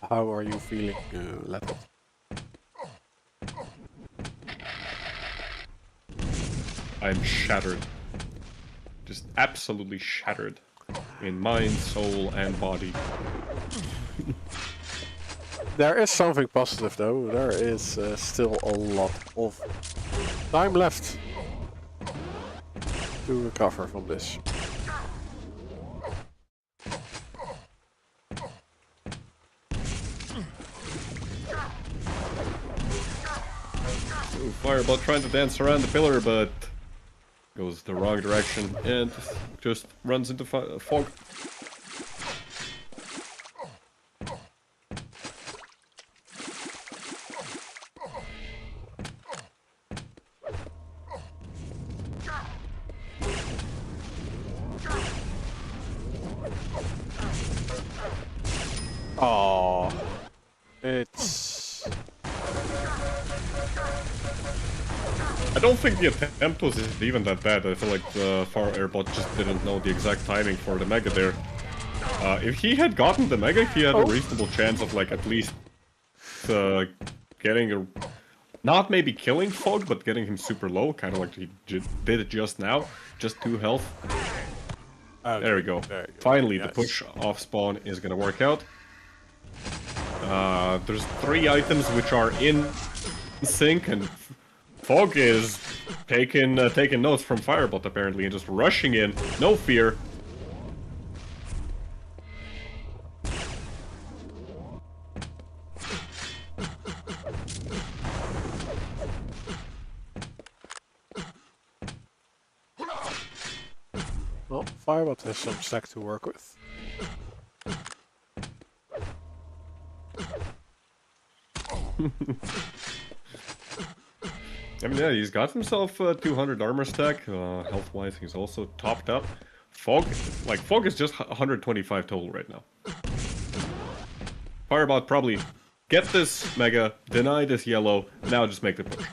How are you feeling, Lettuce? I'm shattered. Just absolutely shattered. In mind, soul, and body. There is something positive though. There is still a lot of time left to recover from this. Ooh, Firebot trying to dance around the pillar, but goes the wrong direction and just runs into Fog. Oh, it's. I don't think the attempt was even that bad. I feel like the Far Airbot just didn't know the exact timing for the Mega there. If he had gotten the Mega, he had a reasonable chance of like at least getting a... Not maybe killing Fog, but getting him super low, kind of like he did it just now. Just 2 health. Okay, there we go. there you go. Finally, Yes. the push off spawn is gonna work out. There's 3 items which are in sync, and Fog is taking notes from Firebot apparently and just rushing in, no fear. Well, Firebot has some stack to work with. I mean, yeah, he's got himself 200 armor stack. Health-wise, he's also topped up. Fog is just 125 total right now. Firebot probably get this Mega, deny this yellow, now just make the push.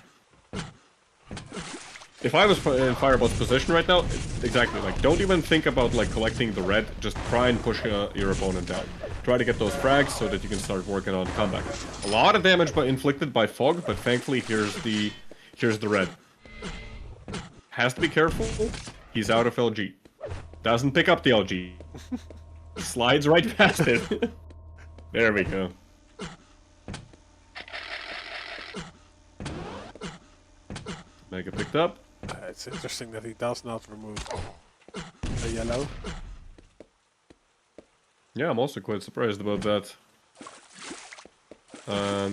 If I was in Firebot's position right now, exactly, like, don't even think about, like, collecting the red, just try and push your opponent down. Try to get those frags so that you can start working on comeback. A lot of damage inflicted by Fog, but thankfully here's the red. Has to be careful. He's out of LG. Doesn't pick up the LG. Slides right past it. There we go. Mega picked up. It's interesting that he does not remove the yellow. Yeah, I'm also quite surprised about that.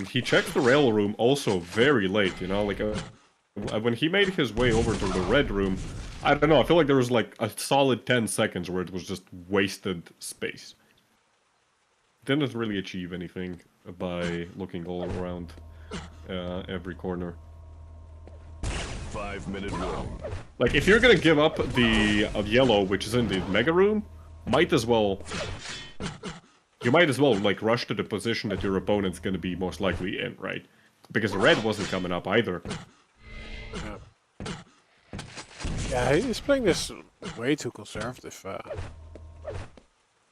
He checked the rail room also very late, you know, like when he made his way over to the red room, I don't know, I feel like there was like a solid 10 seconds where it was just wasted space. didn't really achieve anything by looking all around every corner. 5-minute warning. Like, if you're gonna give up the yellow, which is in the mega room, might as well... You might as well, like, rush to the position that your opponent's gonna be most likely in, right? Because the red wasn't coming up either. Yeah, he's playing this way too conservative.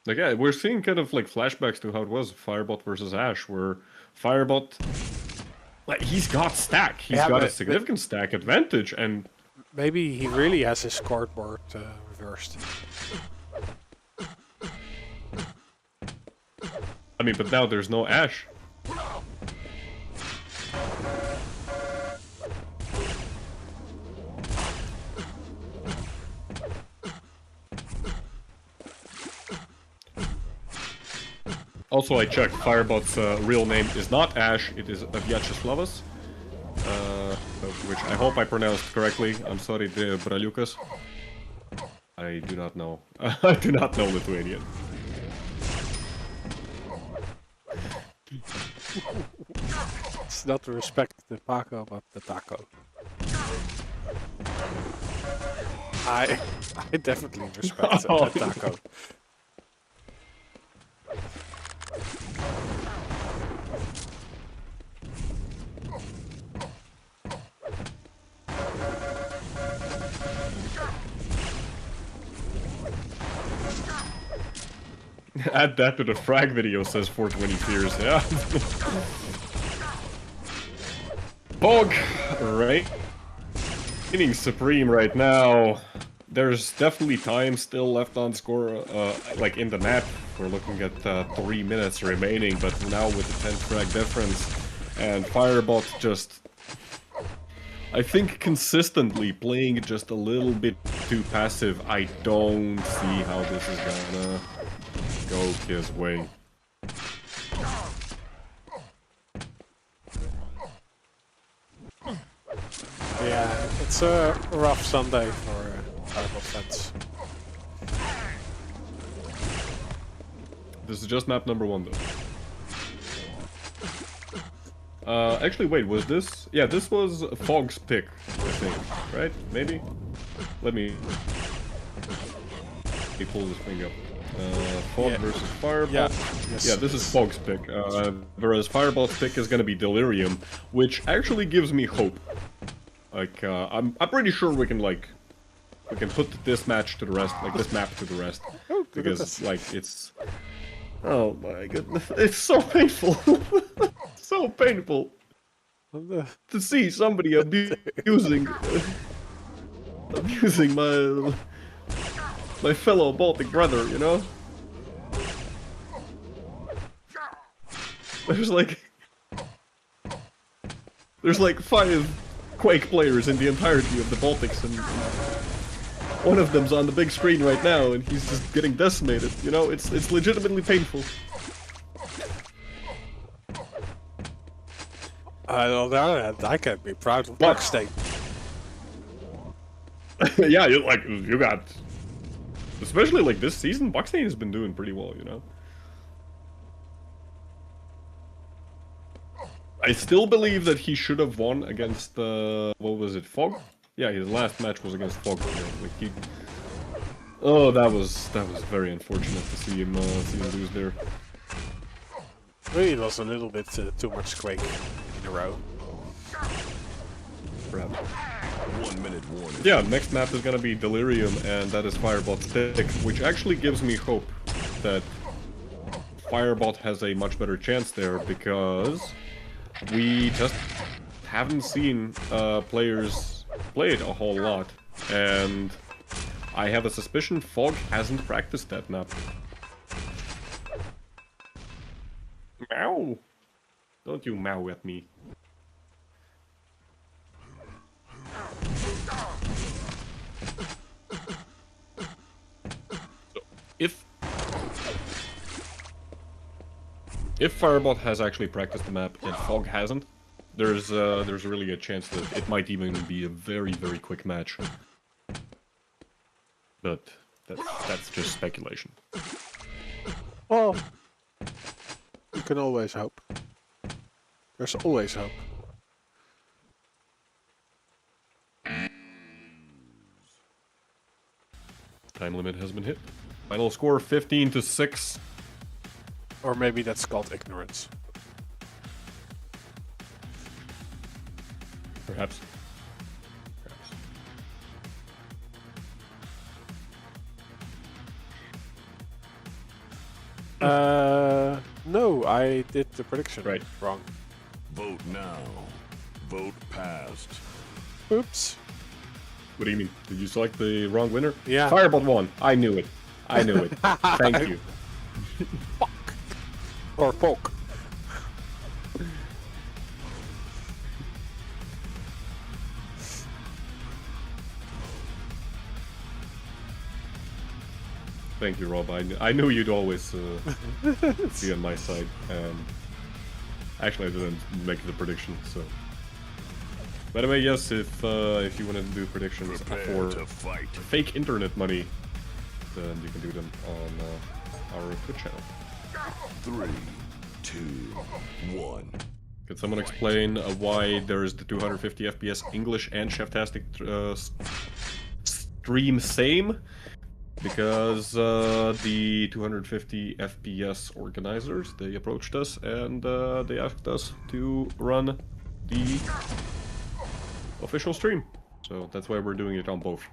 Like, yeah, we're seeing kind of, like, flashbacks to how it was Firebot versus Ash, where Firebot... Like, he's got stack. He's got a significant stack advantage, and... Maybe he really has his cardboard reversed. I mean, but now there's no Ash. Also, I checked, Firebot's real name is not Ash, it is Vyacheslavis. Which I hope I pronounced correctly. I'm sorry, the Bralukas. I do not know. I do not know Lithuanian. It's not to respect the Paco, but the taco. I definitely respect the taco. Add that to the frag video, says 420 Fears, yeah. Bog, right? Hitting Supreme right now. There's definitely time still left on score, like in the map. We're looking at 3 minutes remaining, but now with the 10 frag difference, and Firebot just, I think, consistently playing just a little bit too passive. I don't see how this is gonna go his way. Yeah, it's a rough Sunday for Firebot fans. This is just map number 1, though. Actually, wait, was this? Yeah, this was Fog's pick, I think, right? Maybe? Let me pull this thing up. Fog versus Firebot. Yeah, yes. Yeah, this is Fog's pick. Whereas Firebot's pick is gonna be Delirium, which actually gives me hope. Like, I'm pretty sure we can put this match to the rest, like this map to the rest, Oh, because like it's. Oh my goodness, it's so painful. So painful to see somebody abusing my fellow Baltic brother, you know? There's like 5 Quake players in the entirety of the Baltics, and one of them's on the big screen right now, and he's just getting decimated, you know? It's legitimately painful. On the other hand, I can be proud of BAKSTEEN. Yeah, you got... Especially like this season, BAKSTEEN has been doing pretty well, you know? I still believe that he should have won against, what was it, Fog? Yeah, his last match was against Fog. Like he... Oh, that was very unfortunate to see him lose there. Really, it was a little bit too much Quake in a row. Perhaps. 1 minute warning. Yeah, next map is gonna be Delirium, and that is Firebot's pick, which actually gives me hope that Firebot has a much better chance there, because we just haven't seen players play it a whole lot, and I have a suspicion Fog hasn't practiced that map. Meow! Don't you meow at me. So, if Firebot has actually practiced the map and Fog hasn't, there's really a chance that it might even be a very, very quick match. But that's just speculation. Well, can always hope. There's always hope. Time limit has been hit. Final score 15-6. Or maybe that's called ignorance. Perhaps. No, I did the prediction wrong. Vote now. Vote passed. Oops. What do you mean? Did you select the wrong winner? Yeah. Fireball won. I knew it. I knew it. Thank you. Fuck. Or poke. Thank you, Rob. I knew you'd always be on my side. Actually, I didn't make the prediction, so. By the way, yes, if you want to do predictions Prepare for to fight. fake internet money, then you can do them on our Twitch channel. 3, 2, 1. Can someone explain why there's the 250 FPS English and Cheftastic stream same? Because the 250 FPS organizers, they approached us and they asked us to run the official stream. So that's why we're doing it on both.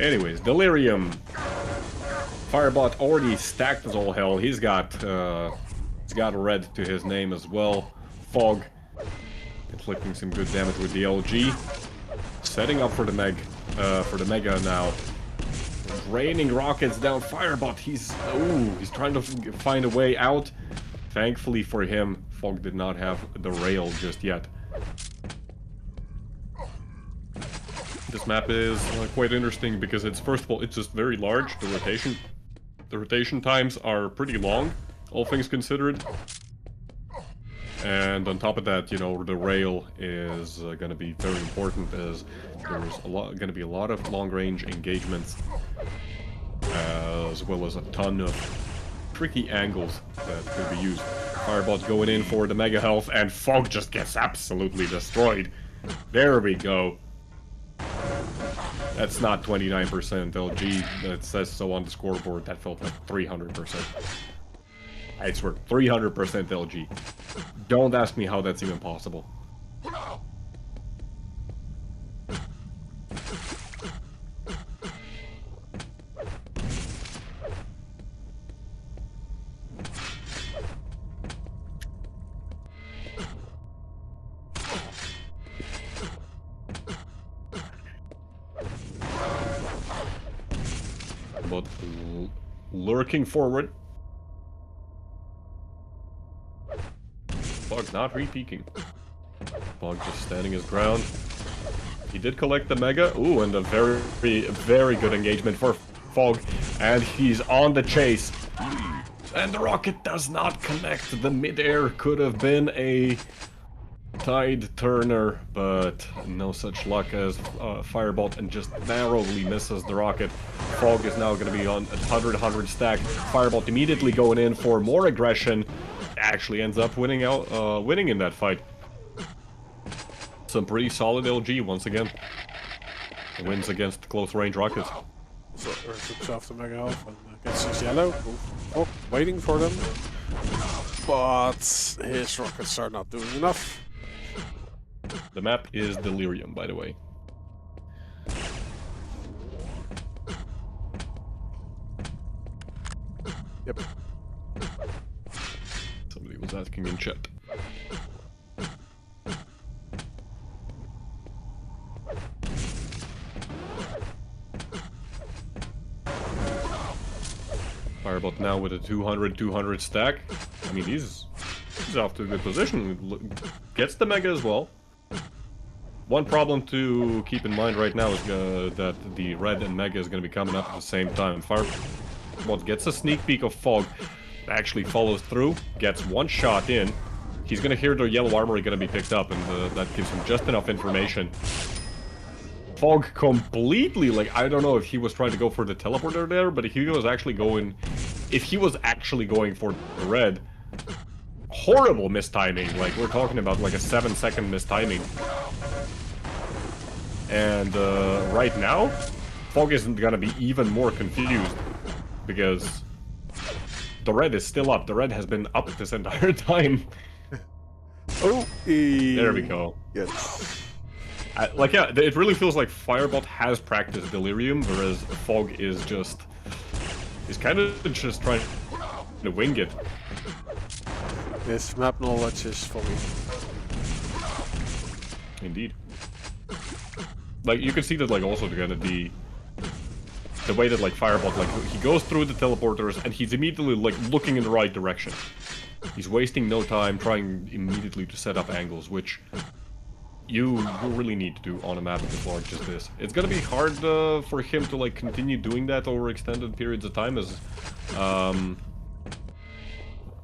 Anyways, Delirium. Firebot already stacked as all hell. He's got red to his name as well. Fog. Inflicting some good damage with the LG. Setting up for the Mega now. Raining rockets down Firebot. He's trying to find a way out. Thankfully for him, Fog did not have the rail just yet. This map is quite interesting because it's, first of all, it's just very large. The rotation times are pretty long, all things considered. And on top of that, you know, the rail is going to be very important as there's going to be a lot of long-range engagements, as well as a ton of tricky angles that could be used. Firebot's going in for the mega health, and Fog just gets absolutely destroyed. There we go. That's not 29% LG. That says so on the scoreboard. That felt like 300%. I swear, 300% LG. Don't ask me how that's even possible. But lurking forward. Fog not re-peeking. Fog just standing his ground. He did collect the Mega. Ooh, and a very, very good engagement for Fog. And he's on the chase. And the rocket does not connect. The mid-air could have been a tide turner, but no such luck as Firebolt and just narrowly misses the rocket. Fog is now going to be on a 100 stack. Firebolt immediately going in for more aggression. Actually ends up winning in that fight. Some pretty solid LG once again. Wins against close range rockets. So earns himself the mega health and gets his yellow. Oh, waiting for them. But his rockets are not doing enough. The map is Delirium, by the way. Yep. Somebody was asking in chat. Firebot now with a 200 stack. I mean, he's off to a good position. Gets the Mega as well. One problem to keep in mind right now is that the Red and Mega is going to be coming up at the same time. Firebot gets a sneak peek of Fog, actually follows through, gets one shot in. He's gonna hear the yellow armory gonna be picked up, and that gives him just enough information. Fog completely, like, I don't know if he was trying to go for the teleporter there, but if he was actually going for the red, horrible mistiming. Like, we're talking about like a 7-second mistiming. And right now, Fog isn't gonna be even more confused, because the red is still up. The red has been up this entire time. Oh, there we go. Yes. Like, yeah, it really feels like Firebot has practiced Delirium, whereas Fog is kind of just trying to wing it. This map knowledge is for me. Indeed. Like, you can see that, like, also together the way that, like, Firebot, like, he goes through the teleporters and he's immediately, like, looking in the right direction. He's wasting no time trying immediately to set up angles, which you really need to do on a map as large as this. It's gonna be hard for him to, like, continue doing that over extended periods of time, as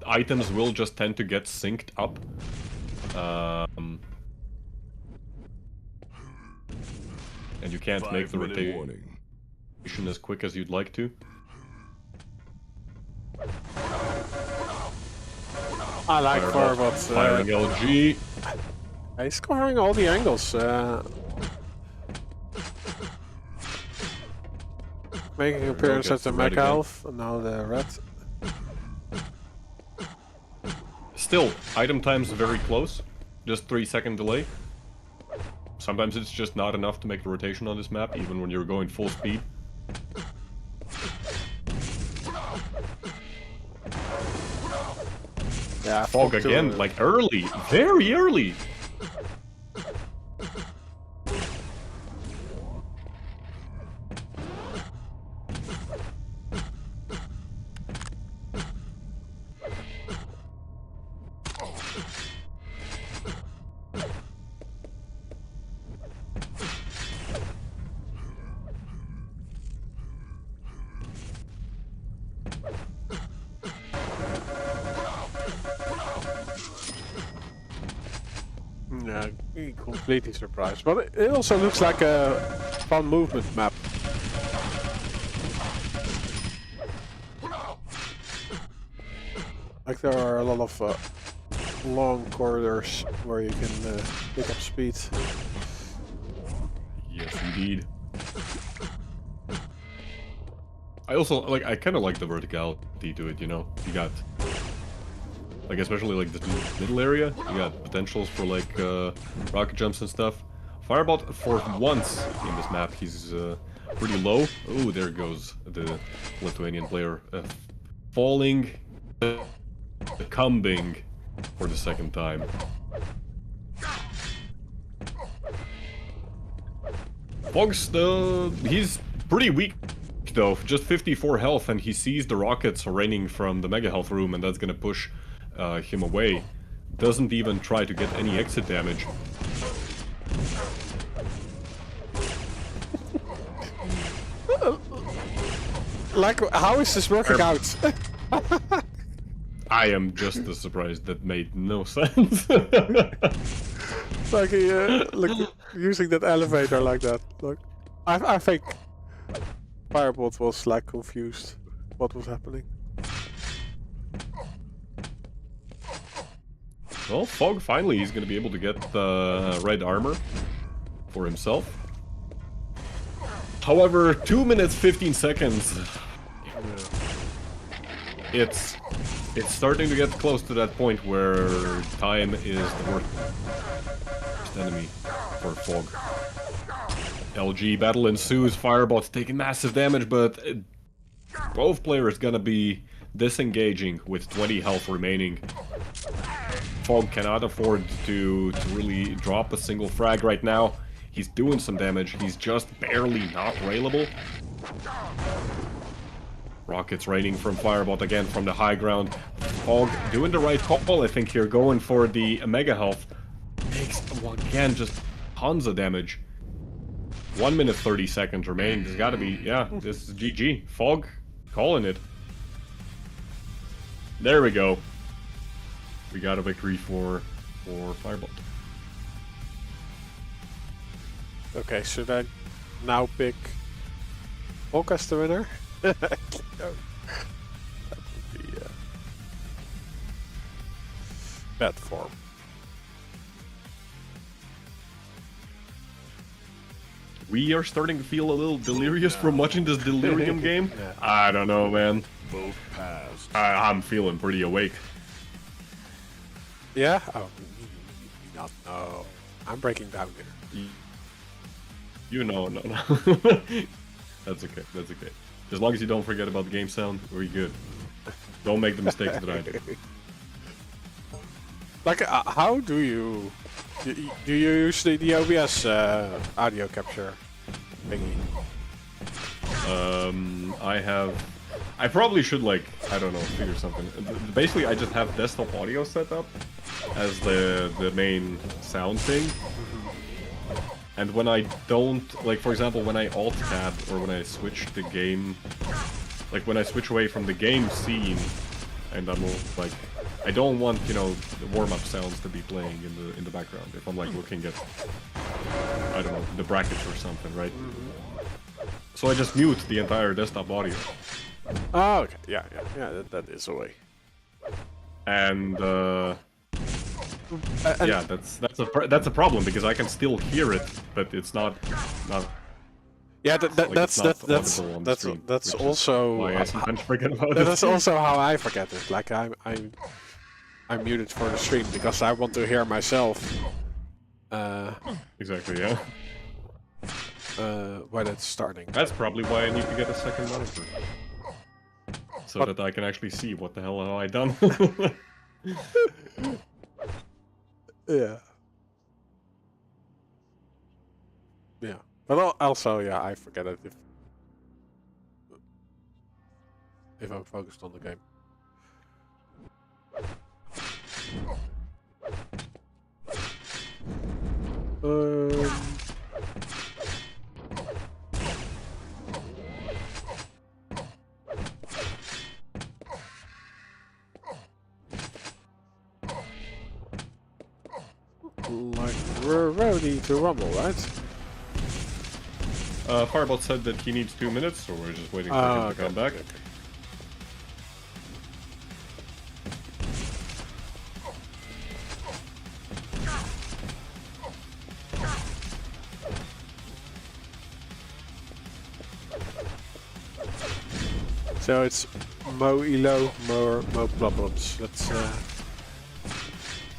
items will just tend to get synced up. And you can't make the rotation as quick as you'd like to. I like Firebot's firing LG. He's covering all the angles. Making an appearance at the mech health, and now the red. Still, item time's very close. Just 3-second delay. Sometimes it's just not enough to make the rotation on this map, even when you're going full speed. Yeah, Fog again, like early, very early. Yeah, completely surprised. But it also looks like a fun movement map. Like there are a lot of long corridors where you can pick up speed. Yes, indeed. I also, like, I kind of like the verticality to it, you know? You got, like, especially, like, this middle area, you got potentials for, like, rocket jumps and stuff. Firebot, for once in this map, he's pretty low. Oh, there goes the Lithuanian player. Falling, succumbing for the second time. Fog's, he's pretty weak, though. Just 54 health, and he sees the rockets raining from the Mega Health room, and that's gonna push him away. Doesn't even try to get any exit damage. Like, how is this working out? I am just as surprised. That made no sense. Like, like using that elevator like that. Like, I think Firebot was like confused what was happening. Well, Fog finally he's gonna be able to get the red armor for himself. However, 2 minutes 15 seconds. It's starting to get close to that point where time is the worst enemy for Fog. LG battle ensues. Firebot's taking massive damage, but both players gonna be disengaging with 20 health remaining. Fog cannot afford to really drop a single frag right now. He's doing some damage. He's just barely not railable. Rockets raining from Firebot again from the high ground. Fog doing the right call, I think, here. Going for the Mega Health. Takes, well, again, just tons of damage. 1 minute 30 seconds remaining. There's gotta be, yeah, this is GG. Fog calling it. There we go. we got a victory for Firebolt. Okay, should I now pick Hulk as the winner? No. That would be bad form. We are starting to feel a little delirious from watching this Delirium game. Yeah. I don't know, man. Vote passed. I'm feeling pretty awake. Yeah? Oh, not no. I'm breaking down here. You know, no. That's okay, that's okay. As long as you don't forget about the game sound, we're good. Don't make the mistakes that I do. Like, how do you... Do you use the OBS audio capture thingy? I probably should, like, I don't know, figure something. Basically, I just have desktop audio set up as the main sound thing. And when I don't, like, for example, when I alt-tab or when I switch the game, like, when I switch away from the game scene, and I'm like, I don't want, you know, the warm-up sounds to be playing in the background if I'm, like, looking at, I don't know, the brackets or something, right? So I just mute the entire desktop audio. Oh, okay. Yeah, that is a way. And yeah, that's a problem because I can still hear it, but it's not. Yeah, like that's audible on the screen, that's which is also why I sometimes forget about it. that's also how I forget it. Like I'm muted for the stream because I want to hear myself. Exactly, yeah. When it's starting. That's probably why I need to get a second monitor, so that I can actually see what the hell have I done. Yeah. Yeah. But also, yeah, I forget it if I'm focused on the game. Like, we're ready to rumble, right? Fireball said that he needs 2 minutes, so we're just waiting for him to come back. Okay. So it's Mo Elo, Mo Problems. That's a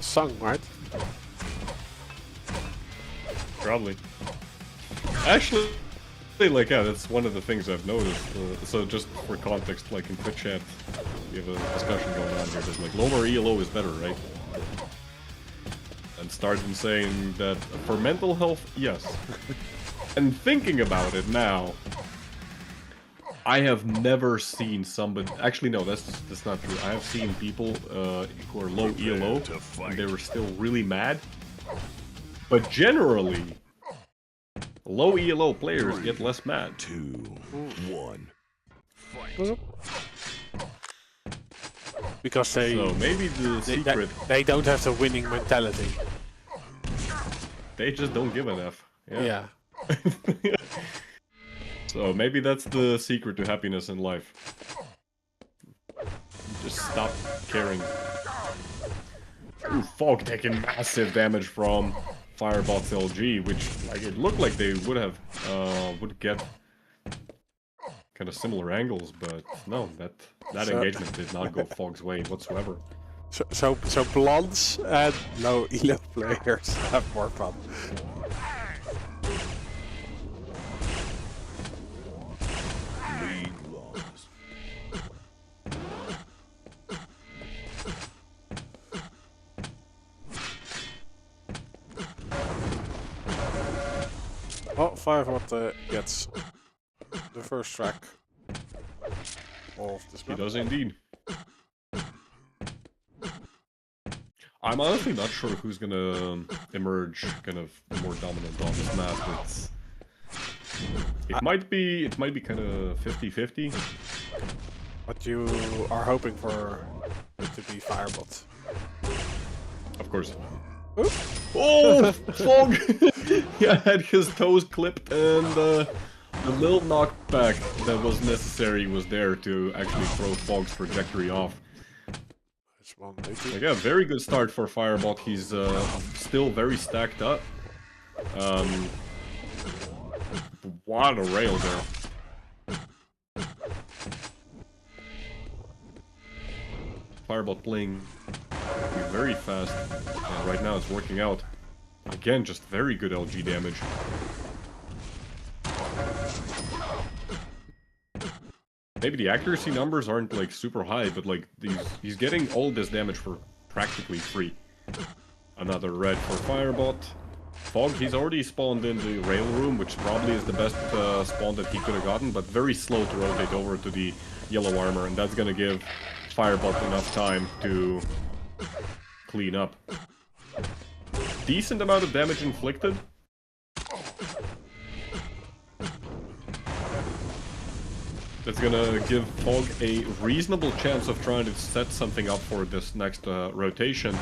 song, right? Probably. Actually, like, yeah, that's one of the things I've noticed. So just for context, like in Twitch chat, we have a discussion going on here that, like, lower ELO is better, right? And started saying that for mental health, yes. And thinking about it now, I have never seen somebody... Actually, no, that's not true. I have seen people who are low ELO, and they were still really mad. But generally, low ELO players get less mad. 2, 1. Because they... So maybe the secret... They don't have the winning mentality. They just don't give an F. Yeah. So maybe that's the secret to happiness in life. Just stop caring. Ooh, Fog taking massive damage from Firebot's LG, which, like, it looked like they would get kind of similar angles, but no, that engagement did not go Fog's way whatsoever. So blondes and low elo players have more fun. Lead lost. Oh, Firebot gets the first track of this He map. does indeed. I'm honestly not sure who's gonna emerge kind of more dominant on this map. It might be kind of 50-50. But you are hoping for it to be Firebot. of course. Oop. Oh, Fog! He had his toes clipped, and the little knockback that was necessary was there to actually throw Fog's trajectory off. That's 180. Like, yeah, very good start for Firebot. He's still very stacked up. What a rail there. Firebot playing very fast, and right now it's working out. Again, just very good LG damage. Maybe the accuracy numbers aren't like super high, but like he's getting all this damage for practically free. Another red for Firebot. Fog, he's already spawned in the rail room, which probably is the best spawn that he could have gotten, but very slow to rotate over to the yellow armor, and that's gonna give Firebot enough time to clean up. Decent amount of damage inflicted. That's gonna give Fog a reasonable chance of trying to set something up for this next rotation.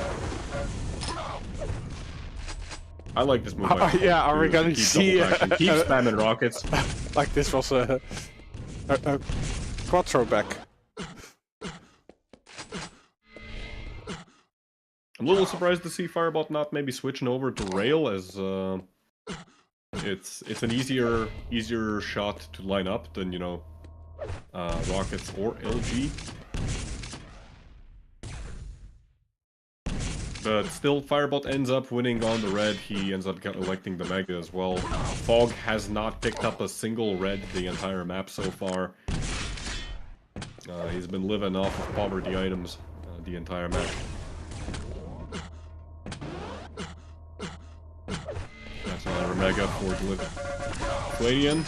I like this move. Yeah, are we gonna see... keep spamming rockets. Like this was a quad throwback. I'm a little surprised to see Firebot not maybe switching over to rail, as it's an easier shot to line up than, you know, rockets or LG. But still, Firebot ends up winning on the red. He ends up electing the Mega as well. Fog has not picked up a single red the entire map so far. He's been living off of poverty items the entire match. That's another Mega for Lithuanian.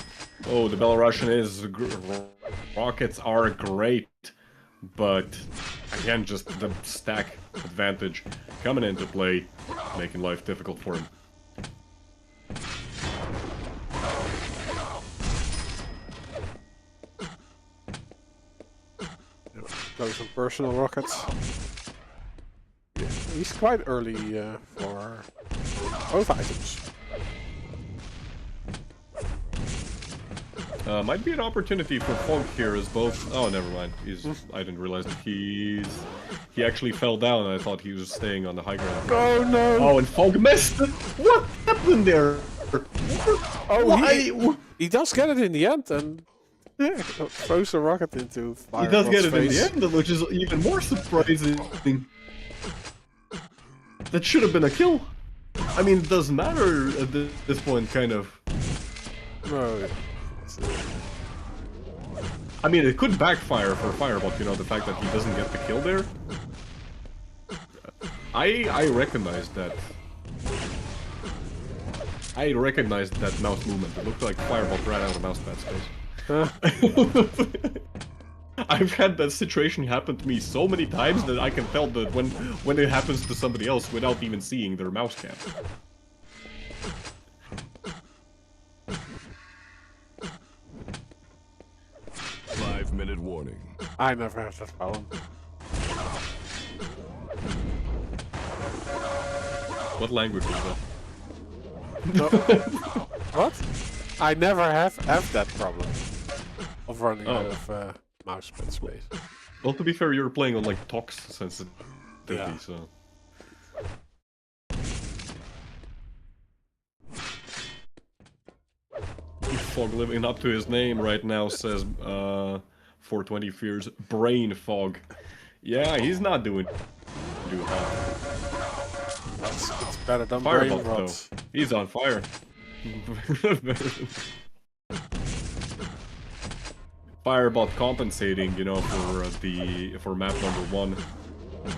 Oh, the Belarusian is... Rockets are great, but again, just the stack advantage coming into play, making life difficult for him. Those some personal rockets. Yeah, he's quite early for both items. Might be an opportunity for Fog here as both... Oh, never mind. I didn't realize that he actually fell down. I thought he was staying on the high ground. Oh no! Oh, and Fog missed! What happened there? Oh, he does get it in the end, and yeah, throws the rocket into fire. He does get it in the end, which is even more surprising. That should have been a kill. I mean, it doesn't matter at this point, kind of. No. I mean, it could backfire for Firebot, you know, the fact that he doesn't get the kill there. I recognize that. I recognized that mouse movement. It looked like Firebot ran out of mousepad space. I've had that situation happen to me so many times that I can tell that when it happens to somebody else without even seeing their mouse cam. 5-minute warning. I never have that problem. What language is that? No. What? I never have that problem of running out of mouse pad space. Well, to be fair, you're playing on like Tox sensitivity, Yeah. so. Fog living up to his name right now, says 420 Fears Brain Fog. Yeah, he's not doing hot. It's better than Firebot brain though. rots. He's on fire. Firebot compensating, you know, for map number 1,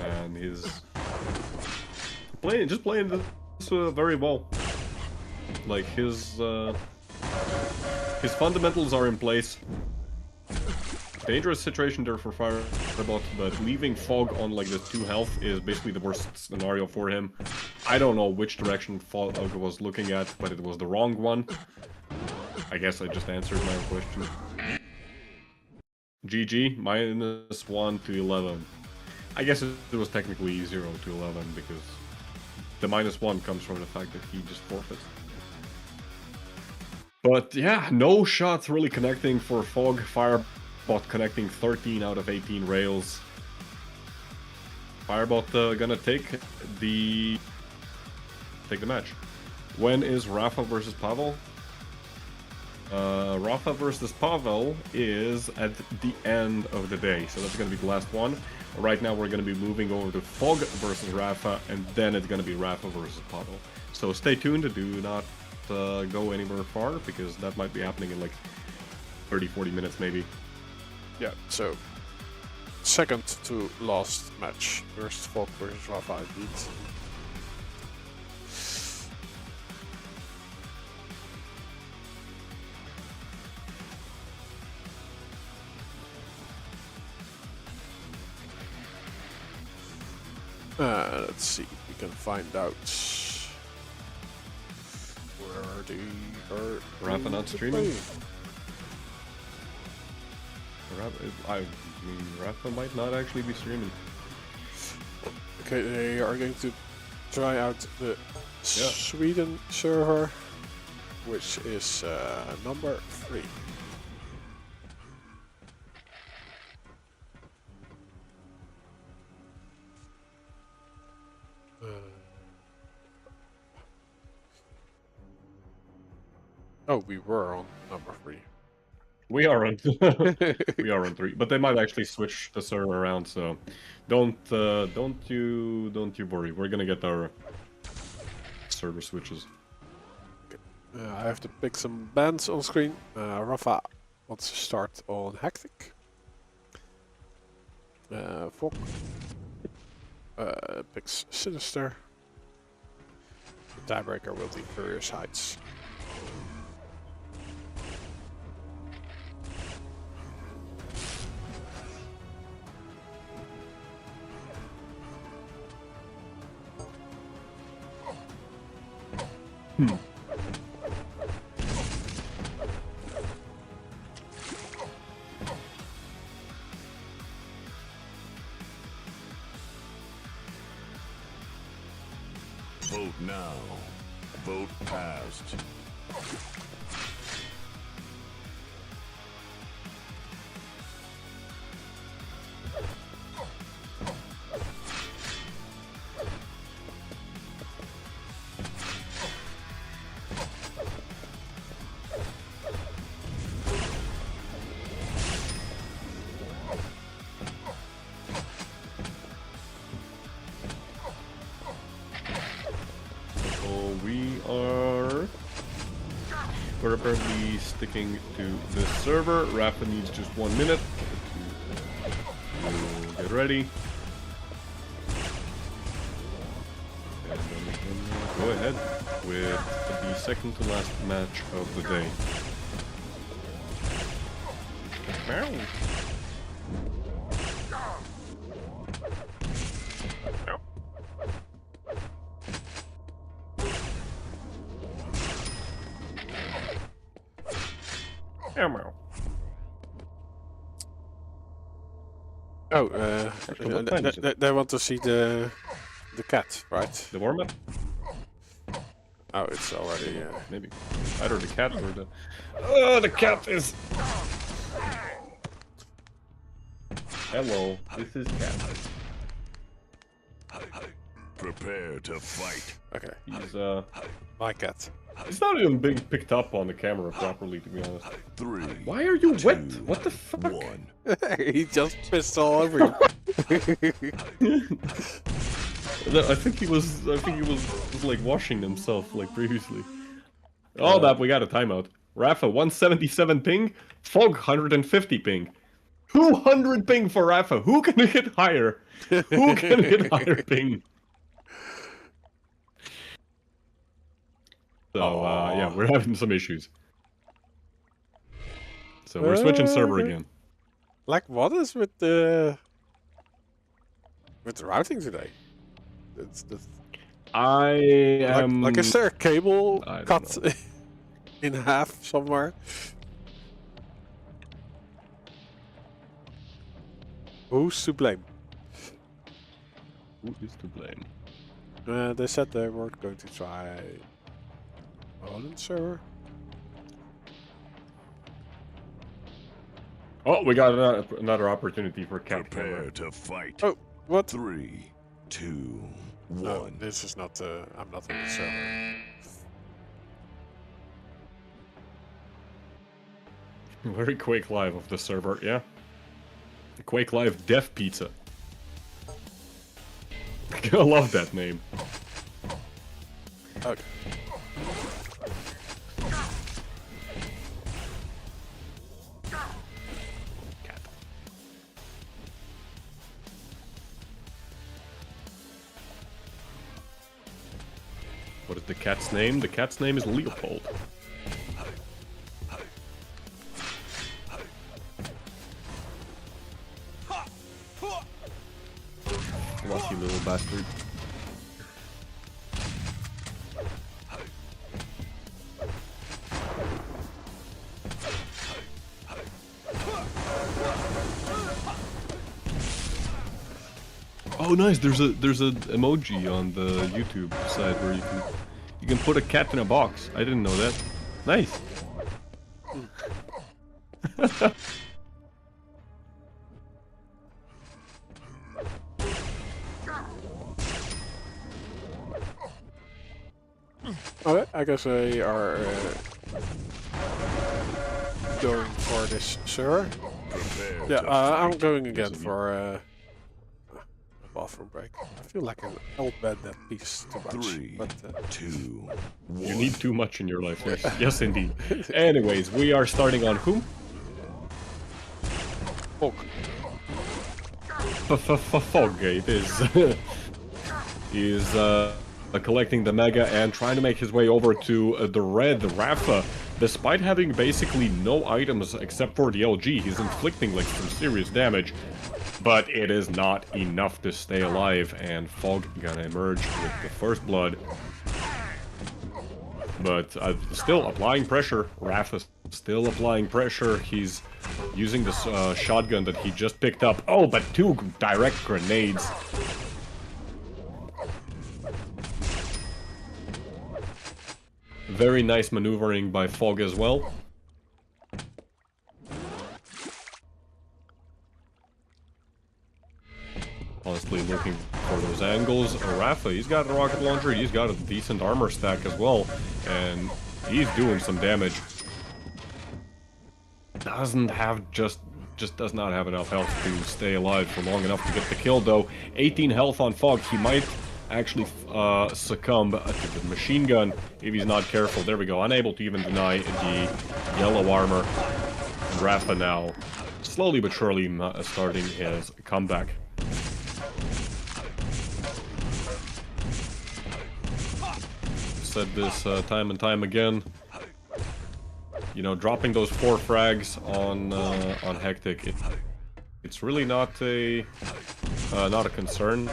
and he's playing this very well. Like his fundamentals are in place. Dangerous situation there for Firebot, but leaving Fog on like this 2 health is basically the worst scenario for him. I don't know which direction Fog was looking at, but it was the wrong one. I guess I just answered my own question. GG, -1 to 11. I guess it was technically 0 to 11 because the -1 comes from the fact that he just forfeits. But yeah, no shots really connecting for Fog. Firebot connecting 13 out of 18 rails. Firebot gonna take the match. When is RAPHA versus PAVEL? RAPHA versus PAVEL is at the end of the day, so that's gonna be the last one. Right now we're gonna be moving over to Fog versus RAPHA, and then it's gonna be RAPHA versus PAVEL. So stay tuned, do not go anywhere far, because that might be happening in like 30-40 minutes maybe. Yeah, so second to last match versus Fog versus RAPHA indeed. Let's see if we can find out where they are. RAPHA not streaming? I mean, RAPHA might not actually be streaming. Okay, they are going to try out the Sweden server, which is number 3. Oh, we were on number 3. We are on we are on 3, but they might actually switch the server around. So don't you worry. We're gonna get our server switches. I have to pick some bands on screen. RAPHA wants to start on Hectic. Fog picks Sinister. The tiebreaker will be Furious Heights. Vote now. Vote passed. We're apparently sticking to this server. RAPHA needs just 1 minute to get ready. And then we can go ahead with the second to last match of the day. Oh, they want to see the cat, right? The warm-up? Oh, it's already Maybe. Either the cat or the... Oh, the cat is... Hello, this is cat. Prepare to fight. okay. He's My cat. It's not even being picked up on the camera properly, to be honest. 3. Why are you wet? What the fuck? 1. He just pissed all over you. I think he was like washing himself like previously. Oh, that we got a timeout. RAPHA 177 ping, Fog 150 ping. 200 ping for RAPHA. Who can hit higher? Who can hit higher ping? So yeah, we're having some issues. So we're switching server again. Like, what is with the routing today? It's I am like is there a cable I don't cut know. in half somewhere? Who's to blame? Who is to blame? They said they weren't going to try Poland server. Oh, we got another opportunity for cat camera. Prepare to fight. Oh, what? 3, 2, 1. No, this is not. I'm not on the server. Very Quake Live of the server, yeah. Quake Live Death Pizza. I love that name. Okay. Cat. What is the cat's name? The cat's name is Leopold. Lucky little bastard. Oh, nice! There's a emoji on the YouTube side where you can put a cat in a box. I didn't know that. Nice. Okay, I guess we are going for this server. Prepare Yeah, to I'm fight. going again for a bathroom break. I feel like an old man that piece too much. 3, But 2, You 1. need too much in your life. Yes, yes indeed. Anyways, we are starting on whom? Fog. Fog. It is. He's collecting the Mega and trying to make his way over to the red RAPHA. Despite having basically no items except for the LG, he's inflicting like some serious damage. But it is not enough to stay alive, and Fog gonna emerge with the first blood. But still applying pressure. RAPHA still applying pressure. He's using this shotgun that he just picked up. Oh, but 2 direct grenades. Very nice maneuvering by Fog as well. Honestly, looking for those angles. RAPHA, he's got a rocket launcher, he's got a decent armor stack as well, and he's doing some damage. Doesn't have just does not have enough health to stay alive for long enough to get the kill though. 18 health on Fog. He might actually succumb to the machine gun if he's not careful. There we go. Unable to even deny the yellow armor. And RAPHA now slowly but surely starting his comeback. Said this time and time again. You know, dropping those 4 frags on Hectic, it's really not a concern,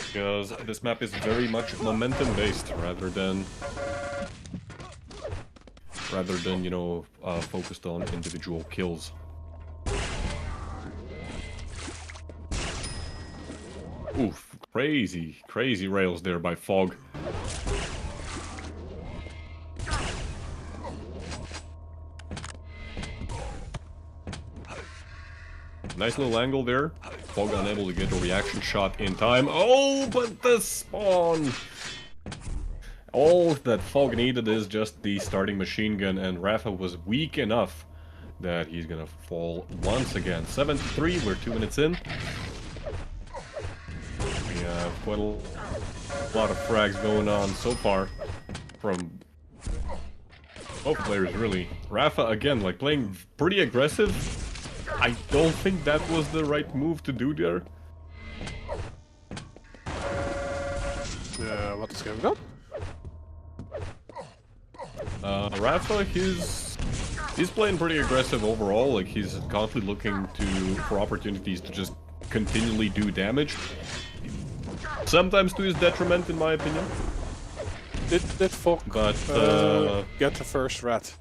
because this map is very much momentum based rather than you know focused on individual kills. Oof, crazy rails there by Fog. Nice little angle there. Fog unable to get a reaction shot in time. Oh, but the spawn! All that Fog needed is just the starting machine gun, and RAPHA was weak enough that he's gonna fall once again. 7-3, we're 2 minutes in. We have quite a lot of frags going on so far from both players, really. RAPHA, again, like playing pretty aggressive. I don't think that was the right move to do there. What is going on? RAPHA, he's playing pretty aggressive overall. Like, he's constantly looking for opportunities to just continually do damage. Sometimes to his detriment, in my opinion. Did Fog But get the first rat?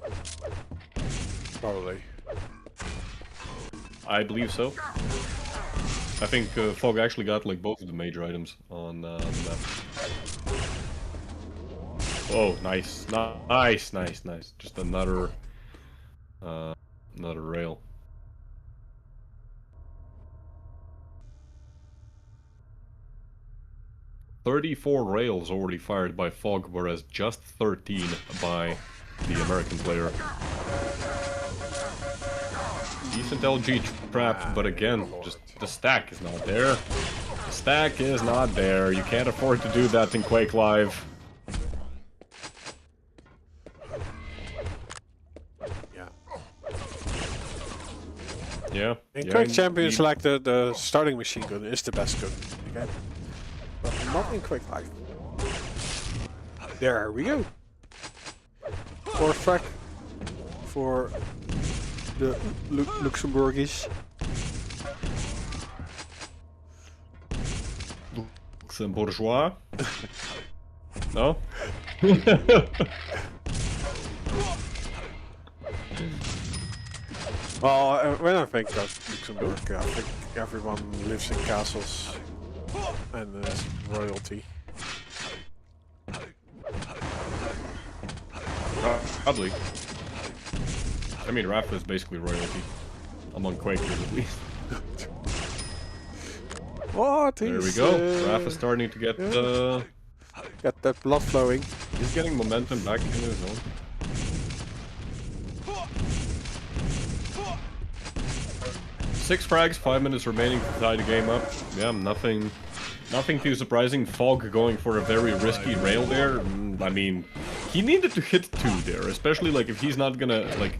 Probably. I believe so. I think Fog actually got like both of the major items on the map. Oh, nice, nice, nice, nice. Just another rail. "34 rails already fired by Fog, whereas just 13 by the American player. Decent LG trap, but again, just the stack is not there. The stack is not there. You can't afford to do that in Quake Live. Yeah. Yeah. In yeah, Quake Champions, indeed. like the starting machine gun is the best gun. Okay. But not in Quake Live. There we go. Fourth frag for the Luxembourgish. Bourgeois. No? Well, when I think of Luxembourg, I think everyone lives in castles and royalty. Probably. I mean, RAPHA is basically royalty. Among Quakers, at least. What? There we go. RAPHA starting to get Get that blood flowing. he's getting momentum back in his zone. Six frags, 5 minutes remaining to tie the game up. Yeah, nothing too surprising. Fog going for a very risky rail there. I mean, he needed to hit 2 there, especially like if he's not gonna like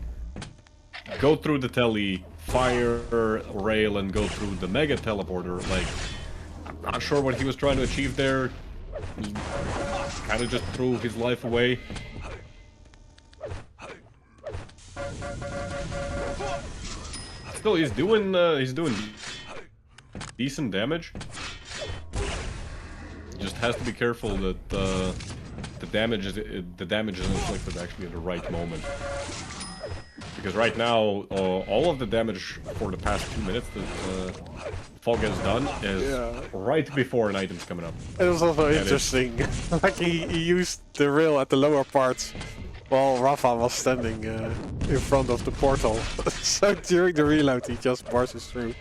go through the telly, fire rail, and go through the mega teleporter. Like, I'm not sure what he was trying to achieve there. He kind of just threw his life away. Still, he's doing decent damage. Just has to be careful that the damage is inflicted actually at the right moment. Because right now, all of the damage for the past 2 minutes that Fog has done is right before an item's coming up. It was also interesting. Like he used the rail at the lower parts while RAPHA was standing in front of the portal. So during the reload he just barges through.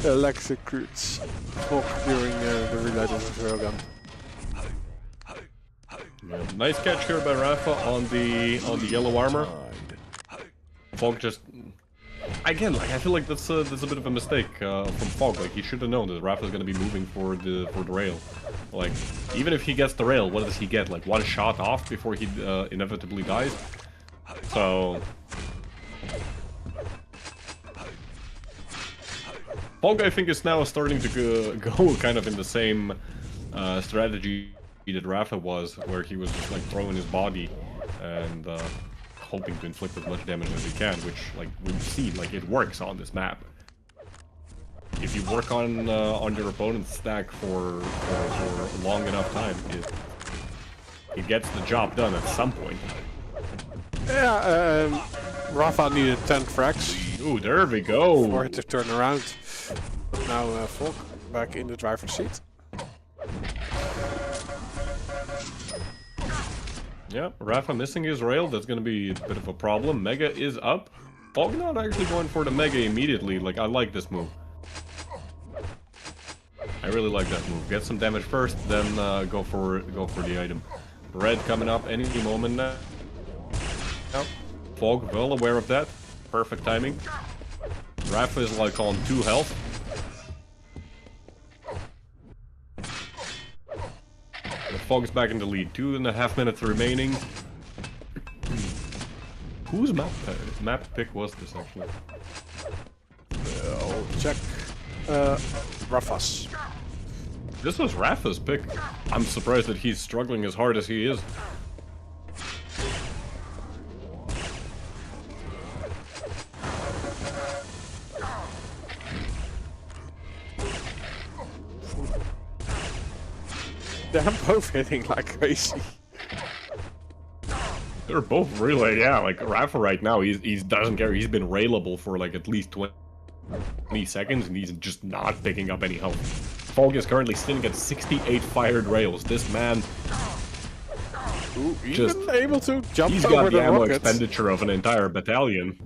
Electrocutes Fog during the reload of his railgun. Yeah, nice catch here by RAPHA on the yellow armor. Fog just again, like I feel like that's a bit of a mistake from Fog. Like he should have known that RAPHA is going to be moving for the rail. Like even if he gets the rail, what does he get? Like 1 shot off before he inevitably dies. So Fog, I think, is now starting to go kind of in the same strategy that RAPHA was, where he was just like throwing his body and hoping to inflict as much damage as he can, which, like, we've seen, like, it works on this map. If you work on your opponent's stack for long enough time, it gets the job done at some point. Yeah, RAPHA needed 10 frags. Ooh, there we go. For it to turn around. But now Fog back in the driver's seat. Yeah, RAPHA missing his rail, that's gonna be a bit of a problem. Mega is up. Fog not actually going for the Mega immediately, like, I like this move. I really like that move. Get some damage first, then go for the item. Red coming up any moment now. Fog well aware of that. Perfect timing. RAPHA is like on 2 health. The Fog's back in the lead. 2.5 minutes remaining. Whose map pick was this actually? I'll check. RAPHA's. This was RAPHA's pick. I'm surprised that he's struggling as hard as he is. They're both hitting like crazy. They're both really, yeah, like RAPHA right now, he doesn't care. He's been railable for like at least 20 20 seconds, and he's just not picking up any health. Fog is currently sitting at 68 fired rails. This man, Ooh, just even able to jump he's over got the ammo rockets. expenditure of an entire battalion.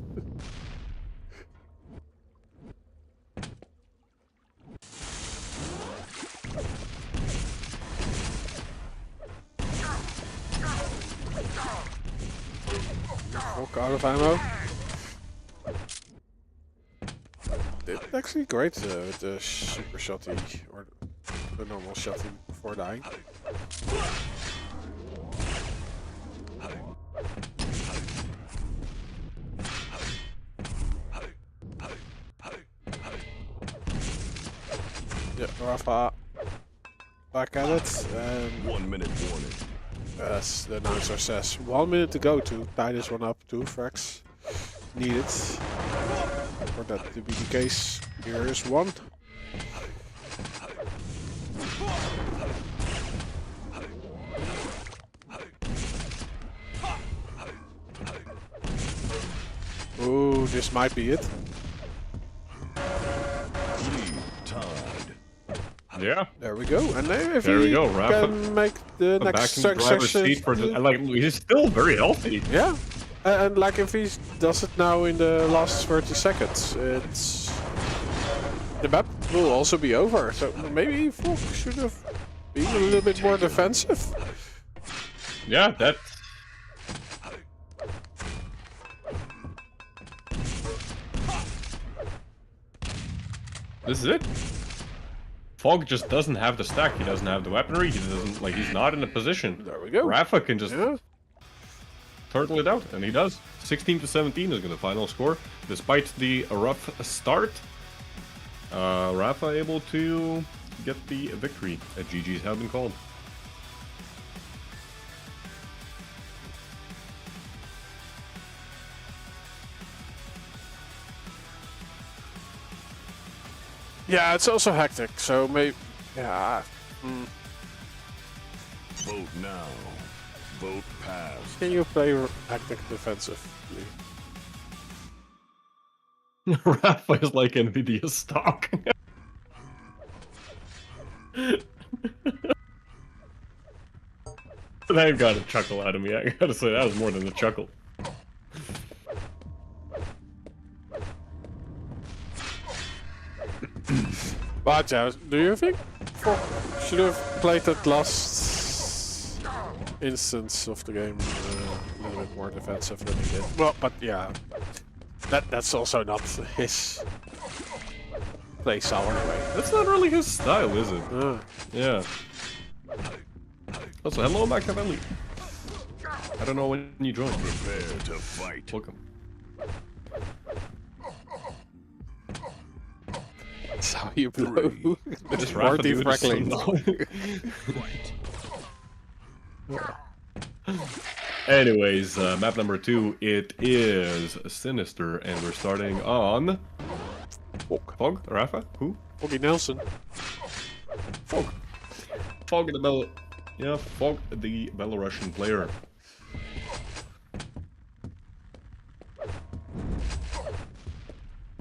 Walk out of ammo. Did actually great with the super shotty or the normal shotty before dying. Yeah, RAPHA back at it, and 1 minute warning. as the announcer says, 1 minute to go to tie this one up. 2 frags needed for that to be the case. Here is one. Ooh, this might be it. Lead tied. Yeah. There we go. And if There we he go, RAPHA can make the back next in the driver's succession. seat for the, and, like, he's still very healthy. Yeah. And like if he does it now in the last 30 seconds, it's the map will also be over. So maybe Volk should have been a little bit more defensive. Yeah, that. This is it. Fog just doesn't have the stack. He doesn't have the weaponry. He doesn't, like, he's not in a position. There we go. RAPHA can just Yeah. turtle it out, and he does. 16-17 is the final score. Despite the rough start, RAPHA able to get the victory. GG's have been called. Yeah, it's also hectic. So maybe, yeah. Vote now. Vote pass. Can you play hectic defensively? RAPHA is like Nvidia stock. That got a chuckle out of me. I gotta say, that was more than a chuckle. But yeah, do you think Volk should have played that last instance of the game a little bit more defensive than he did? Well, but yeah, that's also not his play style anyway. That's not really his style, is it? Yeah. Also, hello, Machiavelli. I don't know when you joined. Prepare to fight. Welcome. That's how you blow. Just Marty RAPHA dude is so Franklin. Anyways, map number 2, it is Sinister, and we're starting on... Fog? RAPHA? Who? Foggy Nelson. Fog. Fog the Yeah, Fog the Belarusian player.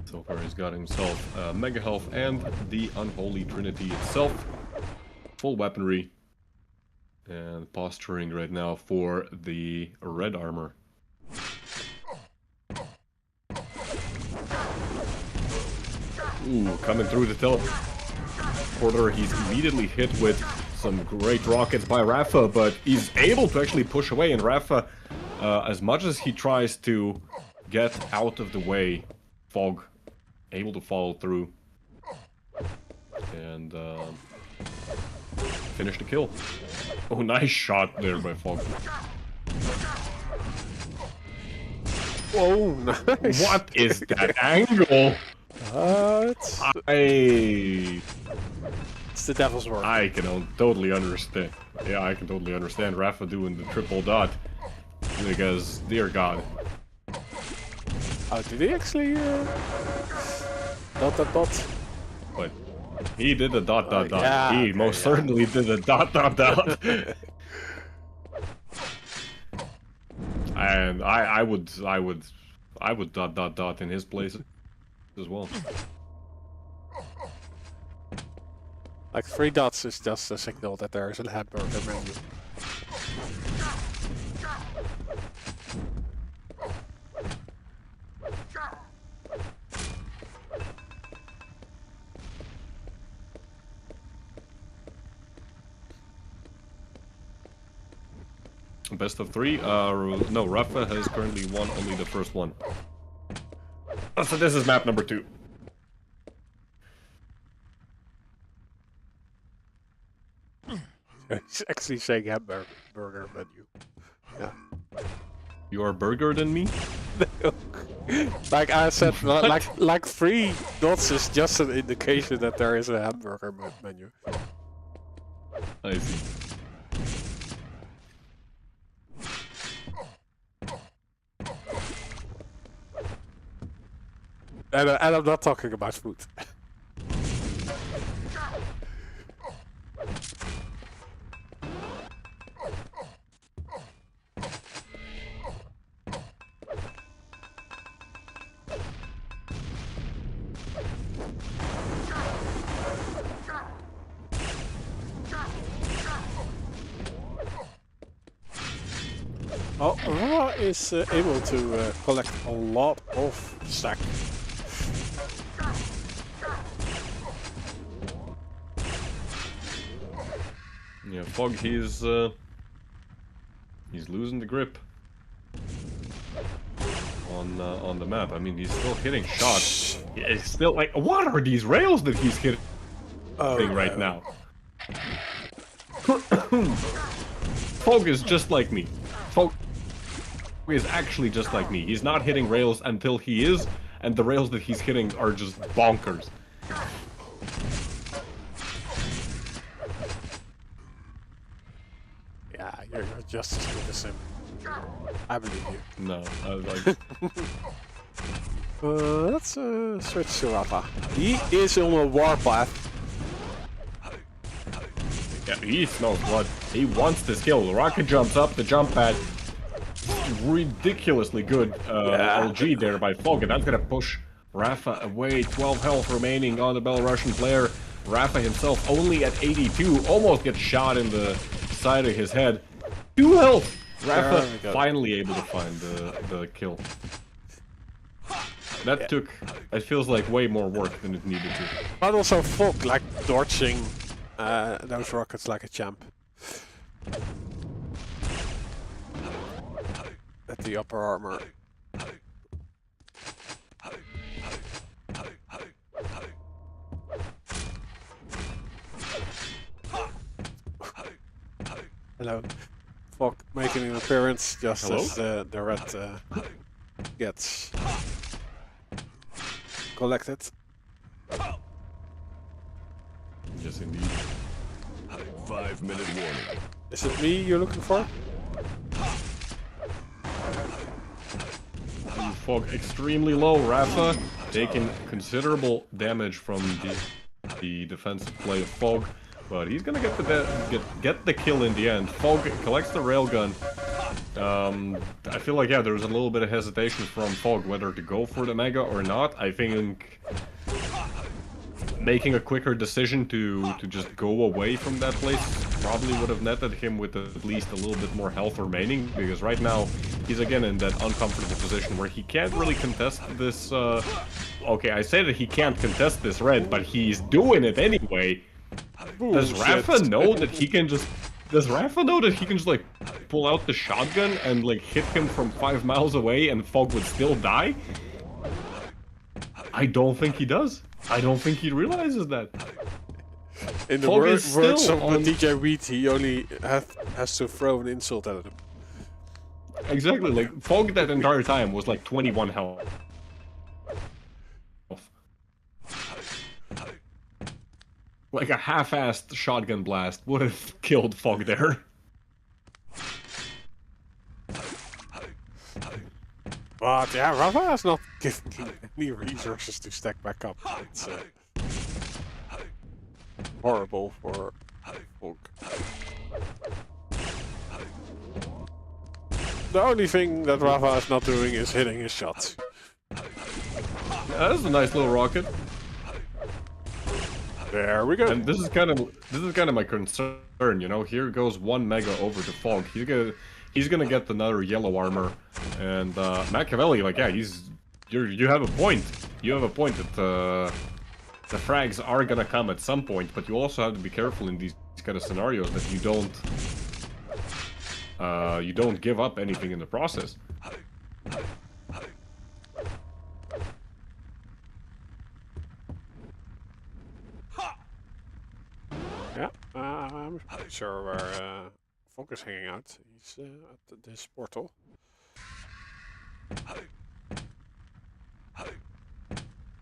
So far he's got himself Mega Health and the Unholy Trinity itself. Full weaponry. And posturing right now for the red armor. Ooh, coming through the teleporter, he's immediately hit with some great rockets by RAPHA, but he's able to actually push away, and RAPHA, as much as he tries to get out of the way, Fog able to follow through and finish the kill. Oh, nice shot there by Fog. Whoa, nice. What is that angle? It's the devil's work. I can totally understand. Yeah, I can totally understand RAPHA doing the triple dot. Because, dear God. Oh, did he actually dot? But he did the dot. Yeah, He okay, most certainly did the dot. And I would dot in his place. as well. Like 3 dots is just a signal that there is a hamburger menu. Best of 3? No, RAPHA has currently won only the first one. So this is map number 2. It's actually saying hamburger menu. Yeah. You are burger than me? Like I said, like 3 dots is just an indication that there is a hamburger menu. I see. And I'm not talking about food. Oh, RAPHA is able to collect a lot of stack. Yeah, Fog, he's losing the grip on the map. I mean, he's still hitting shots. It's still like, what are these rails that he's hitting right now? Fog is just like me. Fog is actually just like me. He's not hitting rails until he is, and the rails that he's hitting are just bonkers. Yeah, you're just as good as him. I believe you. No, I was like... Let's switch to RAPHA. He is on a warpath. Yeah, he smells blood. He wants this kill. Rocket jumps up the jump pad. Ridiculously good LG there by Fog, and that's gonna push RAPHA away. 12 health remaining on the Belarusian player. RAPHA himself only at 82, almost gets shot in the side of his head. 2 health! RAPHA finally able to find the kill. That took, it feels like, way more work than it needed to. But also Fog, like, dodging those rockets like a champ. At the upper armor. Hello. Fog making an appearance just as the red gets collected. Yes, indeed. 5-minute warning. Is it me you're looking for? Fog extremely low. RAPHA taking considerable damage from the defensive play of Fog, but he's gonna get the kill in the end. Fog collects the railgun. I feel like, yeah, there was a little bit of hesitation from Fog whether to go for the Mega or not. I think making a quicker decision to just go away from that place probably would have netted him with at least a little bit more health remaining, because right now he's again in that uncomfortable position where he can't really contest this, okay, I say that he can't contest this red, but he's doing it anyway. Does RAPHA know that he can just... Does RAPHA know that he can just, like, pull out the shotgun and, like, hit him from 5 miles away and Fog would still die? I don't think he does. I don't think he realizes that. In the words of DJ Wheat, he only has to throw an insult at him. Exactly, like, Fog that entire time was like 21 health. Like a half-assed shotgun blast would have killed Fog there. But yeah, RAPHA has not given any resources to stack back up. It's horrible for Fog. The only thing that RAPHA is not doing is hitting his shots. That's a nice little rocket. There we go. And this is kind of my concern, you know. Here goes one mega over to Fog. He's gonna get another yellow armor, and Machiavelli, like, yeah, you have a point. You have a point that the frags are gonna come at some point, but you also have to be careful in these kind of scenarios that you don't give up anything in the process. Yeah, I'm sure where Fog is hanging out. He's at this portal.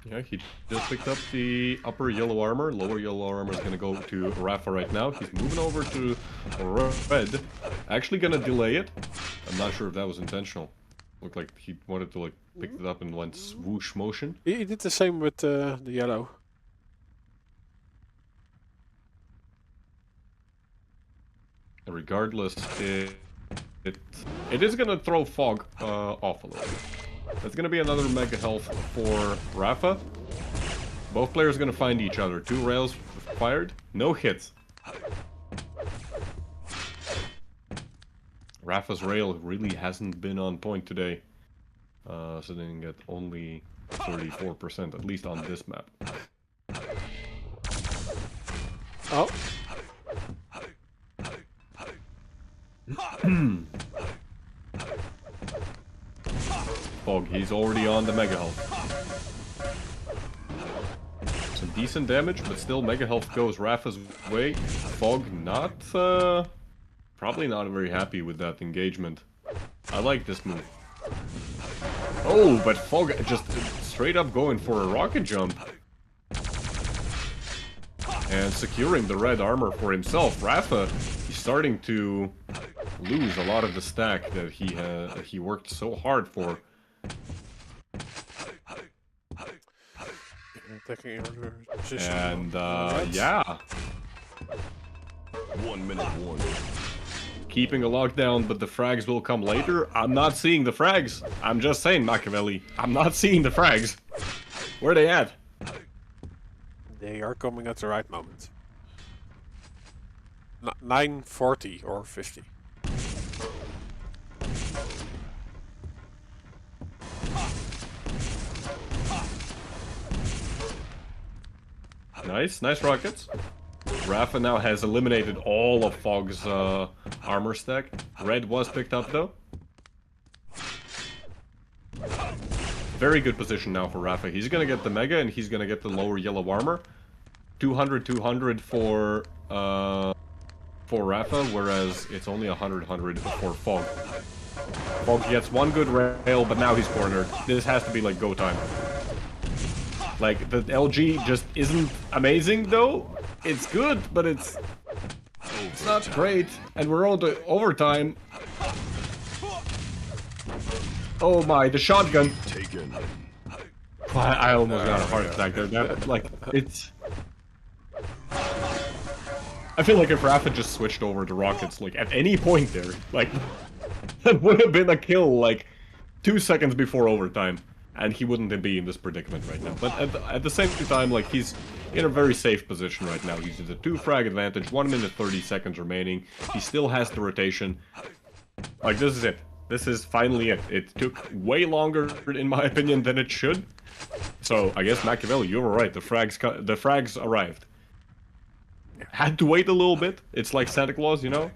Yeah, he just picked up the upper yellow armor. Lower yellow armor is gonna go to RAPHA right now. He's moving over to red. Actually gonna delay it. I'm not sure if that was intentional. Looked like he wanted to like pick it up and went swoosh motion. He did the same with the yellow. Regardless, it is gonna throw Fog off a little bit. That's gonna be another mega health for RAPHA. Both players are gonna find each other. 2 rails fired, no hits. RAPHA's rail really hasn't been on point today. Sitting at only 34%, at least on this map. Oh. Fog, he's already on the mega health. Some decent damage, but still mega health goes RAPHA's way. Fog probably not very happy with that engagement. I like this move. Oh, but Fog just straight up going for a rocket jump. And securing the red armor for himself. RAPHA, he's starting to lose a lot of the stack that he worked so hard for. Taking over position. And yeah. 1 minute warning. Keeping a lockdown, but the frags will come later. I'm not seeing the frags. I'm just saying, Machiavelli. I'm not seeing the frags. Where are they at? They are coming at the right moment. 9:40 or 50. Nice rockets. RAPHA now has eliminated all of Fog's armor stack. Red was picked up though. Very good position now for RAPHA. He's gonna get the mega and he's gonna get the lower yellow armor. 200 for RAPHA, whereas it's only 100 for Fog. Fog gets one good rail, but now he's cornered. This has to be like go time. Like, the LG just isn't amazing, though. It's good, but it's not great. And we're on to overtime. Oh my, the shotgun. Taken. I almost got a heart attack there. That, like, it's... I feel like if RAPHA just switched over to rockets, like, at any point there, like, that would have been a kill, like, 2 seconds before overtime. And he wouldn't be in this predicament right now. But at the same time, like, he's in a very safe position right now. He's at a 2 frag advantage, 1 minute 30 seconds remaining. He still has the rotation. Like, this is it. This is finally it. It took way longer, in my opinion, than it should. So, I guess, Machiavelli, you were right. The frags arrived. Had to wait a little bit. It's like Santa Claus, you know?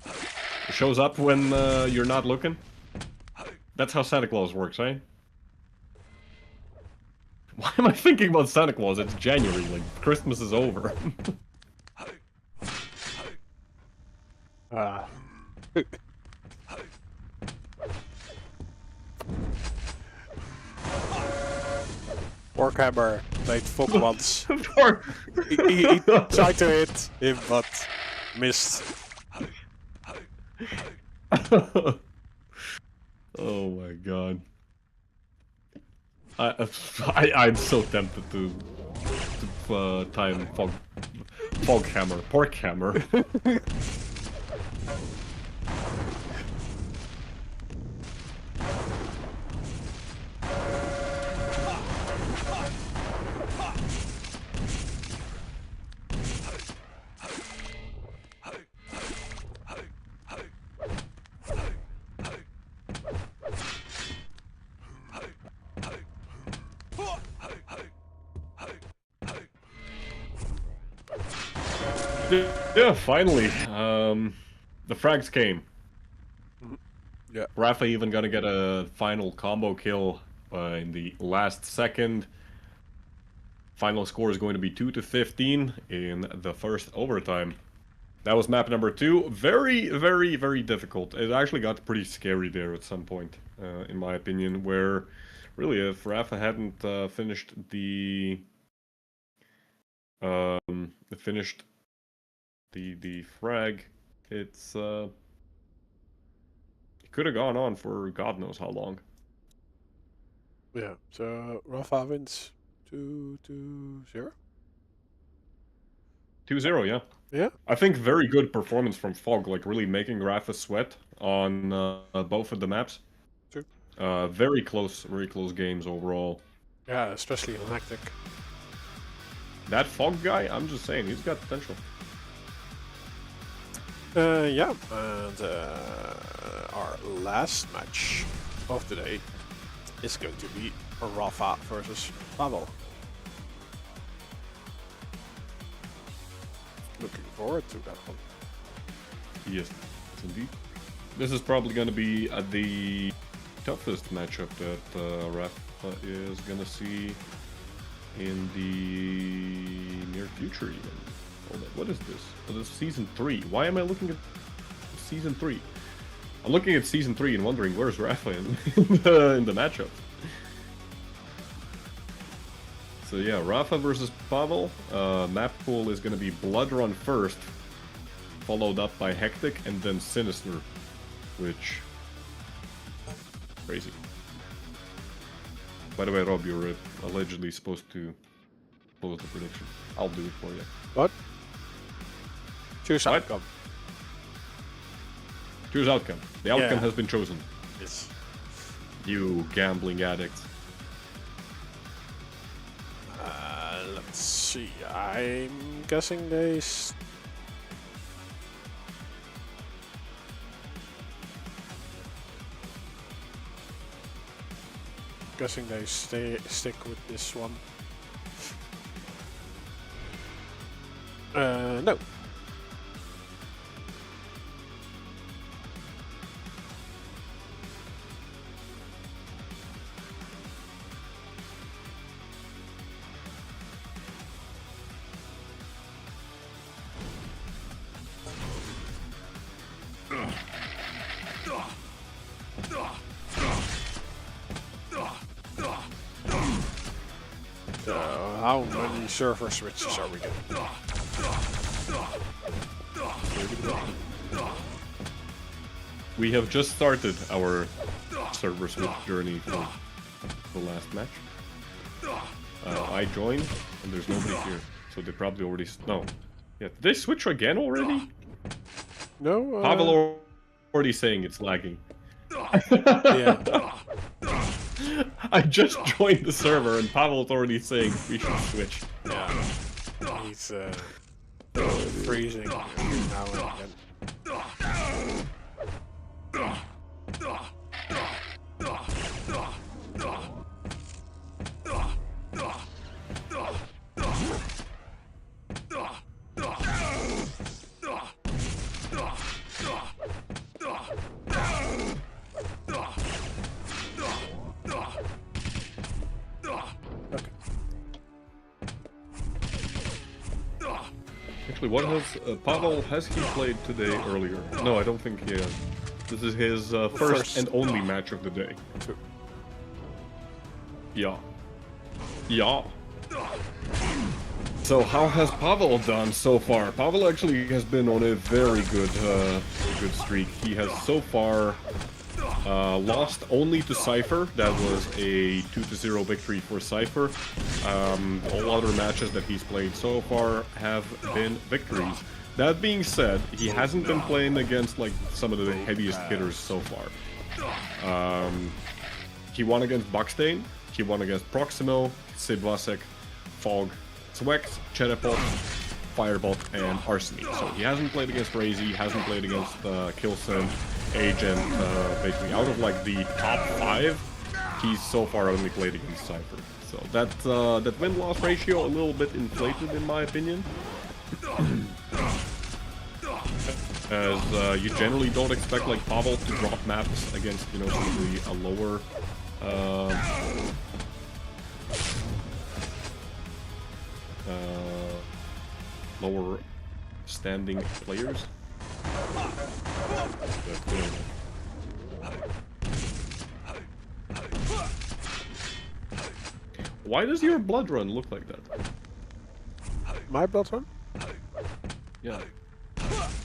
It shows up when you're not looking. That's how Santa Claus works, right? Why am I thinking about Santa Claus? It's January, like, Christmas is over. Warhammer played Fog once. he tried to hit him, but missed. Oh my god. I'm so tempted to time Pork Hammer. Yeah, finally. The frags came. Yeah. RAPHA even gonna get a final combo kill in the last second. Final score is going to be 2-15 in the first overtime. That was map number 2. Very, very, very difficult. It actually got pretty scary there at some point, in my opinion, where really if RAPHA hadn't finished the frag, it's it could have gone on for God knows how long. Yeah. So RAPHA wins 2-0. 2-0, yeah. Yeah. I think very good performance from Fog, like really making RAPHA sweat on both of the maps. True. Very close games overall. Yeah, especially in Hectic. That Fog guy, I'm just saying, he's got potential. Yeah, and our last match of the day is going to be RAPHA versus PAVEL. Looking forward to that one. Yes, indeed. This is probably going to be the toughest matchup that RAPHA is going to see in the near future even. Hold on, what is this? Oh, this is Season 3. Why am I looking at Season 3? I'm looking at Season 3 and wondering where's RAPHA in the matchup. So yeah, RAPHA versus PAVEL. Map pool is going to be Blood Run first, followed up by Hectic, and then Sinister, which... crazy. By the way, Rob, you're allegedly supposed to pose the prediction. I'll do it for you. What? Choose What? outcome. Choose outcome. The outcome Yeah. has been chosen. Yes. You gambling addicts. Let's see. I'm guessing they. Guessing they stick with this one. No. So, how many server switches are we getting? We have just started our server switch journey for the last match. I joined, and there's nobody here, so they probably already... No. Yeah, did they switch again already? No? Pavel already saying it's lagging. Yeah. I just joined the server, and Pavel's already saying we should switch. Yeah. He's freezing now and again. Actually, what has Pavel, has he played today earlier? No, I don't think he has. This is his first and only match of the day. True. Yeah. Yeah. So how has Pavel done so far? Pavel actually has been on a very good streak. He has so far lost only to Cypher. That was a 2-0 victory for Cypher. All other matches that he's played so far have been victories. That being said, he hasn't been playing against like some of the heaviest hitters so far. He won against BAKSTEEN, he won against Proximo, Sidvasek, Fog, Zwex, CHEREPOFF, Firebot, and ARSENY. So he hasn't played against Razy, he hasn't played against Kilson, Agent. Basically, out of like the top 5, he's so far only played against Cypher. So that win-loss ratio a little bit inflated in my opinion. As you generally don't expect like Pavel to drop maps against, you know, some of the lower lower standing players. But, you know, why does your blood run look like that? My blood run? Yeah.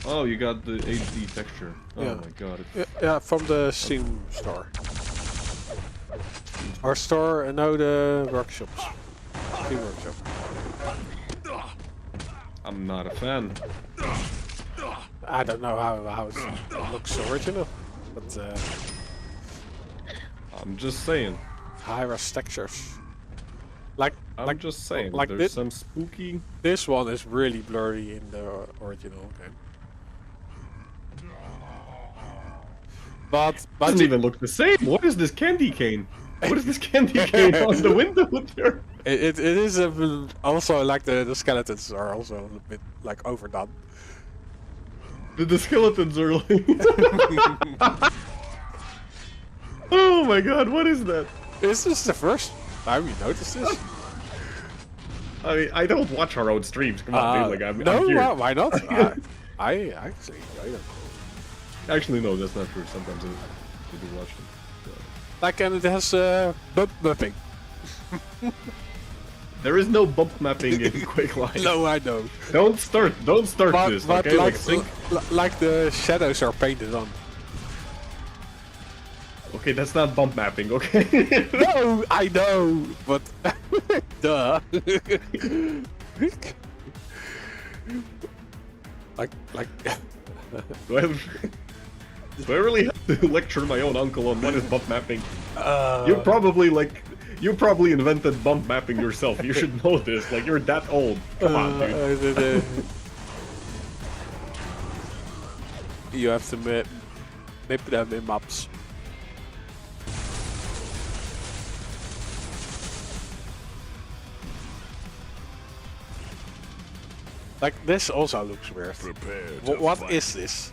Oh, you got the HD texture. Oh Yeah. my god. Yeah, from the Steam store. Our store and now the workshops. Steam workshop. I'm not a fan. I don't know how it looks original, but I'm just saying. high-res textures. I'm just saying. like There's this- some spooky. This one is really blurry in the original game. But Doesn't even look the same. What is this candy cane? What is this candy cane on the window there? it is also like the skeletons are also a little bit like overdone. The skeletons are like. Oh my god, what is that? Is this the first time you noticed this? I mean, I don't watch our own streams. Come on, dude. Like, I'm here. well, why not? I actually enjoy them. Actually, no, that's not true. Sometimes I do watch them. So. Like, and it has bump mapping. There is no bump mapping in Quake Live. No, I know. Don't start this, But okay? like, think. like the shadows are painted on. Okay, that's not bump mapping, okay? No, I know, but duh. like. do I really have to lecture my own uncle on what is bump mapping? You probably invented bump mapping yourself. You should know this. Like, you're that old. Come on, dude. You have to map them in maps. Like, this also looks weird. Prepare to What fight. is this?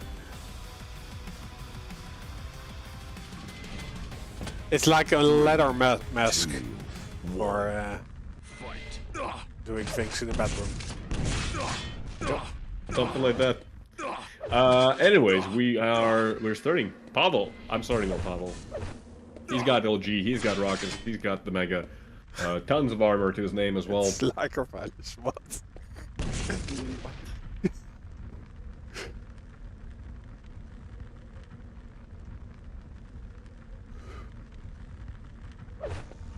It's like a leather mask for Fight. doing things in the bedroom. Something like that. Anyways, we're starting. Pavel. I'm starting on Pavel. He's got LG, he's got rockets, he's got the Mega. Tons of armor to his name as well. It's like a virus. What?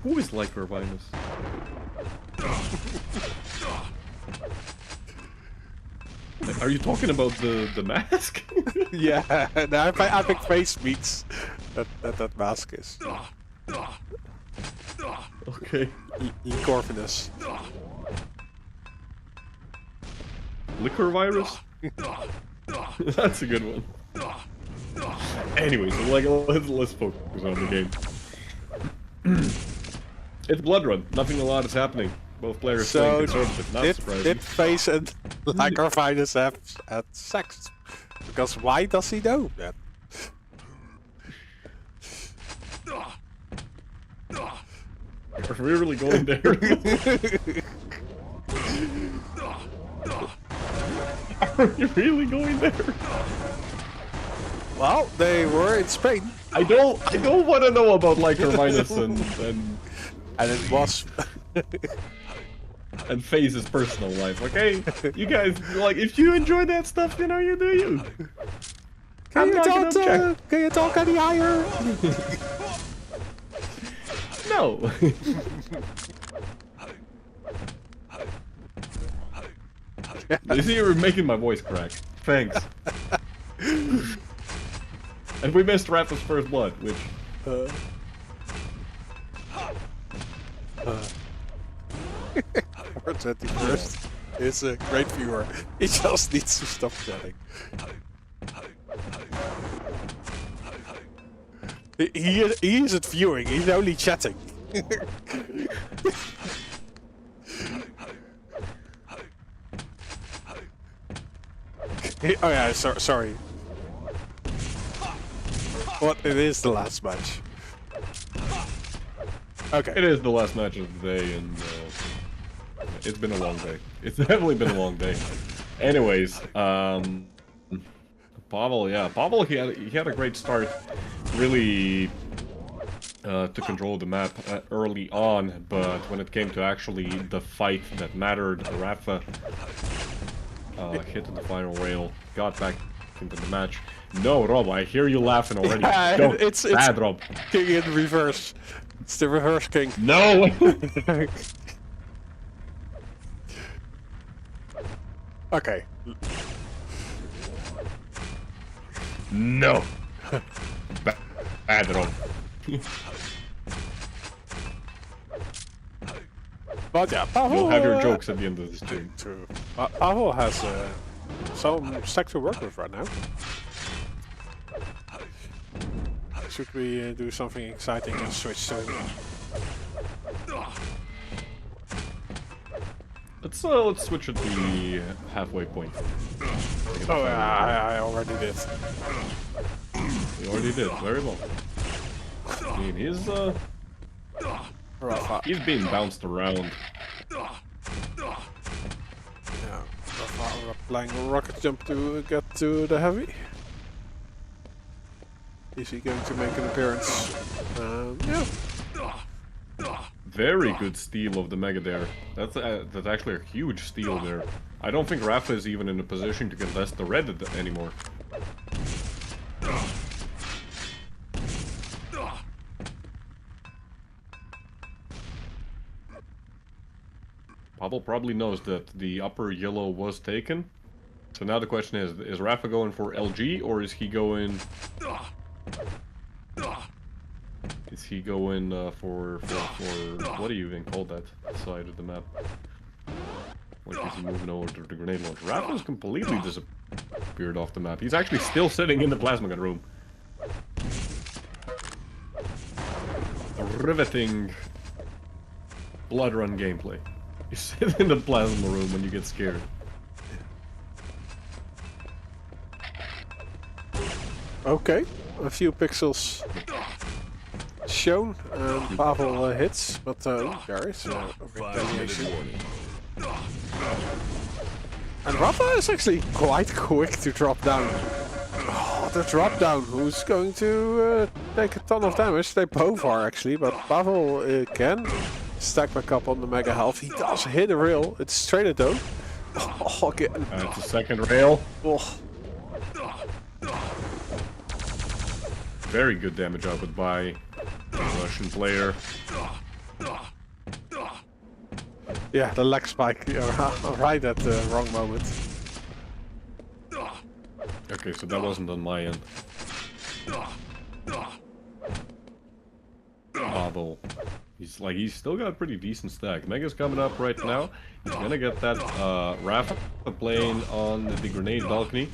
Who is like Urvinus? Are you talking about the mask? Yeah, the epic face meets that mask is. Okay. Corvinus. Liquor virus? That's a good one. Anyways, like, let's focus on the game. It's Blood Run. Nothing a lot is happening. Both players playing conservative. Not surprising. Did Face and Corvinus have sex? Because why does he know that? Are we really going there? Are we really going there? Well, they were in Spain, I don't want to know about like Urvinus and and it was. and FaZe's personal life. Okay, you guys like if you enjoy that stuff, you know you do you. Can you not gonna object. can you talk any higher? No. You see, you're making my voice crack. Thanks. And we missed Rapha's first blood, which. Or 21st is a great viewer. He just needs to stop chatting. He isn't viewing, he's only chatting. Oh yeah, sorry. But it is the last match. Okay. It is the last match of the day, and it's been a long day. It's definitely been a long day. Anyways, Pavel, yeah, Pavel, he had a great start. Really to control the map early on, but when it came to actually the fight that mattered, RAPHA hit the final rail, got back into the match. No, Rob, I hear you laughing already. Yeah, Don't. it's Bad, Rob. King in reverse. It's the reverse king. No! Okay. No! Bad, Rob. But yeah, Pavel... You'll have your jokes at the end of this stream. True. Pavel has some stack to work with right now. Should we do something exciting and switch to... Let's switch at the halfway point. Oh, I already did. You already did, very well. I mean, he's being bounced around. Yeah, Rapha applying a rocket jump to get to the heavy. Is he going to make an appearance? Yeah. Very good steal of the Mega there. That's actually a huge steal there. I don't think RAPHA is even in a position to contest the red anymore. Pavel probably knows that the upper yellow was taken. So now the question is RAPHA going for LG or is he going... Is he going for what do you even call that side of the map? Like is he moving over to the grenade launcher? RAPHA's completely disappeared off the map. He's actually still sitting in the plasma gun room. A riveting blood run gameplay. You sit in the plasma room when you get scared. Okay, a few pixels shown, and Pavel hits, but there is a retaliation. And RAPHA is actually quite quick to drop down. Oh, the drop down, who's going to take a ton of damage? They both are actually, but Pavel can stack back up on the mega health. He does hit a rail, it's straight at though. Oh, again. It's a second rail. Oh. Very good damage output by the Russian player. Yeah, the leg spike right at the wrong moment. Okay, so that wasn't on my end. Pavel. He's still got a pretty decent stack. Mega's coming up right now. He's gonna get that RAPHA playing on the grenade balcony.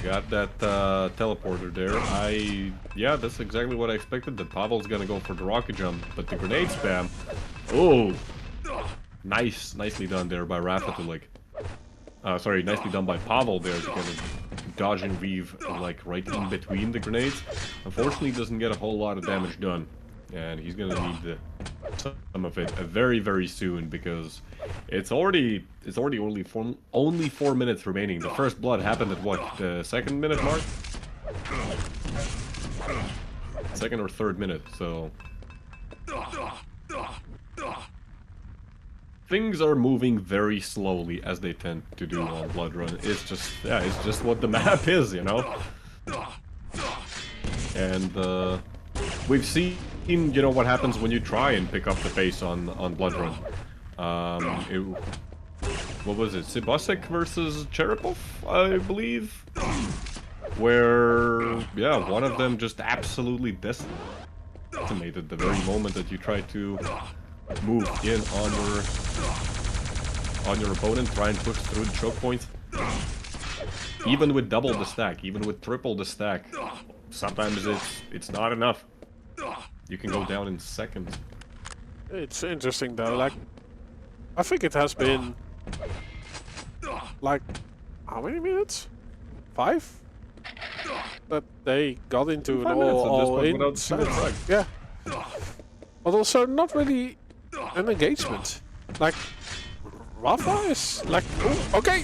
Got that teleporter there. Yeah, that's exactly what I expected. That Pavel's gonna go for the rocket jump, but the grenade spam. Oh, nicely done there by RAPHA to like. Sorry, nicely done by Pavel there to kind of dodge and weave like right in between the grenades. Unfortunately, doesn't get a whole lot of damage done, and he's gonna need some of it very soon because it's already only 4 minutes remaining. The first blood happened at what, the 2nd minute mark? 2nd or 3rd minute, so things are moving very slowly as they tend to do on Blood Run. It's just, yeah, it's just what the map is, you know? And we've seen, you know, what happens when you try and pick up the pace on Blood Run. What was it? Sibosek versus CHEREPOFF, I believe? Where, yeah, one of them just absolutely decimated the very moment that you try to move in on your opponent, try and push through the choke point. Even with double the stack, even with triple the stack, sometimes it's not enough. You can go down in seconds. It's interesting though, like, I think it has been like, how many minutes? 5? That they got into an 5 minutes at this point all-in without a single frag. Yeah. But also not really an engagement. Like, RAPHA is like, ooh, okay.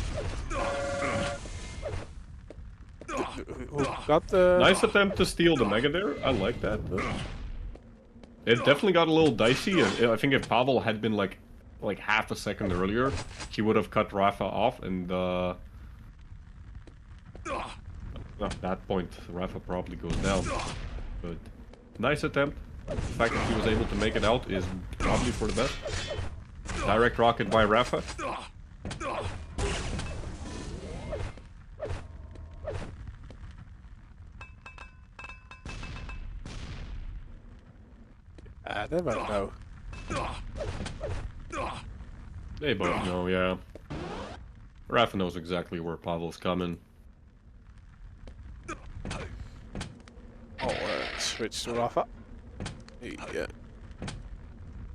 Who got the... Nice attempt to steal the Mega there. I like that. It definitely got a little dicey. I think if Pavel had been like half a second earlier, he would have cut RAPHA off, and at that point, RAPHA probably goes down. But nice attempt. The fact that he was able to make it out is probably for the best. Direct rocket by RAPHA. They might know. They both know, yeah. RAPHA knows exactly where Pavel's coming. Oh, switch to RAPHA. Yeah.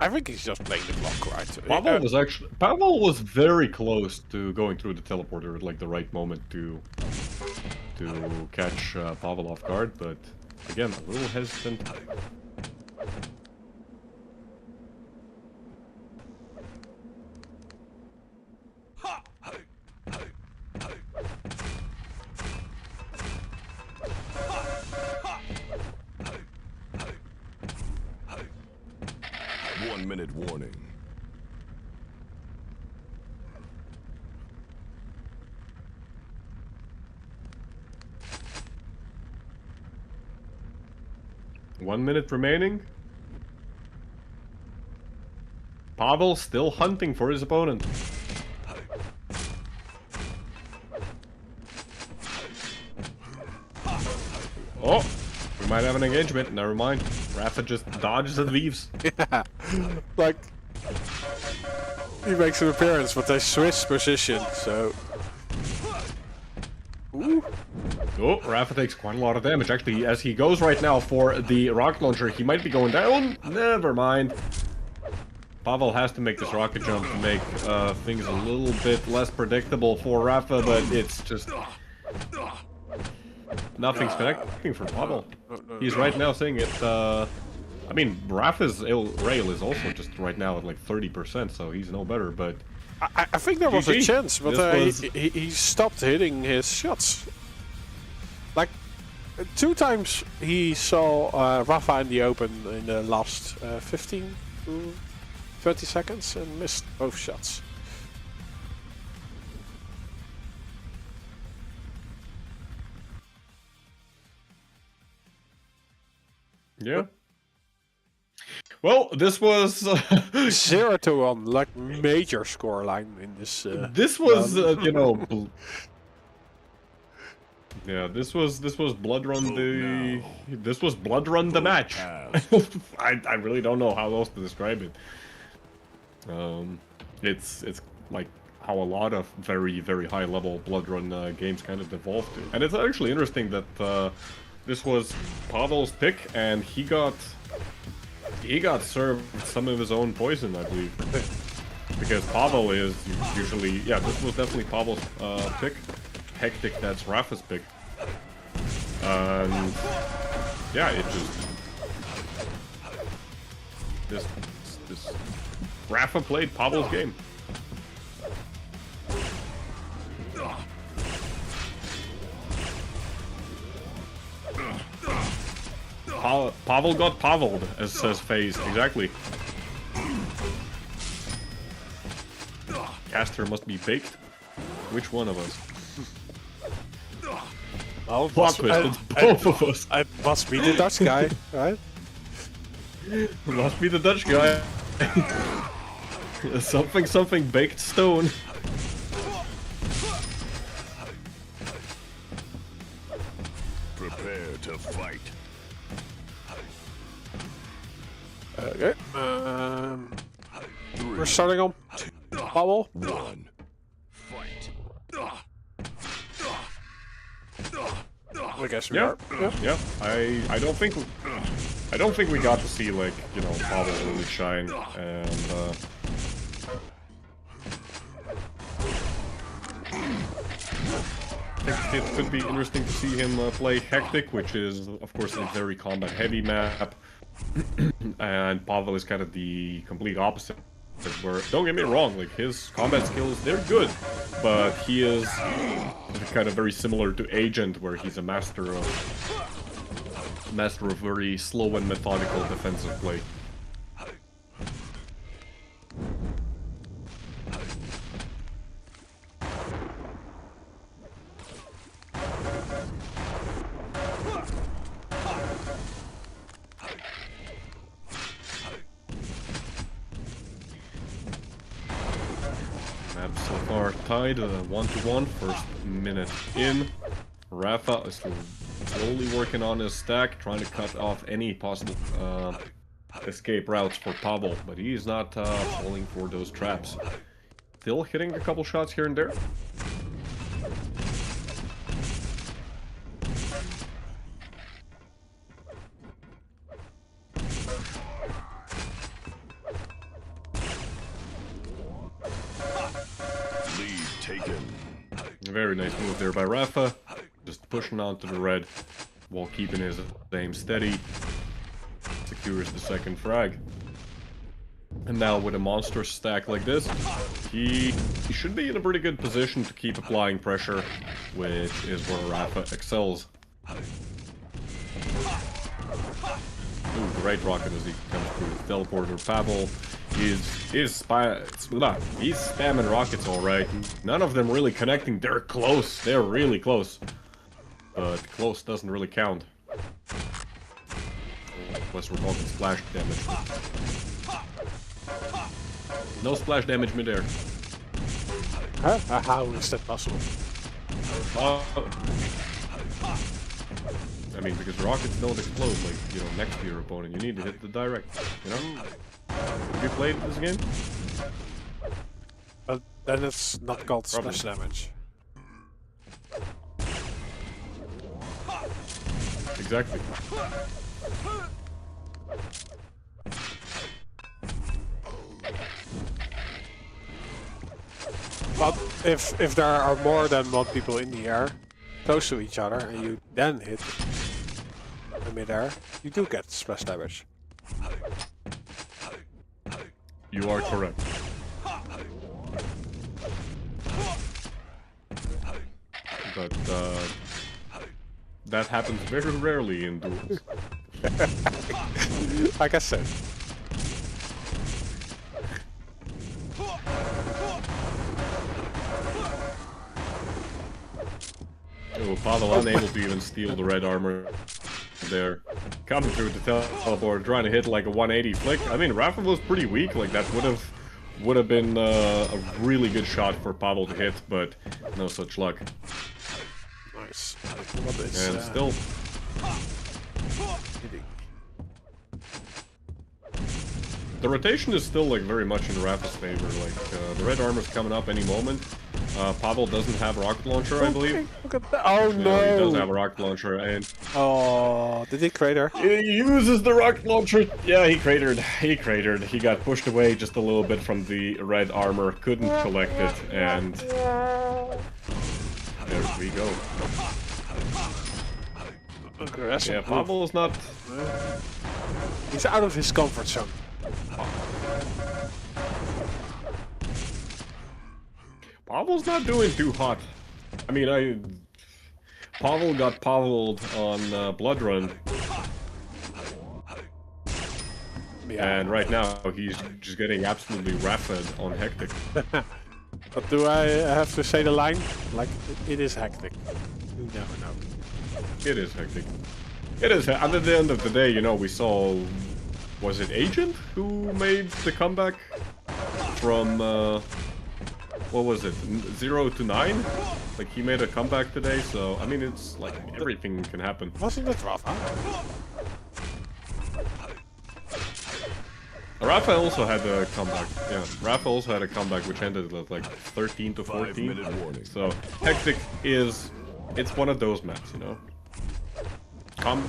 I think he's just playing the block right. Pavel was very close to going through the teleporter at like the right moment to catch Pavel off guard, but again, a little hesitant. One-minute warning. One minute remaining. Pavel still hunting for his opponent. Oh, we might have an engagement. Never mind. RAPHA just dodges and leaves. Yeah, like he makes an appearance, but they switch position. So, ooh. Oh, RAPHA takes quite a lot of damage. Actually, as he goes right now for the rocket launcher, he might be going down. Never mind. Pavel has to make this rocket jump to make things a little bit less predictable for RAPHA, but it's just nothing's connecting for Pavel. He's right now saying it. I mean, RAPHA's rail is also just right now at like 30%, so he's no better. But I think there was a GG. chance, but he stopped hitting his shots. Like 2 times he saw RAPHA in the open in the last 15 to 20 seconds and missed both shots. yeah. Well, this was 0-1, like major scoreline in this. this was you know. Yeah, this was Blood Run the match. I really don't know how else to describe it. It's like how a lot of very high level Blood Run games kind of evolved to, and it's actually interesting that this was Pavel's pick, and he got served some of his own poison, I believe, because Pavel is usually this was definitely Pavel's pick. Hectic, that's RAPHA's pick. And yeah, it just this RAPHA played Pavel's game. Pavel got Paveled, as says FaZe, exactly. Caster must be baked. Which one of us? Well, Plot twist, it's both of us. It must be the Dutch guy, right? Must be the Dutch guy. something baked stone. Prepare to fight. Okay. We're starting on Pavel. 1. Fight. I guess we are. Yeah. I don't think we got to see, like, you know, Pavel really shine, and think it could be interesting to see him play Hectic, which is, of course, a very combat-heavy map. And Pavel is kind of the complete opposite. Where, don't get me wrong, like his combat skills, they're good, but he is kind of very similar to Agent, where he's a master of very slow and methodical defensive play. Map so far tied 1-1, first minute in. RAPHA is slowly working on his stack, trying to cut off any possible escape routes for Pavel, but he's not falling for those traps. Still hitting a couple shots here and there. Lead taken. Very nice move there by RAPHA. Just pushing onto the red while keeping his aim steady. Secures the second frag. And now with a monster stack like this, he should be in a pretty good position to keep applying pressure, which is where RAPHA excels. Ooh, great rocket as he comes through the teleporter. Pavel he's spamming rockets alright. None of them really connecting. They're close. They're really close. But close doesn't really count. Unless we're talking splash damage. No splash damage midair. Huh? How is that possible? I mean, because rockets don't explode, like, you know, next to your opponent. You need to hit the direct, you know? Have you played this game? But then it's not called splash damage. Exactly. But if there are more than one people in the air, close to each other, and you then hit in mid-air, you do get splash damage. You are correct. But, that happens very rarely in duels. Like I said. Oh, Pavel unable to even steal the red armor there. Coming through the teleport, trying to hit like a 180 flick. I mean, RAPHA was pretty weak, like that would have been a really good shot for Pavel to hit, but no such luck. Nice. What is, and still... The rotation is still like very much in RAPHA's favor, like the red armor's coming up any moment. Pavel doesn't have a rocket launcher, I believe. Look at that. Oh no! He doesn't have a rocket launcher, and... Oh, did he crater? He uses the rocket launcher! Yeah, he cratered. He cratered. He got pushed away just a little bit from the red armor, couldn't collect it, and... There we go. Aggressive. Yeah, Pavel is not... He's out of his comfort zone. Pavel's not doing too hot. I mean, Pavel got Paveled on Blood Run. Yeah. And right now, he's just getting absolutely rapid on Hectic. But do I have to say the line? Like, it is hectic. You never know. It is hectic. It is. And at the end of the day, you know, we saw... Was it Agent who made the comeback from... what was it? 0 to 9? Like, he made a comeback today, so... I mean, it's like, everything can happen. Wasn't it RAPHA? RAPHA also had a comeback. Yeah, RAPHA also had a comeback which ended at like 13 to 14. 5-minute warning. So Hectic is, it's one of those maps, you know. Combat,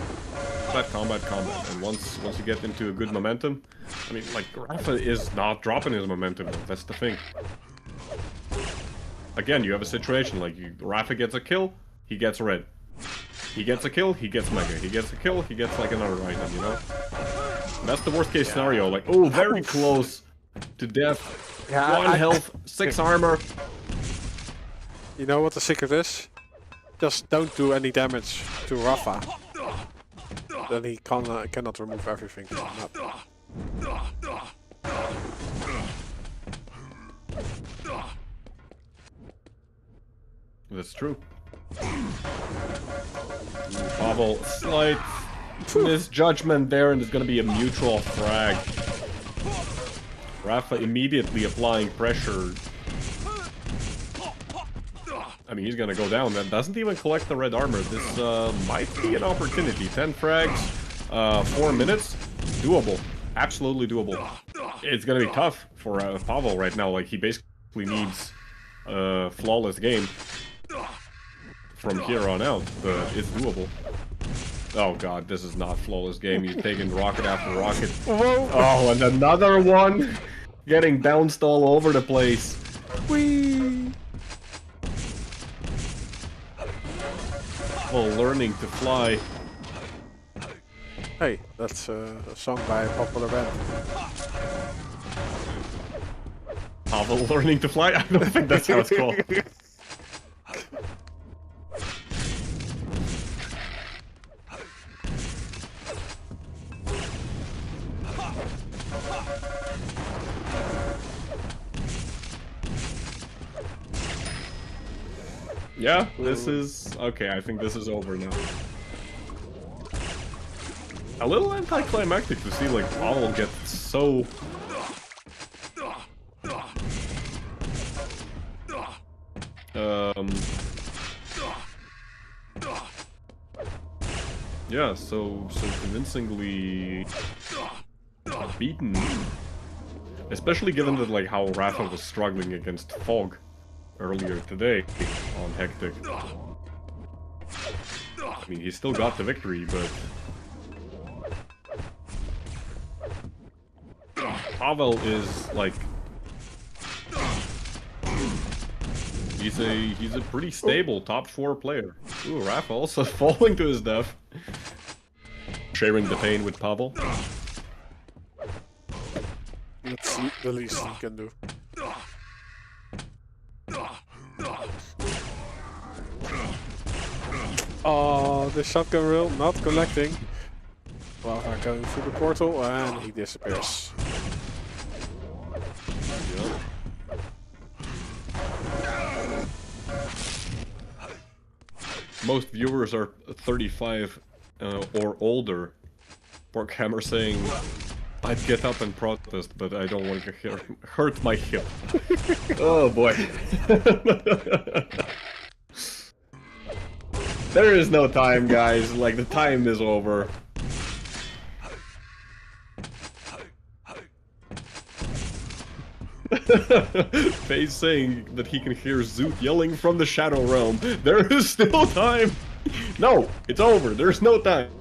and once you get into a good momentum, I mean, like RAPHA is not dropping his momentum. That's the thing. Again, you have a situation like RAPHA gets a kill, he gets red. He gets a kill, he gets mega. He gets a kill, he gets like another item, you know? That's the worst case scenario. Like, oh, very close to death. Yeah, 1 health, 6 armor. You know what the secret is? Just don't do any damage to RAPHA. Then he cannot remove everything from the map. That's true. Pavel, slight misjudgment there, and it's gonna be a mutual frag. RAPHA immediately applying pressure. I mean, he's gonna go down. That doesn't even collect the red armor. This might be an opportunity. 10 frags, 4 minutes, doable. Absolutely doable. It's gonna be tough for Pavel right now. Like, he basically needs a flawless game from here on out, but it's doable. Oh god, this is not flawless game. He's taking rocket after rocket. Whoa. Oh, and another one getting bounced all over the place. Whee! Well, learning to fly. Hey, that's a song by a popular band. Pavel learning to fly? I don't think that's how it's called. Yeah, this is... Okay, I think this is over now. A little anticlimactic to see, like, Pavel get so... Yeah, so convincingly beaten. Especially given that, like, how RAPHA was struggling against Fog earlier today on Hectic. I mean, he still got the victory, but... Pavel is, like... He's a pretty stable top 4 player. Ooh, RAPHA also falling to his death. Sharing the pain with Pavel. That's the least he can do. Oh, the shotgun reel not collecting. Well, I'm going through the portal and he disappears. Yep. Most viewers are 35 or older. Porkhammer saying, I'd get up and protest, but I don't want to hurt my hip. Oh boy. There is no time, guys. Like, the time is over. FaZe saying that he can hear Zoot yelling from the Shadow Realm. There is still time! No, it's over. There's no time.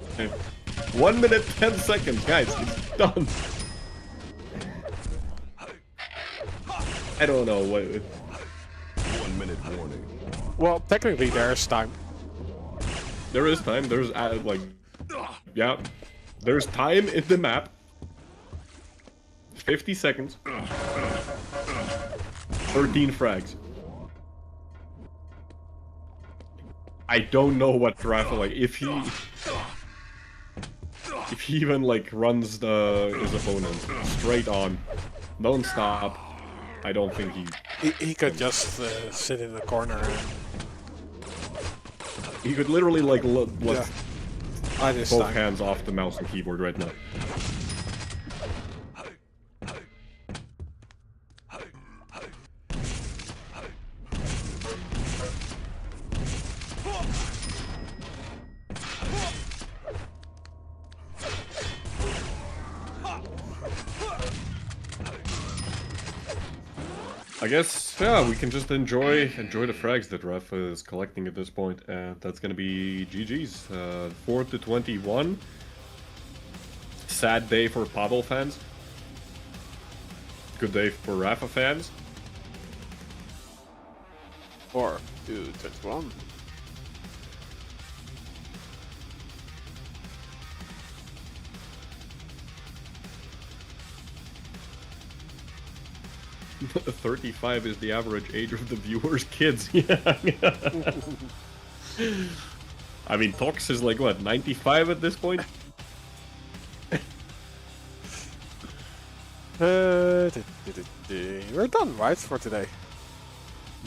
1 minute, 10 seconds, guys. It's done. I don't know what... 1 minute warning. Well, technically there's time. There is time. There's, like... Yeah. There's time in the map. 50 seconds. 13 frags. I don't know what RAPHA, like, if he even, like, runs his opponent straight on, don't stop, I don't think He could just sit in the corner and... He could literally, like, let both hands off the mouse and keyboard right now. I guess, yeah, we can just enjoy the frags that RAPHA is collecting at this point, and that's gonna be GG's. 4-21. Sad day for Pavel fans. Good day for RAPHA fans. 4-21. 35 is the average age of the viewers' kids. Yeah. I mean, Tox is like, what, 95 at this point? We're done, right, for today?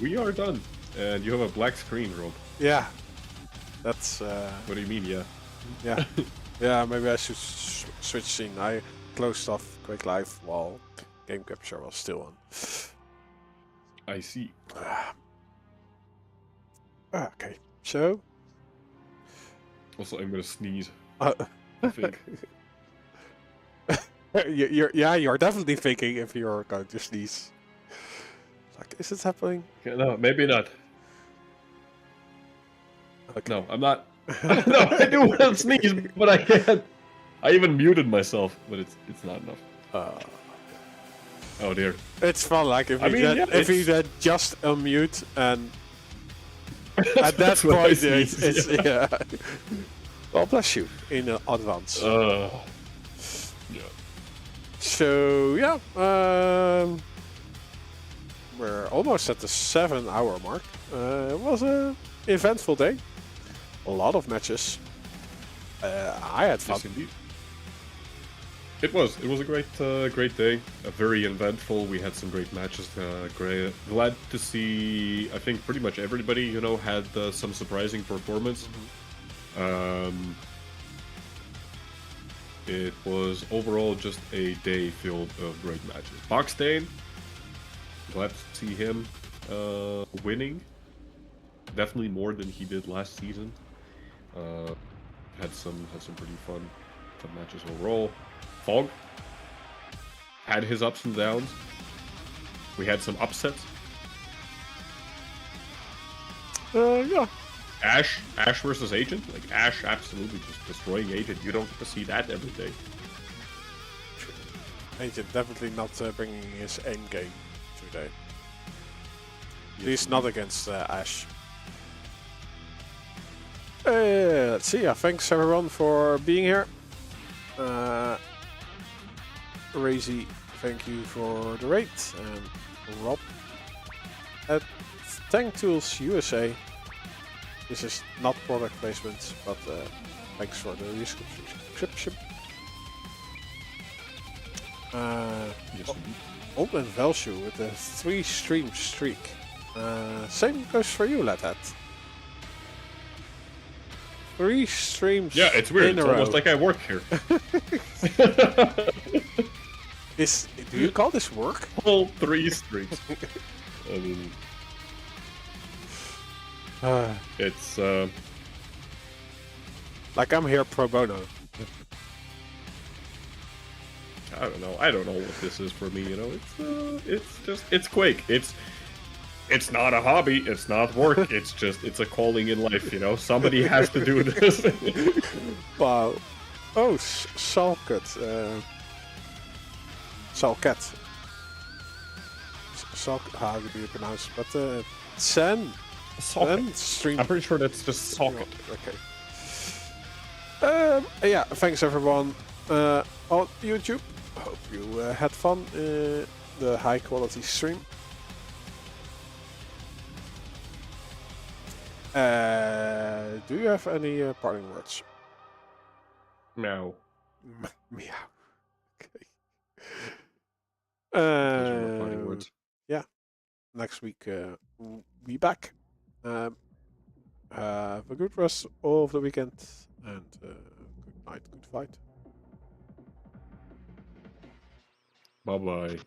We are done. And you have a black screen, Rob. Yeah. That's, What do you mean, yeah? yeah. Yeah, maybe I should switch scene. I closed off Quick Live while game capture was still on. I see. Okay, so... Also, I'm gonna sneeze, Uh, I think. you're definitely thinking if you're going to sneeze. Like, is it happening? Okay, no, maybe not. Okay. No, I'm not. No, I do want to sneeze, but I can't. I even muted myself, but it's not enough. Oh dear. It's fun, like if I you mean, then, yeah, if you it's- then just unmute and at that That's when I point sneeze, it's yeah. yeah. Well, bless you in advance. Yeah. So yeah, we're almost at the 7-hour mark. It was an eventful day. A lot of matches. I had fun. Yes, indeed. It was a great day. Very eventful. We had some great matches. Glad to see. I think pretty much everybody, you know, had some surprising performance. It was overall just a day filled of great matches. BAKSTEEN, glad to see him winning. Definitely more than he did last season. Had some pretty fun matches overall. Fog had his ups and downs. We had some upsets. Yeah. Ash versus Agent, like Ash absolutely just destroying Agent. You don't get to see that every day. Agent definitely not bringing his end game today. He's not against Ash. Let's see. Thanks everyone for being here. Razy, thank you for the raid, and Rob at Tank Tools USA. This is not product placement, but thanks for the subscription. Old and Velshu with a 3-stream streak. Same goes for you, Latat. 3 streams. Yeah, it's weird. In It's a row. almost like I work here. Do you call this work? Whole 3 streaks. I mean, it's like I'm here pro bono. I don't know. I don't know what this is for me. You know, it's Quake. It's not a hobby. It's not work. It's a calling in life. You know, somebody has to do this. Wow. Oh, Salket. Salket. How do you pronounce it? But Sen. Sen stream. I'm pretty sure that's just socket. Okay. Yeah. Thanks everyone on YouTube. Hope you had fun. The high quality stream. Do you have any parting words? Meow. Meow. Okay. Those are my parting words. Yeah. Next week we'll be back. Have a good rest of the weekend and good night, good fight. Bye bye.